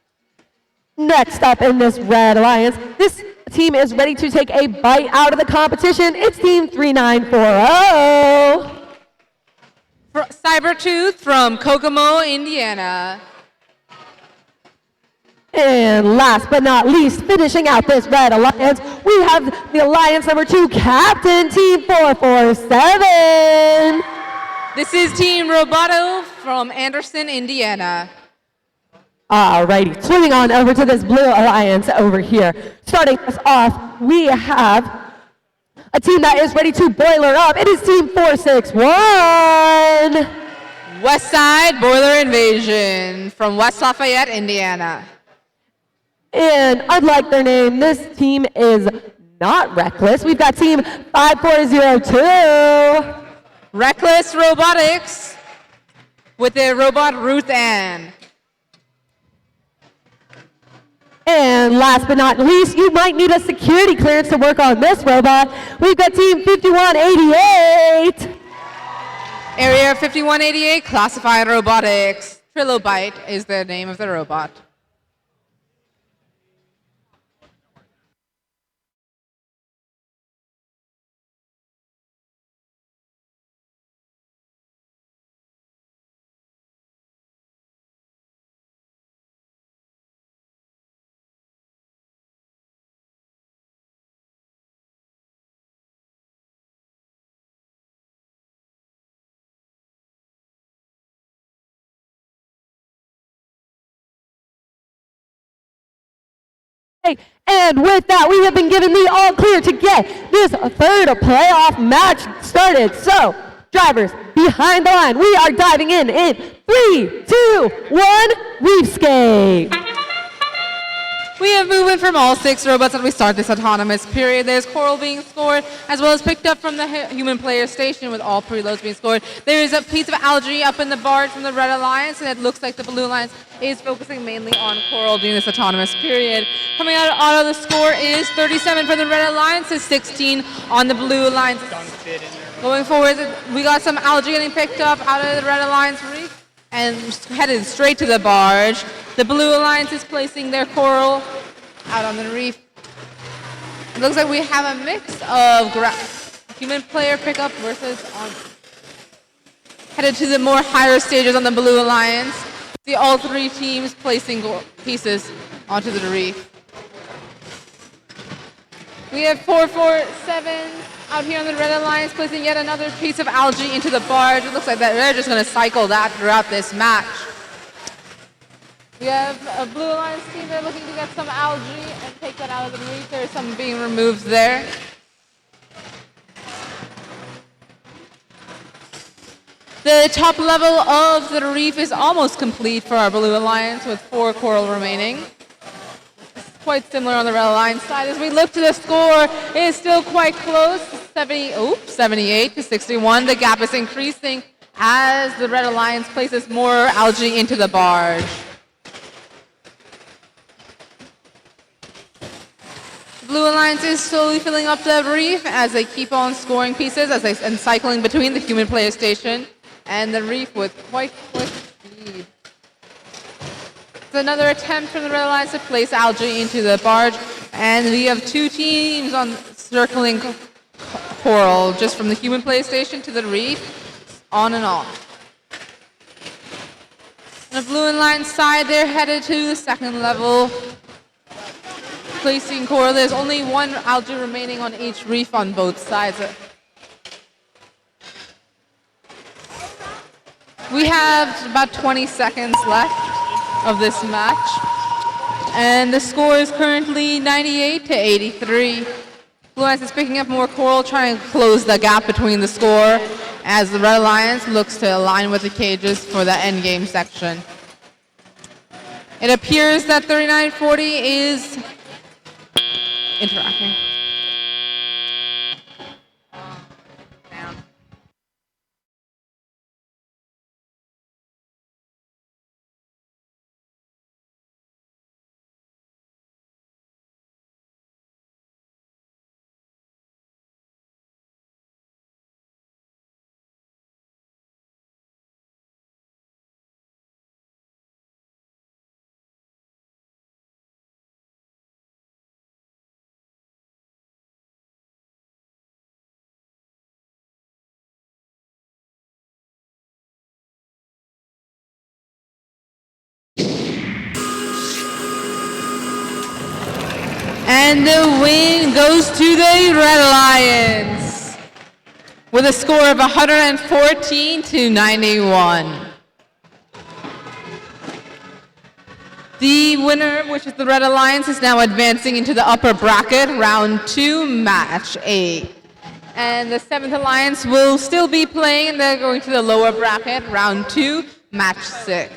Next up in this Red Alliance, this team is ready to take a bite out of the competition. It's Team 3940. Cybertooth from Kokomo, Indiana. And last but not least, finishing out this Red Alliance, we have the Alliance number 2 captain, Team 447. This is Team Roboto from Anderson, Indiana. Alrighty, swinging on over to this Blue Alliance over here. Starting us off, we have a team that is ready to boiler up. It is Team 461. West Side Boiler Invasion from West Lafayette, Indiana. And unlike their name, this team is not Reckless. We've got Team 5402. Reckless Robotics with their robot Ruth Ann. And last but not least, you might need a security clearance to work on this robot. We've got Team 5188. Area 5188 Classified Robotics. Trilobite is the name of the robot. And with that, we have been given the all clear to get this third playoff match started. So, drivers behind the line, we are diving in 3, 2, 1, reef skate. We have movement from all 6 robots as we start this autonomous period. There's coral being scored, as well as picked up from the human player station with all preloads being scored. There is a piece of algae up in the barge from the Red Alliance, and it looks like the Blue Alliance is focusing mainly on coral during this autonomous period. Coming out of auto, the score is 37 for the Red Alliance, is 16 on the Blue Alliance. Going forward, we got some algae getting picked up out of the Red Alliance reef and headed straight to the barge. The Blue Alliance is placing their coral out on the reef. It looks like we have a mix of human player pickup versus headed to the more higher stages on the Blue Alliance. See all 3 teams placing pieces onto the reef. We have 447 out here on the Red Alliance placing yet another piece of algae into the barge. It looks like that they're just going to cycle that throughout this match. We have a Blue Alliance team there looking to get some algae and take that out of the reef. There's some being removed there. The top level of the reef is almost complete for our Blue Alliance with 4 coral remaining. It's quite similar on the Red Alliance side. As we look to the score, it is still quite close, 78 to 61. The gap is increasing as the Red Alliance places more algae into the barge. Blue Alliance is slowly filling up the reef as they keep on scoring pieces and cycling between the human player station and the reef with quite quick speed. It's another attempt from the Red Alliance to place algae into the barge, and we have 2 teams on circling coral just from the human player station to the reef, on and on. On the Blue Alliance side, they're headed to the 2nd level. Placing coral. There's only 1 algae remaining on each reef on both sides. We have about 20 seconds left of this match, and the score is currently 98 to 83. Blue Alliance is picking up more coral, trying to close the gap between the score as the Red Alliance looks to align with the cages for the endgame section. It appears that 3940 is interacting. And the win goes to the Red Alliance with a score of 114 to 91. The winner, which is the Red Alliance, is now advancing into the upper bracket, round 2, match 8. And the 7th Alliance will still be playing, and they're going to the lower bracket, round 2, match 6.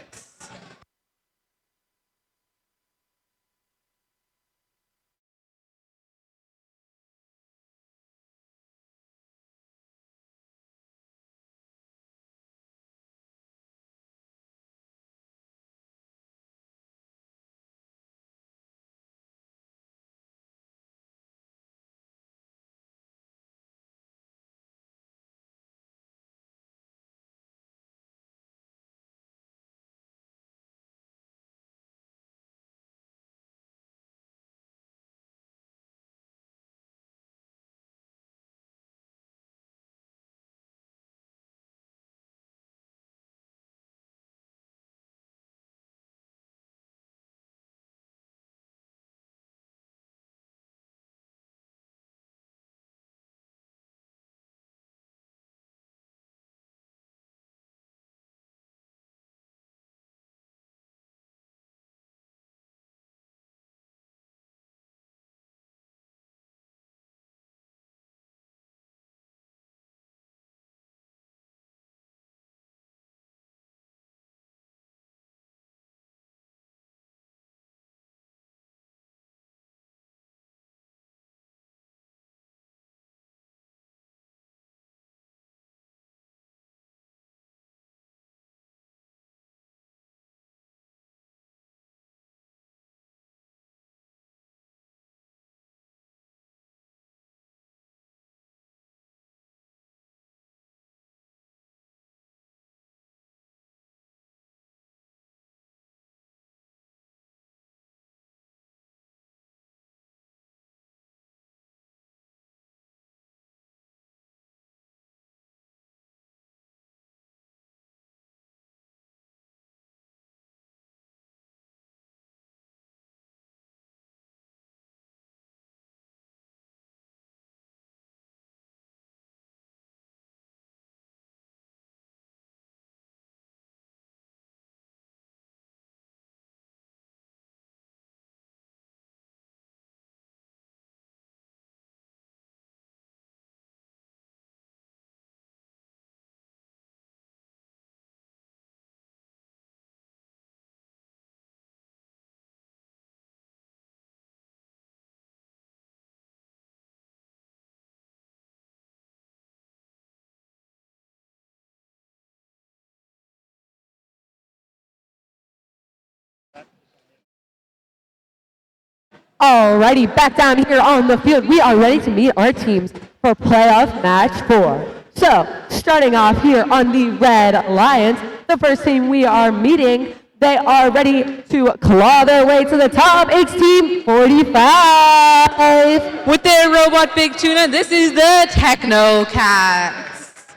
Alrighty, back down here on the field, we are ready to meet our teams for playoff match 4. So, starting off here on the Red Alliance, the first team we are meeting, they are ready to claw their way to the top. It's Team 45. With their robot Big Tuna, this is the Techno Cats.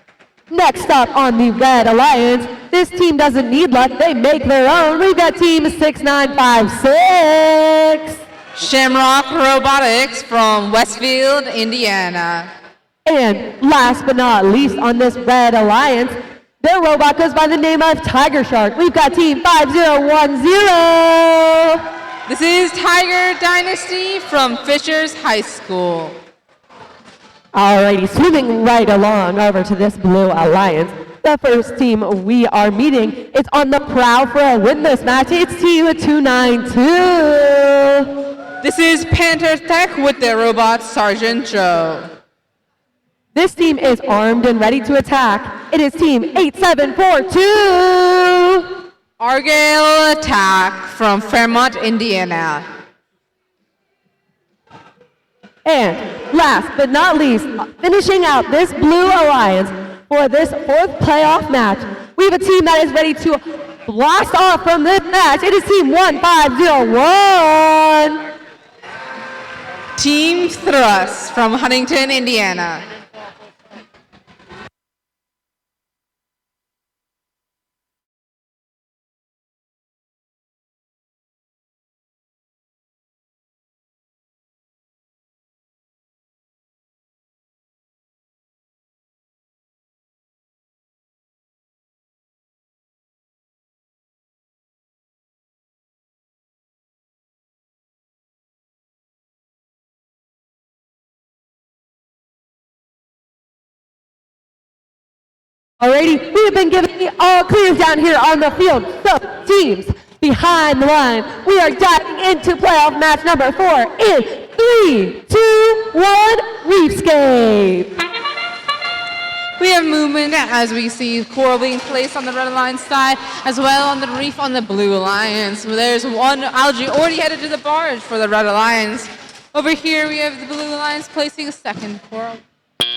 Next up on the Red Alliance, this team doesn't need luck, they make their own. We've got Team 6956. Shamrock Robotics from Westfield, Indiana. And last but not least on this Red Alliance, their robot goes by the name of Tiger Shark. We've got Team 5010. This is Tiger Dynasty from Fishers High School. Alrighty, swimming right along over to this Blue Alliance. The first team we are meeting is on the prowl for a win this match. It's Team 292. This is Panther Tech with their robot Sergeant Joe. This team is armed and ready to attack. It is Team 8742. Argyle Attack from Fairmont, Indiana. And last but not least, finishing out this Blue Alliance for this 4th playoff match, we have a team that is ready to blast off from this match. It is Team 1501. Team Thrust from Huntington, Indiana. Alrighty, we have been given the all clears down here on the field. So, teams behind the line, we are diving into playoff match number 4 in 3, 2, 1, Reefscape. We have movement as we see coral being placed on the Red Alliance side, as well on the reef on the Blue Alliance. There's one algae already headed to the barge for the Red Alliance. Over here we have the Blue Alliance placing a second coral.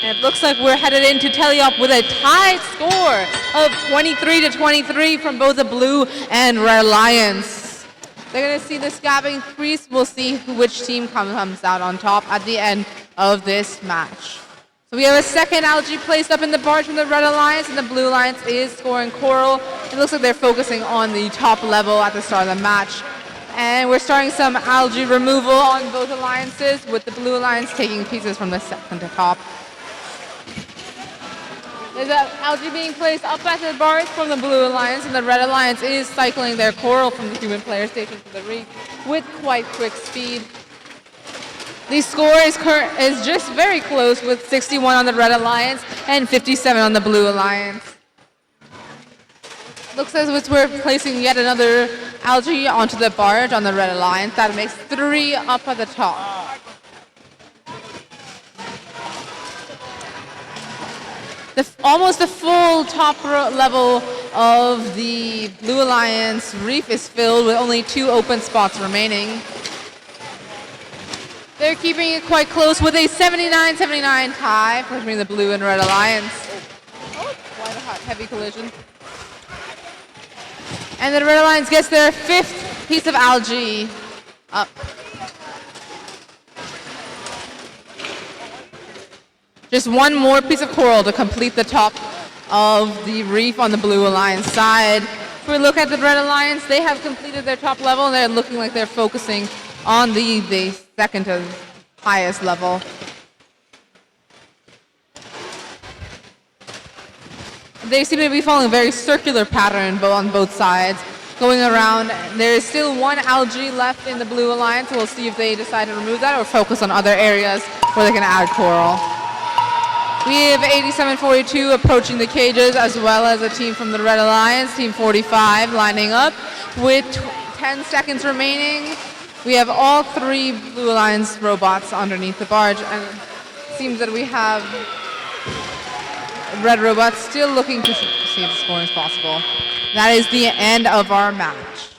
And it looks like we're headed in to tally up with a tied score of 23-23 from both the Blue and Red Alliance. They're going to see this gap increase. We'll see which team comes out on top at the end of this match. So we have a second algae placed up in the barge from the Red Alliance, and the Blue Alliance is scoring coral. It looks like they're focusing on the top level at the start of the match. And we're starting some algae removal on both alliances, with the Blue Alliance taking pieces from the second to top. There's algae being placed up at the barge from the Blue Alliance, and the Red Alliance is cycling their coral from the human player station to the reef with quite quick speed. The score is just very close, with 61 on the Red Alliance and 57 on the Blue Alliance. Looks as if we're placing yet another algae onto the barge on the Red Alliance. That makes 3 up at the top. Almost the full top level of the Blue Alliance reef is filled, with only 2 open spots remaining. They're keeping it quite close with a 79-79 tie between the Blue and Red Alliance. Oh, quite a heavy collision. And the Red Alliance gets their 5th piece of algae up. Just one more piece of coral to complete the top of the reef on the Blue Alliance side. If we look at the Red Alliance, they have completed their top level, and they're looking like they're focusing on the second to highest level. They seem to be following a very circular pattern on both sides, going around. There is still 1 algae left in the Blue Alliance. We'll see if they decide to remove that or focus on other areas where they can add coral. We have 87-42 approaching the cages, as well as a team from the Red Alliance, Team 45, lining up with 10 seconds remaining. We have all 3 Blue Alliance robots underneath the barge, and it seems that we have red robots still looking to see the score as possible. That is the end of our match.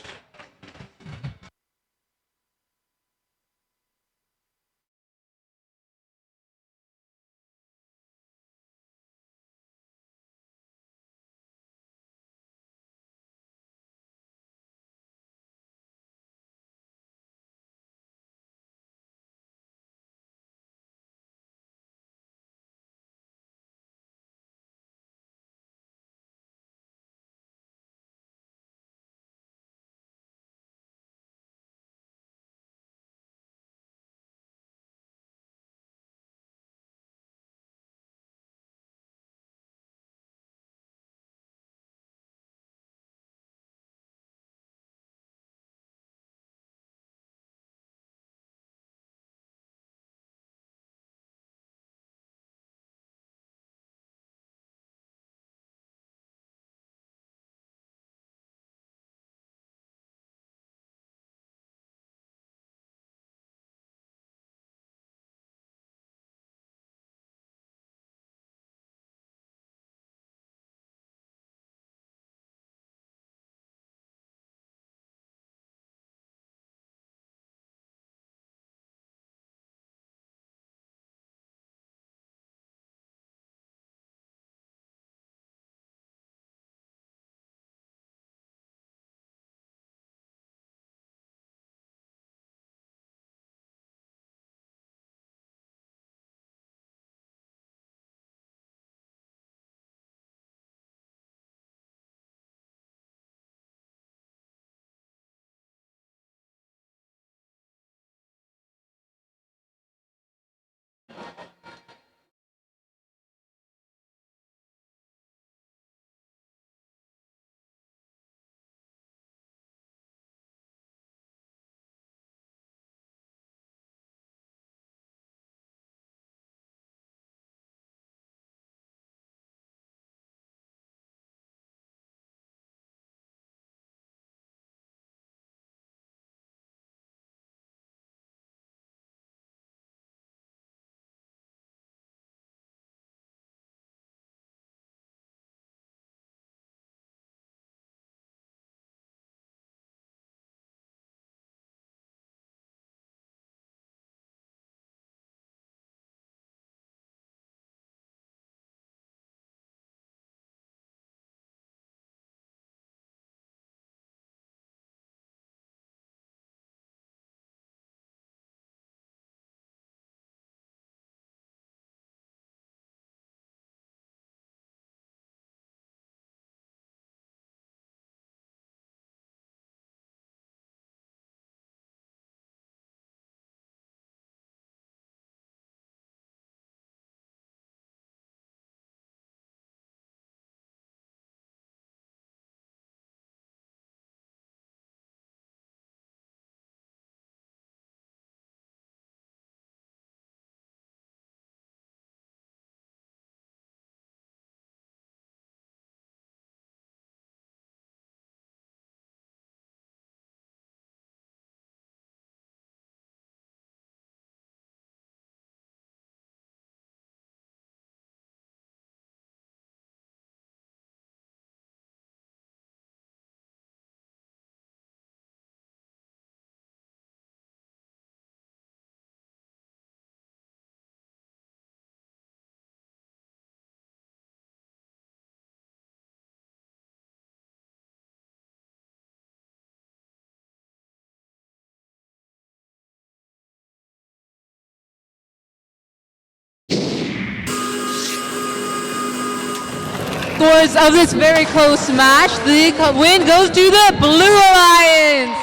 scores of this very close match. The win goes to the Blue Alliance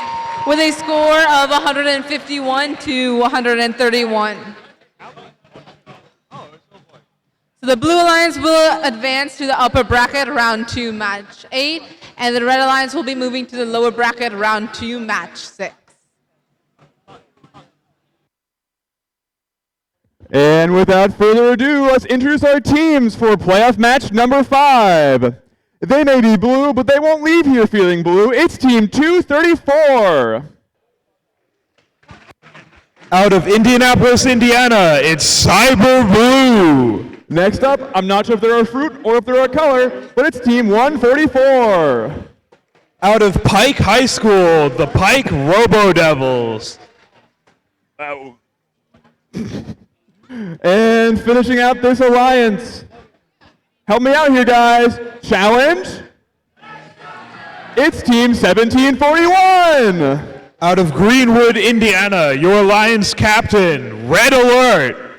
with a score of 151 to 131. So the Blue Alliance will advance to the upper bracket round 2, match 8, and the Red Alliance will be moving to the lower bracket round 2, match 6. And without further ado, let's introduce our teams for playoff match number 5. They may be blue, but they won't leave here feeling blue. It's Team 234. Out of Indianapolis, Indiana, it's Cyber Blue. Next up, I'm not sure if they're a fruit or if they're a color, but it's Team 144. Out of Pike High School, the Pike Robo Devils. And finishing out this alliance, help me out here, guys. Challenge. It's Team 1741. Out of Greenwood, Indiana, your Alliance captain, Red Alert.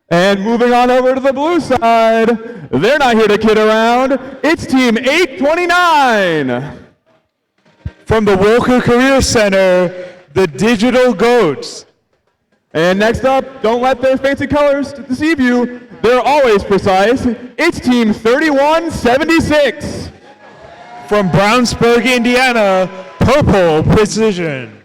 And moving on over to the blue side, they're not here to kid around. It's Team 829. From the Walker Career Center, the Digital Goats. And next up, don't let their fancy colors deceive you. They're always precise. It's Team 3176. From Brownsburg, Indiana, Purple Precision.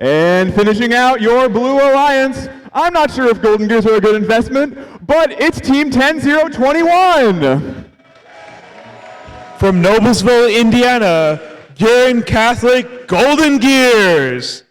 And finishing out your Blue Alliance, I'm not sure if Golden Gears are a good investment, but it's Team 10021. From Noblesville, Indiana, Guerin Catholic Golden Gears.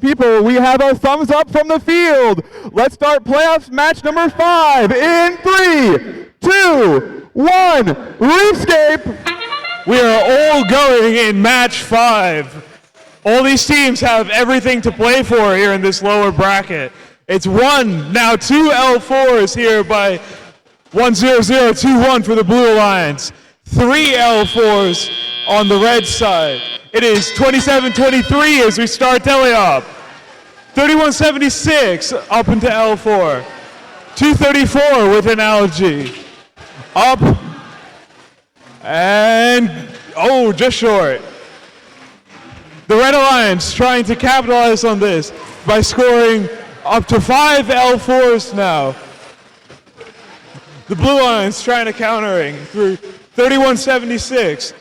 People, we have a thumbs up from the field. Let's start playoffs match number 5 in 3, 2, 1, Reefscape. We are all going in match 5. All these teams have everything to play for here in this lower bracket. It's now 2 L4s here by 10021 for the Blue Alliance. 3 L4s on the red side. It is 27-23 as we start teleop. 31-76 up into L4. 234 with an algae. Up. And, just short. The Red Alliance trying to capitalize on this by scoring up to 5 L4s now. The Blue Alliance trying to countering through 31-76.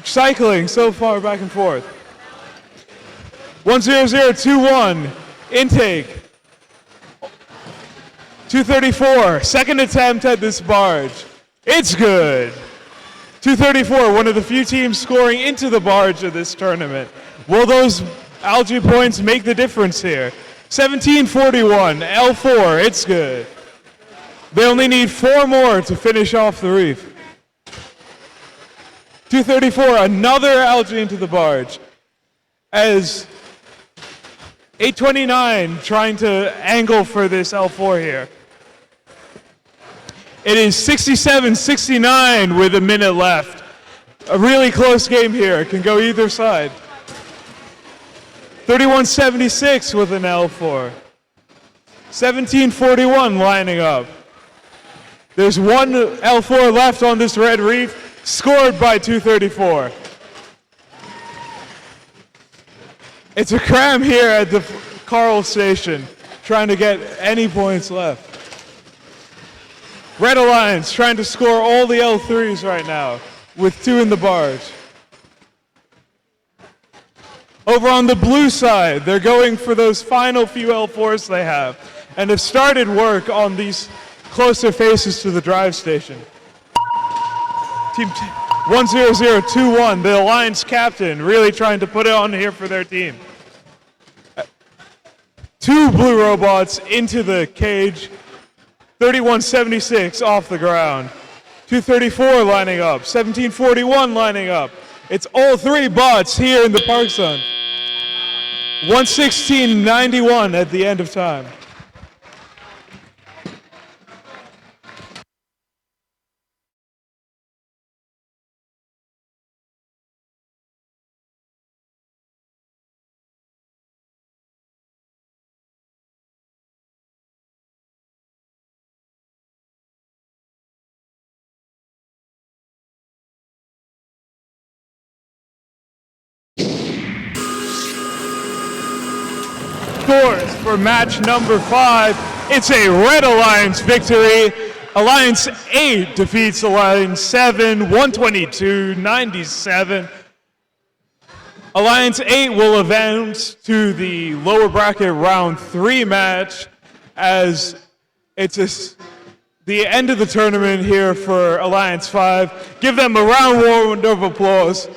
Cycling so far back and forth. 10021 intake. 234 second attempt at this barge. It's good. 234, one of the few teams scoring into the barge of this tournament. Will those algae points make the difference here? 1741 L4, it's good. They only need 4 more to finish off the reef. 234, another algae into the barge. As 829 trying to angle for this L4 here. It is 67-69 with a minute left. A really close game here. It can go either side. 31-76 with an L4. 1741 lining up. There's 1 L4 left on this red reef. Scored by 234. It's a cram here at the Carl station, trying to get any points left. Red Alliance trying to score all the L3s right now, with 2 in the barge. Over on the blue side, they're going for those final few L4s they have, and have started work on these closer faces to the drive station. Team 10021, the Alliance captain, really trying to put it on here for their team. 2 blue robots into the cage. 31-76 off the ground. 234 lining up. 1741 lining up. It's all 3 bots here in the Park Zone. 116-91 at the end of time. Scores for match number 5. It's a Red Alliance victory. Alliance 8 defeats Alliance 7, 122-97. Alliance 8 will advance to the lower bracket round 3 match as it's the end of the tournament here for Alliance 5. Give them a round of applause.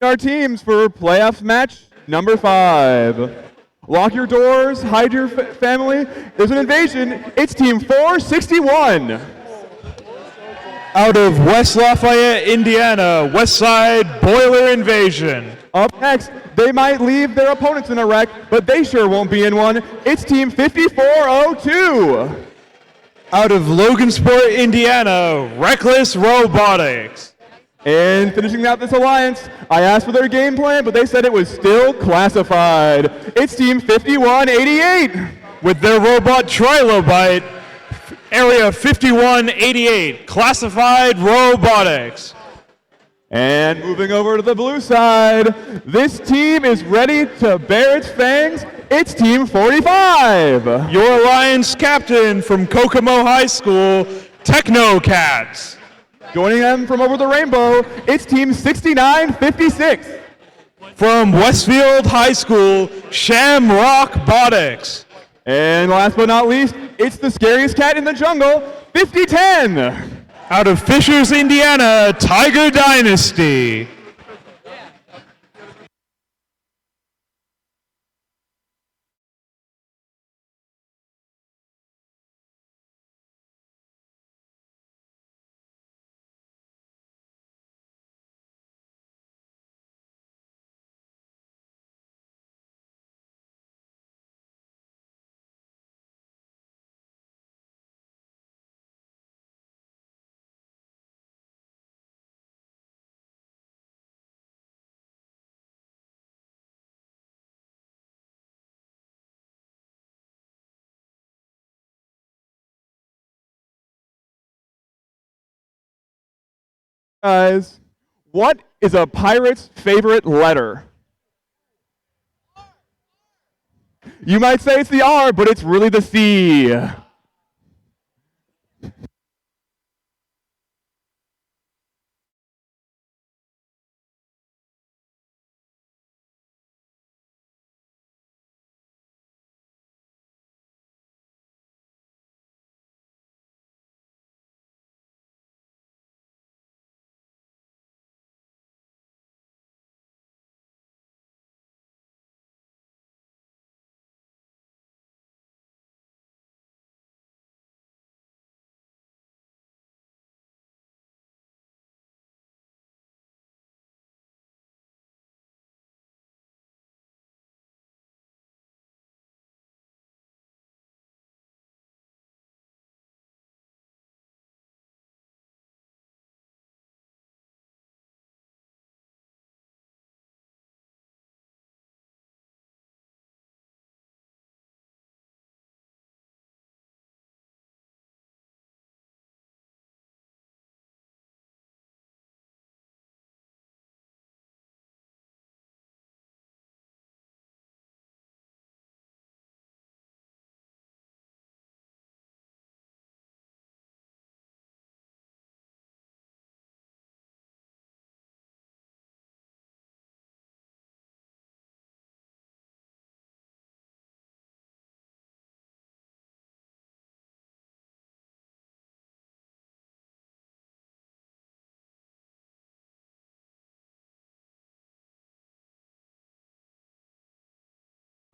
our teams for playoff match number 5. Lock your doors, hide your family. There's an invasion. It's Team 461. Out of West Lafayette, Indiana, West Side Boiler Invasion. Up next, they might leave their opponents in a wreck, but they sure won't be in one. It's Team 5402. Out of Logansport, Indiana, Reckless Robotics. And finishing out this alliance, I asked for their game plan, but they said it was still classified. It's Team 5188. With their robot Trilobite, Area 5188, Classified Robotics. And moving over to the blue side, this team is ready to bear its fangs. It's Team 45. Your Alliance captain from Kokomo High School, Technocats. Joining them from over the rainbow, it's Team 6956. From Westfield High School, Shamrock Botics. And last but not least, it's the scariest cat in the jungle, 5010. Out of Fishers, Indiana, Tiger Dynasty. Guys, what is a pirate's favorite letter? You might say it's the R, but it's really the C.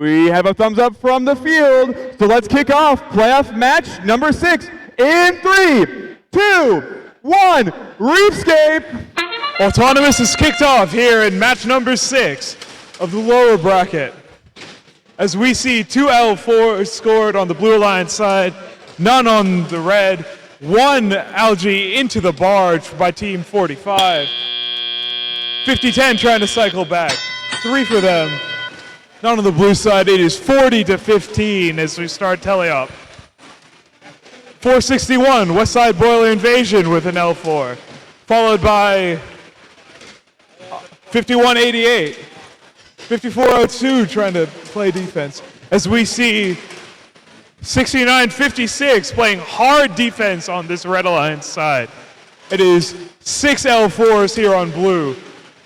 We have a thumbs up from the field, so let's kick off playoff match number 6 in 3, 2, 1, Reefscape! Autonomous is kicked off here in match number 6 of the lower bracket. As we see 2 L4 scored on the Blue Alliance side, none on the red, 1 algae into the barge by Team 45. 50-10 trying to cycle back, 3 for them. Not on the blue side, it is 40-15 as we start telly up. 461, West Side Boiler Invasion with an L4, followed by 5188. 5402 trying to play defense. As we see 6956 playing hard defense on this Red Alliance side. It is 6 L4s here on blue.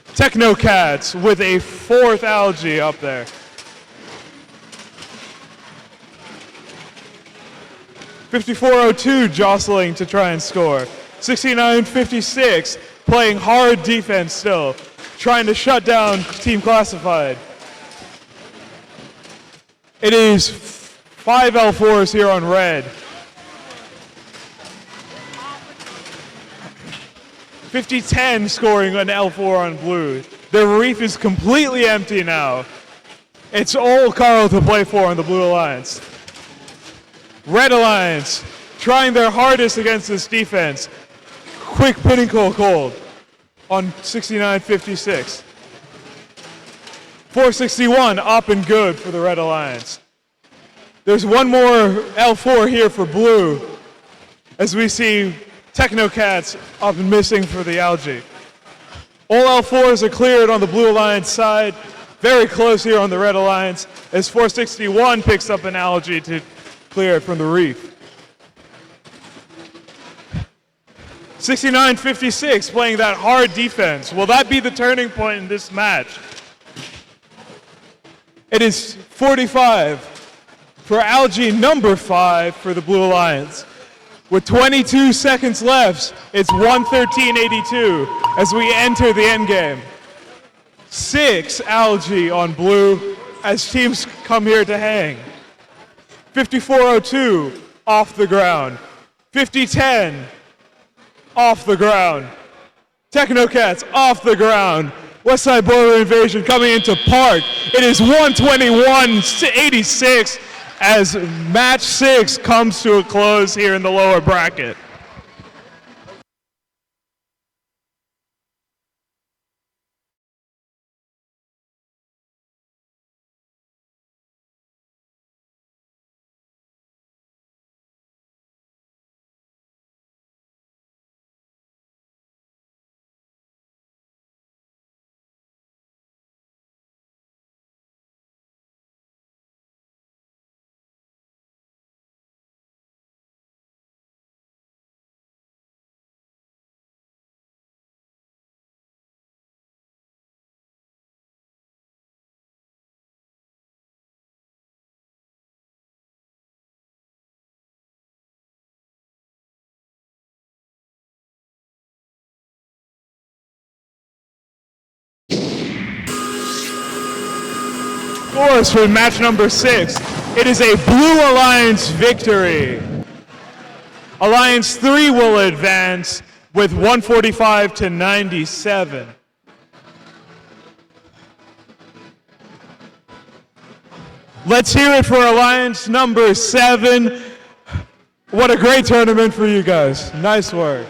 Technocats with a 4th algae up there. 5402 jostling to try and score. 6956 playing hard defense still. trying to shut down Team Classified. It is 5 L4s here on red. 50-10 scoring an L4 on blue. The reef is completely empty now. It's all Carl to play for on the Blue Alliance. Red Alliance trying their hardest against this defense. Quick pinnacle cold on 69-56. 461 up and good for the Red Alliance. There's one more L4 here for blue as we see Technocats up and missing for the algae. All L4s are cleared on the Blue Alliance side. Very close here on the Red Alliance as 461 picks up an algae to clear it from the reef. 69-56 playing that hard defense. Will that be the turning point in this match? It is 45 for algae number 5 for the Blue Alliance. With 22 seconds left, it's 113.82 as we enter the end game. 6 algae on blue as teams come here to hang. 54.02 off the ground. 50-10 off the ground. Technocats off the ground. Westside Boiler Invasion coming into park. It is 121-86 as match 6 comes to a close here in the lower bracket. Scores for match number 6. It is a Blue Alliance victory. Alliance 3 will advance with 145-97. Let's hear it for Alliance number 7. What a great tournament for you guys. Nice work.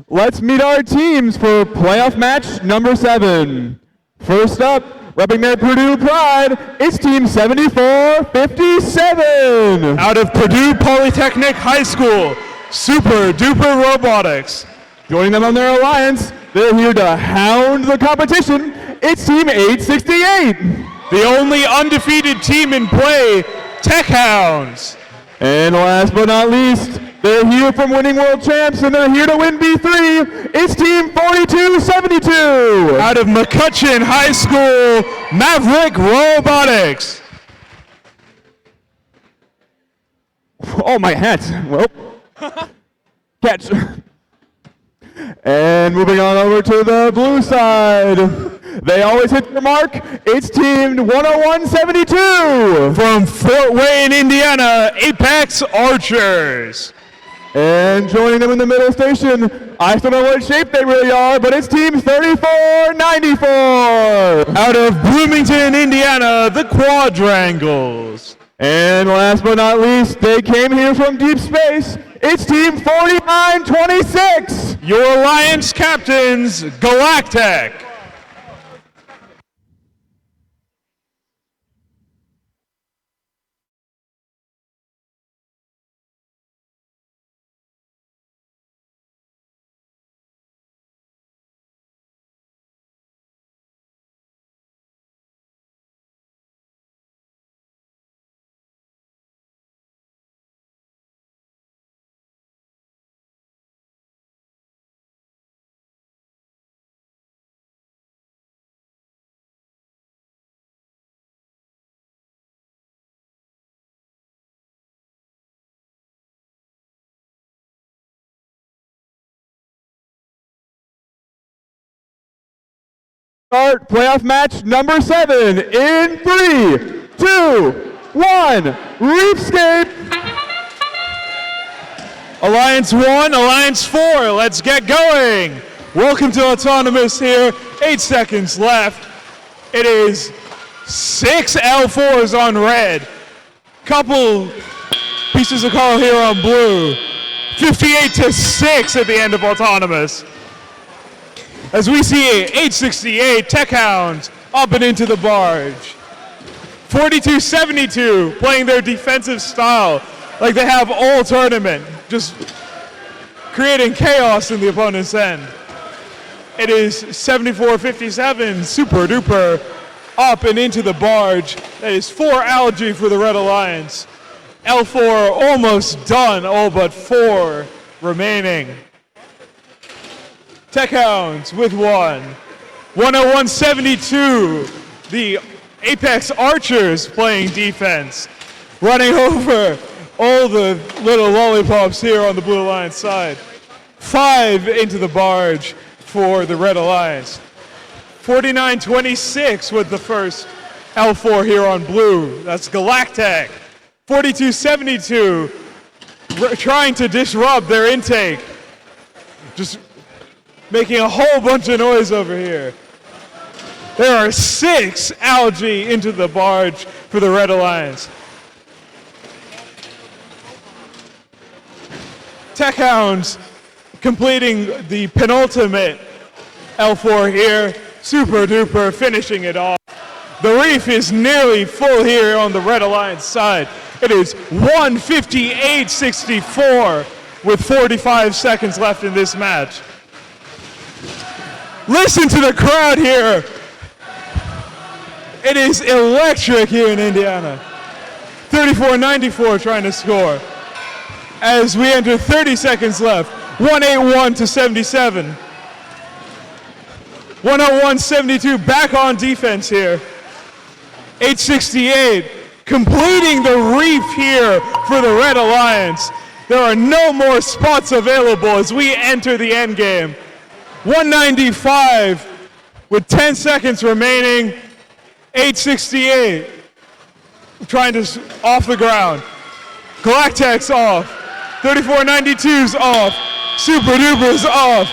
Let's meet our teams for playoff match number 7. First up, repping their Purdue pride, it's Team 7457. Out of Purdue Polytechnic High School, Super Duper Robotics. Joining them on their alliance, they're here to hound the competition, it's Team 868. The only undefeated team in play, Tech Hounds. And last but not least, they're here from winning world champs and they're here to win B3. It's Team 4272. Out of McCutcheon High School, Maverick Robotics. Oh, my hat. Well, catch. And moving on over to the blue side. They always hit their mark. It's Team 10172. From Fort Wayne, Indiana, Apex Archers. And joining them in the middle station, I don't know what shape they really are, but it's Team 3494. Out of Bloomington, Indiana, the Quadrangles. And last but not least, they came here from deep space. It's Team 4926. Your alliance captains, Galactic. Start playoff match number 7 in 3, 2, 1. Reefscape. Alliance 1, Alliance 4, let's get going. Welcome to Autonomous here, 8 seconds left. It is 6 L4s on red. Couple pieces of color here on blue. 58-6 at the end of Autonomous. As we see 868 Tech Hounds up and into the barge. 42-72 playing their defensive style like they have all tournament, just creating chaos in the opponent's end. It is 74-57 Super Duper up and into the barge. That is 4 algae for the Red Alliance. L4 almost done, all but 4 remaining. Tech Hounds with 1. 101-72, the Apex Archers playing defense. Running over all the little lollipops here on the Blue Alliance side. 5 into the barge for the Red Alliance. 49-26 with the first L4 here on blue. That's Galactic. 42-72 trying to disrupt their intake. Just making a whole bunch of noise over here. There are 6 algae into the barge for the Red Alliance. Tech Hounds completing the penultimate L4 here. Super Duper finishing it off. The reef is nearly full here on the Red Alliance side. It is 158-64 with 45 seconds left in this match. Listen to the crowd here. It is electric here in Indiana. 34-94 trying to score. As we enter 30 seconds left, 181-77. 101-72 back on defense here. 868 completing the reef here for the Red Alliance. There are no more spots available as we enter the end game. 195 with 10 seconds remaining. 868 trying to off the ground. Galactic's off. 3492's off. Super Duper's off.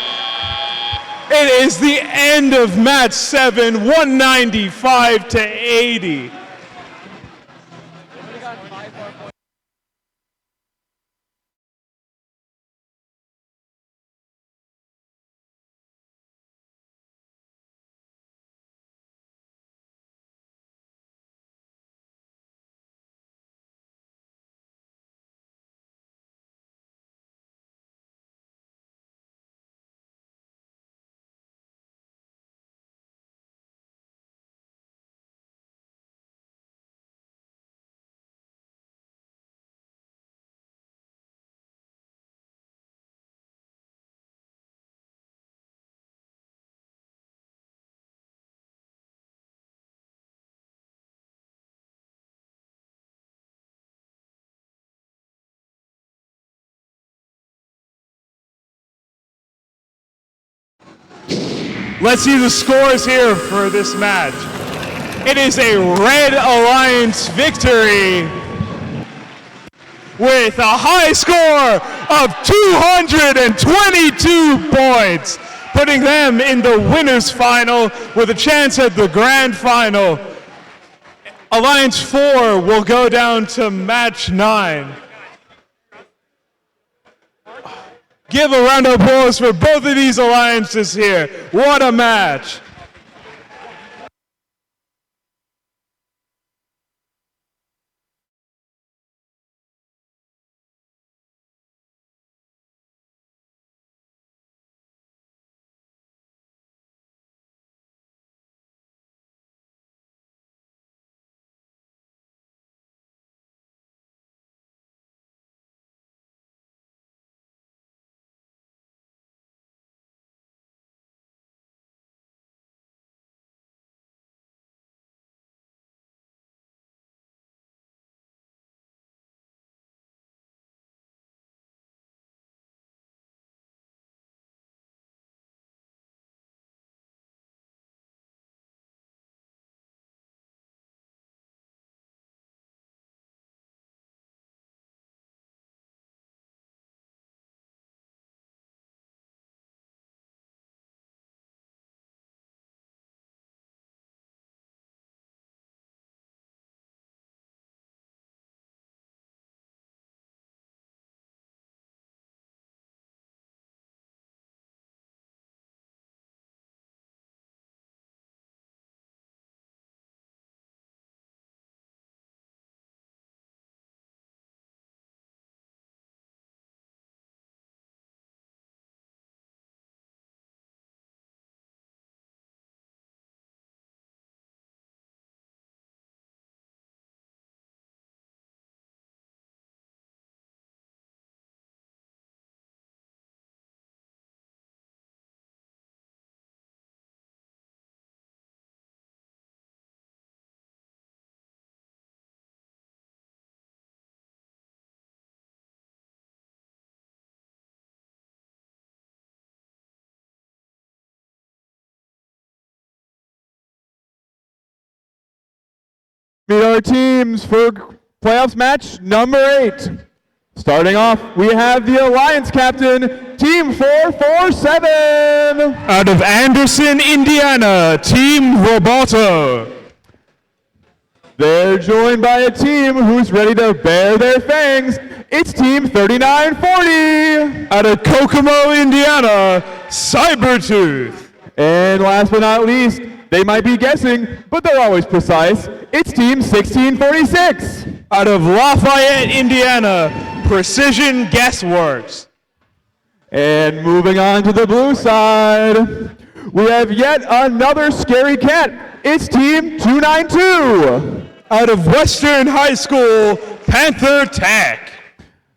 It is the end of match 7, 195-80. Let's see the scores here for this match. It is a Red Alliance victory with a high score of 222 points, putting them in the winners final with a chance at the grand final. Alliance 4 will go down to match 9. Give a round of applause for both of these alliances here. What a match. Meet our teams for playoffs match number 8. Starting off, we have the Alliance captain, Team 447. Out of Anderson, Indiana, Team Roboto. They're joined by a team who's ready to bare their fangs. It's Team 3940. Out of Kokomo, Indiana, Cybertooth. And last but not least, they might be guessing, but they're always precise. It's Team 1646. Out of Lafayette, Indiana, Precision Guessworks. And moving on to the blue side, we have yet another scary cat. It's Team 292. Out of Western High School, Panther Tech.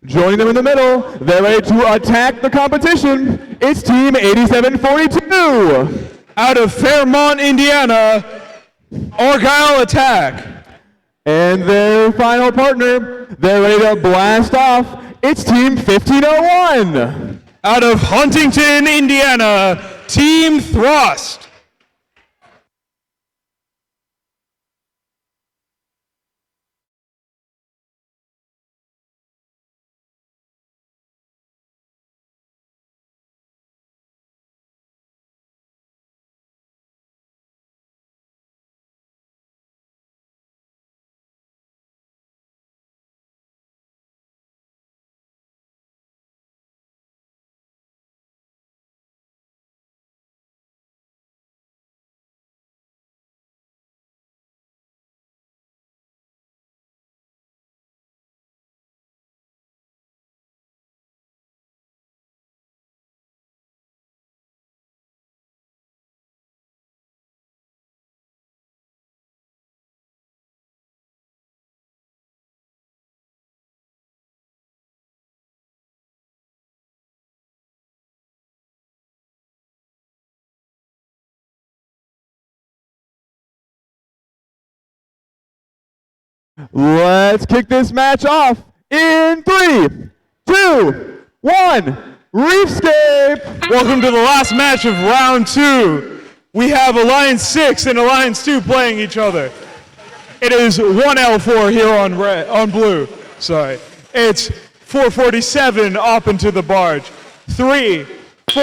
Joining them in the middle, they're ready to attack the competition. It's Team 8742. Out of Fairmont, Indiana, Argyle Attack. And their final partner, they're ready to blast off. It's Team 1501. Out of Huntington, Indiana, Team Thrust. Let's kick this match off in 3, 2, 1, Reefscape! Welcome to the last match of round 2. we have Alliance 6 and Alliance 2 playing each other. It is 1 L4 here on blue. Sorry. It's 447 up into the barge. 3, 4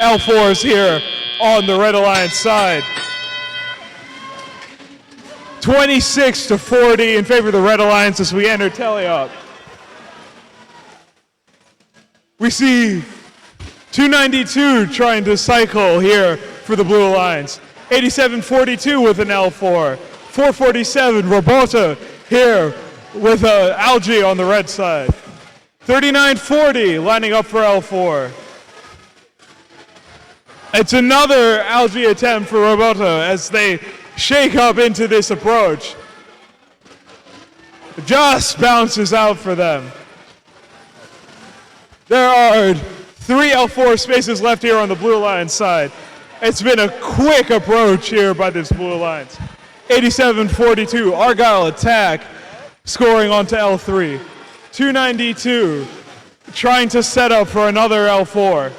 L4s here on the Red Alliance side. 26-40 in favor of the Red Alliance as we enter teleop. We see 292 trying to cycle here for the Blue Alliance. 87-42 with an L4. 447 Roberta here with Algae on the red side. 39-40 lining up for L4. It's another Algae attempt for Roberta as they shake up into this approach. Just bounces out for them. There are 3 L4 spaces left here on the Blue Alliance side. It's been a quick approach here by this Blue Alliance. 87-42, Argyle attack, scoring onto L3. 292, trying to set up for another L4.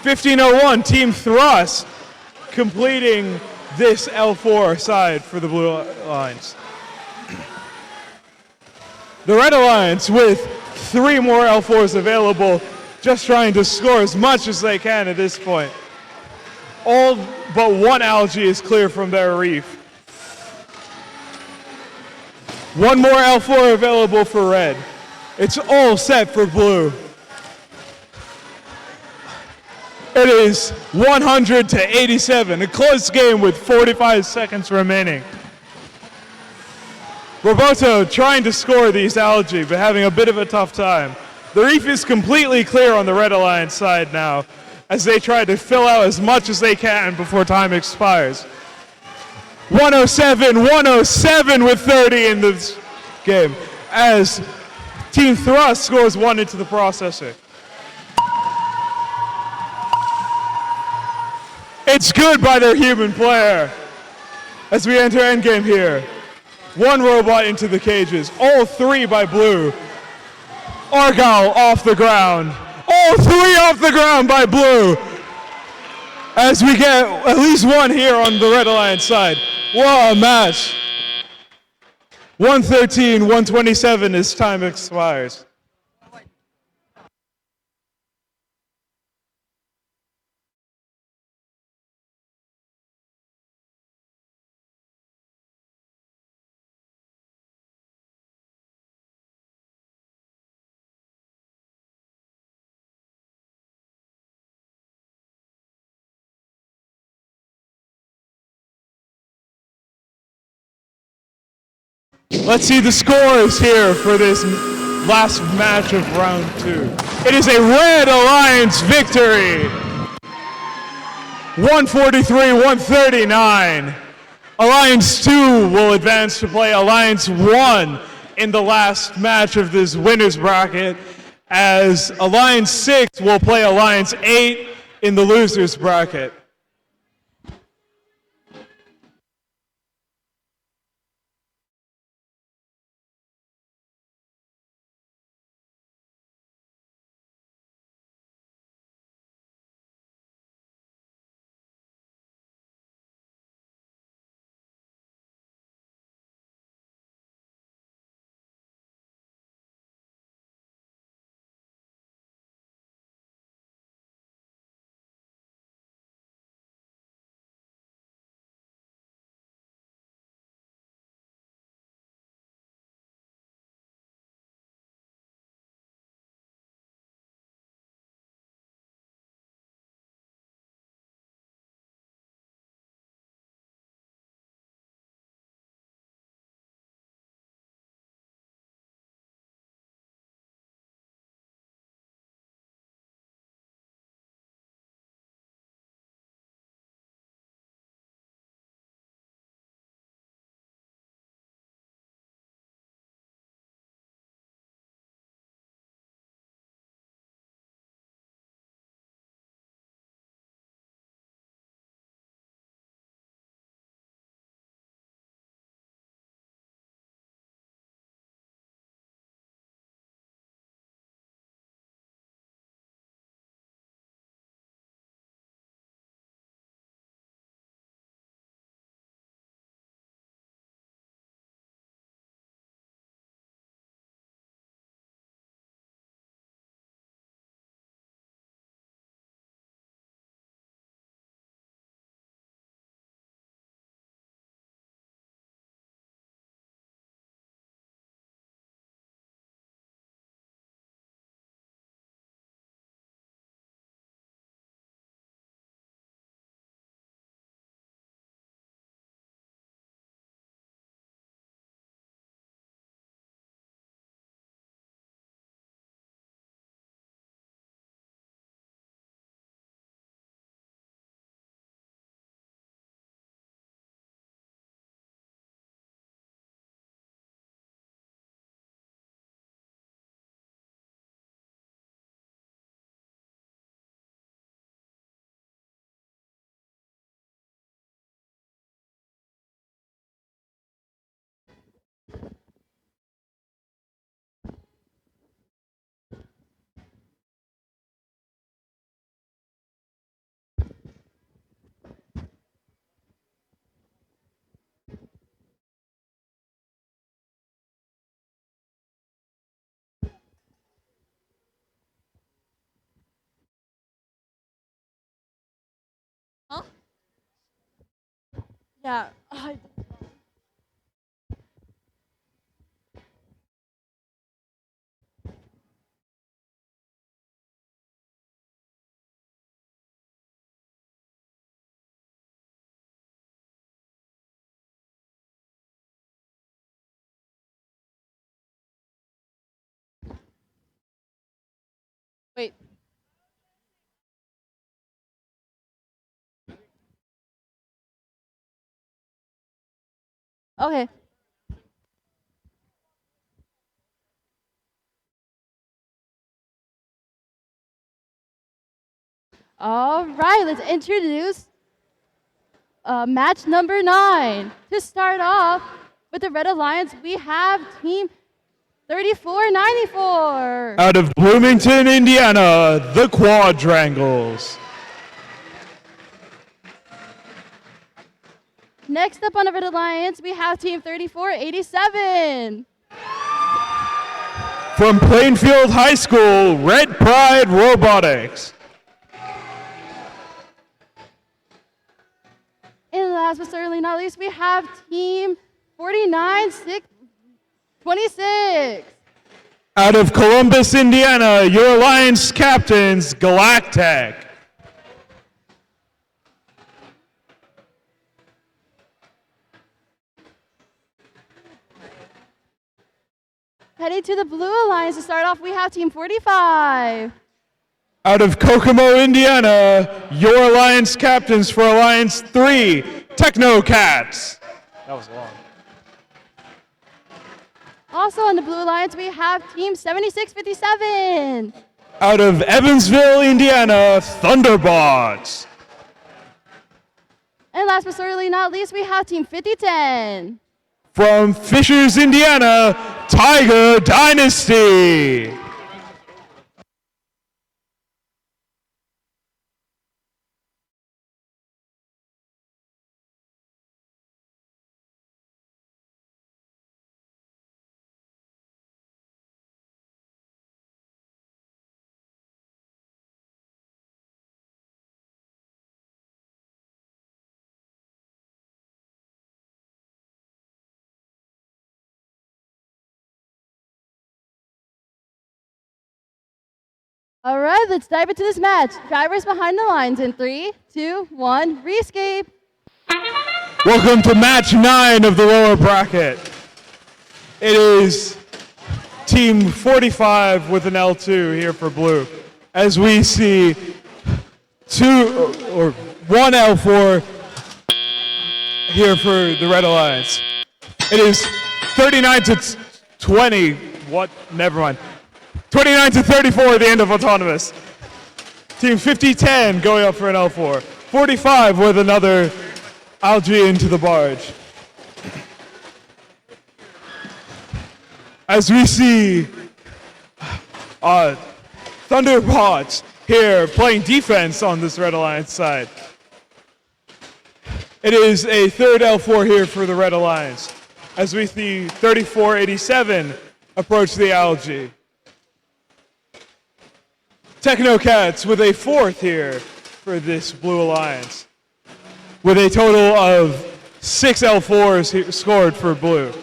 1501, Team Thrust, completing this L4 side for the Blue Alliance. The Red Alliance with 3 more L4s available, just trying to score as much as they can at this point. All but 1 Algae is clear from their reef. 1 more L4 available for red. It's all set for blue. It is 100-87, a close game with 45 seconds remaining. Roberto trying to score these Algae, but having a bit of a tough time. The reef is completely clear on the Red Alliance side now, as they try to fill out as much as they can before time expires. 107 with 30 in this game, as Team Thrust scores 1 into the processor. It's good by their human player as we enter endgame here. 1 robot into the cages, all 3 by blue. Argyle off the ground. All 3 off the ground by blue. As we get at least 1 here on the Red Alliance side. What a match. 113-127 as time expires. Let's see the scores here for this last match of round 2. It is a Red Alliance victory. 143-139. Alliance 2 will advance to play Alliance 1 in the last match of this winner's bracket, as Alliance 6 will play Alliance 8 in the loser's bracket. Yeah. Wait. Okay. All right, let's introduce match number 9. To start off with the Red Alliance, we have Team 3494. Out of Bloomington, Indiana, the Quadrangles. Next up on the Red Alliance, we have Team 3487. From Plainfield High School, Red Pride Robotics. And last but certainly not least, we have Team 49626. Out of Columbus, Indiana, your Alliance captains, Galactech. Heading to the Blue Alliance to start off, we have Team 45. Out of Kokomo, Indiana, your Alliance captains for Alliance 3, Technocats. That was long. Also on the Blue Alliance, we have Team 7657. Out of Evansville, Indiana, Thunderbots. And last but certainly not least, we have Team 5010. From Fishers, Indiana, Tiger Dynasty. All right, let's dive into this match. Drivers behind the lines in 3, 2, 1, rescape. Welcome to match 9 of the lower bracket. It is Team 45 with an L2 here for blue. As we see one L4 here for the Red Alliance. It is 39 to 20. What? Never mind. 29 to 34 at the end of Autonomous. Team 5010 going up for an L4. 45 with another algae into the barge. As we see Thunderbots here playing defense on this Red Alliance side. It is a third L4 here for the Red Alliance. As we see 3487 approach the algae. Technocats with a fourth here for this Blue Alliance, with a total of 6 L4s scored for Blue.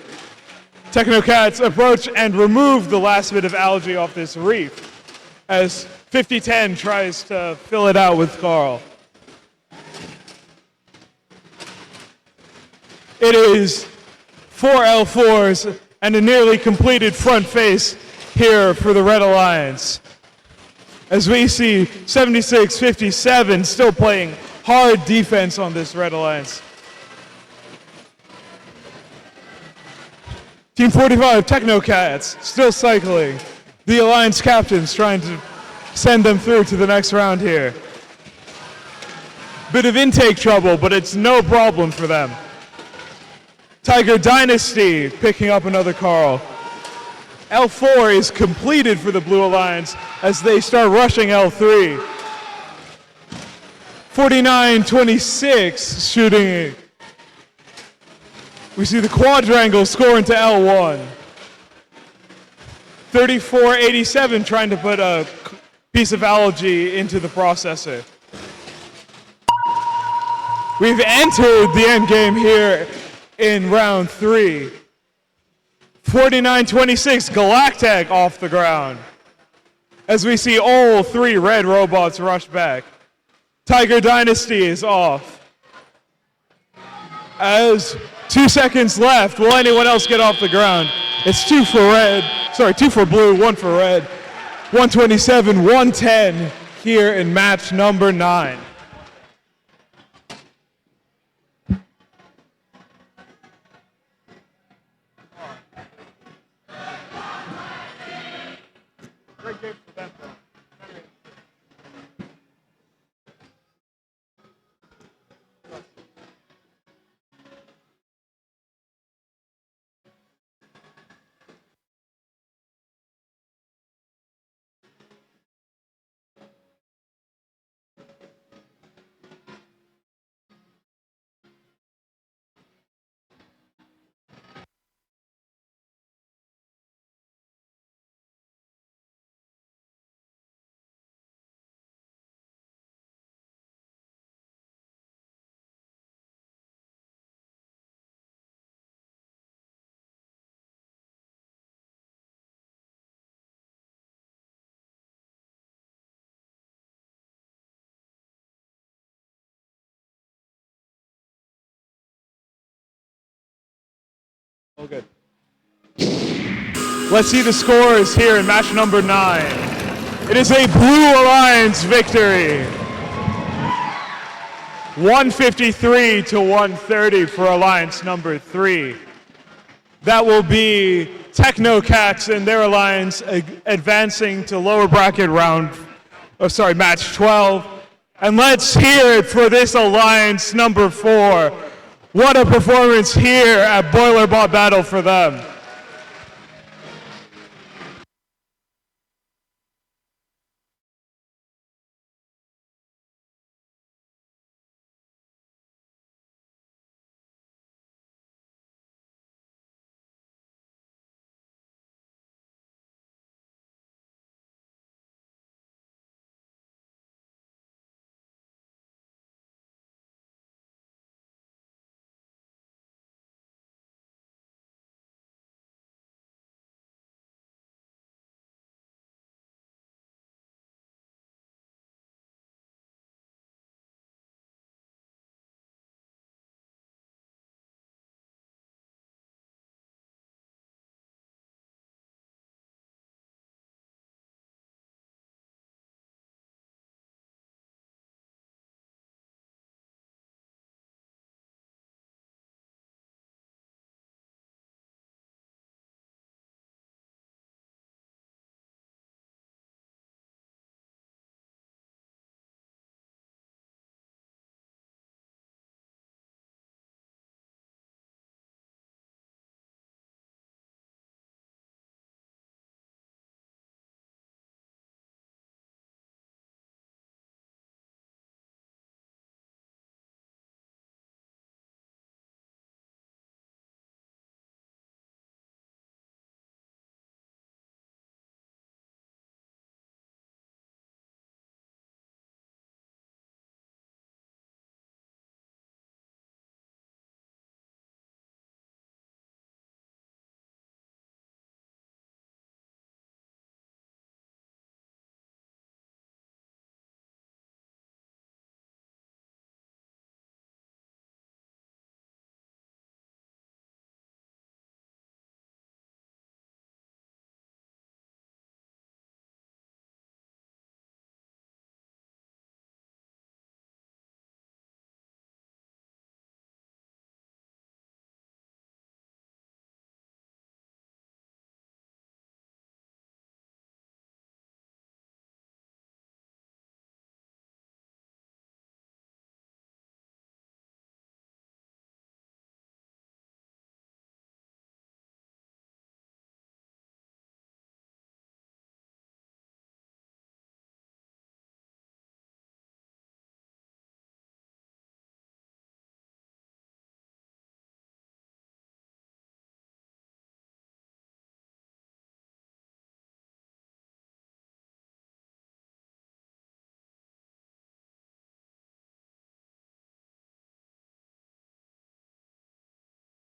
Technocats approach and remove the last bit of algae off this reef as 5010 tries to fill it out with Carl. It is 4 L4s and a nearly completed front face here for the Red Alliance. As we see 76-57 still playing hard defense on this Red Alliance. Team 45, Technocats, still cycling. The Alliance captains trying to send them through to the next round here. Bit of intake trouble, but it's no problem for them. Tiger Dynasty picking up another Carl. L4 is completed for the Blue Alliance as they start rushing L3. 49-26 shooting. We see the Quadrangle scoring to L1. 34-87 trying to put a piece of algae into the processor. We've entered the end game here in round 3. 49-26, Galactic off the ground. As we see all 3 red robots rush back. Tiger Dynasty is off. As 2 seconds left, will anyone else get off the ground? It's 2 for blue, 1 for red. 127, 110 here in match number 9. Great game for them, though. Oh, good. Let's see the scores here in match number 9. It is a Blue Alliance victory. 153 to 130 for Alliance number 3. That will be Technocats and their alliance advancing to lower bracket match 12. And let's hear it for this Alliance number 4. What a performance here at Boilerbot Battle for them.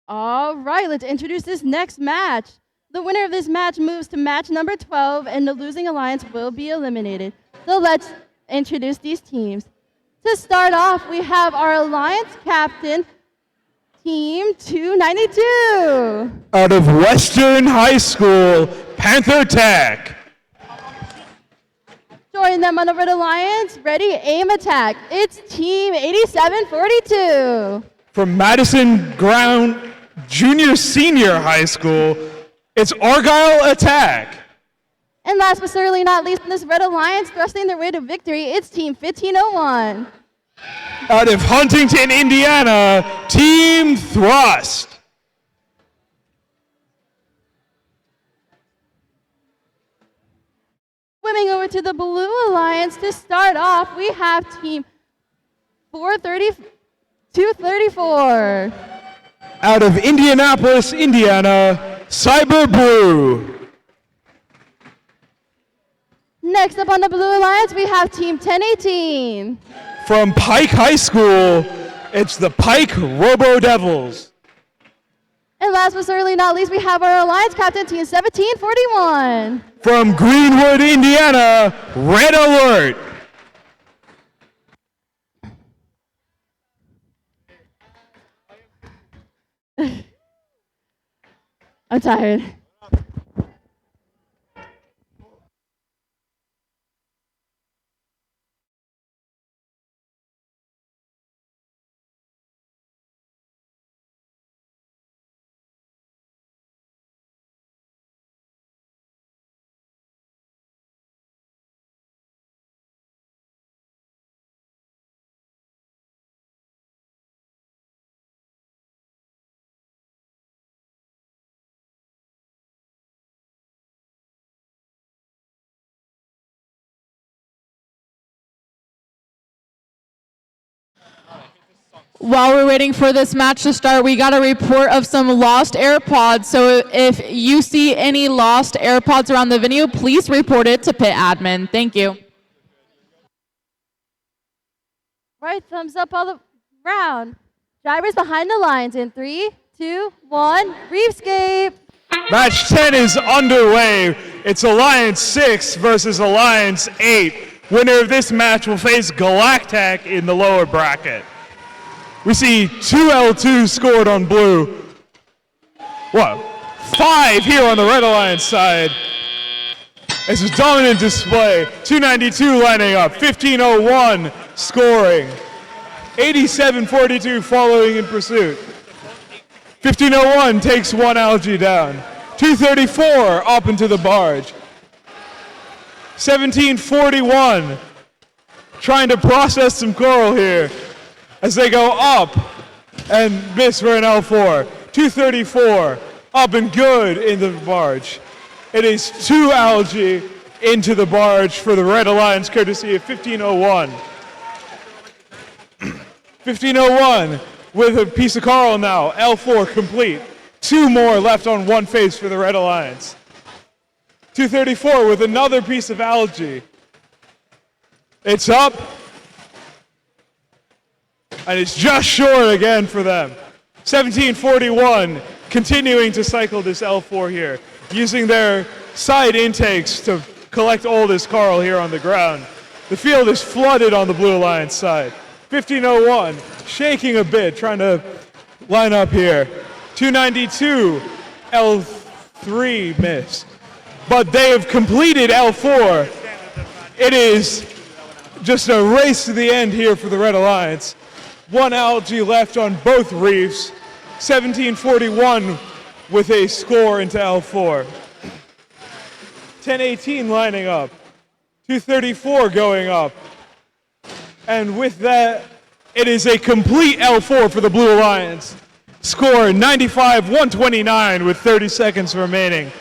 All right, let's introduce this next match. The winner of this match moves to match number 12, and the losing alliance will be eliminated. So let's introduce these teams. To start off, we have our alliance captain, Team 292. Out of Western High School, Panther Tech. Join them on the Red Alliance, ready, aim, attack. It's Team 8742. From Madison Ground Junior Senior High School, it's Argyle Attack. And last but certainly not least, in this Red Alliance, thrusting their way to victory, it's Team 1501. Out of Huntington, Indiana, Team Thrust. Swimming over to the Blue Alliance to start off, we have Team 234. Out of Indianapolis, Indiana, Cyber Blue. Next up on the Blue Alliance, we have Team 1018. From Pike High School, it's the Pike Robo Devils. And last but certainly not least, we have our Alliance captain, Team 1741. From Greenwood, Indiana, Red Alert. I'm tired. While we're waiting for this match to start, we got a report of some lost AirPods. So if you see any lost AirPods around the venue, please report it to pit admin. Thank you. Right, thumbs up all around. Drivers behind the lines in 3, 2, 1, Reefscape. Match 10 is underway. It's Alliance 6 versus Alliance 8. Winner of this match will face Galactic in the lower bracket. We see 2 L2 scored on blue. 5 here on the Red Alliance side. It's a dominant display. 292 lining up, 1501 scoring. 8742 following in pursuit. 1501 takes 1 algae down. 234 up into the barge. 1741 trying to process some coral here as they go up and miss for an L4. 234 up and good in the barge. It is 2 algae into the barge for the Red Alliance courtesy of 1501. 1501 with a piece of coral now. L4 complete. 2 more left on one face for the Red Alliance. 234 with another piece of algae. It's up. And it's just short again for them. 1741 continuing to cycle this L4 here, using their side intakes to collect all this coral here on the ground. The field is flooded on the Blue Alliance side. 1501 shaking a bit, trying to line up here. 292 L3 missed. But they have completed L4. It is just a race to the end here for the Red Alliance. 1 algae left on both reefs. 1741 with a score into L4. 1018 lining up. 234 going up. And with that, it is a complete L4 for the Blue Alliance. Score 95-129 with 30 seconds remaining.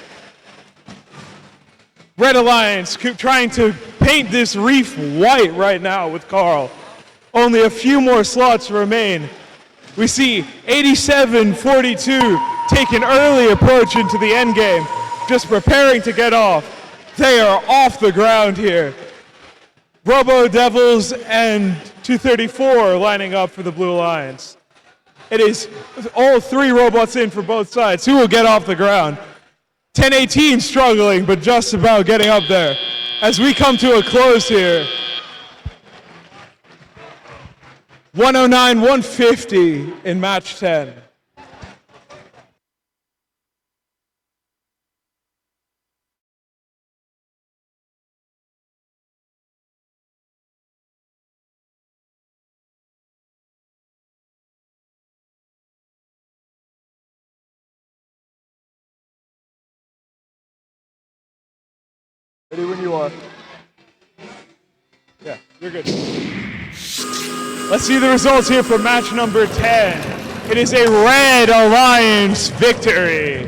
Red Alliance trying to paint this reef white right now with coral. Only a few more slots remain. We see 8742 take an early approach into the end game, just preparing to get off. They are off the ground here. Robo Devils and 234 lining up for the Blue Alliance. It is all three robots in for both sides. Who will get off the ground? 1018 struggling, but just about getting up there. As we come to a close here, 109-150 in match 10. Ready when you are. Yeah, you're good. Let's see the results here for match number 10. It is a Red Alliance victory.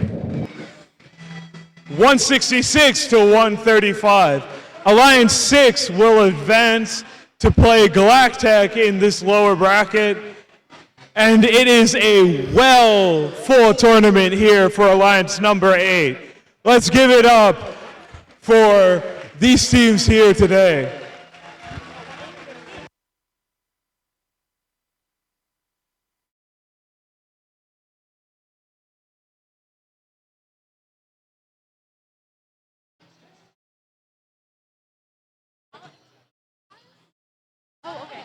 166 to 135. Alliance 6 will advance to play Galactech in this lower bracket. And it is a full tournament here for Alliance number 8. Let's give it up for these teams here today. Oh, okay.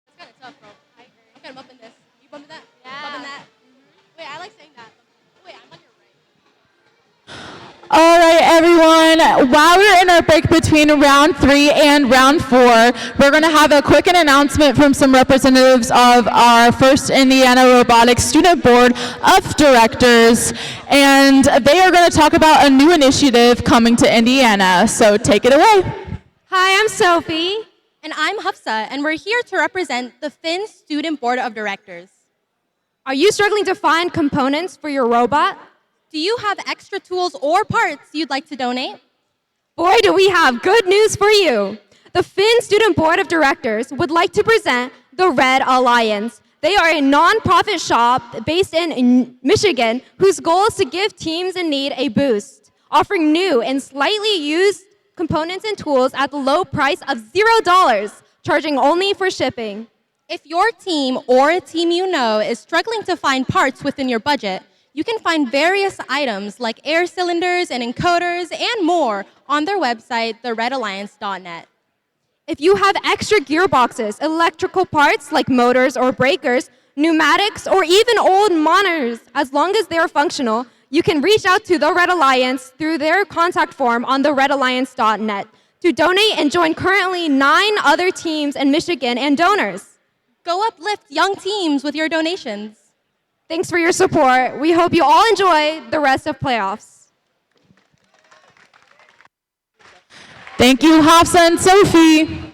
It's kind of tough, bro. I agree. I'm kind of bumping this. You bumping that? Yeah. Bumping that? Wait, I like saying that. Wait, I'm on your right. All right, everyone. While we're in our break between round 3 and round 4, we're going to have a quick announcement from some representatives of our First Indiana Robotics Student Board of Directors, and they are going to talk about a new initiative coming to Indiana. So take it away. Hi, I'm Sophie. And I'm Hafsa, and we're here to represent the Finn Student Board of Directors. Are you struggling to find components for your robot? Do you have extra tools or parts you'd like to donate? Boy, do we have good news for you. The Finn Student Board of Directors would like to present the Red Alliance. They are a non-profit shop based in Michigan whose goal is to give teams in need a boost, offering new and slightly used components and tools at the low price of $0, charging only for shipping. If your team or a team you know is struggling to find parts within your budget, you can find various items like air cylinders and encoders and more on their website, theredalliance.net. If you have extra gearboxes, electrical parts like motors or breakers, pneumatics, or even old monitors, as long as they are functional, you can reach out to the Red Alliance through their contact form on theredalliance.net to donate and join currently 9 other teams in Michigan and donors. Go uplift young teams with your donations. Thanks for your support. We hope you all enjoy the rest of playoffs. Thank you, Hafsa and Sophie.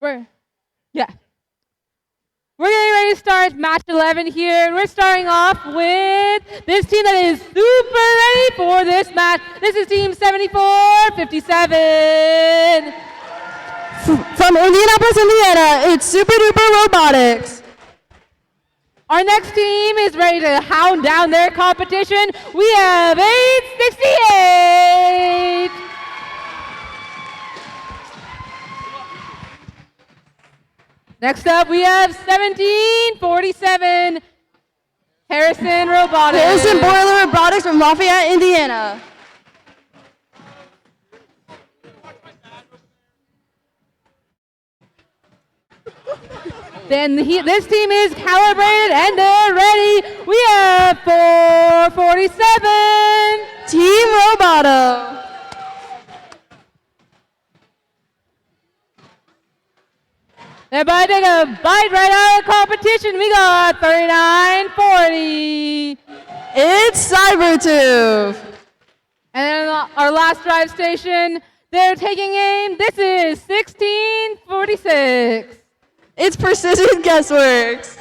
Yeah. We're getting ready to start match 11 here, and we're starting off with this team that is super ready for this match. This is Team 7457. From Indianapolis, Indiana, it's Super Duper Robotics. Our next team is ready to hound down their competition. We have 868. Next up, we have 1747, Harrison Robotics. Harrison Boiler Robotics from Lafayette, Indiana. Then this team is calibrated and they're ready. We have 447, Team Roboto. They're about to take a bite right out of the competition. We got 3940. It's Cybertooth. And then our last drive station, they're taking aim. This is 1646. It's Precision Guessworks.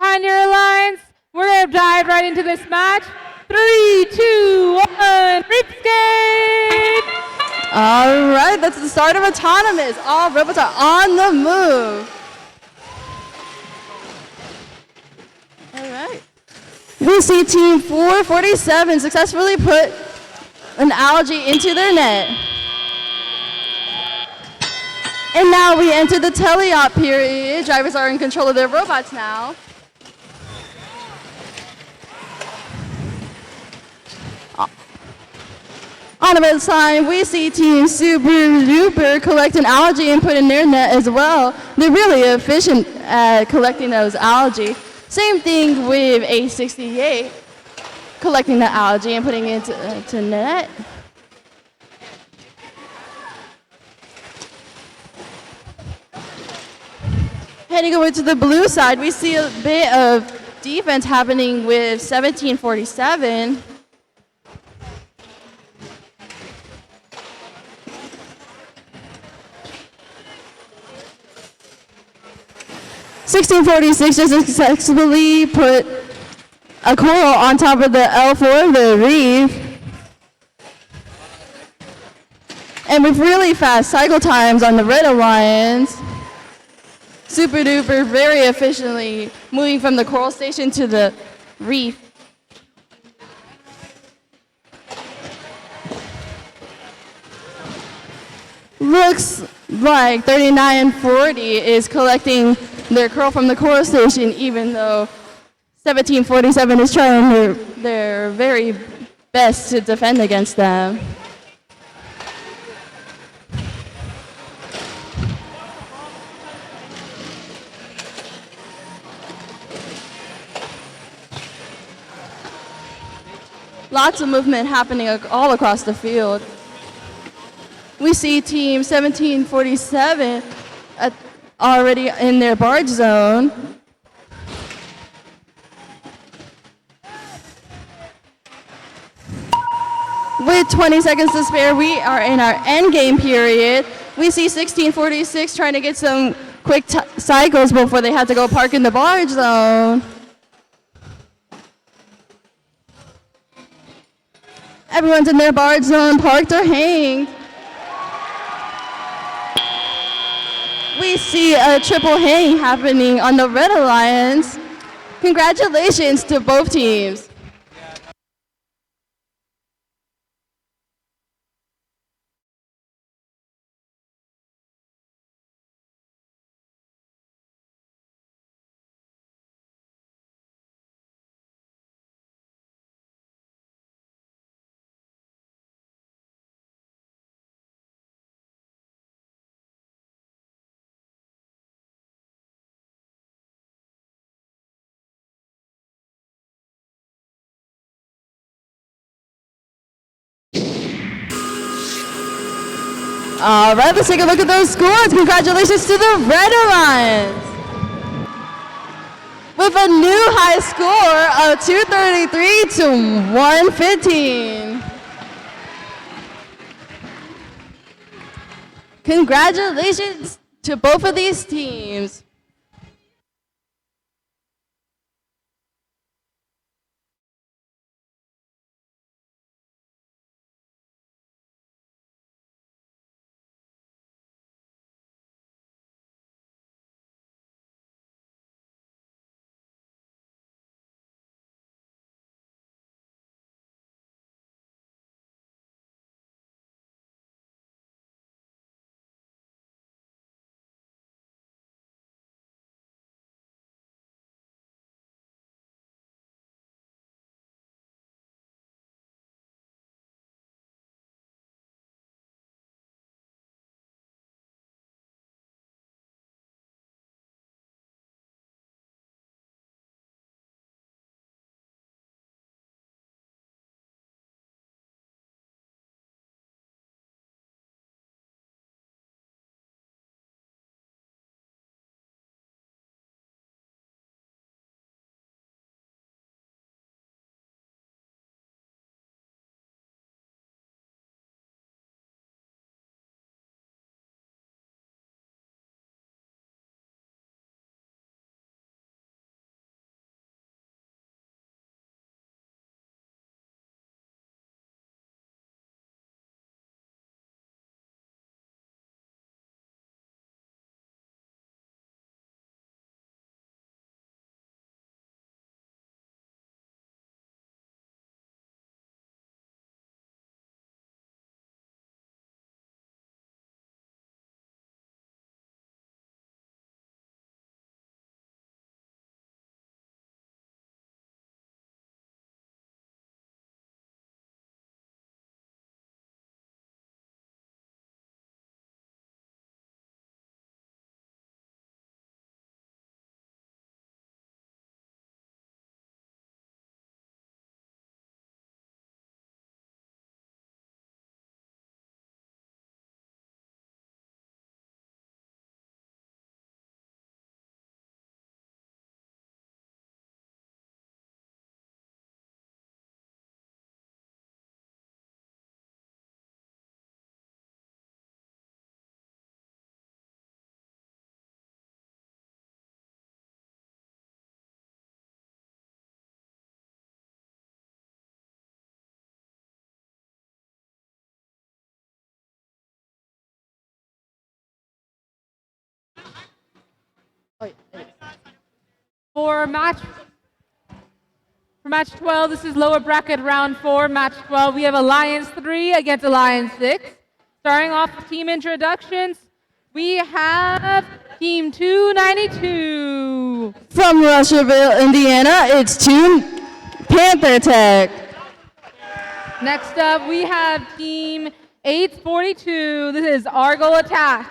On your lines, we're going to dive right into this match. 3, 2, 1, Reap Skate! All right, that's the start of Autonomous. All robots are on the move. All right. We see Team 447 successfully put an algae into their net. And now we enter the teleop period. Drivers are in control of their robots now. On the red side, we see Team Super Duper collect an algae and put in their net as well. They're really efficient at collecting those algae. Same thing with A68, collecting the algae and putting it into net. Heading over to the blue side, we see a bit of defense happening with 1747. (1646) just successfully put a coral on top of the L4 of the reef. And with really fast cycle times on the Red Alliance, Super Duper very efficiently moving from the coral station to the reef. Looks like 3940 is collecting their curl from the coral station, even though 1747 is trying their very best to defend against them. Lots of movement happening all across the field. We see Team 1747 already in their barge zone. With 20 seconds to spare, we are in our end game period. We see 1646 trying to get some quick cycles before they have to go park in the barge zone. Everyone's in their barge zone, parked or hanged. We see a triple hang happening on the Red Alliance. Congratulations to both teams. All right, let's take a look at those scores. Congratulations to the Red Alliance with a new high score of 233 to 115. Congratulations to both of these teams. For match 12, this is lower bracket round 4, match 12. We have Alliance 3 against Alliance 6. Starting off with team introductions, we have Team 292. From Rushville, Indiana, it's Team Panther Tech. Next up, we have Team 842. This is Argo Attack.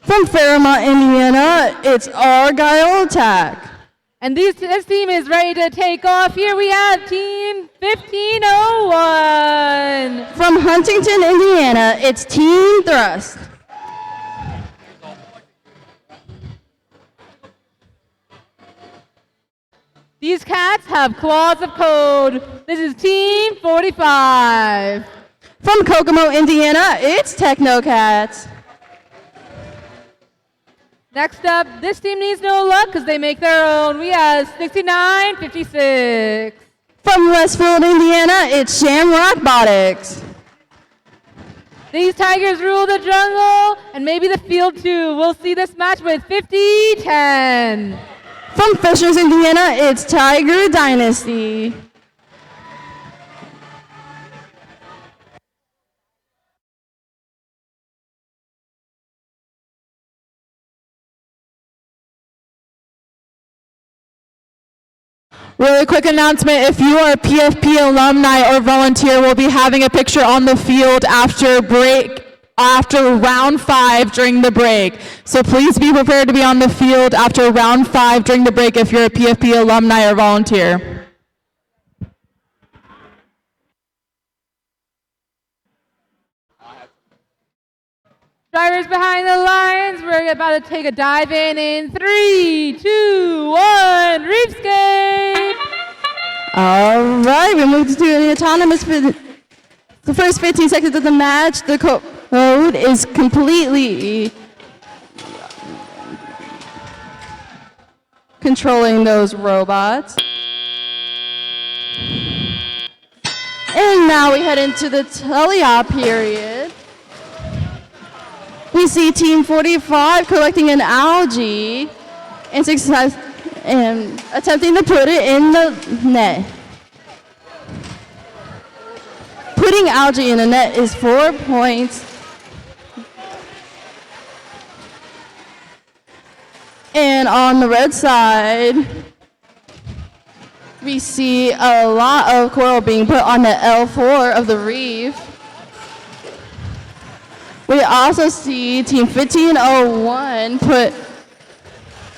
From Fairmont, Indiana, it's Argyle Attack. And this team is ready to take off. Here we have Team 1501. From Huntington, Indiana, it's Team Thrust. These cats have claws of code. This is Team 45. From Kokomo, Indiana, it's Techno Cats. Next up, this team needs no luck because they make their own. We have 6956. From Westfield, Indiana, it's Shamrock Botics. These Tigers rule the jungle and maybe the field too. We'll see this match with 50-10. From Fishers, Indiana, it's Tiger Dynasty. Really quick announcement, if you are a PFP alumni or volunteer, we'll be having a picture on the field after round 5 during the break. So please be prepared to be on the field after round 5 during the break if you're a PFP alumni or volunteer. Drivers behind the lines, we're about to take a dive in 3, 2, 1, Reefscape! All right, we moved to the autonomous for the first 15 seconds of the match. The code is completely controlling those robots. And now we head into the teleop period. We see Team 45 collecting an algae and attempting to put it in the net. Putting algae in the net is 4 points. And on the red side, we see a lot of coral being put on the L4 of the reef. We also see Team 1501 put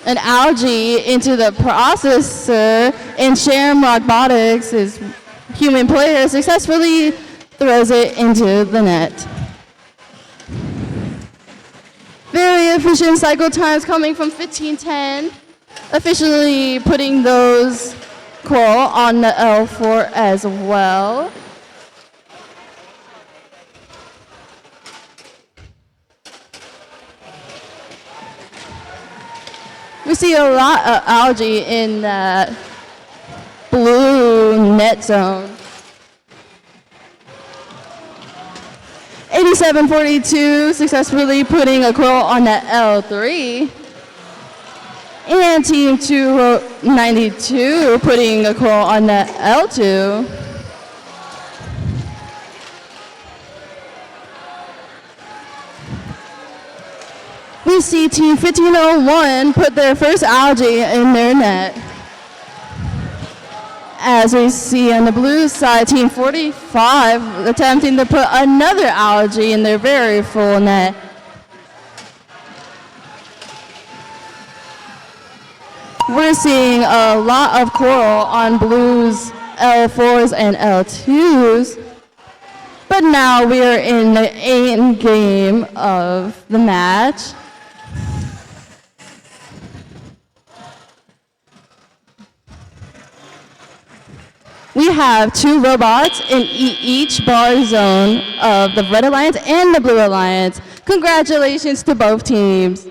an algae into the processor, and Shamrock Robotics' human player successfully throws it into the net. Very efficient cycle times coming from 1510, officially putting those coral on the L4 as well. We see a lot of algae in that blue net zone. 8742 successfully putting a coral on that L3. And Team 292 putting a coral on that L2. We see Team 1501 put their first algae in their net. As we see on the blue side, Team 45 attempting to put another algae in their very full net. We're seeing a lot of coral on blues, L4s and L2s. But now we are in the end game of the match. We have 2 robots in each bar zone of the Red Alliance and the Blue Alliance. Congratulations to both teams.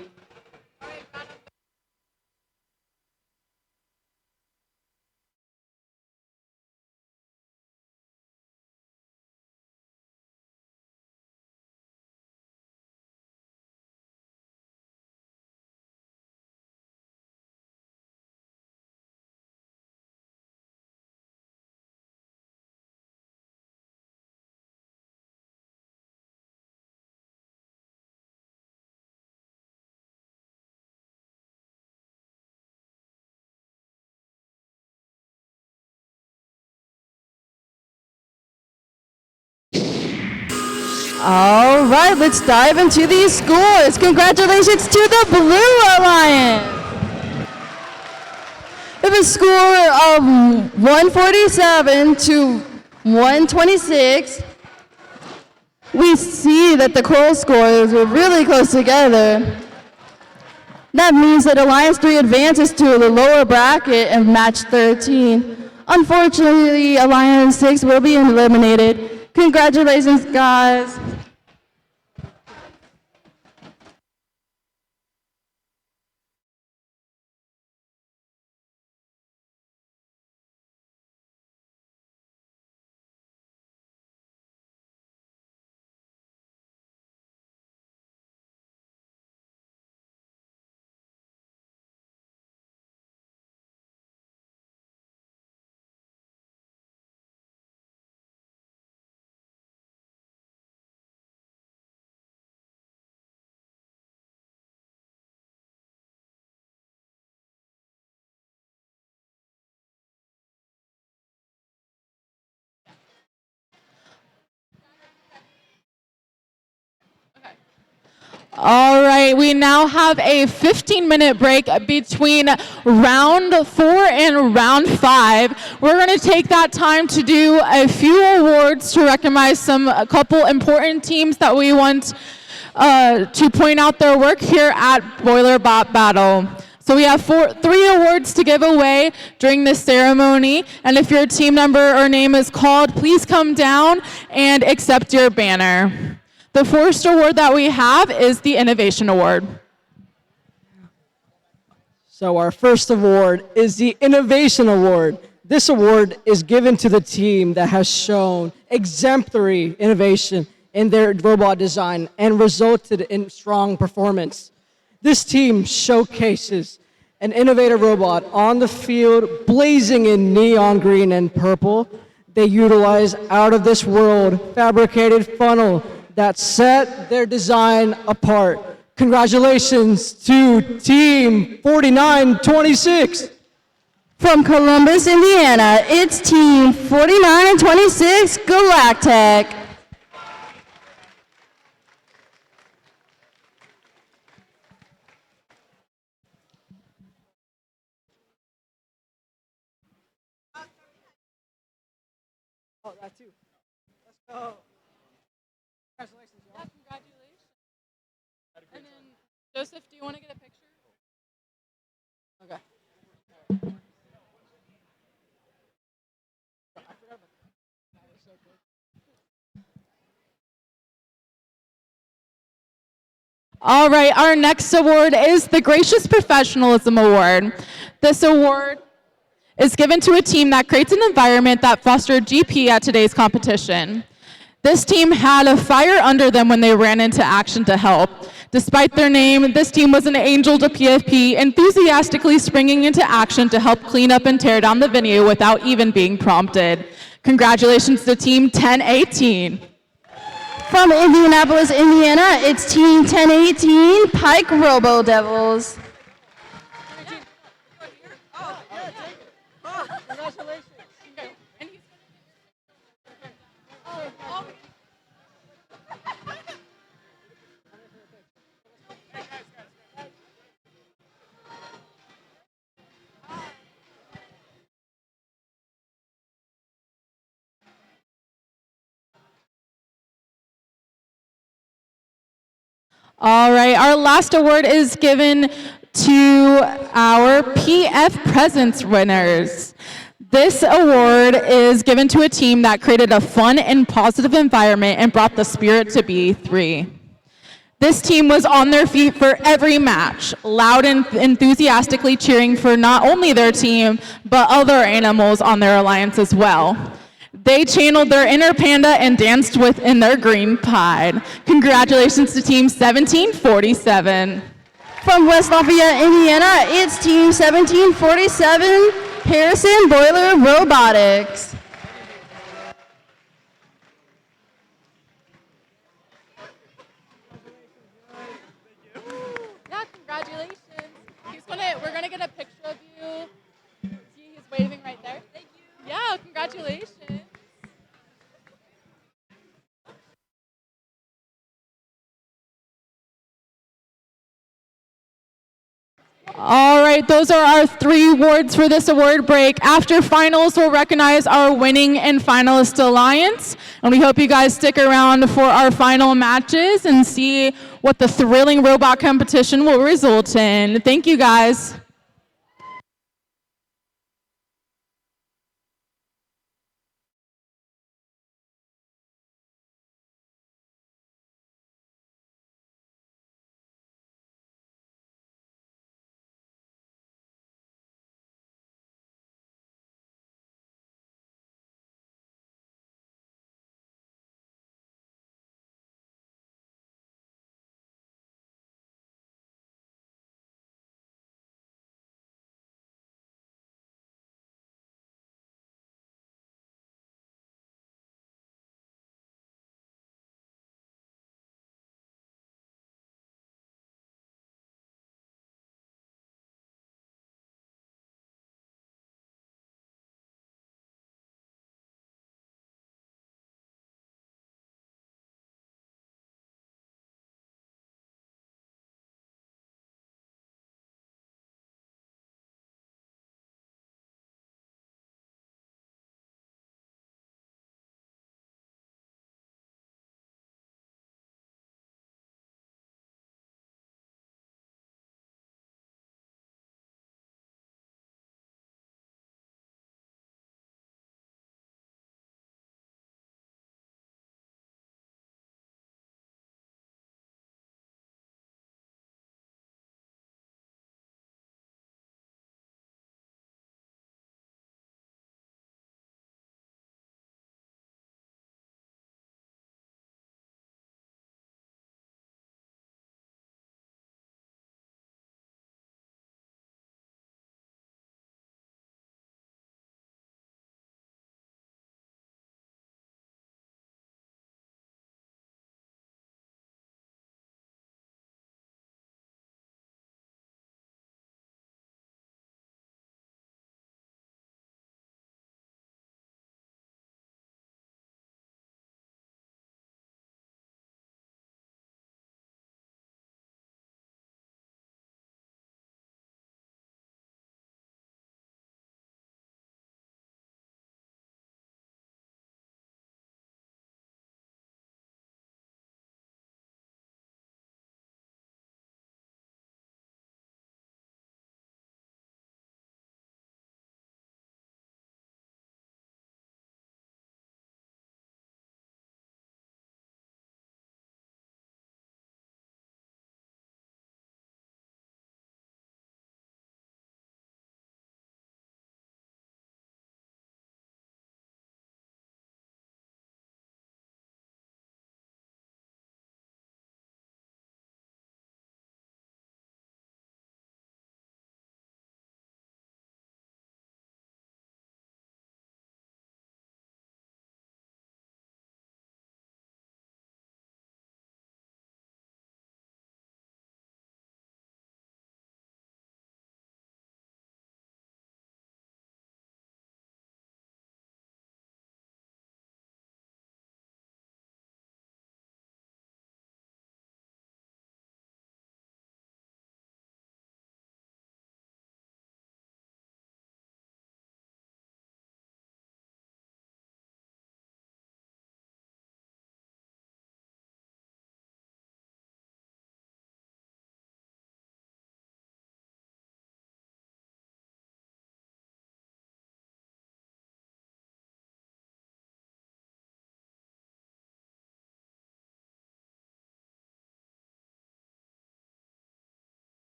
All right, let's dive into these scores. Congratulations to the Blue Alliance. With a score of 147 to 126, we see that the coral scores were really close together. That means that Alliance 3 advances to the lower bracket of match 13. Unfortunately, Alliance 6 will be eliminated. Congratulations, guys. All right, we now have a 15-minute break between round 4 and round 5. We're going to take that time to do a few awards to recognize a couple important teams that we want to point out their work here at Boiler Bot Battle. So we have three awards to give away during this ceremony, and if your team number or name is called, please come down and accept your banner. The first award that we have is the Innovation Award. So our first award is the Innovation Award. This award is given to the team that has shown exemplary innovation in their robot design and resulted in strong performance. This team showcases an innovative robot on the field, blazing in neon green and purple. They utilize out-of-this-world fabricated funnel that set their design apart. Congratulations to Team 4926. From Columbus, Indiana, it's Team 4926 Galactic. Oh, that too. Let's go. Congratulations. Yeah, congratulations. And then, Joseph, do you want to get a picture? Okay. All right, our next award is the Gracious Professionalism Award. This award is given to a team that creates an environment that fostered GP at today's competition. This team had a fire under them when they ran into action to help. Despite their name, this team was an angel to PFP, enthusiastically springing into action to help clean up and tear down the venue without even being prompted. Congratulations to Team 1018. From Indianapolis, Indiana, it's Team 1018 Pike Robo Devils. All right, our last award is given to our PF Presence winners. This award is given to a team that created a fun and positive environment and brought the spirit to B3. This team was on their feet for every match, loud and enthusiastically cheering for not only their team, but other animals on their alliance as well. They channeled their inner panda and danced within their green pride. Congratulations to Team 1747. From West Lafayette, Indiana, it's Team 1747 Harrison Boiler Robotics. Yeah, congratulations. We're gonna get a picture of you. See, he's waving right there. Thank you. Yeah, congratulations. All right, those are our three awards for this award break. After finals, we'll recognize our winning and finalist alliance. And we hope you guys stick around for our final matches and see what the thrilling robot competition will result in. Thank you, guys.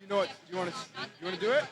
You know what? You want to do it?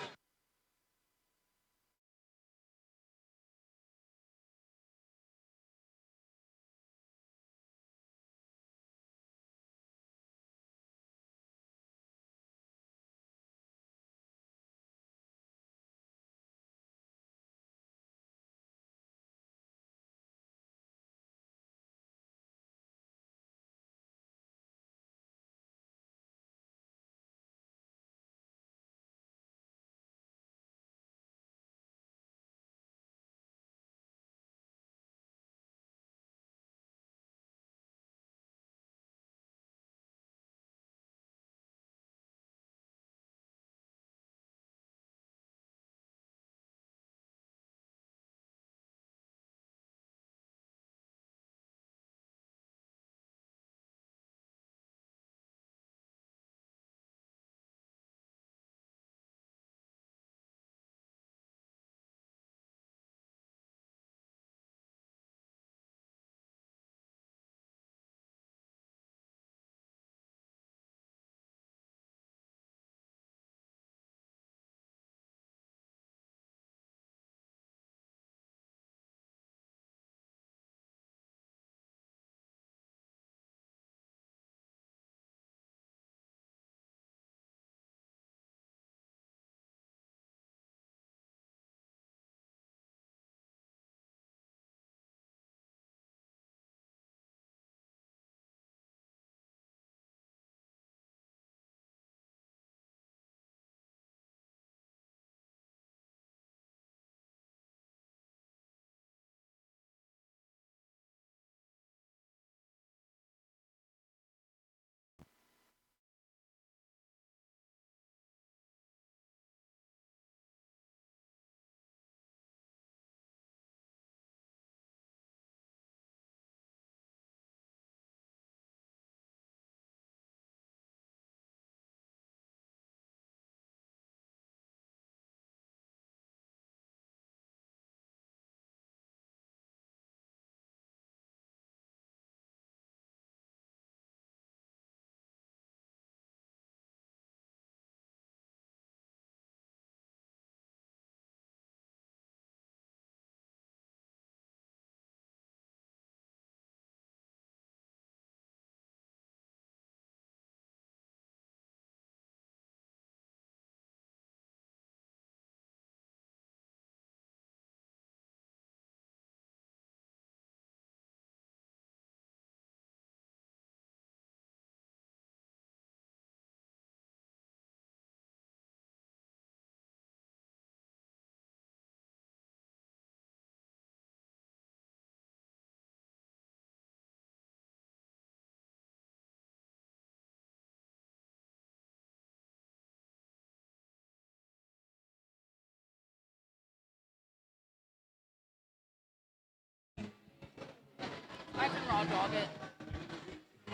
I can raw dog it.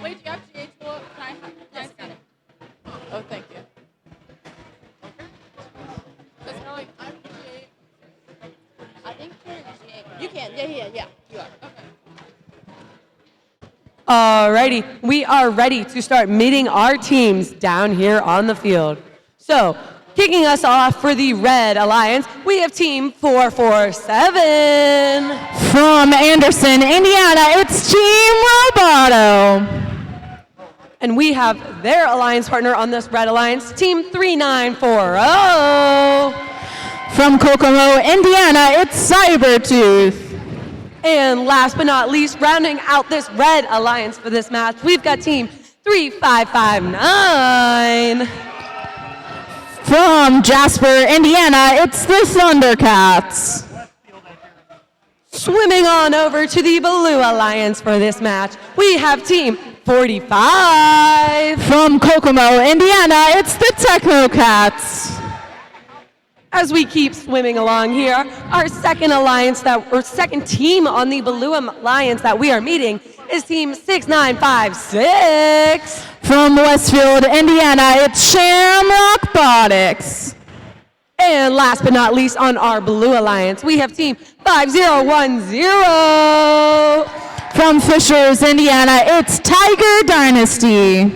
Wait, do you have GA tool? Can I see it? Oh, thank you. It's kind of like, I'm GA. I think you're GA. You can. Yeah. You are. Okay. Alrighty, we are ready to start meeting our teams down here on the field. So, kicking us off for the Red Alliance, we have Team 447. From Anderson, Indiana, it's Team Roboto. And we have their alliance partner on this Red Alliance, Team 3940. From Kokomo, Indiana, it's Cybertooth. And last but not least, rounding out this Red Alliance for this match, we've got Team 3559. From Jasper, Indiana, it's the Thundercats. Swimming on over to the Blue Alliance for this match, we have Team 45. From Kokomo, Indiana, it's the Technocats. As we keep swimming along here, our second team on the Blue Alliance that we are meeting is Team 6956. From Westfield, Indiana, it's Shamrock Botics. And last but not least on our Blue Alliance, we have Team 5010. From Fishers, Indiana, it's Tiger Dynasty.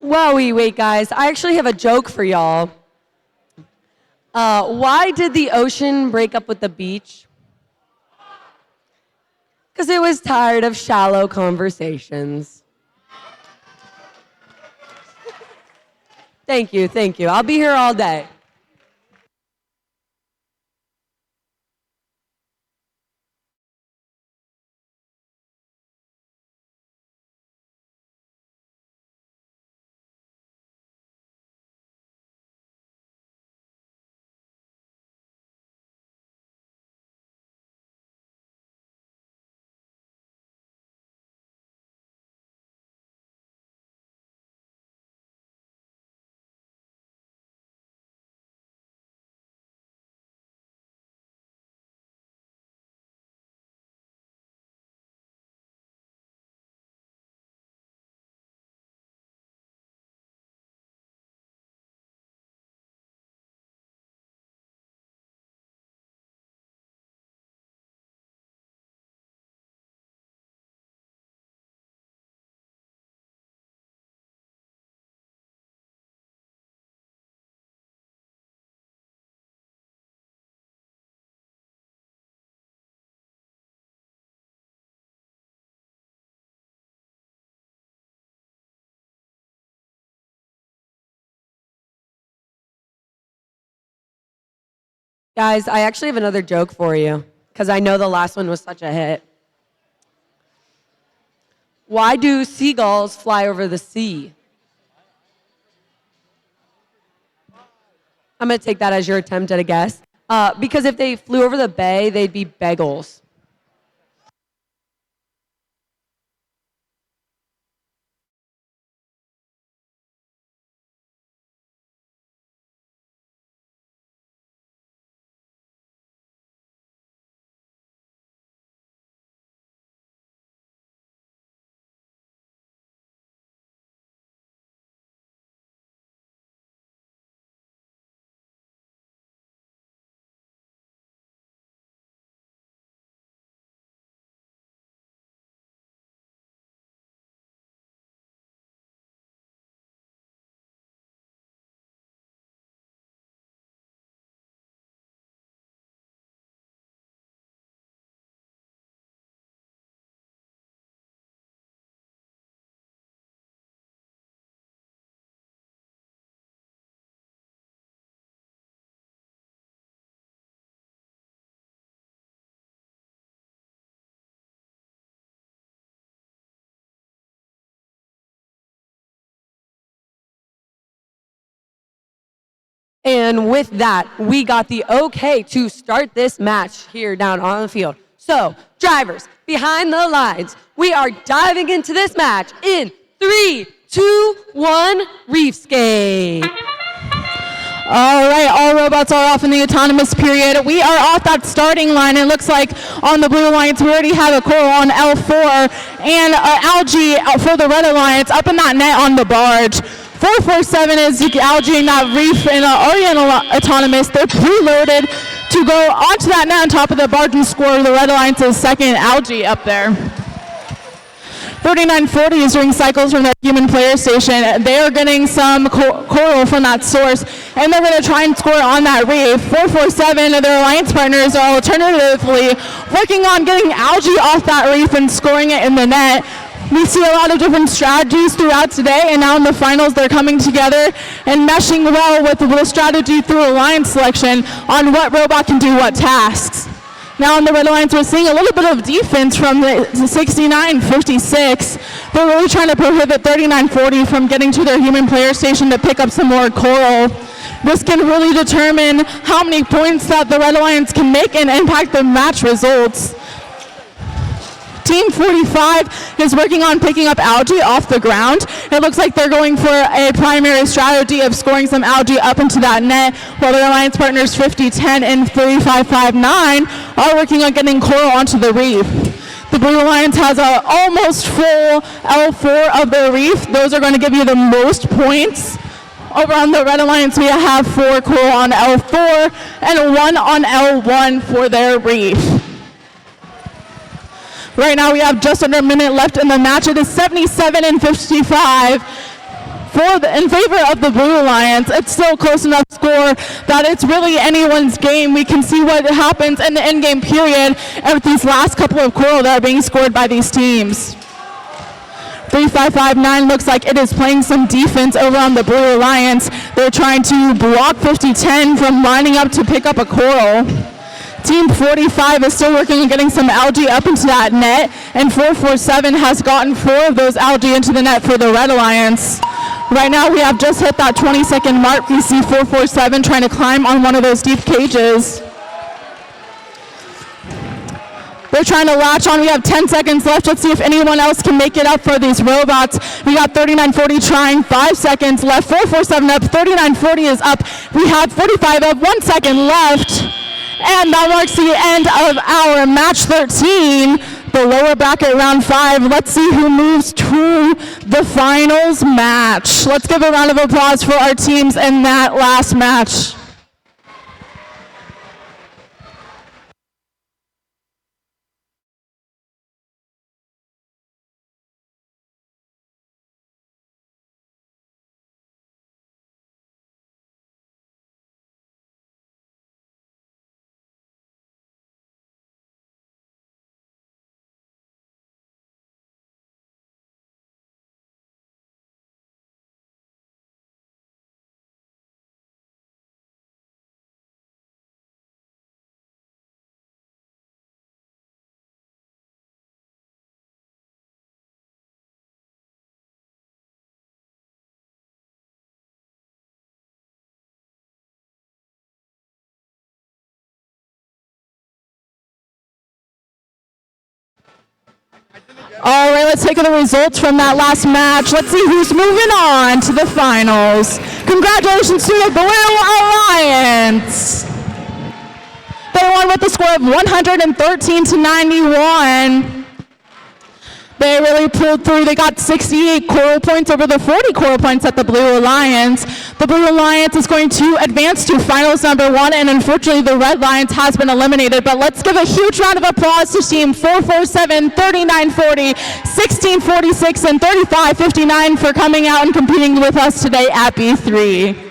Whoa, wait, guys. I actually have a joke for y'all. Why did the ocean break up with the beach? Because it was tired of shallow conversations. Thank you. I'll be here all day. Guys, I actually have another joke for you because I know the last one was such a hit. Why do seagulls fly over the sea? I'm going to take that as your attempt at a guess. Because if they flew over the bay, they'd be bagels. And with that, we got the okay to start this match here down on the field. So, drivers, behind the lines, we are diving into this match in 3, 2, 1, reef skate. All right, all robots are off in the autonomous period. We are off that starting line. It looks like on the Blue Alliance, we already have a coral on L4 and algae for the Red Alliance up in that net on the barge. 447 is algae in that reef and Oriental autonomous. They're preloaded to go onto that net on top of the barge and score the Red Alliance's second algae up there. 3940 is doing cycles from the human player station. They are getting some coral from that source, and they're going to try and score on that reef. 447, their alliance partners are alternatively working on getting algae off that reef and scoring it in the net. We see a lot of different strategies throughout today, and now in the finals they're coming together and meshing well with the strategy through alliance selection on what robot can do what tasks. Now on the Red Alliance, we're seeing a little bit of defense from the 6956. They're really trying to prohibit 3940 from getting to their human player station to pick up some more coral. This can really determine how many points that the Red Alliance can make and impact the match results. Team 45 is working on picking up algae off the ground. It looks like they're going for a primary strategy of scoring some algae up into that net, while their alliance partners 5010 and 3559 are working on getting coral onto the reef. The Blue Alliance has an almost full L4 of their reef. Those are going to give you the most points. Over on the Red Alliance, we have 4 coral on L4 and 1 on L1 for their reef. Right now we have just under a minute left in the match. It is 77-55. in favor of the Blue Alliance. It's still close enough score that it's really anyone's game. We can see what happens in the end-game period of these last couple of coral that are being scored by these teams. 3559 looks like it is playing some defense over on the Blue Alliance. They're trying to block 5010 from lining up to pick up a coral. Team 45 is still working on getting some algae up into that net, and 447 has gotten 4 of those algae into the net for the Red Alliance. Right now we have just hit that 20-second mark. We see 447 trying to climb on one of those deep cages. They're trying to latch on. We have 10 seconds left. Let's see if anyone else can make it up for these robots. We got 3940 trying, 5 seconds left. 447 up, 3940 is up. We have 45 up, 1 second left. And that marks the end of our match 13, the lower bracket round 5. Let's see who moves to the finals match. Let's give a round of applause for our teams in that last match. All right, let's take the results from that last match. Let's see who's moving on to the finals. Congratulations to the Blue Alliance. They won with a score of 113 to 91. They really pulled through. They got 68 coral points over the 40 coral points at the Blue Alliance. The Blue Alliance is going to advance to finals number 1, and unfortunately the Red Alliance has been eliminated. But let's give a huge round of applause to Team 447, 3940, 1646, and 3559 for coming out and competing with us today at B3.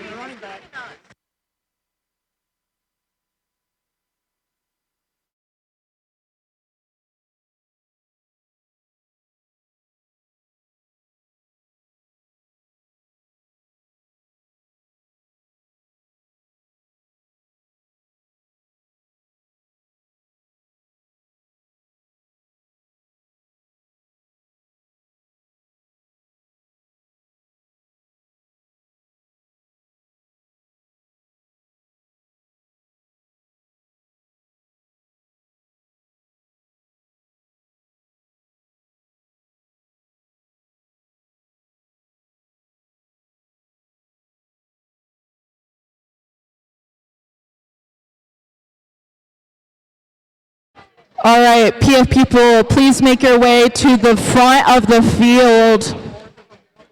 All right, PF people, please make your way to the front of the field,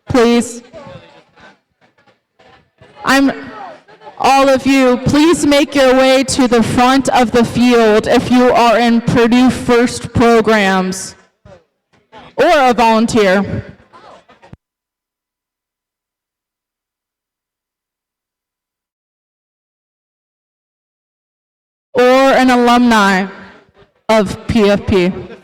please. All of you, please make your way to the front of the field if you are in Purdue First programs or a volunteer. Or an alumni of PFP.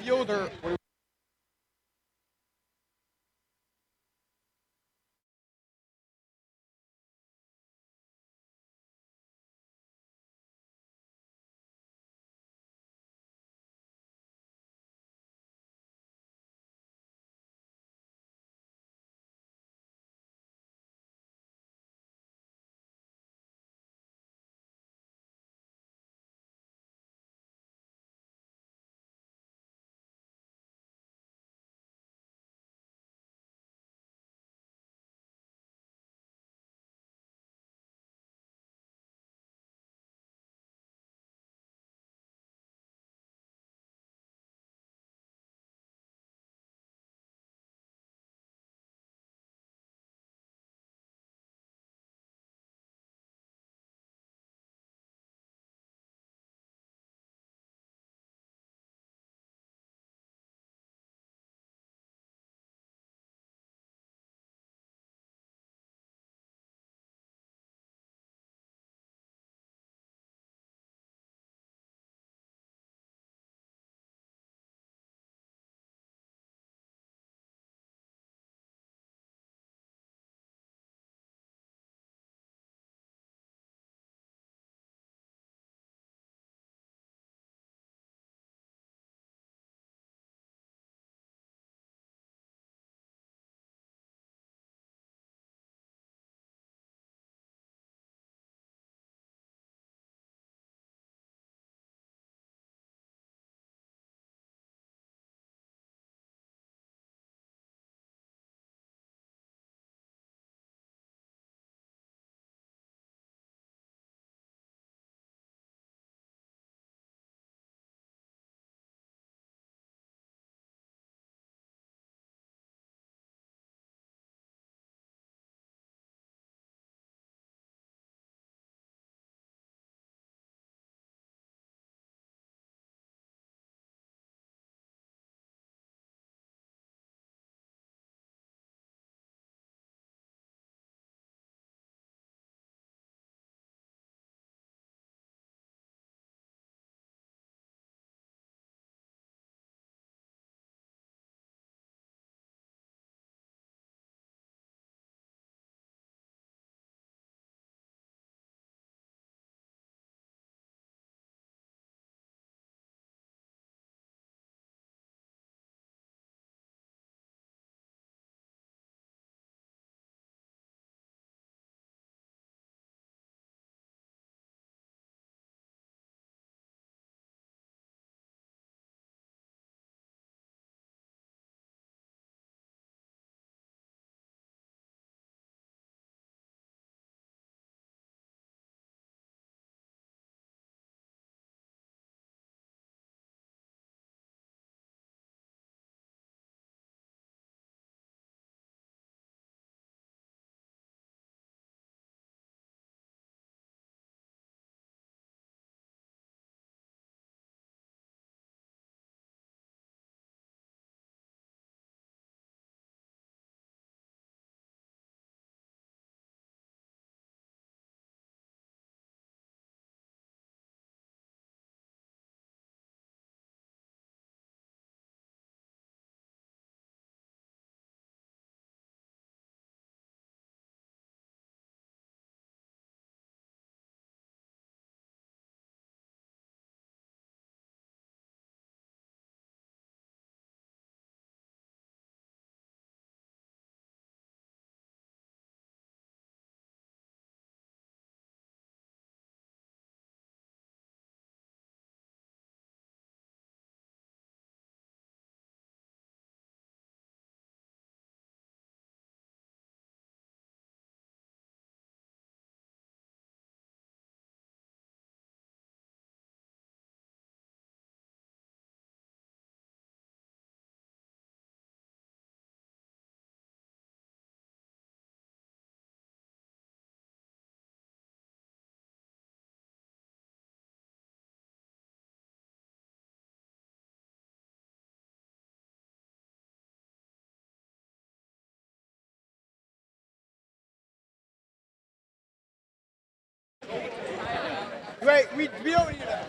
Wait, we don't need that.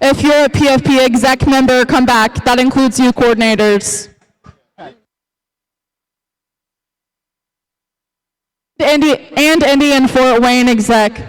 If you're a PFP exec member, come back. That includes you coordinators. Indy and Fort Wayne exec.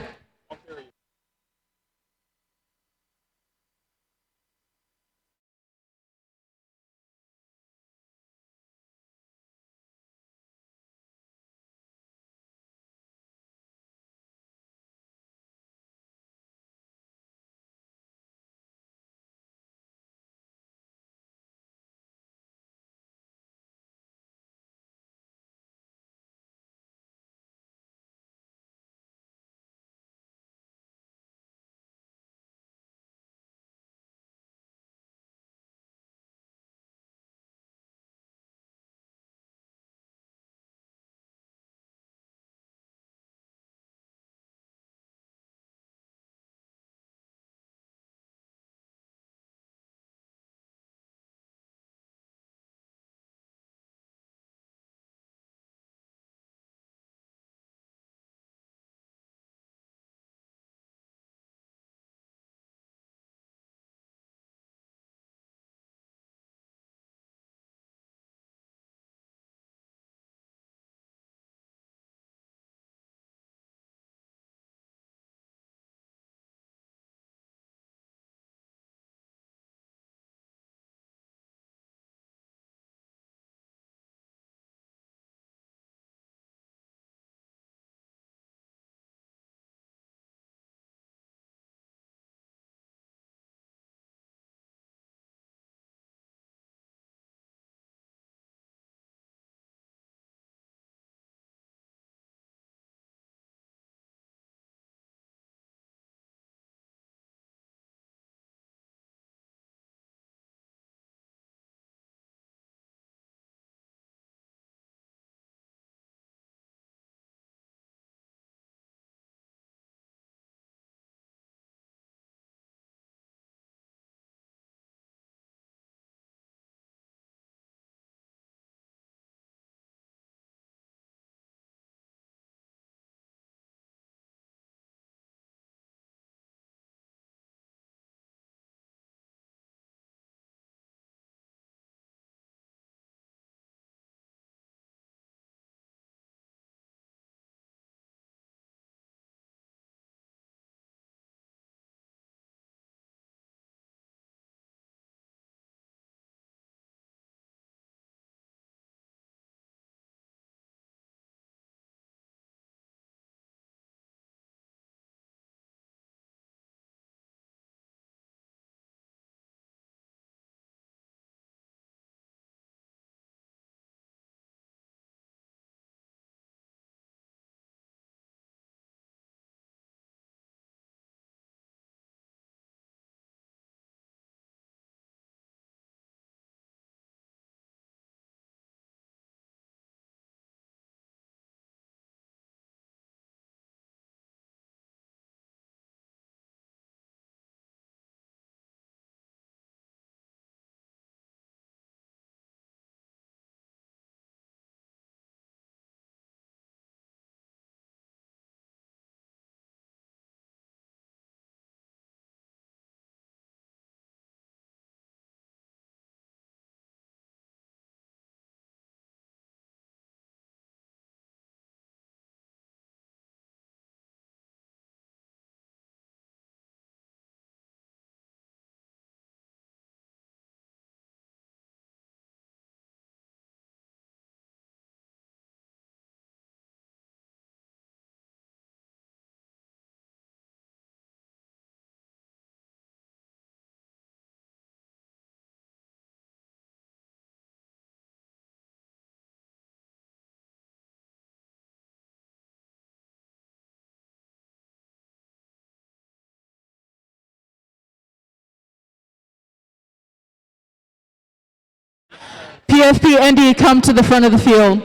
PFP ND, come to the front of the field.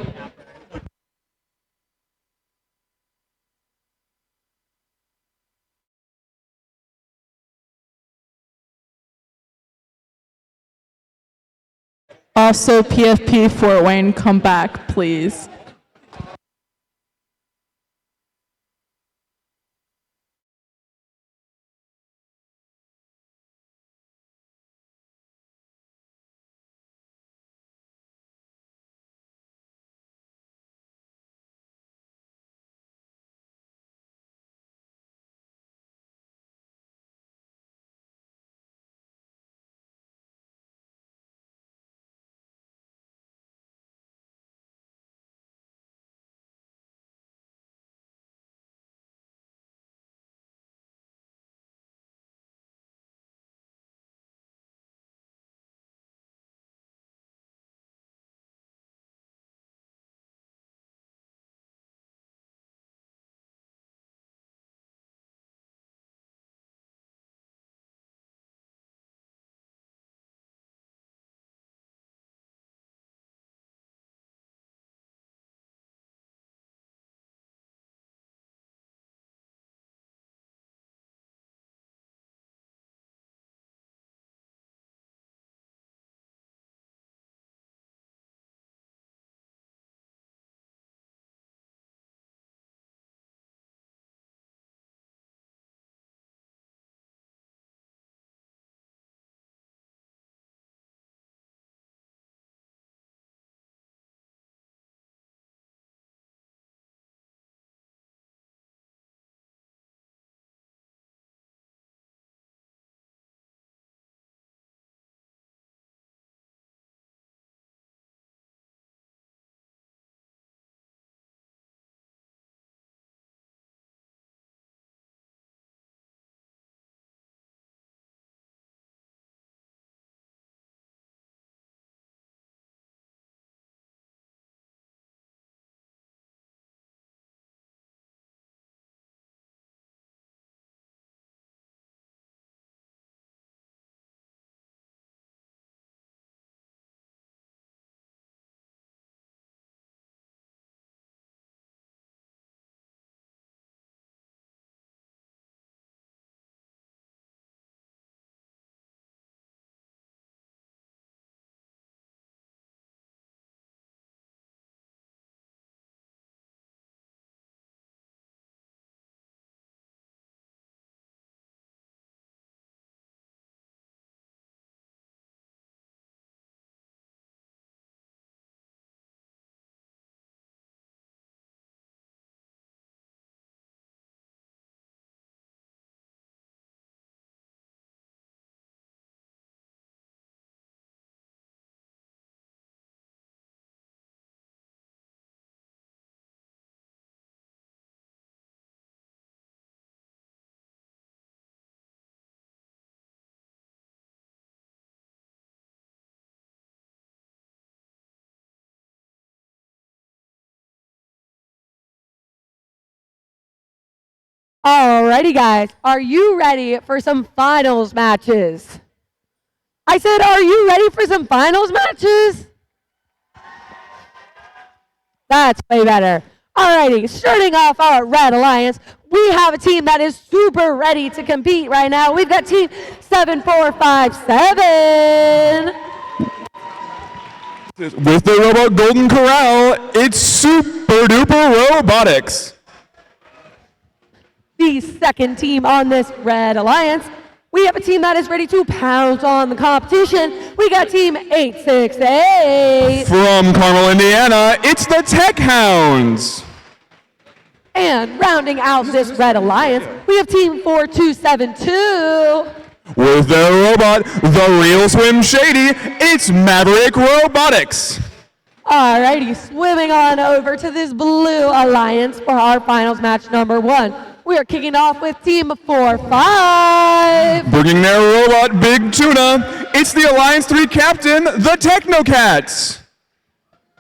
Also, PFP Fort Wayne, come back, please. Alrighty, guys. Are you ready for some finals matches? I said, are you ready for some finals matches? That's way better. Alrighty, starting off our Red Alliance, we have a team that is super ready to compete right now. We've got team 7457. With the robot Golden Corral, it's Super Duper Robotics. The second team on this Red Alliance, we have a team that is ready to pounce on the competition. We got team 868. From Carmel, Indiana, it's the Tech Hounds. And rounding out this Red Alliance, we have team 4272. With their robot, the Real Swim Shady, it's Maverick Robotics. Alrighty, swimming on over to this Blue Alliance for our finals match number 1. We are kicking off with team 45. Bringing their robot Big Tuna, it's the Alliance 3 captain, the Technocats.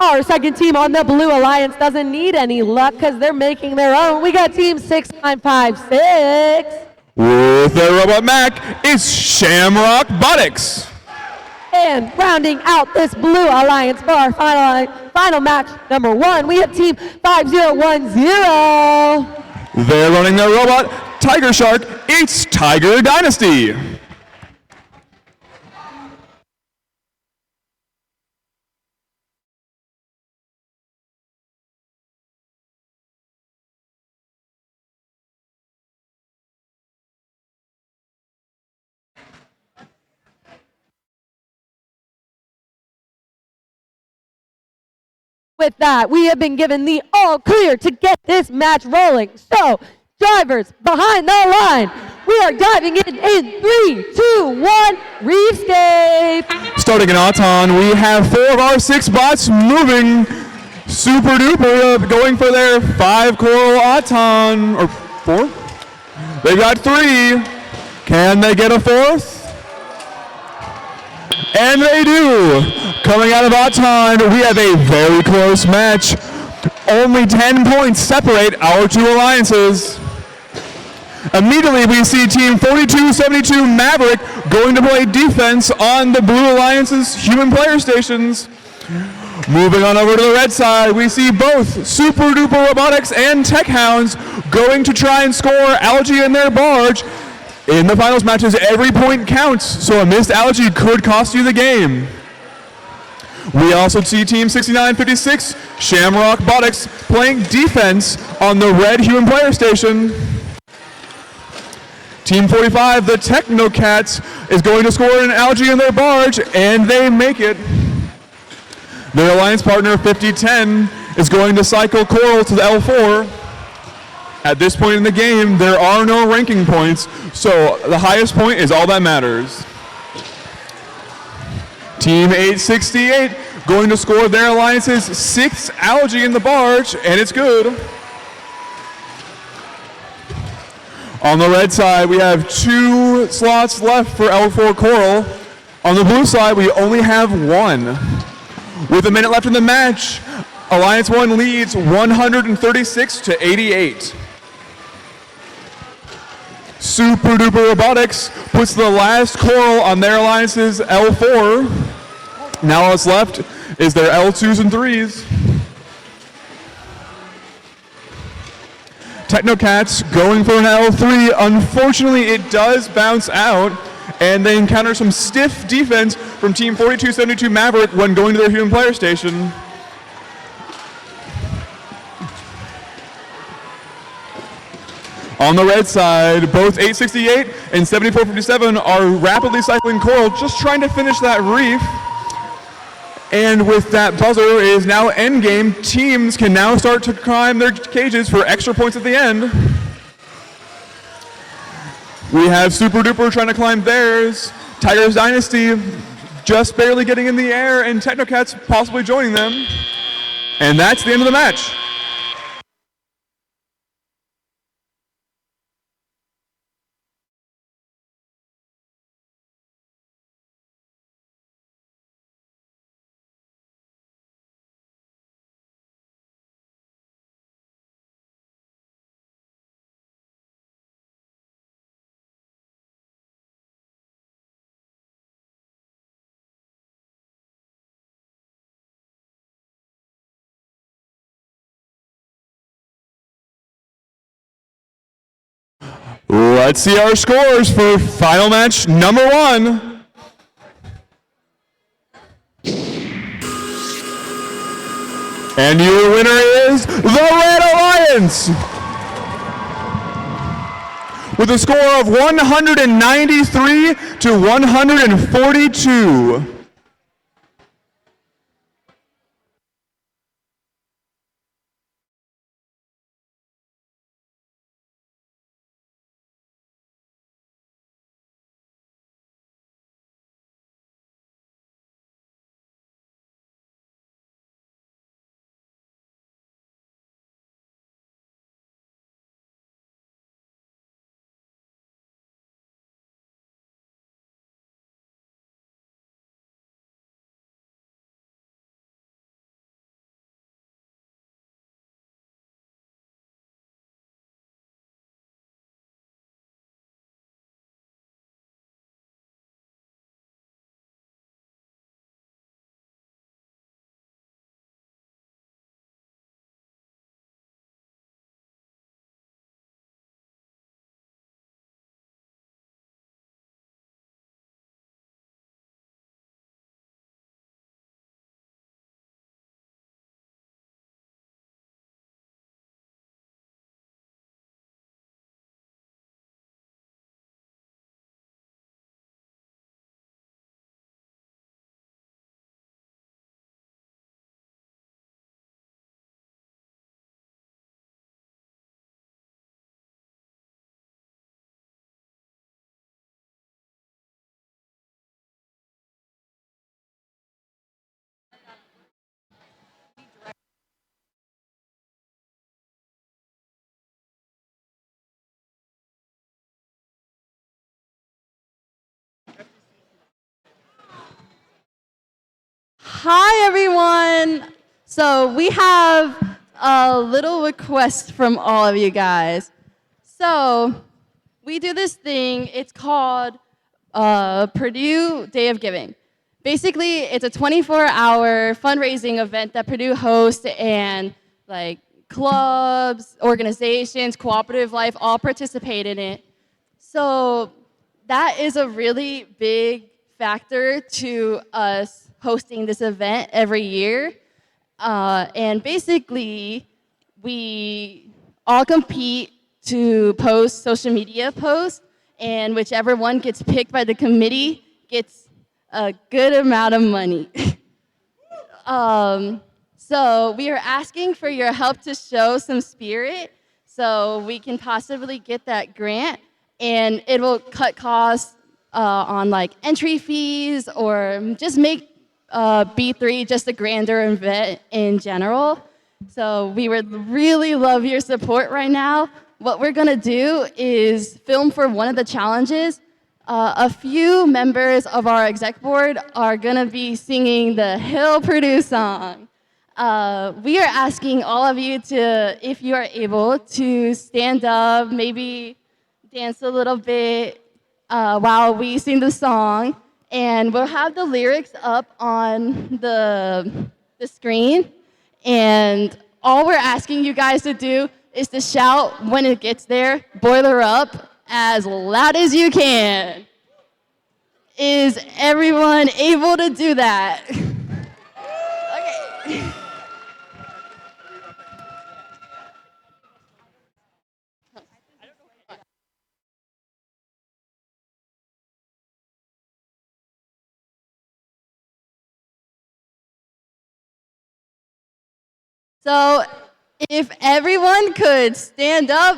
Our second team on the Blue Alliance doesn't need any luck because they're making their own. We got team 6956. With their robot Mac, it's Shamrock Botics. And rounding out this blue alliance for our final match number 1, we have team 5010. They're running their robot, Tiger Shark. It's Tiger Dynasty. With that, we have been given the all clear to get this match rolling. So, drivers behind the line, we are diving in 3, 2, 1, Reefscape. Starting in Auton, we have 4 of our 6 bots moving super duper, going for their 5 coral Auton, or 4? They got 3. Can they get a 4th? And they do. Coming out of Auton, we have a very close match. Only 10 points separate our 2 alliances. Immediately, we see Team 4272 Maverick going to play defense on the Blue Alliance's human player stations. Moving on over to the red side, we see both Super Duper Robotics and Tech Hounds going to try and score Algae in their barge. In the finals matches, every point counts, so a missed Algae could cost you the game. We also see Team 6956 Shamrock Botics playing defense on the red human player station. Team 45, the Technocats, is going to score an Algae in their barge, and they make it. Their alliance partner, 5010, is going to cycle Coral to the L4. At this point in the game, there are no ranking points, so the highest point is all that matters. Team 868 going to score their alliance's 6th Algae in the barge, and it's good. On the red side, we have 2 slots left for L4 Coral. On the blue side, we only have 1. With a minute left in the match, Alliance 1 leads 136-88. Super Duper Robotics puts the last Coral on their alliance's L4. Now all that's left is their L2s and 3s. Technocats going for an L3. Unfortunately, it does bounce out, and they encounter some stiff defense from Team 4272 Maverick when going to their human player station. On the red side, both 868 and 7457 are rapidly cycling Coral, just trying to finish that reef. And with that buzzer is now endgame. Teams can now start to climb their cages for extra points at the end. We have Super Duper trying to climb theirs. Tiger's Dynasty just barely getting in the air, and Technocats possibly joining them. And that's the end of the match. Let's see our scores for final match number 1. And your winner is the Red Alliance with a score of 193-142. Hi, everyone. So we have a little request from all of you guys. So we do this thing. It's called Purdue Day of Giving. Basically, it's a 24-hour fundraising event that Purdue hosts, and like clubs, organizations, cooperative life all participate in it. So that is a really big factor to us hosting this event every year. And basically, we all compete to post social media posts, and whichever one gets picked by the committee gets a good amount of money. So we are asking for your help to show some spirit so we can possibly get that grant, and it will cut costs on like entry fees or just make B3 just a grander event in general. So we would really love your support right now. What we're gonna do is film for one of the challenges. A few members of our exec board are gonna be singing the Hill Purdue song. We are asking all of you to, if you are able, to stand up, maybe dance a little bit while we sing the song. And we'll have the lyrics up on the screen. And all we're asking you guys to do is to shout when it gets there, "Boiler Up," as loud as you can. Is everyone able to do that? Okay. So if everyone could stand up.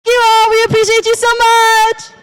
Thank you all. We appreciate you so much.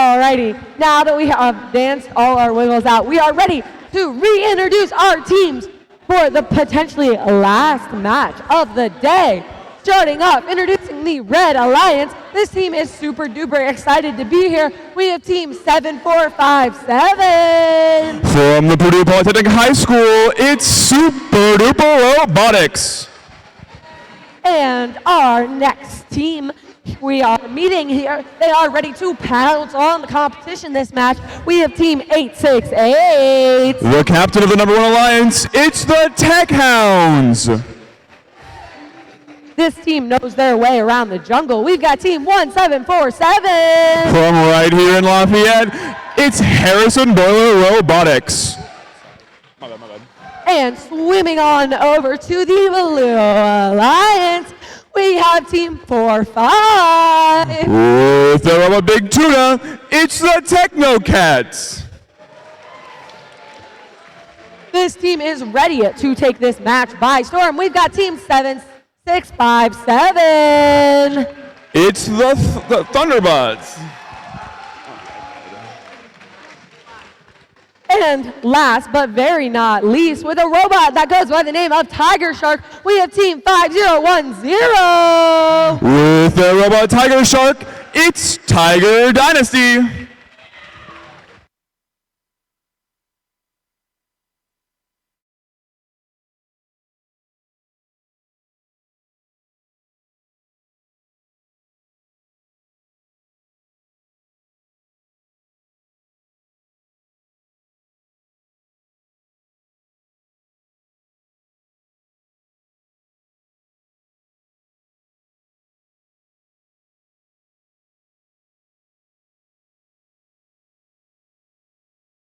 Alrighty, now that we have danced all our wiggles out, we are ready to reintroduce our teams for the potentially last match of the day. Starting off, introducing the Red Alliance. This team is super duper excited to be here. We have team 7457. From the Purdue Polytechnic High School, it's Super Duper Robotics. And our next team we are meeting here. They are ready to pounce on the competition this match. We have team 868. The captain of the number 1 alliance, it's the Tech Hounds. This team knows their way around the jungle. We've got team 1747. From right here in Lafayette, it's Harrison Boiler Robotics. And swimming on over to the Blue Alliance, we have team 45. With the Robot Big Tuna, it's the Techno Cats. This team is ready to take this match by storm. We've got team 7657. It's the Thunderbuds. And last but very not least, with a robot that goes by the name of Tiger Shark, we have team 5010. With the Robot Tiger Shark, it's Tiger Dynasty.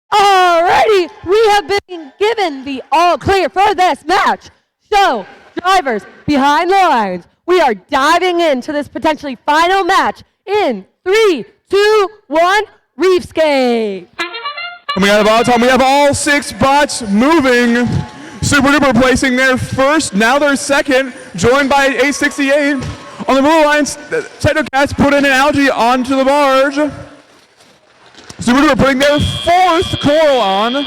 Alrighty, we have been given the all clear for this match. So, drivers behind the lines, we are diving into this potentially final match in 3, 2, 1, Reef Skate. Coming out of our time, we have all 6 bots moving. Super Duper placing their first, now their second, joined by 868. On the Blue Alliance, Techno Cats put in an algae onto the barge. Super Duper putting their 4th coral on.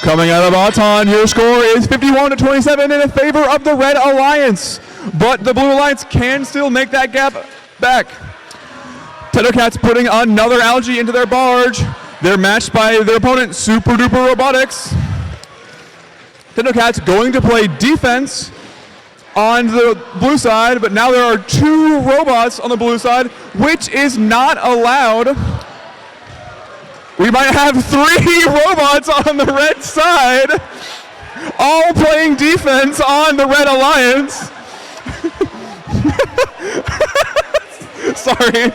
Coming out of Auton, your score is 51-27 in favor of the Red Alliance. But the Blue Alliance can still make that gap back. Techno Cats putting another algae into their barge. They're matched by their opponent, Super Duper Robotics. Techno Cats going to play defense on the blue side, but now there are 2 robots on the blue side, which is not allowed. We might have 3 robots on the red side, all playing defense on the Red Alliance. Sorry.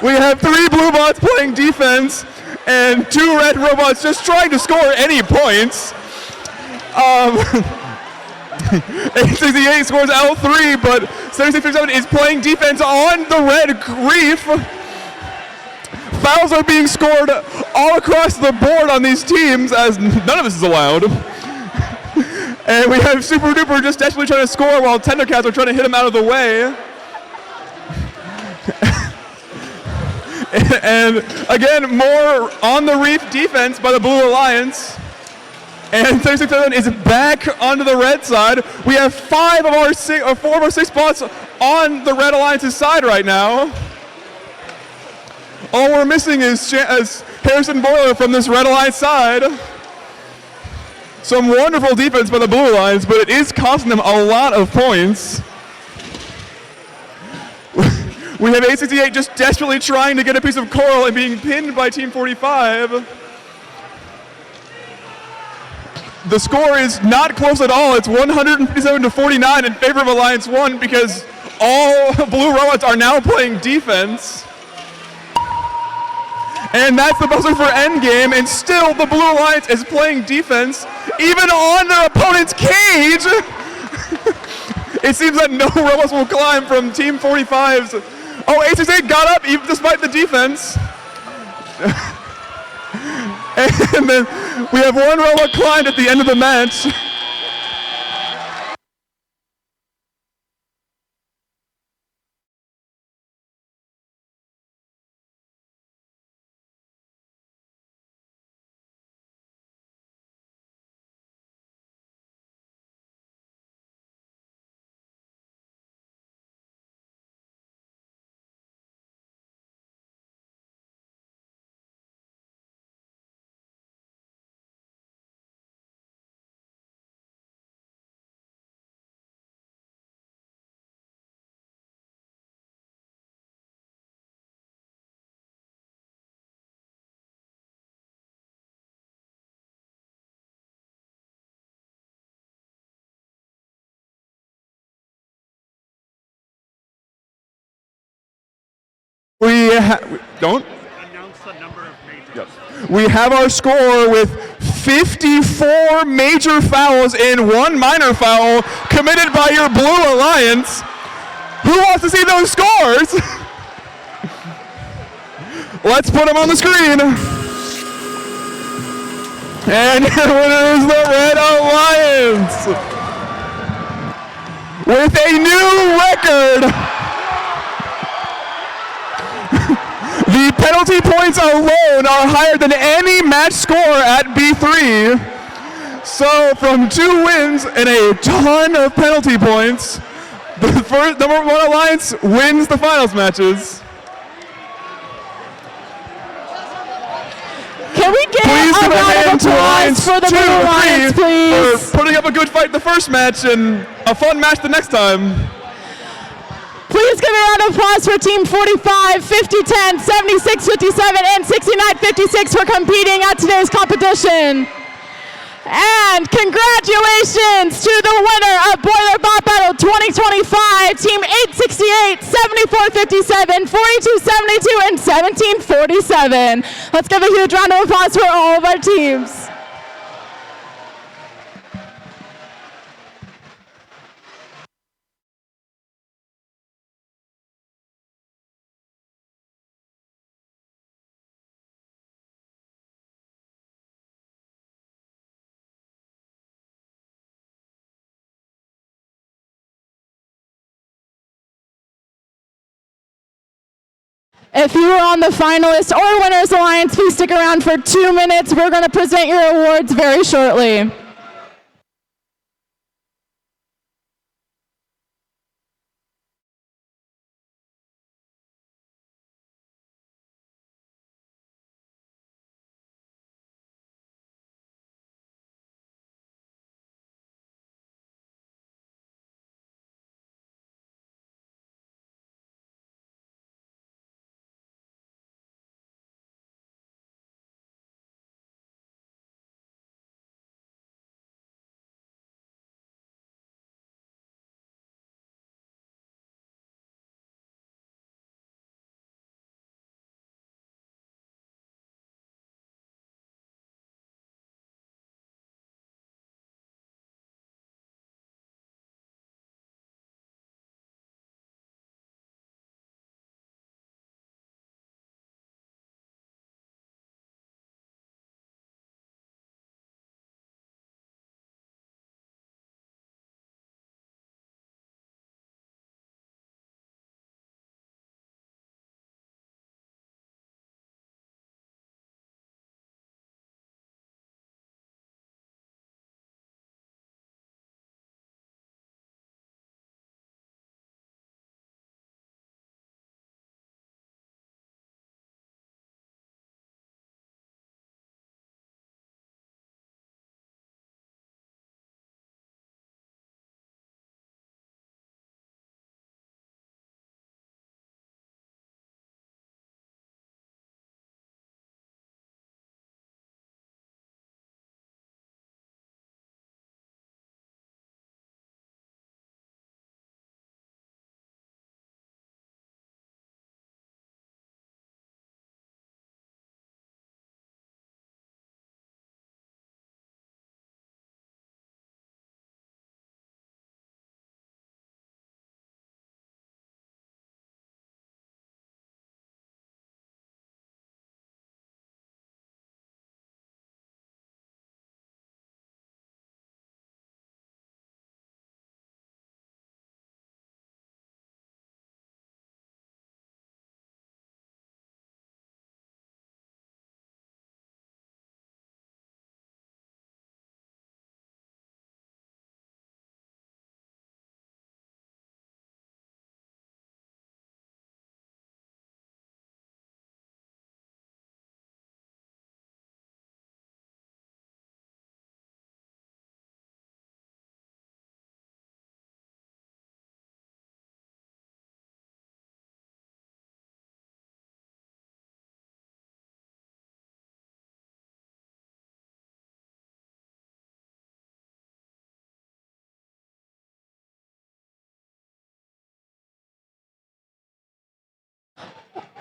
We have 3 blue bots playing defense and 2 red robots just trying to score any points. 868 scores L3, but 7657 is playing defense on the red reef. Fouls are being scored all across the board on these teams, as none of this is allowed. And we have Super Duper just desperately trying to score while Techno Cats are trying to hit him out of the way. And again, more on the reef defense by the Blue Alliance. And 36-7 is back onto the red side. We have 4 of our 6 spots on the Red Alliance's side right now. All we're missing is Harrison Boiler from this Red Alliance side. Some wonderful defense by the Blue Alliance, but it is costing them a lot of points. We have 868 just desperately trying to get a piece of coral and being pinned by Team 45. The score is not close at all. It's 157-49 in favor of Alliance 1 because all blue robots are now playing defense. And that's the buzzer for endgame, and still the Blue Alliance is playing defense, even on their opponent's cage. It seems that no robots will climb from Team 45's. Oh, 868 got up even despite the defense. And then we have 1 robot climbed at the end of the match. don't announce the number of majors. Yep. We have our score with 54 major fouls and 1 minor foul committed by your Blue Alliance. Who wants to see those scores? Let's put them on the screen. And your winner is the Red Alliance with a new record. The penalty points alone are higher than any match score at B3. So from 2 wins and a ton of penalty points, the first number 1 alliance wins the finals matches. Can we get Please a give a round hand of to applause for the Blue Alliance, please? for putting up a good fight the first match and a fun match the next time. Please give a round of applause for Team 45, 50-10, 76-57, and 69-56 for competing at today's competition. And congratulations to the winner of Boiler Bot Battle 2025, Team 868, 74-57, 42-72, and 17-47. Let's give a huge round of applause for all of our teams. If you are on the finalist or winners alliance, please stick around for 2 minutes. We're going to present your awards very shortly.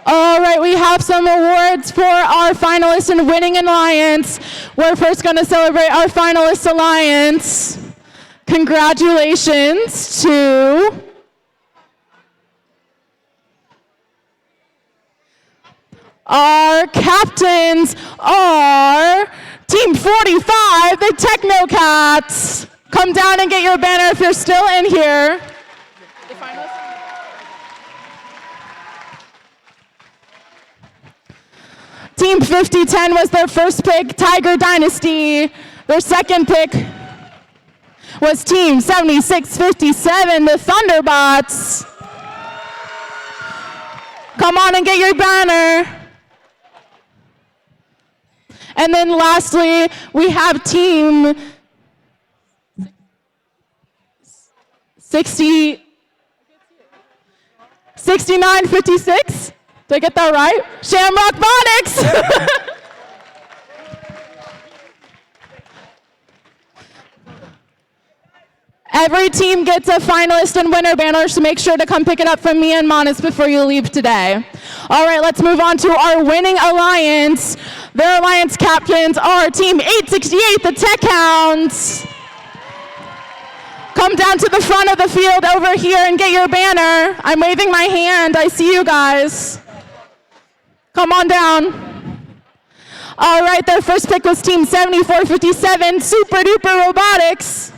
All right, we have some awards for our finalists and winning alliance. We're first going to celebrate our finalist alliance. Congratulations to our captains are Team 45, the Technocats. Come down and get your banner if you're still in here. Team 5010 was their first pick, Tiger Dynasty. Their second pick was Team 7657, the Thunderbots. Come on and get your banner. And then lastly, we have Team 6956. Did I get that right? Shamrock Bonics. Every team gets a finalist and winner banner, so make sure to come pick it up from me and Manas before you leave today. All right, let's move on to our winning alliance. Their alliance captains are Team 868, the Tech Hounds. Come down to the front of the field over here and get your banner. I'm waving my hand. I see you guys. Come on down. All right, their first pick was Team 7457, Super Duper Robotics.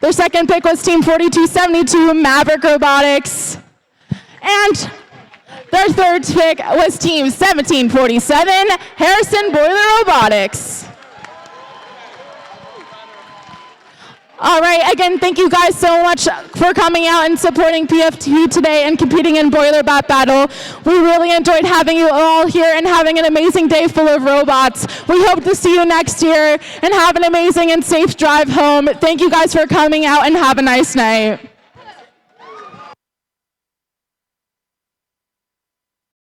Their second pick was Team 4272, Maverick Robotics. And their third pick was Team 1747, Harrison Boiler Robotics. All right, again, thank you guys so much for coming out and supporting PFT today and competing in Boiler Bat Battle. We really enjoyed having you all here and having an amazing day full of robots. We hope to see you next year and have an amazing and safe drive home. Thank you guys for coming out and have a nice night.